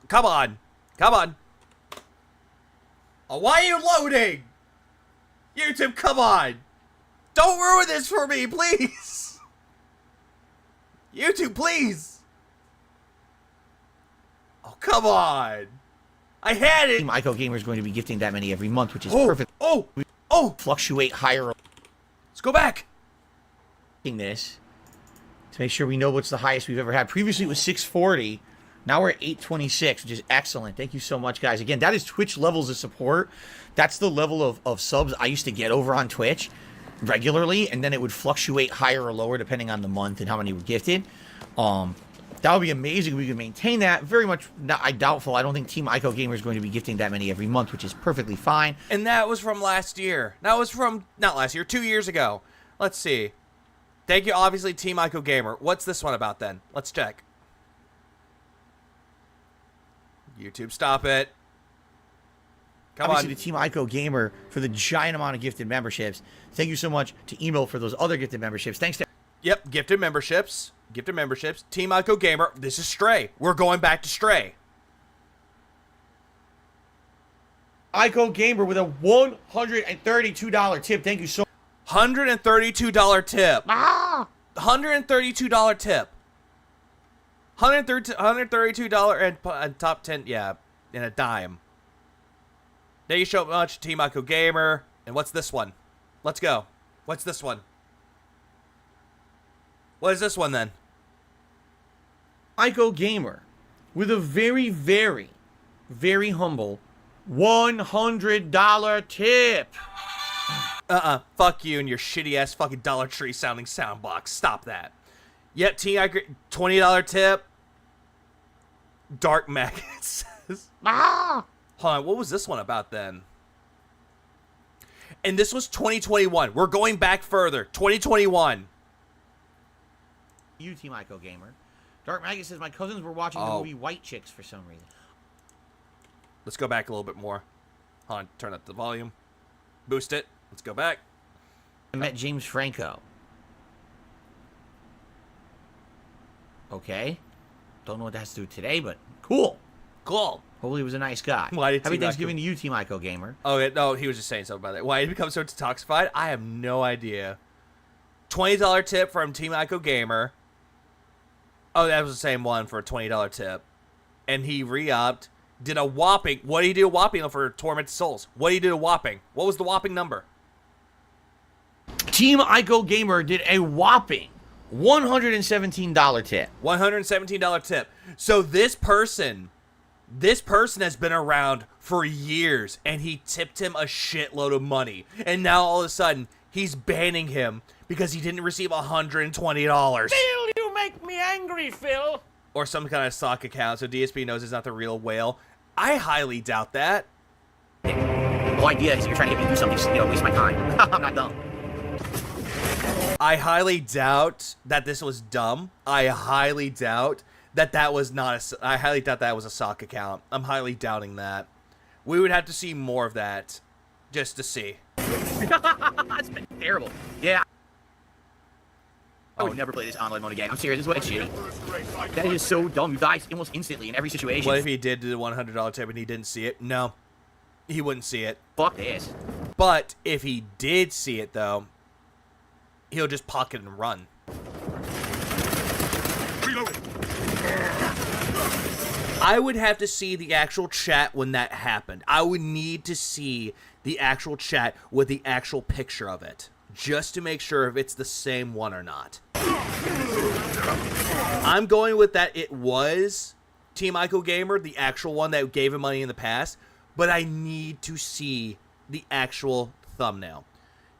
Come on. Oh, why are you loading? YouTube, come on. Don't ruin this for me, please. YouTube, please. Oh, come on. I had it. Team Ico Gamer is going to be gifting that many every month, which is perfect. Oh. Fluctuate higher. Let's go back. This to make sure we know what's the highest we've ever had. Previously, it was 640. Now we're at 826, which is excellent. Thank you so much, guys. Again, that is Twitch levels of support. That's the level of subs I used to get over on Twitch regularly, and then it would fluctuate higher or lower depending on the month and how many were gifted. That would be amazing if we could maintain that. Very much doubtful. I don't think Team Ico Gamer is going to be gifting that many every month, which is perfectly fine. And that was from last year. That was from, not last year, 2 years ago. Let's see. Thank you, obviously, Team Ico Gamer. What's this one about then? Let's check. YouTube, stop it. Come Obviously, on. to Team Ico Gamer for the giant amount of gifted memberships. Thank you so much to Emo for those other gifted memberships. Thanks to... Yep, gifted memberships. Team Ico Gamer. This is Stray. We're going back to Stray. Ico Gamer with a $132 tip. Thank you so much. $132 tip. $132 tip. $132 and top 10, yeah, and a dime. Thank you so much, Team Ico Gamer. And what's this one? Let's go. What's this one? What is this one then? Ico Gamer with a very, very, very humble $100 tip. Fuck you and your shitty ass fucking Dollar Tree sounding sound box. Stop that. Yep, $20 tip. Dark Maggot says. Hold on, what was this one about then? And this was 2021. We're going back further. 2021. You, Team Ico Gamer. Dark Maggot says, my cousins were watching the movie White Chicks for some reason. Let's go back a little bit more. Hold on, turn up the volume. Boost it. Let's go back. I met James Franco. Okay. Don't know what that has to do with today, but cool. Hopefully he was a nice guy. Happy Thanksgiving to you, Team Ico Gamer. Oh, yeah, no, he was just saying something about that. Why did he become so detoxified? I have no idea. $20 tip from Team Ico Gamer. Oh, that was the same one for a $20 tip. And he re-upped. Did a whopping... What did he do a whopping for Tormented Souls? What did he do a whopping? What was the whopping number? Team Ico Gamer did a whopping $117 tip. $117 tip. So this person has been around for years, and he tipped him a shitload of money. And now all of a sudden, he's banning him because he didn't receive $120. Phil, you make me angry, Phil. Or some kind of sock account, so DSP knows it's not the real whale. I highly doubt that. The idea is you're trying to get me to do something, waste my time. I'm not dumb. I highly doubt that this was dumb. I highly doubt that was not I highly doubt that was a sock account. I'm highly doubting that. We would have to see more of that just to see. That's been terrible. Yeah. I would never play this online mode again. I'm serious. This is what shitty. That is so dumb. You die almost instantly in every situation. What if he did do the $100 tip and he didn't see it? No, he wouldn't see it. Fuck this. But if he did see it, though, he'll just pocket and run. I would have to see the actual chat when that happened. I would need to see the actual chat with the actual picture of it, just to make sure if it's the same one or not. I'm going with that it was Team Ico Gamer, the actual one that gave him money in the past, but I need to see the actual thumbnail.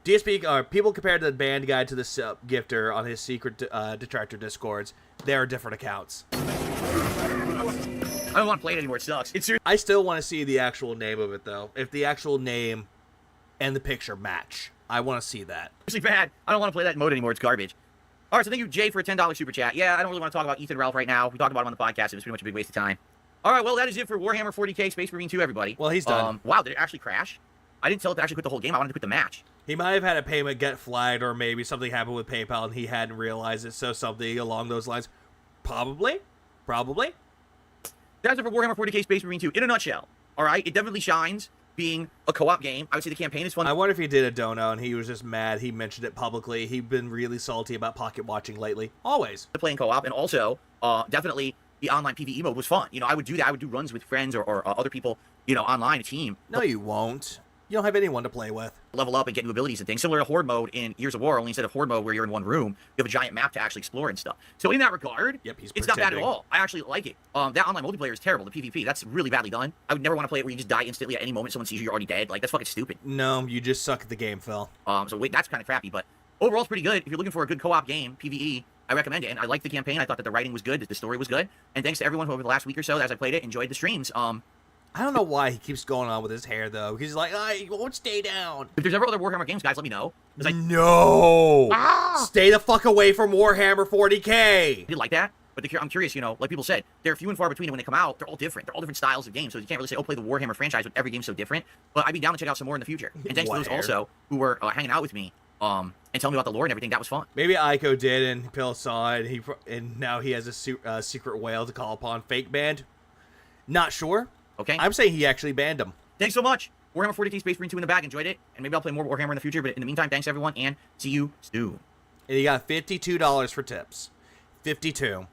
DSP, people compared the band guide to the gifter on his secret detractor discords. They are different accounts. I don't want to play it anymore. It sucks. I still want to see the actual name of it, though. If the actual name and the picture match, I want to see that. Seriously bad. I don't want to play that mode anymore. It's garbage. All right, so thank you, Jay, for a $10 super chat. Yeah, I don't really want to talk about Ethan Ralph right now. We talked about him on the podcast. It was pretty much a big waste of time. All right, well, that is it for Warhammer 40k Space Marine 2, everybody. Well, he's done. Wow, did it actually crash? I didn't tell it to actually quit the whole game. I wanted to quit the match. He might have had a payment get flagged, or maybe something happened with PayPal and he hadn't realized it, so something along those lines. Probably. That's it for Warhammer 40k Space Marine 2 in a nutshell. All right, it definitely shines being a co-op game. I would say the campaign is fun. I wonder if he did a dono and he was just mad. He mentioned it publicly. He'd been really salty about pocket watching lately. Always. Playing co-op, and also definitely the online PvE mode was fun. You know, I would do that. I would do runs with friends or other people, you know, online, a team. No, you won't. You don't have anyone to play with. Level up and get new abilities and things. Similar to Horde mode in Gears of War, only instead of Horde mode where you're in one room, you have a giant map to actually explore and stuff. So in that regard, yep, it's not bad at all. I actually like it. That online multiplayer is terrible. The PvP, that's really badly done. I would never want to play it where you just die instantly at any moment. Someone sees you, you're already dead. Like, that's fucking stupid. No, you just suck at the game, Phil. So wait, that's kind of crappy, but overall it's pretty good. If you're looking for a good co-op game, PvE, I recommend it. And I liked the campaign. I thought that the writing was good, that the story was good. And thanks to everyone who over the last week or so, as I played it, enjoyed the streams. I don't know why he keeps going on with his hair, though. Because he's like, he won't stay down. If there's ever other Warhammer games, guys, let me know. No! Stay the fuck away from Warhammer 40k! I did like that, but I'm curious, you know, like people said, they're few and far between, and when they come out, they're all different. They're all different styles of games, so you can't really say, oh, play the Warhammer franchise when every game's so different. But I'd be down to check out some more in the future. And thanks to those also who were hanging out with me and telling me about the lore and everything. That was fun. Maybe Ico did, and Pill saw it, and now he has a secret whale to call upon. Fake banned? Not sure. Okay. I'm saying he actually banned him. Thanks so much. Warhammer 40k Space Marine 2 in the bag. Enjoyed it. And maybe I'll play more Warhammer in the future. But in the meantime, thanks everyone, and see you soon. And he got $52 for tips. 52.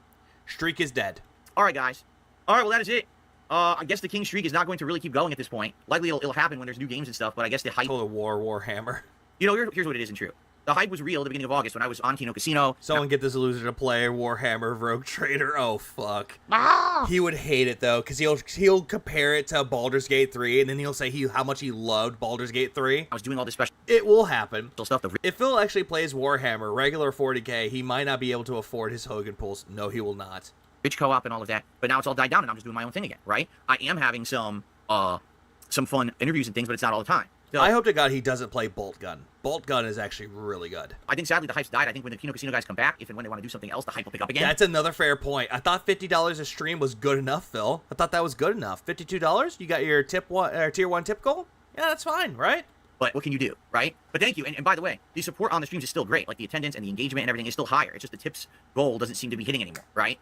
Streak is dead. All right, guys. All right, well, that is it. I guess the King streak is not going to really keep going at this point. Likely it'll happen when there's new games and stuff, but I guess the hype... Total Warhammer. You know, here's what it isn't true. The hype was real at the beginning of August when I was on Kino Casino. Someone get this loser to play Warhammer Rogue Trader. Oh, fuck. Ah! He would hate it, though, because he'll compare it to Baldur's Gate 3, and then he'll say how much he loved Baldur's Gate 3. I was doing all this special... It will happen. Stuff. If Phil actually plays Warhammer, regular 40k, he might not be able to afford his Hogan pulls. No, he will not. Bitch co-op and all of that. But now it's all died down, and I'm just doing my own thing again, right? I am having some fun interviews and things, but it's not all the time. So, I hope to God he doesn't play Bolt Gun. Bolt Gun is actually really good. I think sadly the hype's died. I think when the Kino Casino guys come back, if and when they want to do something else, the hype will pick up again. That's another fair point. I thought $50 a stream was good enough, Phil. I thought that was good enough. $52? You got your tier 1 tip goal? Yeah, that's fine, right? But what can you do, right? But thank you. And by the way, the support on the streams is still great. Like the attendance and the engagement and everything is still higher. It's just the tips goal doesn't seem to be hitting anymore, right?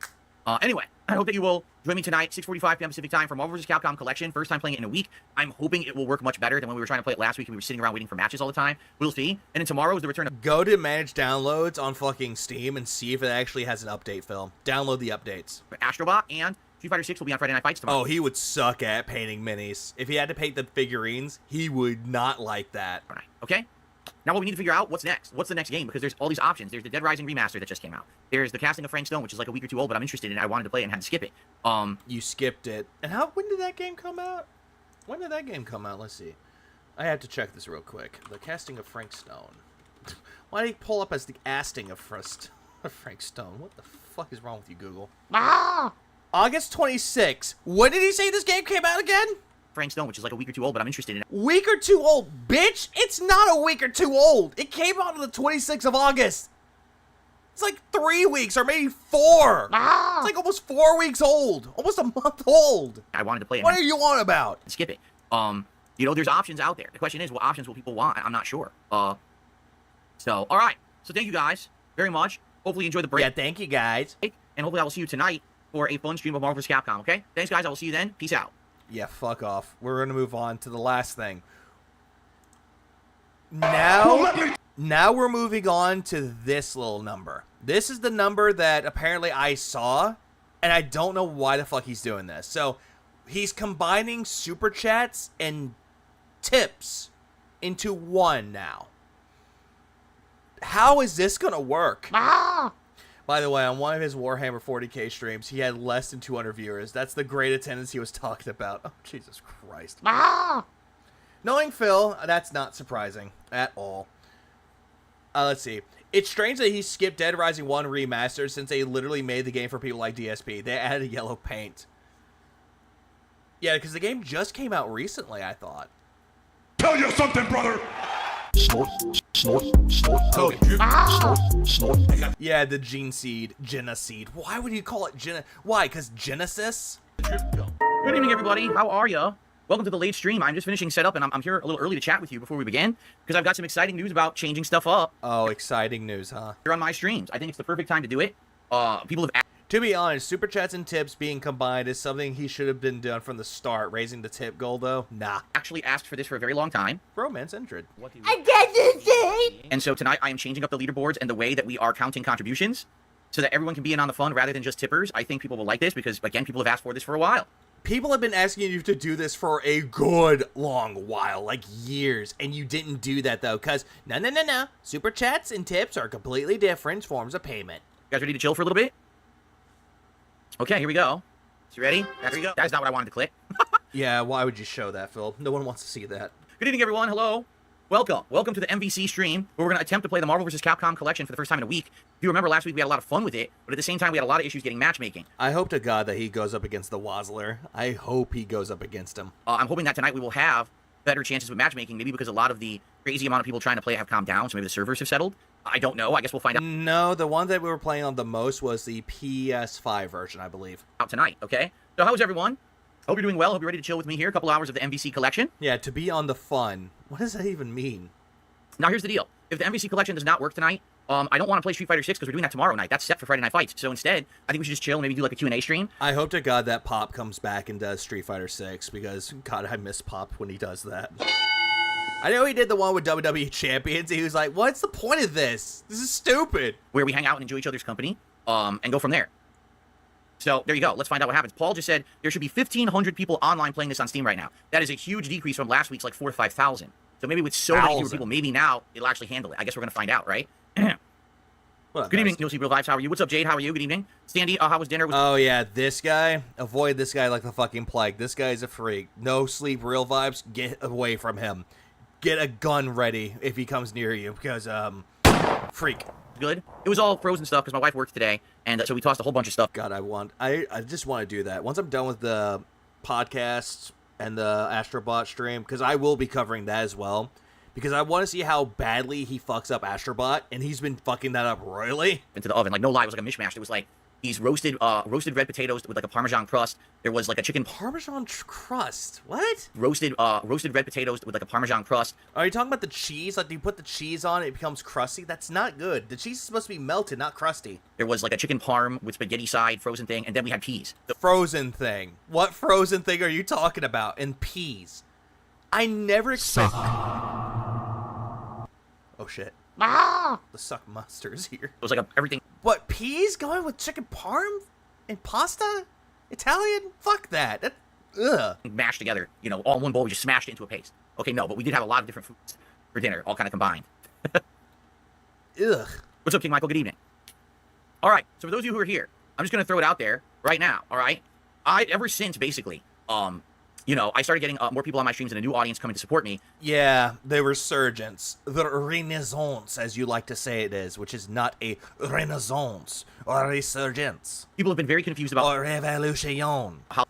Anyway, I hope that you will join me tonight, 6:45 p.m. Pacific time for Marvel vs. Capcom Collection. First time playing it in a week. I'm hoping it will work much better than when we were trying to play it last week and we were sitting around waiting for matches all the time. We'll see. And then tomorrow is the return of... Go to manage downloads on fucking Steam and see if it actually has an update, Phil. Download the updates. Astrobot and Street Fighter 6 will be on Friday Night Fights tomorrow. Oh, he would suck at painting minis. If he had to paint the figurines, he would not like that. All right. Okay? Now what we need to figure out, what's next? What's the next game? Because there's all these options. There's the Dead Rising remaster that just came out. There's the casting of Frank Stone, which is like a week or two old, but I'm interested in it. I wanted to play it and had to skip it. You skipped it. And when did that game come out? When did that game come out? Let's see. I have to check this real quick. The casting of Frank Stone. Why did he pull up as the asting of Frank Stone? What the fuck is wrong with you, Google? August 26. When did he say this game came out again? Frank Stone, which is like a week or two old, but I'm interested in it. Week or two old? Bitch, it's not a week or two old. It came out on the 26th of August. It's like 3 weeks or maybe 4. It's like almost 4 weeks old. Almost a month old. I wanted to play it. What are you on about? Skip it. You know, there's options out there. The question is, what options will people want? I'm not sure. So, all right. So thank you guys very much. Hopefully you enjoy the break. Yeah, thank you, guys. And hopefully I will see you tonight for a fun stream of Marvel vs. Capcom, okay? Thanks, guys. I will see you then. Peace out. Yeah, fuck off. We're going to move on to the last thing. Now we're moving on to this little number. This is the number that apparently I saw, and I don't know why the fuck he's doing this. So, he's combining super chats and tips into one now. How is this going to work? By the way, on one of his Warhammer 40k streams, he had less than 200 viewers. That's the great attendance he was talking about. Oh, Jesus Christ. Knowing Phil, that's not surprising at all. Let's see. It's strange that he skipped Dead Rising 1 Remastered since they literally made the game for people like DSP. They added yellow paint. Yeah, because the game just came out recently, I thought. Tell you something, brother. Yeah, the Gene Seed, Jenna Seed. Why would you call it Jenna? Why? Because Genesis? Good evening, everybody. How are ya? Welcome to the late stream. I'm just finishing setup, and I'm here a little early to chat with you before we begin, because I've got some exciting news about changing stuff up. Oh, exciting news, huh? Here on my streams. I think it's the perfect time to do it. People have... To be honest, super chats and tips being combined is something he should have been done from the start. Raising the tip goal, though, nah. Actually asked for this for a very long time. Romance entered. And so tonight I am changing up the leaderboards and the way that we are counting contributions so that everyone can be in on the fun rather than just tippers. I think people will like this because, again, people have asked for this for a while. People have been asking you to do this for a good long while, like years, and you didn't do that, though, because no. Super chats and tips are completely different forms of payment. You guys ready to chill for a little bit? Okay, here we go. You ready? There we go. That's not what I wanted to click. Yeah, why would you show that, Phil? No one wants to see that. Good evening, everyone. Hello. Welcome to the MVC stream, where we're going to attempt to play the Marvel vs. Capcom collection for the first time in a week. If you remember last week, we had a lot of fun with it, but at the same time, we had a lot of issues getting matchmaking. I hope to God that he goes up against the Wazzler. I hope he goes up against him. I'm hoping that tonight we will have better chances with matchmaking, maybe because a lot of the crazy amount of people trying to play have calmed down, so maybe the servers have settled. I don't know. I guess we'll find out. No, the one that we were playing on the most was the PS5 version, I believe. Out tonight, okay? So how's everyone? Hope you're doing well. Hope you're ready to chill with me here. A couple hours of the MVC collection. Yeah, to be on the fun. What does that even mean? Now, here's the deal. If the MVC collection does not work tonight, I don't want to play Street Fighter 6 because we're doing that tomorrow night. That's set for Friday Night Fights. So instead, I think we should just chill and maybe do like a Q&A stream. I hope to God that Pop comes back and does Street Fighter 6 because, God, I miss Pop when he does that. I know he did the one with WWE Champions. He was like, what's the point of this? This is stupid. Where we hang out and enjoy each other's company and go from there. So there you go. Let's find out what happens. Paul just said there should be 1,500 people online playing this on Steam right now. That is a huge decrease from last week's like 4,000 or 5,000. So maybe with so many fewer people, maybe now it'll actually handle it. I guess we're going to find out, right? Good evening, No Sleep Real Vibes. How are you? What's up, Jade? How are you? Good evening. Standy, how was dinner? Oh, yeah, this guy. Avoid this guy like the fucking plague. This guy's a freak. No Sleep Real Vibes. Get away from him. Get a gun ready if he comes near you because, freak. Good. It was all frozen stuff because my wife worked today, and so we tossed a whole bunch of stuff. God, I just want to do that. Once I'm done with the podcast and the Astrobot stream, because I will be covering that as well, because I want to see how badly he fucks up Astrobot, and he's been fucking that up royally. Into the oven. Like, no lie, it was like a mishmash. It was like these roasted red potatoes with like a Parmesan crust. There was like a chicken... Parmesan crust? What? Roasted red potatoes with like a Parmesan crust. Are you talking about the cheese? Like, you put the cheese on, it becomes crusty? That's not good. The cheese is supposed to be melted, not crusty. There was like a chicken parm with spaghetti side, frozen thing, and then we had peas. The frozen thing. What frozen thing are you talking about? And peas. I never expect... Oh, shit. The suck monster's here. It was like everything. What, peas going with chicken parm and pasta? Italian? Fuck that. Ugh. Mashed together, you know, all in one bowl. We just smashed it into a paste. Okay, no, but we did have a lot of different foods for dinner, all kind of combined. Ugh. What's up, King Michael? Good evening. All right, so for those of you who are here, I'm just going to throw it out there right now, all right? Ever since, basically, you know, I started getting more people on my streams and a new audience coming to support me. Yeah, the resurgence. The renaissance, as you like to say it is, which is not a renaissance or a resurgence. People have been very confused about... Or revolution. How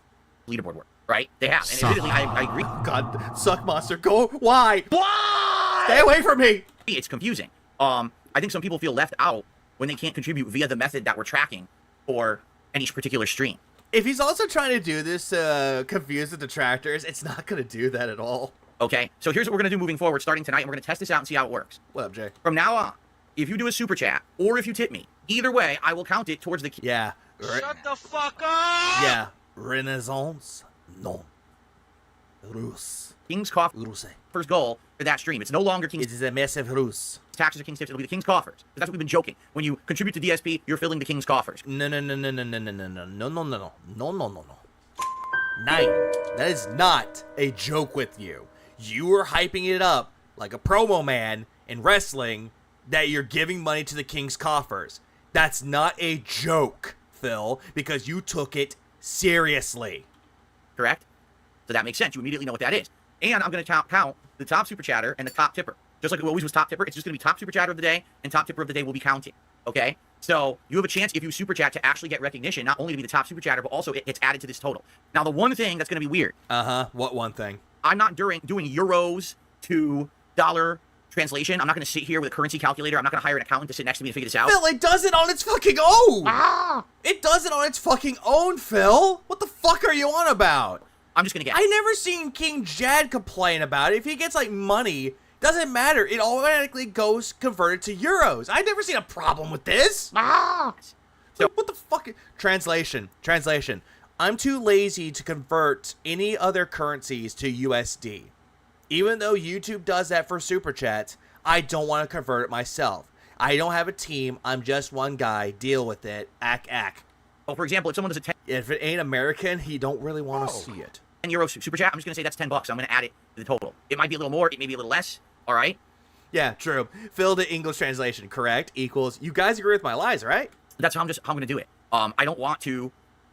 leaderboard work, right? They have. And admittedly, I agree. God, suck monster, go. Why? Why? Stay away from me. It's confusing. I think some people feel left out when they can't contribute via the method that we're tracking for any particular stream. If he's also trying to do this to confuse the detractors, it's not going to do that at all. Okay, so here's what we're going to do moving forward starting tonight, and we're going to test this out and see how it works. What up, Jay? From now on, if you do a super chat, or if you tip me, Either way, I will count it towards the. Yeah. Shut the fuck up! Yeah. Renaissance? No. Rus. King's Coffers Ruse. first goal for that stream. It's no longer King's It is a massive ruse. taxes or King's tips. It'll be the King's Coffers. 'Cause that's what we've been joking. When you contribute to DSP, you're filling the King's Coffers. No. 9. That is not a joke with you. You are hyping it up like a promo man in wrestling that you're giving money to the King's Coffers. That's not a joke, Phil, because you took it seriously. Correct? So that makes sense. You immediately know what that is. And I'm going to count the top super chatter and the top tipper. Just like it always was top tipper, it's just going to be top super chatter of the day, and top tipper of the day will be counting. Okay? So you have a chance if you super chat to actually get recognition, not only to be the top super chatter, but also it gets added to this total. Now, the one thing that's going to be weird. What one thing? I'm not doing euros to dollar translation. I'm not going to sit here with a currency calculator. I'm not going to hire an accountant to sit next to me and figure this out. Phil, it does it on its fucking own! It does it on its fucking own, Phil! What the fuck are you on about? I'm just going to get. I never seen King Jad complain about it. If he gets, like, money, doesn't matter. It automatically goes converted to euros. I've never seen a problem with this. So, what the fuck? Translation. I'm too lazy to convert any other currencies to USD. Even though YouTube does that for Super Chats, I don't want to convert it myself. I don't have a team. I'm just one guy. Deal with it. Ack. Well, for example, if someone does a 10 If it ain't American, he don't really want to see it. euro super chat, I'm just going to say that's $10. I'm going to add it to the total. It might be a little more. It may be a little less. All right? Yeah, true. Phil, the English translation, correct, equals, you guys agree with my lies, right? That's how I'm going to do it. I don't want to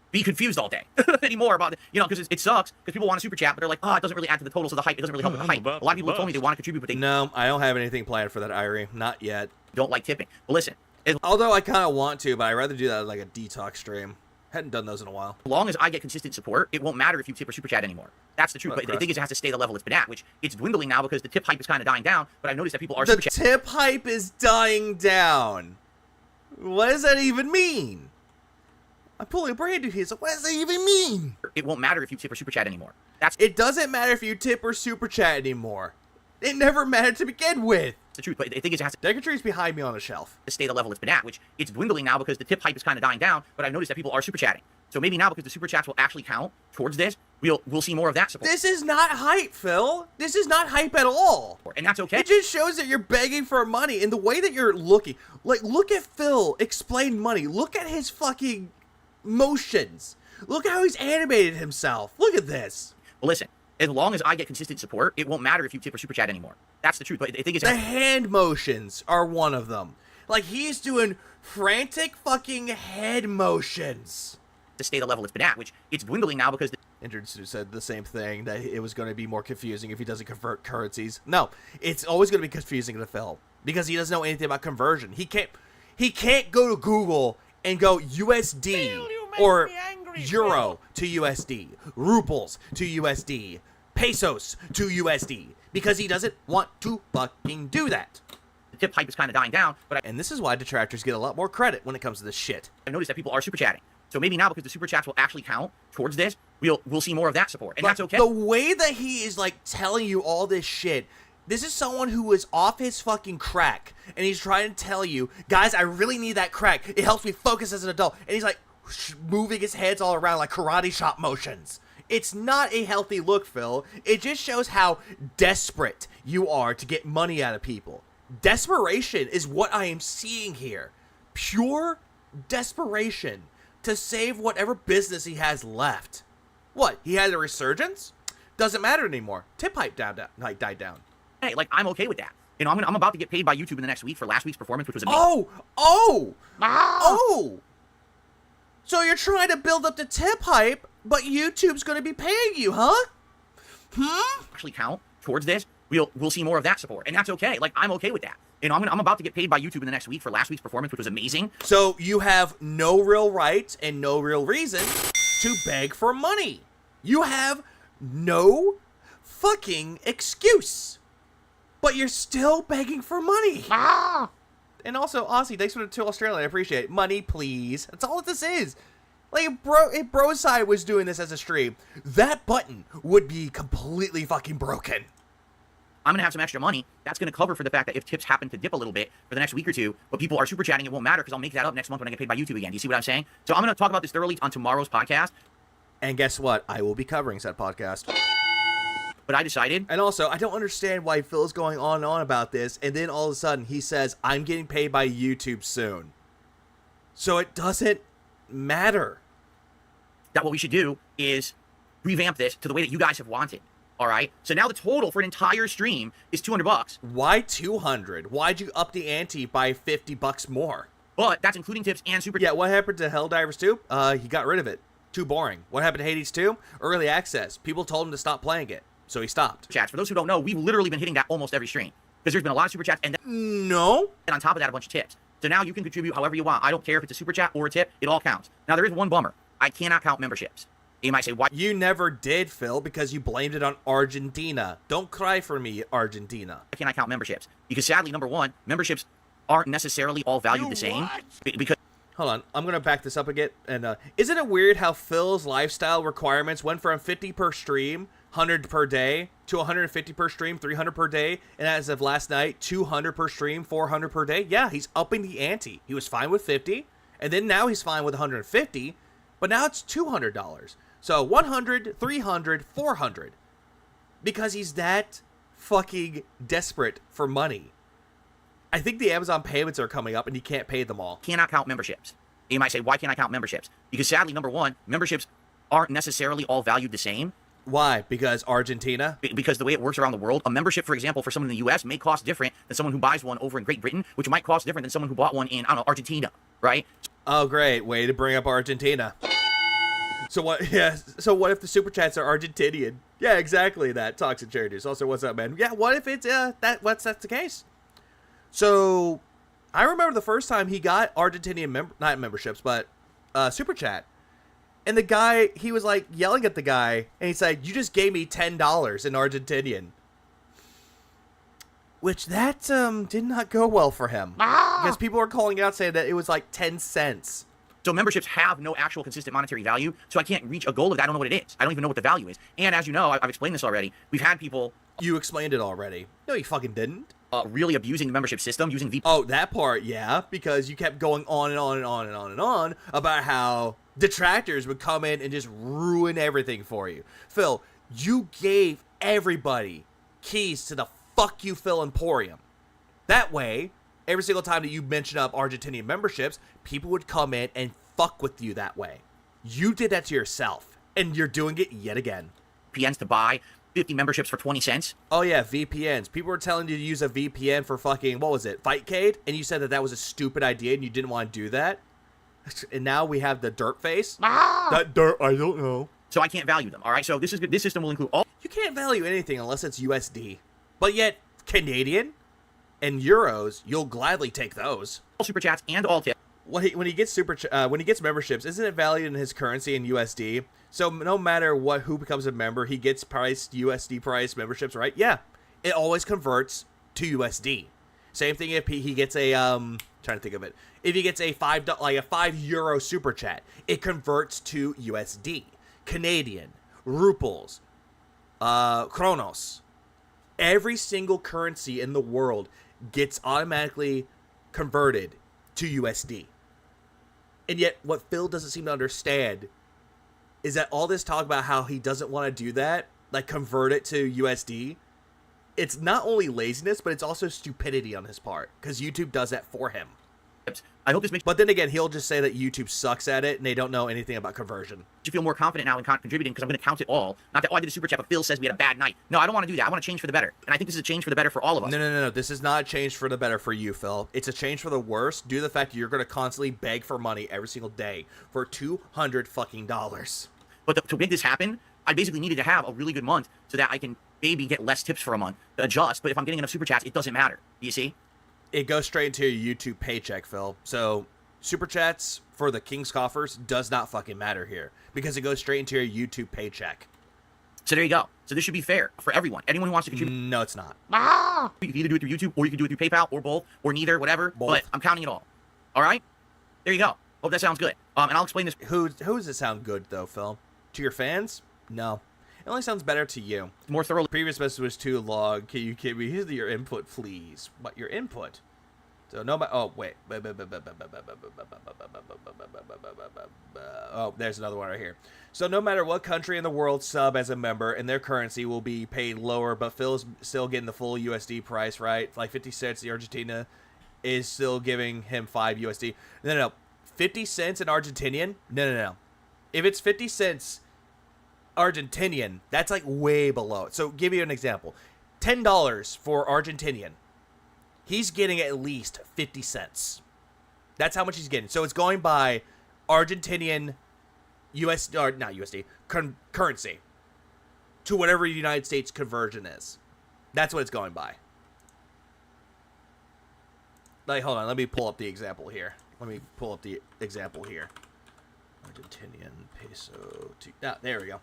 be confused all day anymore about it, because it sucks because people want to super chat, but they're like, it doesn't really add to the total, so the hype, it doesn't really help with the hype. A lot of people have told me they want to contribute, but they No, I don't have anything planned for that, Irie. Not yet. don't like tipping. But listen, Although I kind of want to, but I'd rather do that as like a detox stream. Hadn't done those in a while. as long as I get consistent support, it won't matter if you tip or super chat anymore. That's the truth. But the thing is, it has to stay the level it's been at, which it's dwindling now because the tip hype is kind of dying down. But I've noticed that people are The super chatting. tip hype is dying down. What does that even mean? I'm pulling a brand new here, so what does that even mean? It won't matter if you tip or super chat anymore. It doesn't matter if you tip or super chat anymore. It never mattered to begin with. the truth. But the thing is, it has Decatry's behind me on a shelf. to stay the level it's been at, which it's dwindling now because the tip hype is kind of dying down. But I've noticed that people are super chatting. So maybe now, because the super chats will actually count towards this, we'll see more of that support. This is not hype, Phil. This is not hype at all. And that's okay. It just shows that you're begging for money in the way that you're looking. Like, look at Phil explain money. Look at his fucking motions. Look at how he's animated himself. Look at this. Well, listen, as long as I get consistent support, it won't matter if you tip or super chat anymore. That's the truth. But the thing is, The hand motions are one of them. Like, he's doing frantic fucking head motions. to stay the level it's been at, which it's dwindling now because Indrid said the same thing, that it was going to be more confusing if he doesn't convert currencies. No, it's always going to be confusing to Phil because he doesn't know anything about conversion. He can't go to Google and go USD or Euro to USD, rubles to USD, pesos to USD, because he doesn't want to fucking do that. the tip hype is kind of dying down. But And this is why detractors get a lot more credit when it comes to this shit. I noticed that people are super chatting. So maybe now, because the super chats will actually count towards this, we'll see more of that support, and But that's okay. The way that he is like telling you all this shit, this is someone who is off his fucking crack, and he's trying to tell you, guys, I really need that crack. It helps me focus as an adult. And he's like moving his heads all around like karate chop motions. It's not a healthy look, Phil. It just shows how desperate you are to get money out of people. Desperation is what I am seeing here. Pure desperation to save whatever business he has left. What? He had a resurgence? Doesn't matter anymore. Tip hype died down. Hey, like, I'm okay with that. I'm about to get paid by YouTube in the next week for last week's performance, which was amazing. Oh! So you're trying to build up the tip hype, but YouTube's going to be paying you, huh? Actually count towards this, we'll see more of that support, and that's okay. Like, I'm okay with that. I'm about to get paid by YouTube in the next week for last week's performance, which was amazing. So you have no real right and no real reason to beg for money. You have no fucking excuse. But you're still begging for money. And also, Aussie, thanks for the 2 Australia. I appreciate it. Money, please. That's all this is. Like, if Broside was doing this as a stream, that button would be completely fucking broken. I'm going to have some extra money. That's going to cover for the fact that if tips happen to dip a little bit for the next week or two, but people are super chatting, it won't matter because I'll make that up next month when I get paid by YouTube again. Do you see what I'm saying? So I'm going to talk about this thoroughly on tomorrow's podcast. And guess what? I will be covering said podcast. But I decided. And also, I don't understand why Phil's going on and on about this, and then all of a sudden he says, I'm getting paid by YouTube soon. So it doesn't matter. That what we should do is revamp this to the way that you guys have wanted. All right. So now the total for an entire stream is $200. Why 200? Why'd you up the ante by $50 more? But that's including tips and super. Yeah. What happened to Helldivers 2? He got rid of it. Too boring. What happened to Hades 2? Early access. People told him to stop playing it, so he stopped. Chats. For those who don't know, we've literally been hitting that almost every stream because there's been a lot of super chats and no. And on top of that, a bunch of tips. So now you can contribute however you want. I don't care if it's a super chat or a tip. It all counts. Now there is one bummer. I cannot count memberships. You might say, why? You never did, Phil, because you blamed it on Argentina. Don't cry for me, Argentina. Why can't I count memberships? Because sadly, number one, memberships aren't necessarily all valued the same. Because hold on, I'm going to back this up again. And isn't it weird how Phil's lifestyle requirements went from 50 per stream, 100 per day, to 150 per stream, 300 per day, and as of last night, 200 per stream, 400 per day? Yeah, he's upping the ante. He was fine with 50, and then now he's fine with 150, but now it's $200. So 100, 300, 400. Because he's that fucking desperate for money. I think the Amazon payments are coming up and he can't pay them all. Cannot count memberships. You might say, why can't I count memberships? Because sadly, number one, memberships aren't necessarily all valued the same. Why? Because Argentina? Because the way it works around the world, a membership, for example, for someone in the U.S. may cost different than someone who buys one over in Great Britain, which might cost different than someone who bought one in, I don't know, Argentina, right? Oh, great. Way to bring up Argentina. So what? Yeah. So what if the super chats are Argentinian? Yeah, exactly that. Toxic Charities. Also, what's up, man? Yeah. What if it's that's the case? So I remember the first time he got Argentinian not memberships, but super chat, and the guy, he was like yelling at the guy, and he said, "You just gave me $10 in Argentinian," which that did not go well for him because people were calling out saying that it was like 10 cents. So memberships have no actual consistent monetary value, so I can't reach a goal of that. I don't know what it is. I don't even know what the value is. And as you know, I've explained this already. We've had people... You explained it already. No, you fucking didn't. Really abusing the membership system, using VPN. Oh, that part, yeah, because you kept going on and on and on and on and on about how detractors would come in and just ruin everything for you. Phil, you gave everybody keys to the Fuck You Phil Emporium. That way... every single time that you mention up Argentinian memberships, people would come in and fuck with you that way. You did that to yourself, and you're doing it yet again. VPNs to buy 50 memberships for 20 cents. Oh yeah, VPNs. People were telling you to use a VPN for fucking, what was it, Fightcade? And you said that that was a stupid idea and you didn't want to do that? And now we have the dirt face? That dirt, I don't know. So I can't value them, all right? So this system will include all... You can't value anything unless it's USD. But yet, Canadian and euros, you'll gladly take those. All super chats and all tips. When he gets when he gets memberships, isn't it valued in his currency in USD? So no matter who becomes a member, he gets priced USD price memberships, right? Yeah, it always converts to USD. Same thing if he gets a trying to think of it. If he gets a €5 super chat, it converts to USD, Canadian, Ruples, Kronos. Every single currency in the world gets automatically converted to USD. And yet, what Phil doesn't seem to understand is that all this talk about how he doesn't want to do that, like convert it to USD, it's not only laziness, but it's also stupidity on his part, because YouTube does that for him. I hope this makes... But then again, he'll just say that YouTube sucks at it, and they don't know anything about conversion. You feel more confident now in contributing, because I'm going to count it all. Not that, oh, I did a super chat, but Phil says we had a bad night. No, I don't want to do that. I want to change for the better. And I think this is a change for the better for all of us. No. This is not a change for the better for you, Phil. It's a change for the worse due to the fact that you're going to constantly beg for money every single day for $200 fucking dollars. But to make this happen, I basically needed to have a really good month so that I can maybe get less tips for a month to adjust. But if I'm getting enough super chats, it doesn't matter. Do you see? It goes straight into your YouTube paycheck, Phil. So super chats for the King's Coffers does not fucking matter here because it goes straight into your YouTube paycheck. So there you go. So this should be fair for everyone. Anyone who wants to contribute. No, it's not. You can either do it through YouTube or you can do it through PayPal or both or neither, whatever. Both. But I'm counting it all. All right? There you go. Hope that sounds good. And I'll explain this. Who does it sound good, though, Phil? To your fans? No. It only sounds better to you. More thorough. Previous message was too long. Can you give me your input, please? What, your input? So no matter. Oh wait. Oh, there's another one right here. So no matter what country in the world sub as a member, and their currency will be paid lower, but Phil's still getting the full USD price, right? Like 50 cents. The Argentina is still giving him 5 USD. No. 50 cents in Argentinian? No. If it's 50 cents Argentinian, that's like way below it. So give you an example. $10 for Argentinian. He's getting at least 50 cents. That's how much he's getting. So it's going by Argentinian or not USD currency to whatever the United States conversion is. That's what it's going by. Like, hold on, let me pull up the example here. Argentinian peso to there we go.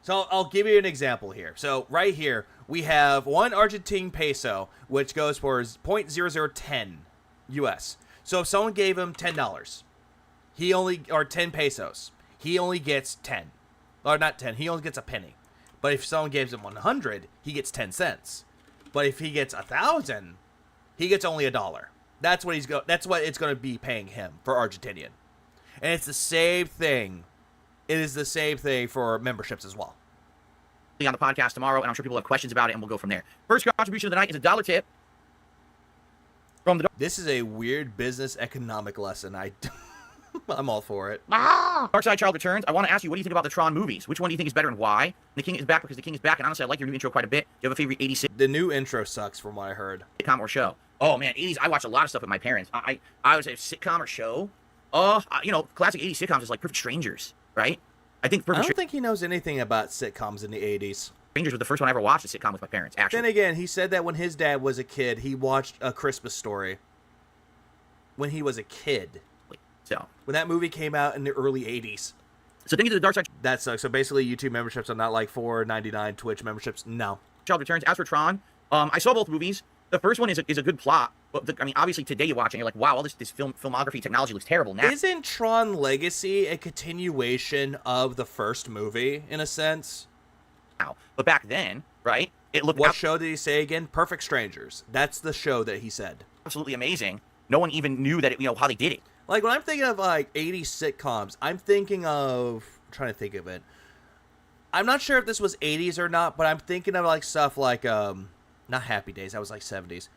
So I'll give you an example here. So right here, we have one Argentine peso, which goes for 0.0010 US. So if someone gave him $10, or 10 pesos, he only gets 10. Or not 10, he only gets a penny. But if someone gives him 100, he gets 10 cents. But if he gets 1,000, he gets only $1. That's what it's going to be paying him for Argentinian. And it's the same thing. It is the same thing for memberships as well. On the podcast tomorrow, and I'm sure people have questions about it, and we'll go from there. First contribution of the night is a $1 tip from the. This is a weird business economic lesson. I'm all for it. Dark Side Child Returns. I want to ask you, what do you think about the Tron movies? Which one do you think is better and why? The King is back because the King is back, and honestly, I like your new intro quite a bit. Do you have a favorite 80s The new intro sucks, from what I heard. Sitcom or show? Oh man, 80s. I watched a lot of stuff with my parents. I would say sitcom or show. Classic 80s sitcoms is like Perfect Strangers, right? I don't think he knows anything about sitcoms in the 80s. Strangers was the first one I ever watched a sitcom with my parents, actually. Then again, he said that when his dad was a kid, he watched A Christmas Story. When he was a kid. So when that movie came out in the early 80s. So thank you to the Dark Side. That sucks. So basically, YouTube memberships are not like $4.99 Twitch memberships. No. Child Returns. As for Tron, I saw both movies. The first one is a good plot. But obviously today you watch it and you're like, wow, all this filmography technology looks terrible now. Isn't Tron Legacy a continuation of the first movie, in a sense? Now, but back then, right? What show did he say again? Perfect Strangers. That's the show that he said. Absolutely amazing. No one even knew that how they did it. Like, when I'm thinking of, 80s sitcoms, I'm trying to think of it. I'm not sure if this was 80s or not, but I'm thinking of, stuff like, not Happy Days, that was, 70s.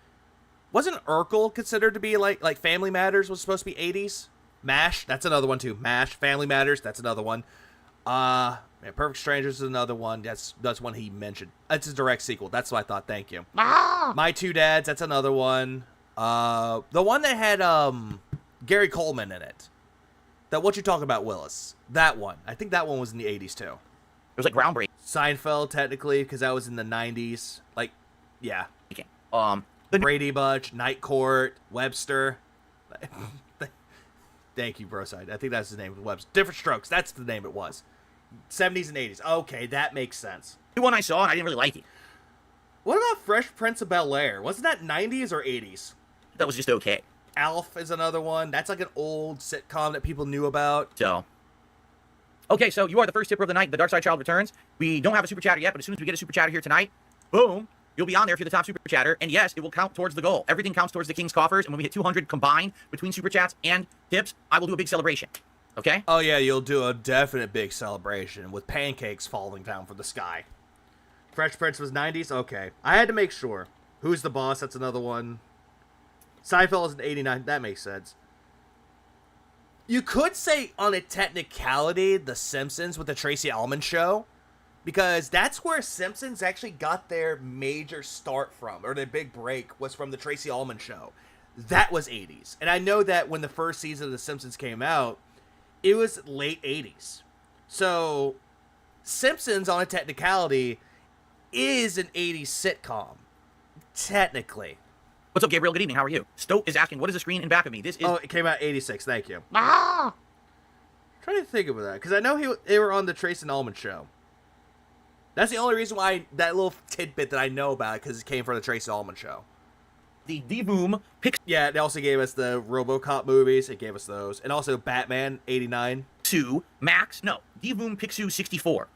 Wasn't Urkel considered to be, like Family Matters was supposed to be 80s? MASH, that's another one, too. MASH, Family Matters, that's another one. Perfect Strangers is another one. That's one he mentioned. That's a direct sequel. That's what I thought, thank you. My Two Dads, that's another one. The one that had, Gary Coleman in it. That What You Talking About, Willis. That one. I think that one was in the 80s, too. It was, groundbreaking. Seinfeld, technically, because that was in the 90s. Yeah. The Brady Bunch, Night Court, Webster. Thank you, Broside. I think that's his name. Webster. Different Strokes. That's the name it was. 70s and 80s. Okay, that makes sense. The one I saw, and I didn't really like it. What about Fresh Prince of Bel-Air? Wasn't that 90s or 80s? That was just okay. Alf is another one. That's like an old sitcom that people knew about. So, okay, so you are the first tipper of the night. The Dark Side Child Returns. We don't have a super chatter yet, but as soon as we get a super chatter here tonight, boom, you'll be on there if you're the top super chatter. And yes, it will count towards the goal. Everything counts towards the King's coffers. And when we hit 200 combined between super chats and tips, I will do a big celebration. Okay? Oh, yeah, you'll do a definite big celebration with pancakes falling down from the sky. Fresh Prince was 90s? Okay. I had to make sure. Who's the Boss? That's another one. Seinfeld is in 89. That makes sense. You could say, on a technicality, The Simpsons with the Tracy Ullman Show. Because that's where Simpsons actually got their major start from. Or their big break was from the Tracy Ullman Show. That was 80s. And I know that when the first season of The Simpsons came out, it was late 80s. So, Simpsons, on a technicality, is an 80s sitcom. Technically. What's up, Gabriel? Good evening. How are you? Stoke is asking, what is the screen in back of me? This is... Oh, it came out 86. Thank you. I'm trying to think of that. Because I know they were on the Tracy Ullman Show. That's the only reason why that little tidbit that I know about it, because it came from the Tracy Ullman Show. The D-Boom Pix... Yeah, they also gave us the RoboCop movies. It gave us those. And also Batman, 89. D-Boom Pixu 64.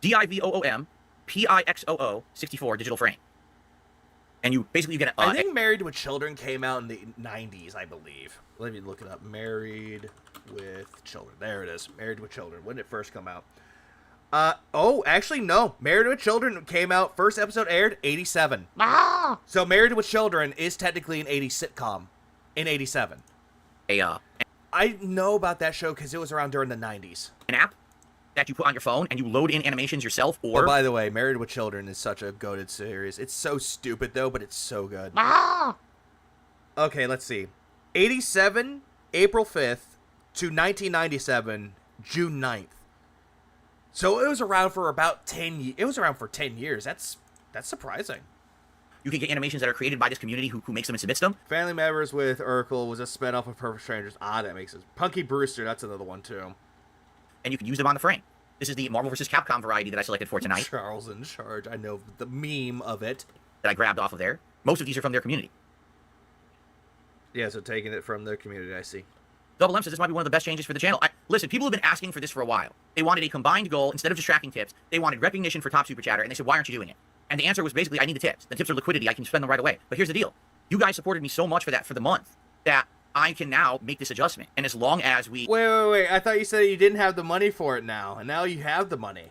DIVOOM PIXOO64 digital frame. And you basically get I think Married with Children came out in the 90s, I believe. Let me look it up. Married with Children. There it is. Married with Children. When did it first come out? Oh, actually, no. Married with Children came out, first episode aired, 87. So Married with Children is technically an 80s sitcom in 87. I know about that show because it was around during the 90s. An app that you put on your phone and you load in animations yourself, or... Oh, by the way, Married with Children is such a goated series. It's so stupid, though, but it's so good. Okay, let's see. 87, April 5th, to 1997, June 9th. So it was around for about 10 It was around for 10 years. That's surprising. You can get animations that are created by this community who makes them and submits them. Family Members with Urkel was a spinoff of Perfect Strangers. Ah, that makes sense. Punky Brewster, that's another one, too. And you can use them on the frame. This is the Marvel vs. Capcom variety that I selected for tonight. Charles in Charge. I know the meme of it. That I grabbed off of there. Most of these are from their community. Yeah, so taking it from their community, I see. Double M says this might be one of the best changes for the channel. Listen, people have been asking for this for a while. They wanted a combined goal. Instead of just tracking tips, they wanted recognition for Top Super Chatter, and they said, why aren't you doing it? And the answer was basically, I need the tips. The tips are liquidity. I can spend them right away. But here's the deal. You guys supported me so much for that for the month that I can now make this adjustment. And as long as we... Wait. I thought you said you didn't have the money for it now, and now you have the money.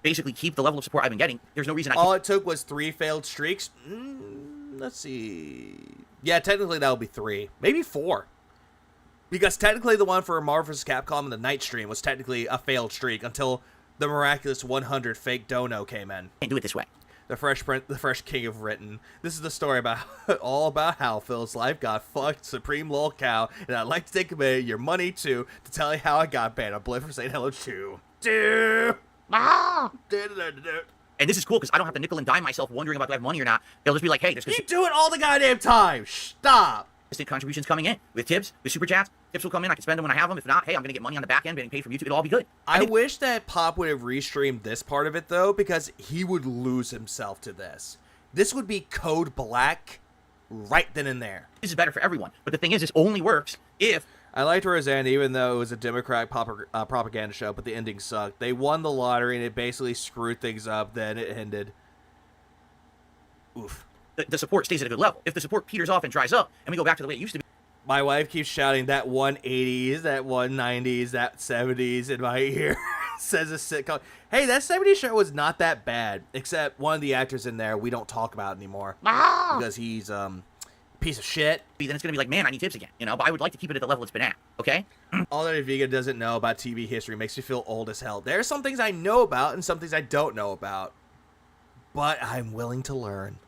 Basically keep the level of support I've been getting. There's no reason I All it took was 3 failed streaks. Let's see. Yeah, technically that would be 3. Maybe 4. Because technically the one for Marvel vs. Capcom in the night stream was technically a failed streak until the miraculous 100 fake dono came in. Can't do it this way. The Fresh King of Written. This is the story about all about how Phil's life got fucked, Supreme Lol Cow, and I'd like to take a bit of your money too to tell you how I got banned. I'm Blade for saying hello too. And this is cool because I don't have to nickel and dime myself wondering about do I have money or not. They'll just be like, hey, there's you do it all the goddamn time. Stop. Contributions coming in with tips, with super chats. Tips will come in. I can spend them when I have them. If not, hey, I'm gonna get money on the back end, getting paid from YouTube. It'll all be good. I wish that Pop would have restreamed this part of it though, because he would lose himself to this. This would be code black right then and there. This is better for everyone. But the thing is, this only works if... I liked Roseanne, even though it was a Democrat propaganda show, but the ending sucked. They won the lottery, and it basically screwed things up. Then it ended. Oof. The support stays at a good level. If the support peters off and dries up, and we go back to the way it used to be... My wife keeps shouting that 180s, that 190s, that 70s in my ear. Says a sitcom. Hey, that 70s show was not that bad, except one of the actors in there we don't talk about anymore. Because he's piece of shit. Then it's going to be like, man, I need tips again, you know? But I would like to keep it at the level it's been at, okay? All that a vegan doesn't know about TV history makes me feel old as hell. There are some things I know about and some things I don't know about. But I'm willing to learn.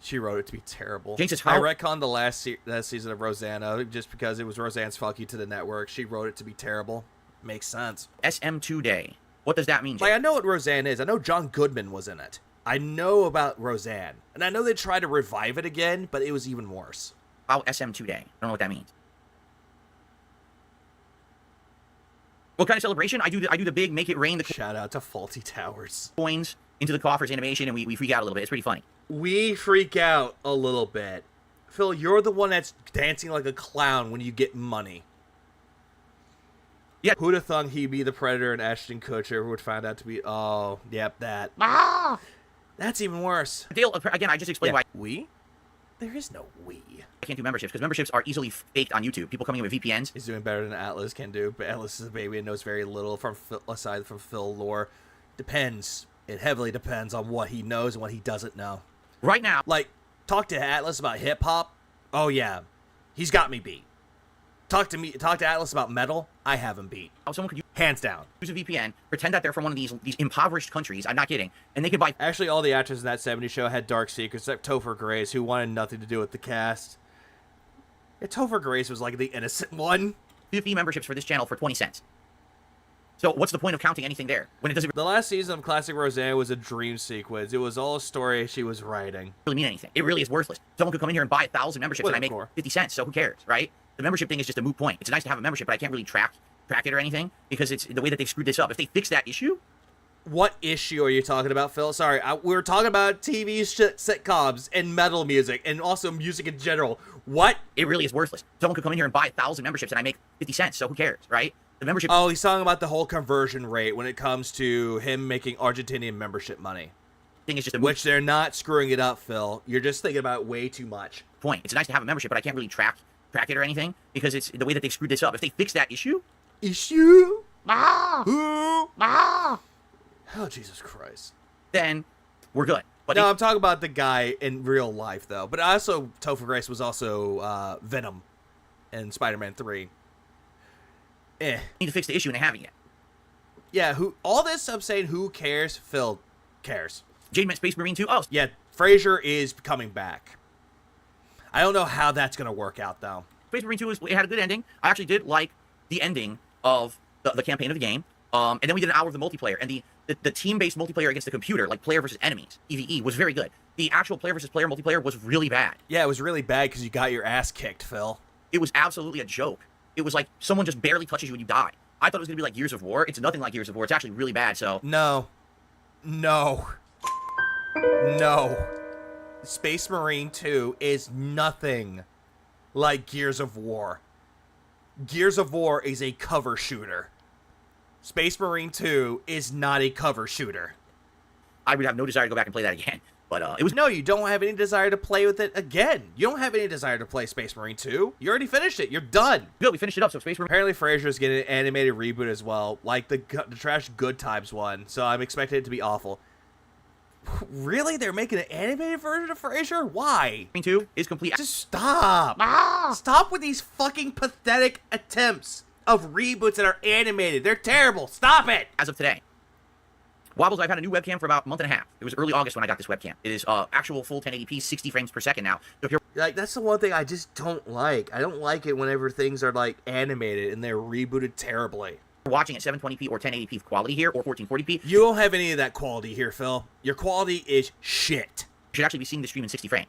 She wrote it to be terrible. James says, I retconned the last season of Rosanna just because it was Roseanne's fuck you to the network. She wrote it to be terrible. Makes sense. SM2 Day. What does that mean, Jay? Like, I know what Roseanne is. I know John Goodman was in it. I know about Roseanne. And I know they tried to revive it again, but it was even worse. Wow, SM2 Day. I don't know what that means. What kind of celebration? I do the big make it rain. The Shout out to Faulty Towers. Coins into the coffers animation, and we freak out a little bit. It's pretty funny. We freak out a little bit. Phil, you're the one that's dancing like a clown when you get money. Yeah. Who'd have thought he'd be the Predator and Ashton Kutcher would find out to be... Oh, yep, that. That's even worse. Dale, again, I just explained why... We? There is no we. I can't do memberships, because memberships are easily faked on YouTube. People coming in with VPNs. He's doing better than Atlas can do, but Atlas is a baby and knows very little from aside from Phil lore. Depends. It heavily depends on what he knows and what he doesn't know. Right now. Like, talk to Atlas about hip-hop. Oh, yeah. He's got me beat. Talk to Atlas about metal. I have him beat. How someone could hands down use a VPN, pretend that they're from one of these impoverished countries. I'm not kidding, and they could buy. Actually, all the actors in that '70s show had dark secrets, except Topher Grace, who wanted nothing to do with the cast. Yeah, Topher Grace was like the innocent one. 50 memberships for this channel for 20 cents. So what's the point of counting anything there when it doesn't? The last season of Classic Roseanne was a dream sequence. It was all a story she was writing. Really mean anything? It really is worthless. Someone could come in here and buy 1,000 memberships, and I make 50 cents. So who cares, right? The membership thing is just a moot point. It's nice to have a membership, but I can't really track it or anything because it's the way that they've screwed this up. If they fix that issue. What issue are you talking about, Phil? Sorry, we were talking about TV sitcoms and metal music and also music in general. What? It really is worthless. Someone could come in here and buy 1,000 memberships, and I make 50 cents. So who cares, right? The membership. Oh, he's talking about the whole conversion rate when it comes to him making Argentinian membership money. Thing is just a Which they're not screwing it up, Phil. You're just thinking about it way too much. point. It's nice to have a membership, but I can't really track it or anything because it's the way that they screwed this up. If they fix that issue, Oh, Jesus Christ. then we're good. But No, I'm talking about the guy in real life, though. But also, Topher Grace was also Venom in Spider-Man 3. they need to fix the issue and they haven't yet. Yeah, all this I'm saying, who cares? Phil cares. Jade meant Space Marine 2. Oh, Yeah, Frazier is coming back. I don't know how that's going to work out, though. Space Marine 2 it had a good ending. I actually did like the ending of the campaign of the game. And then we did an hour of the multiplayer. And the team-based multiplayer against the computer, like player versus enemies, EVE, was very good. The actual player versus player multiplayer was really bad. Yeah, it was really bad because you got your ass kicked, Phil. It was absolutely a joke. It was like someone just barely touches you and you die. I thought it was going to be like Gears of War. It's nothing like Gears of War. It's actually really bad, so... No. Space Marine 2 is nothing like Gears of War. Gears of War is a cover shooter. Space Marine 2 is not a cover shooter. I would have no desire to go back and play that again. But it was... No, you don't have any desire to play with it again. You don't have any desire to play Space Marine 2. You already finished it. You're done. Good, we finished it up, so Space Marine... Apparently Frazier's getting an animated reboot as well, like the trash Good Times one, so I'm expecting it to be awful. Really? They're making an animated version of Frazier? Why? Marine 2 is complete... Just stop. Stop with these fucking pathetic attempts of reboots that are animated. They're terrible. Stop it. As of today. Wobbles, I've had a new webcam for about a month and a half. It was early August when I got this webcam. It is actual full 1080p, 60 frames per second now. So if you're Like, that's the one thing I just don't like. I don't like it whenever things are, like, animated and they're rebooted terribly. watching at 720p or 1080p quality here, or 1440p, You don't have any of that quality here, Phil. Your quality is shit. you should actually be seeing the stream in 60 frames.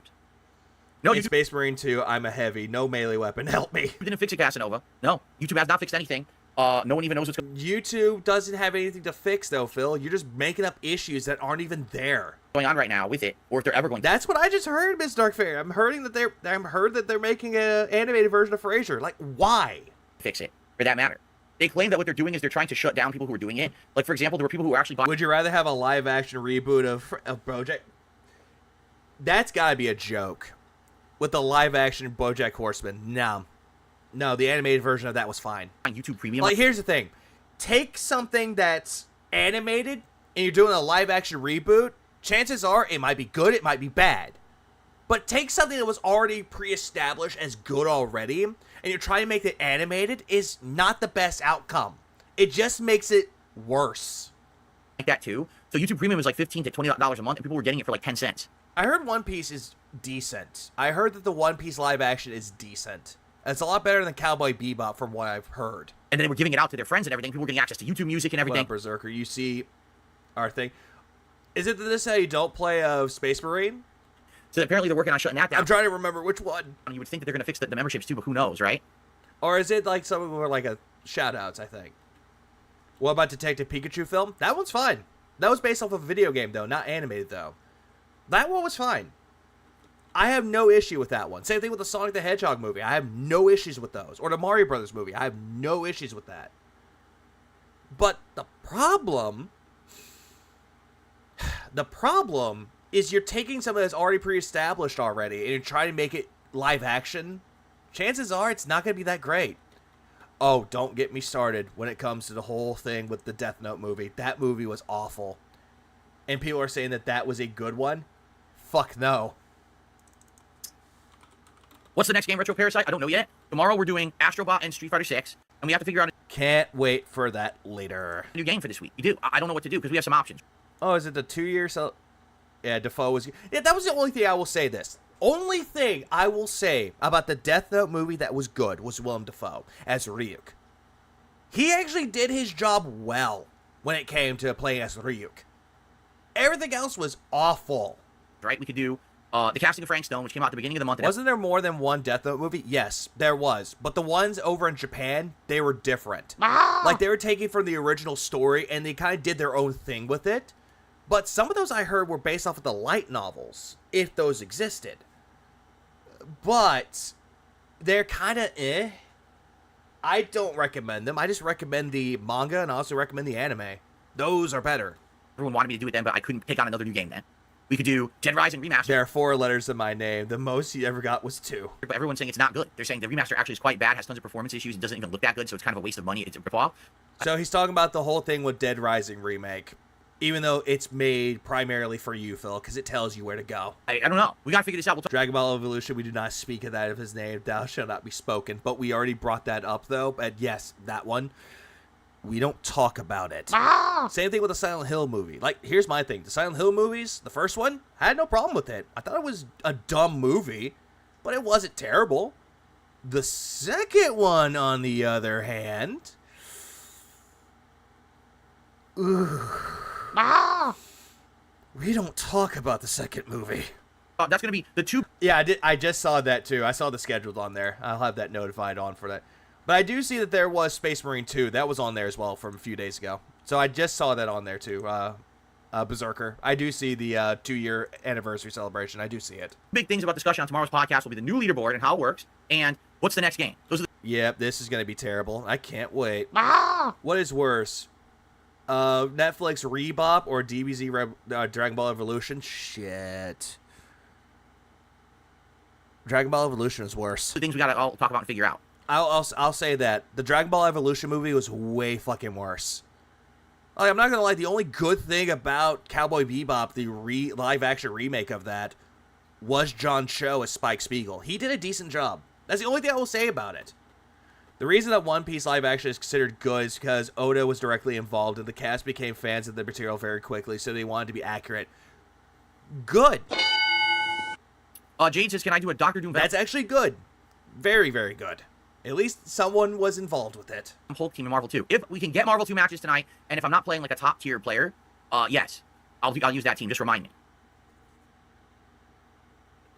No, No, in YouTube Space Marine 2, I'm a heavy. No melee weapon. Help me. didn't fix it, Casanova. No, YouTube has not fixed anything. No one even knows what's YouTube doesn't have anything to fix, though, Phil. You're just making up issues that aren't even there. going on right now with it, or if they're ever going to. That's what I just heard, Miss Darkfair. I'm heard that they're making an animated version of Frasier. Like, why? Fix it, for that matter. They claim that what they're doing is they're trying to shut down people who are doing it. Like, for example, there were people who were actually buying... Would you rather have a live-action reboot of BoJack? That's gotta be a joke. With the live-action BoJack Horseman. No, the animated version of that was fine. YouTube Premium. Like, here's the thing. Take something that's animated, and you're doing a live-action reboot, chances are it might be good, it might be bad. But take something that was already pre-established as good already, and you're trying to make it animated, is not the best outcome. It just makes it worse. Like that, too. So YouTube Premium is like $15 to $20 a month, and people were getting it for like 10 cents. I heard One Piece is decent. I heard that the One Piece live action is decent. It's a lot better than Cowboy Bebop from what I've heard. And then they were giving it out to their friends and everything. People were getting access to YouTube music and What everything. up, Berserker? You see our thing. Is it that this is how you don't play Space Marine? So apparently they're working on shutting that down. I'm trying to remember which one. You would think that they're going to fix the memberships too, but who knows, right? Or is it like some of them are like a shout-outs, I think. What about Detective Pikachu film? That one's fine. That was based off of a video game, though, not animated, though. That one was fine. I have no issue with that one. Same thing with the Sonic the Hedgehog movie. I have no issues with those. Or the Mario Brothers movie. I have no issues with that. But the problem is you're taking something that's already pre-established already and you're trying to make it live action. Chances are it's not going to be that great. Oh, don't get me started when it comes to the whole thing with the Death Note movie. That movie was awful. And people are saying that that was a good one. Fuck no. What's the next game, Retro Parasite? I don't know yet. Tomorrow we're doing Astrobot and Street Fighter 6, and we have to figure out a Can't wait for that later. new game for this week. We do. I don't know what to do because we have some options. Oh, is it the 2 year so? Yeah, Defoe was. Yeah, that was the only thing I will say. This only thing I will say about the Death Note movie that was good was Willem Dafoe as Ryuk. He actually did his job well when it came to playing as Ryuk. Everything else was awful. Right? We could do the casting of Frank Stone, which came out at the beginning of the month. Wasn't there more than one Death Note movie? Yes, there was. But the ones over in Japan, they were different. Like, they were taking from the original story, and they kind of did their own thing with it. But some of those I heard were based off of the light novels, if those existed. But they're kind of I don't recommend them. I just recommend the manga and I also recommend the anime. Those are better. Everyone wanted me to do it then, but I couldn't take on another new game then. We could do Dead Rising Remastered. There are 4 letters in my name. The most you ever got was 2. But everyone's saying it's not good. They're saying the remaster actually is quite bad, has tons of performance issues, and doesn't even look that good, so it's kind of a waste of money. It's a ripoff. So he's talking about the whole thing with Dead Rising Remake, even though it's made primarily for you, Phil, because it tells you where to go. I don't know. We gotta figure this out. We'll talk. Dragon Ball Evolution, we do not speak of that of his name. Thou shalt not be spoken. But we already brought that up, though. And yes, that one. We don't talk about it. Same thing with the Silent Hill movie. Like, here's my thing. The Silent Hill movies, the first one, I had no problem with it. I thought it was a dumb movie, but it wasn't terrible. The second one, on the other hand... Ooh. We don't talk about the second movie. That's gonna be the 2... Yeah, I just saw that, too. I saw the scheduled on there. I'll have that notified on for that. But I do see that there was Space Marine 2. That was on there as well from a few days ago. So I just saw that on there too. Berserker. I do see the 2-year anniversary celebration. I do see it. Big things about discussion on tomorrow's podcast will be the new leaderboard and how it works, and what's the next game. Those are Yep, this is going to be terrible. I can't wait. What is worse? Netflix Rebop or DBZ Dragon Ball Evolution? Shit. Dragon Ball Evolution is worse. the things we gotta all talk about and figure out. I'll say that the Dragon Ball Evolution movie was way fucking worse. Like, I'm not gonna lie, the only good thing about Cowboy Bebop, the live action remake of that, was John Cho as Spike Spiegel. He did a decent job. That's the only thing I will say about it. The reason that One Piece live action is considered good is because Oda was directly involved and the cast became fans of the material very quickly, so they wanted to be accurate. Good. Jade says, can I do a Doctor Doom? That's actually good. Very, very good. At least someone was involved with it. Hulk team in Marvel 2. If we can get Marvel 2 matches tonight, and if I'm not playing like a top tier player, yes, I'll use that team. Just remind me.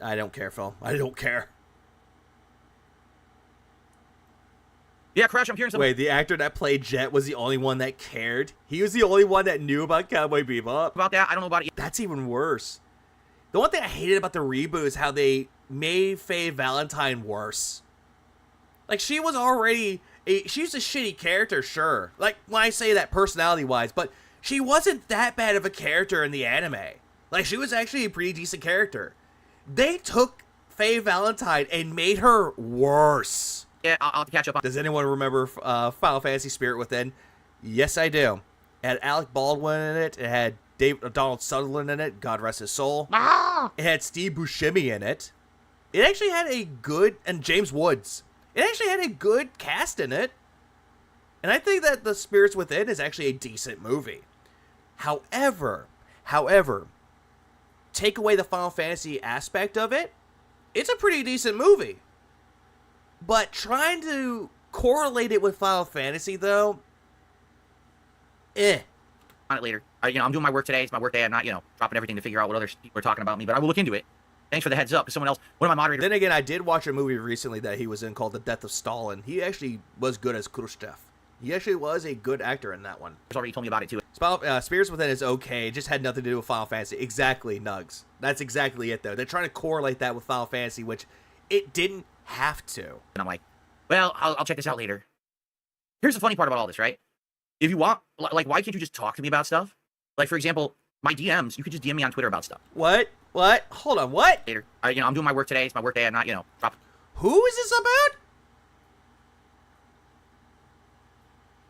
I don't care, Phil. I don't care. Yeah, Crash, I'm hearing something. Wait, the actor that played Jet was the only one that cared? He was the only one that knew about Cowboy Bebop? About that, I don't know about it. That's even worse. The one thing I hated about the reboot is how they made Faye Valentine worse. Like, she was already... she's a shitty character, sure. Like, when I say that personality-wise, but she wasn't that bad of a character in the anime. Like, she was actually a pretty decent character. They took Faye Valentine and made her worse. Yeah, I'll have to catch up on. Does anyone remember Final Fantasy Spirit Within? Yes, I do. It had Alec Baldwin in it. It had Donald Sutherland in it. God rest his soul. It had Steve Buscemi in it. It actually had a good... And James Woods. It actually had a good cast in it. And I think that The Spirits Within is actually a decent movie. However, take away the Final Fantasy aspect of it, it's a pretty decent movie. But trying to correlate it with Final Fantasy, though, on it later. I'm doing my work today. It's my work day. I'm not, dropping everything to figure out what other people are talking about me, but I will look into it. Thanks for the heads up. Someone else, one of my moderators. Then again, I did watch a movie recently that he was in called The Death of Stalin. He actually was good as Khrushchev. He actually was a good actor in that one. He's already told me about it, too. Spirits Within is okay. It just had nothing to do with Final Fantasy. Exactly, Nugs. That's exactly it, though. They're trying to correlate that with Final Fantasy, which it didn't have to. And I'm like, well, I'll check this out later. Here's the funny part about all this, right? If you want, like, why can't you just talk to me about stuff? Like, for example, my DMs, you could just DM me on Twitter about stuff. What? Hold on, what? Later. I'm doing my work today. It's my work day. I'm not, dropping. Who is this about?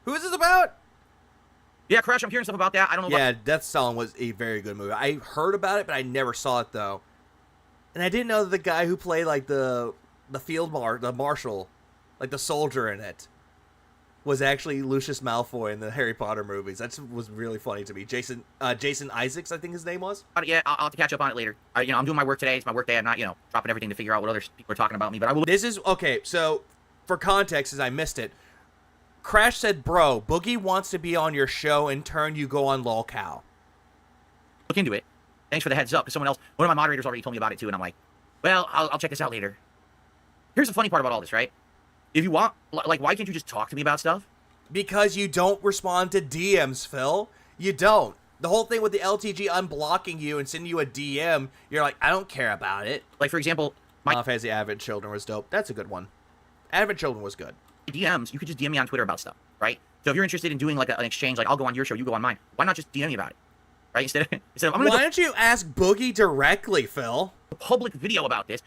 Who is this about? Yeah, Crash, I'm hearing stuff about that. I don't know. Yeah, Death of Stalin was a very good movie. I heard about it, but I never saw it, though. And I didn't know that the guy who played, like, the marshal, like the soldier in it, was actually Lucius Malfoy in the Harry Potter movies. That was really funny to me. Jason Isaacs, I think his name was. Yeah, I'll have to catch up on it later. I'm doing my work today. It's my work day. I'm not, dropping everything to figure out what other people are talking about me, but I will. This is, okay, so, for context, as I missed it, Crash said, bro, Boogie wants to be on your show. In turn, you go on LOLcow. Look into it. Thanks for the heads up. Someone else, one of my moderators already told me about it, too, and I'm like, well, I'll check this out later. Here's the funny part about all this, right? If you want, like, why can't you just talk to me about stuff? Because you don't respond to DMs, Phil. You don't. The whole thing with the LTG unblocking you and sending you a DM, you're like, I don't care about it. Like, for example, Final Fantasy Advent Children was dope. That's a good one. Advent Children was good. DMs, you could just DM me on Twitter about stuff, right? So if you're interested in doing like an exchange, like I'll go on your show, you go on mine. Why not just DM me about it, right? Instead of I'm gonna Why don't you ask Boogie directly, Phil? a public video about this.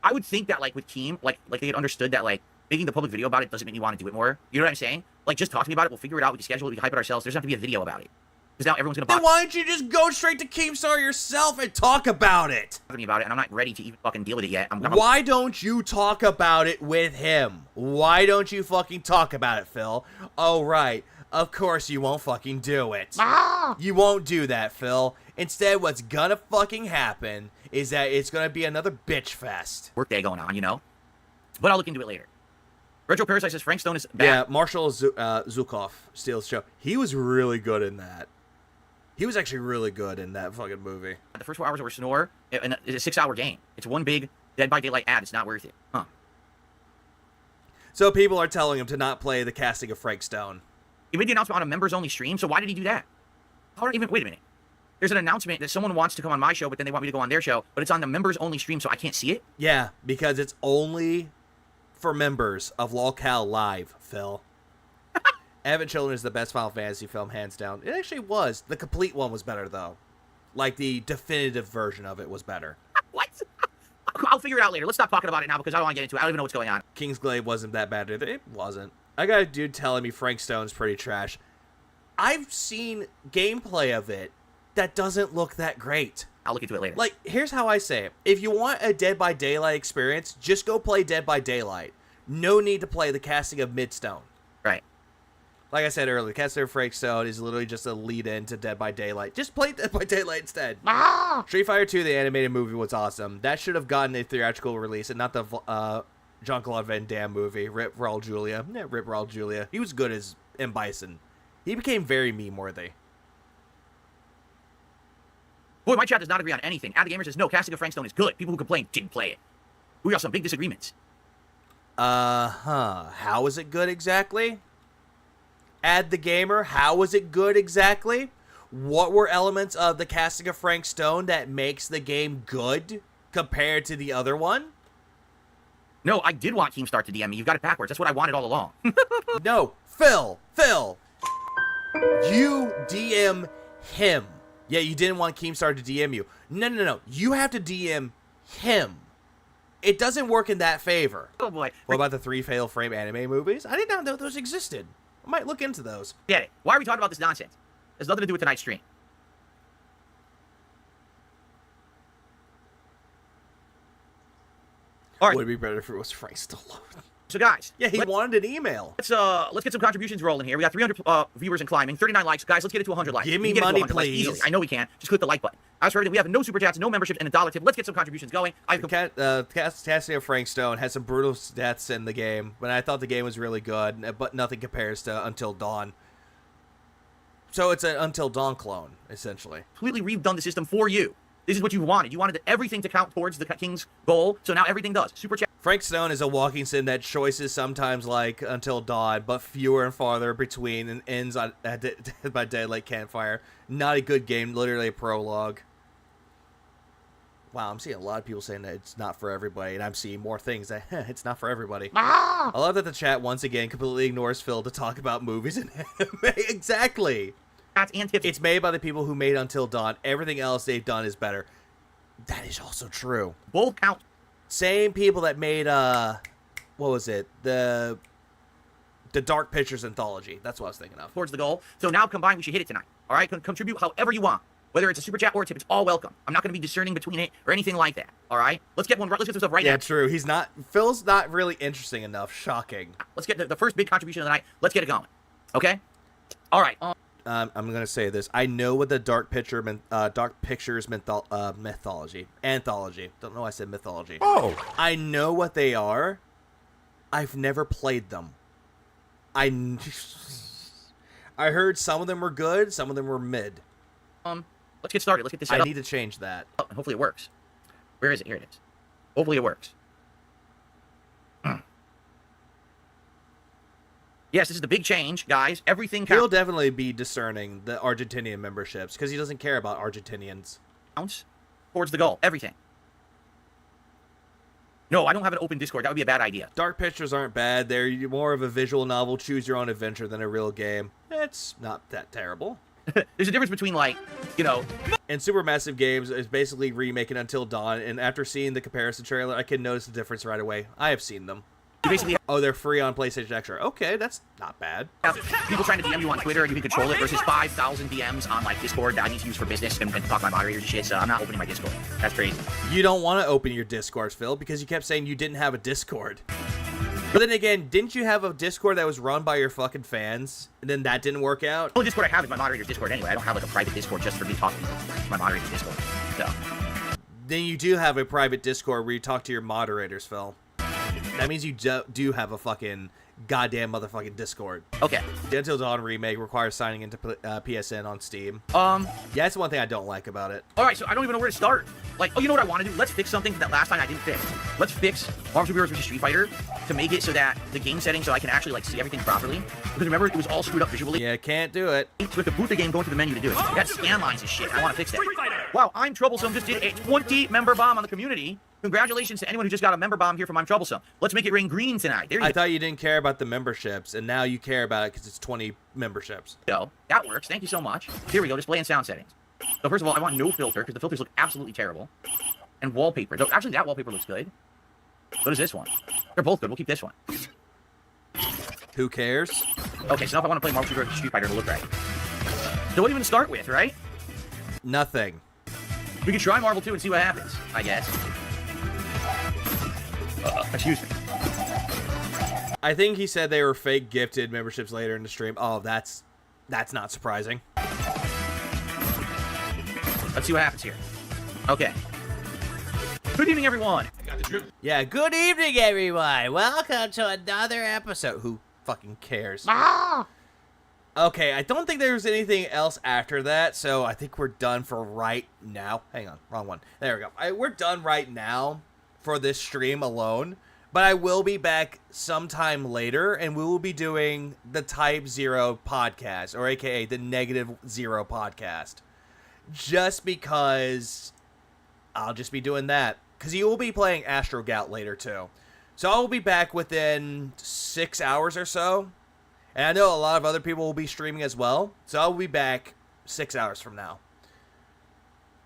I would think that like with Keem, like they had understood that like making the public video about it doesn't make me want to do it more. You know what I'm saying? Like just talk to me about it. We'll figure it out. We can schedule it. We can hype it ourselves. There's not to be a video about it because now everyone's gonna Then bother why don't you just go straight to Keemstar yourself and talk about it? me about it, and I'm not ready to even fucking deal with it yet. Why don't you talk about it with him? Why don't you fucking talk about it, Phil? Oh, right. Of course you won't fucking do it. You won't do that, Phil. Instead, what's gonna fucking happen is that it's gonna be another bitch fest. Work day going on, you know? But I'll look into it later. Retro Parasite says Frank Stone is back. Yeah, Marshall Zukov steals the show. He was really good in that. He was actually really good in that fucking movie. The first 4 hours over Snore, and it's a 6-hour game. It's one big Dead by Daylight ad. It's not worth it. Huh. So people are telling him to not play the casting of Frank Stone. He made the announcement on a members-only stream, so why did he do that? Wait a minute. There's an announcement that someone wants to come on my show, but then they want me to go on their show, but it's on the members-only stream, so I can't see it? Yeah, because it's only for members of LOLCal Live, Phil. Advent Children is the best Final Fantasy film, hands down. It actually was. The complete one was better, though. Like, the definitive version of it was better. What? I'll figure it out later. Let's stop talking about it now because I don't want to get into it. I don't even know what's going on. Kingsglaive wasn't that bad either. It wasn't. I got a dude telling me Frank Stone's pretty trash. I've seen gameplay of it that doesn't look that great. I'll look into it later. Like, here's how I say it. If you want a Dead by Daylight experience, just go play Dead by Daylight. No need to play the casting of Midstone. Right. Like I said earlier, the casting of Frank Stone is literally just a lead-in to Dead by Daylight. Just play Dead by Daylight instead. Street Fighter 2, the animated movie, was awesome. That should have gotten a theatrical release and not the Jean-Claude Van Damme movie, Rip Raul Julia. Yeah, Rip Raul Julia. He was good as M. Bison. He became very meme-worthy. Boy, my chat does not agree on anything. Ad the Gamer says, no, casting of Frank Stone is good. People who complain didn't play it. We got some big disagreements. How is it good exactly? Ad the Gamer, how was it good exactly? What were elements of the casting of Frank Stone that makes the game good compared to the other one? No, I did want Keemstar to DM me. You've got it backwards. That's what I wanted all along. No, Phil, you DM him. Yeah, you didn't want Keemstar to DM you. No. You have to DM him. It doesn't work in that favor. Oh, boy. What about the 3 Fatal Frame anime movies? I did not know those existed. I might look into those. Get it. Why are we talking about this nonsense? It has nothing to do with tonight's stream. All right. Would it be better if it was Frank Stallone? So, guys. Yeah, he wanted an email. Let's get some contributions rolling here. We got 300 viewers and climbing, 39 likes. Guys, let's get it to 100 likes. Give me We can get it to money, 100 likes please. easily. I know we can. Just click the like button. As for everything, we have no super chats, no memberships, and a dollar tip. Let's get some contributions going. Casting of Frank Stone had some brutal deaths in the game, but I thought the game was really good, but nothing compares to Until Dawn. So it's an Until Dawn clone, essentially. Completely redone the system for you. This is what you wanted. You wanted everything to count towards the King's goal, so now everything does. Super chat. Frank Stone is a walking sim that choices sometimes like Until Dawn, but fewer and farther between, and ends on by Daylight Campfire. Not a good game, literally a prologue. Wow, I'm seeing a lot of people saying that it's not for everybody, and I'm seeing more things that it's not for everybody. I love that the chat once again completely ignores Phil to talk about movies and anime. Exactly. And tips. It's made by the people who made Until Dawn. Everything else they've done is better. That is also true. Both count. Same people that made what was it? The Dark Pictures anthology. That's what I was thinking of. Towards the goal. So now combined, we should hit it tonight. All right, contribute however you want. Whether it's a super chat or a tip, it's all welcome. I'm not going to be discerning between it or anything like that. All right, let's get one. Let's get some stuff right now. Yeah, true. Phil's not really interesting enough. Shocking. Let's get the first big contribution of the night. Let's get it going. Okay. All right. I'm gonna say this. I know what the Dark Pictures mythology anthology. Don't know why I said mythology. Oh, I know what they are. I've never played them. I heard some of them were good, some of them were mid. Let's get started. Let's get this set I up. need to change that. Oh, and hopefully it works. Where is it? Here it is. Hopefully it works. Yes, this is the big change, guys. Everything He'll definitely be discerning the Argentinian memberships because he doesn't care about Argentinians. counts towards the goal. Everything. No, I don't have an open Discord. That would be a bad idea. Dark Pictures aren't bad. They're more of a visual novel, choose your own adventure than a real game. It's not that terrible. There's a difference between, like, you know... And Supermassive Games is basically remaking Until Dawn, and after seeing the comparison trailer, I can notice the difference right away. I have seen them. You basically oh, they're free on PlayStation Extra. Okay, that's not bad. have people trying to DM you on Twitter, and you can control it, versus 5,000 DMs on, like, Discord that I need to use for business and talk to my moderators and shit, so I'm not opening my Discord. That's crazy. You don't want to open your Discord, Phil, because you kept saying you didn't have a Discord. But then again, didn't you have a Discord that was run by your fucking fans, and then that didn't work out? The only Discord I have is my moderator's Discord anyway. I don't have, like, a private Discord just for me talking to my moderator's Discord, so... Then you do have a private Discord where you talk to your moderators, Phil. That means you do have a fucking goddamn motherfucking Discord. Okay. The Until Dawn remake requires signing into PSN on Steam. Yeah, that's one thing I don't like about it. Alright, so I don't even know where to start. Like, oh, you know what I want to do? Let's fix something that last time I didn't fix. Let's fix Marvel Super Heroes vs. Street Fighter to make it so that the game settings, so I can actually, like, see everything properly. Because remember, it was all screwed up visually. Yeah, can't do it. So we have to boot the game, go into the menu to do it. It had scan lines and shit. I want to fix that. Wow, I'm Troublesome just did a 20-member bomb on the community. Congratulations to anyone who just got a member bomb here from I'm Troublesome. Let's make it rain green tonight. There you go. I thought you didn't care about the memberships, and now you care about it because it's 20 memberships. So, that works. Thank you so much. Here we go, display and sound settings. So first of all, I want no filter, because the filters look absolutely terrible. And wallpaper. So actually, that wallpaper looks good. So does this one. They're both good. We'll keep this one. Who cares? Okay, so now if I want to play Marvel Super Heroes Street Fighter, it'll look right. So what do you even start with, right? Nothing. We can try Marvel 2 and see what happens, I guess. Excuse me. I think he said they were fake gifted memberships later in the stream. Oh, that's not surprising. Let's see what happens here. Okay. Good evening, everyone. Yeah, good evening, everyone. Welcome to another episode. Who fucking cares? Okay, I don't think there's anything else after that, so I think we're done for right now. Hang on, wrong one. There we go. We're done right now for this stream alone, but I will be back sometime later, and we will be doing the Type Zero podcast, or aka the Negative Zero podcast, just because I'll just be doing that, because you will be playing Astro Gout later too. So I'll be back within 6 hours or so. And I know a lot of other people will be streaming as well, so I'll be back 6 hours from now.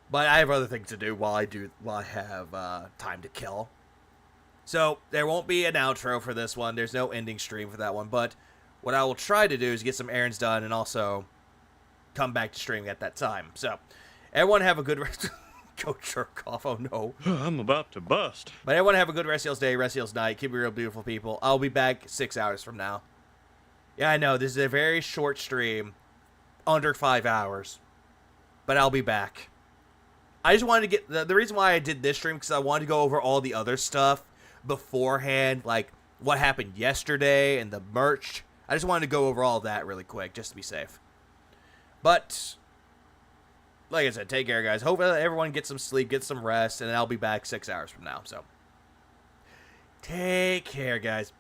But I have other things to do while I have time to kill. So there won't be an outro for this one. There's no ending stream for that one. But what I will try to do is get some errands done and also come back to streaming at that time. So everyone have a good rest. Go jerk off. Oh no. I'm about to bust. But everyone have a good rest of y'all's day, rest of y'all's night. Keep it real, beautiful people. I'll be back 6 hours from now. Yeah, I know, this is a very short stream, under 5 hours, but I'll be back. I just wanted to get, the reason why I did this stream, because I wanted to go over all the other stuff beforehand, like what happened yesterday and the merch. I just wanted to go over all that really quick, just to be safe. But, like I said, take care, guys. Hope everyone gets some sleep, get some rest, and I'll be back 6 hours from now, so. Take care, guys.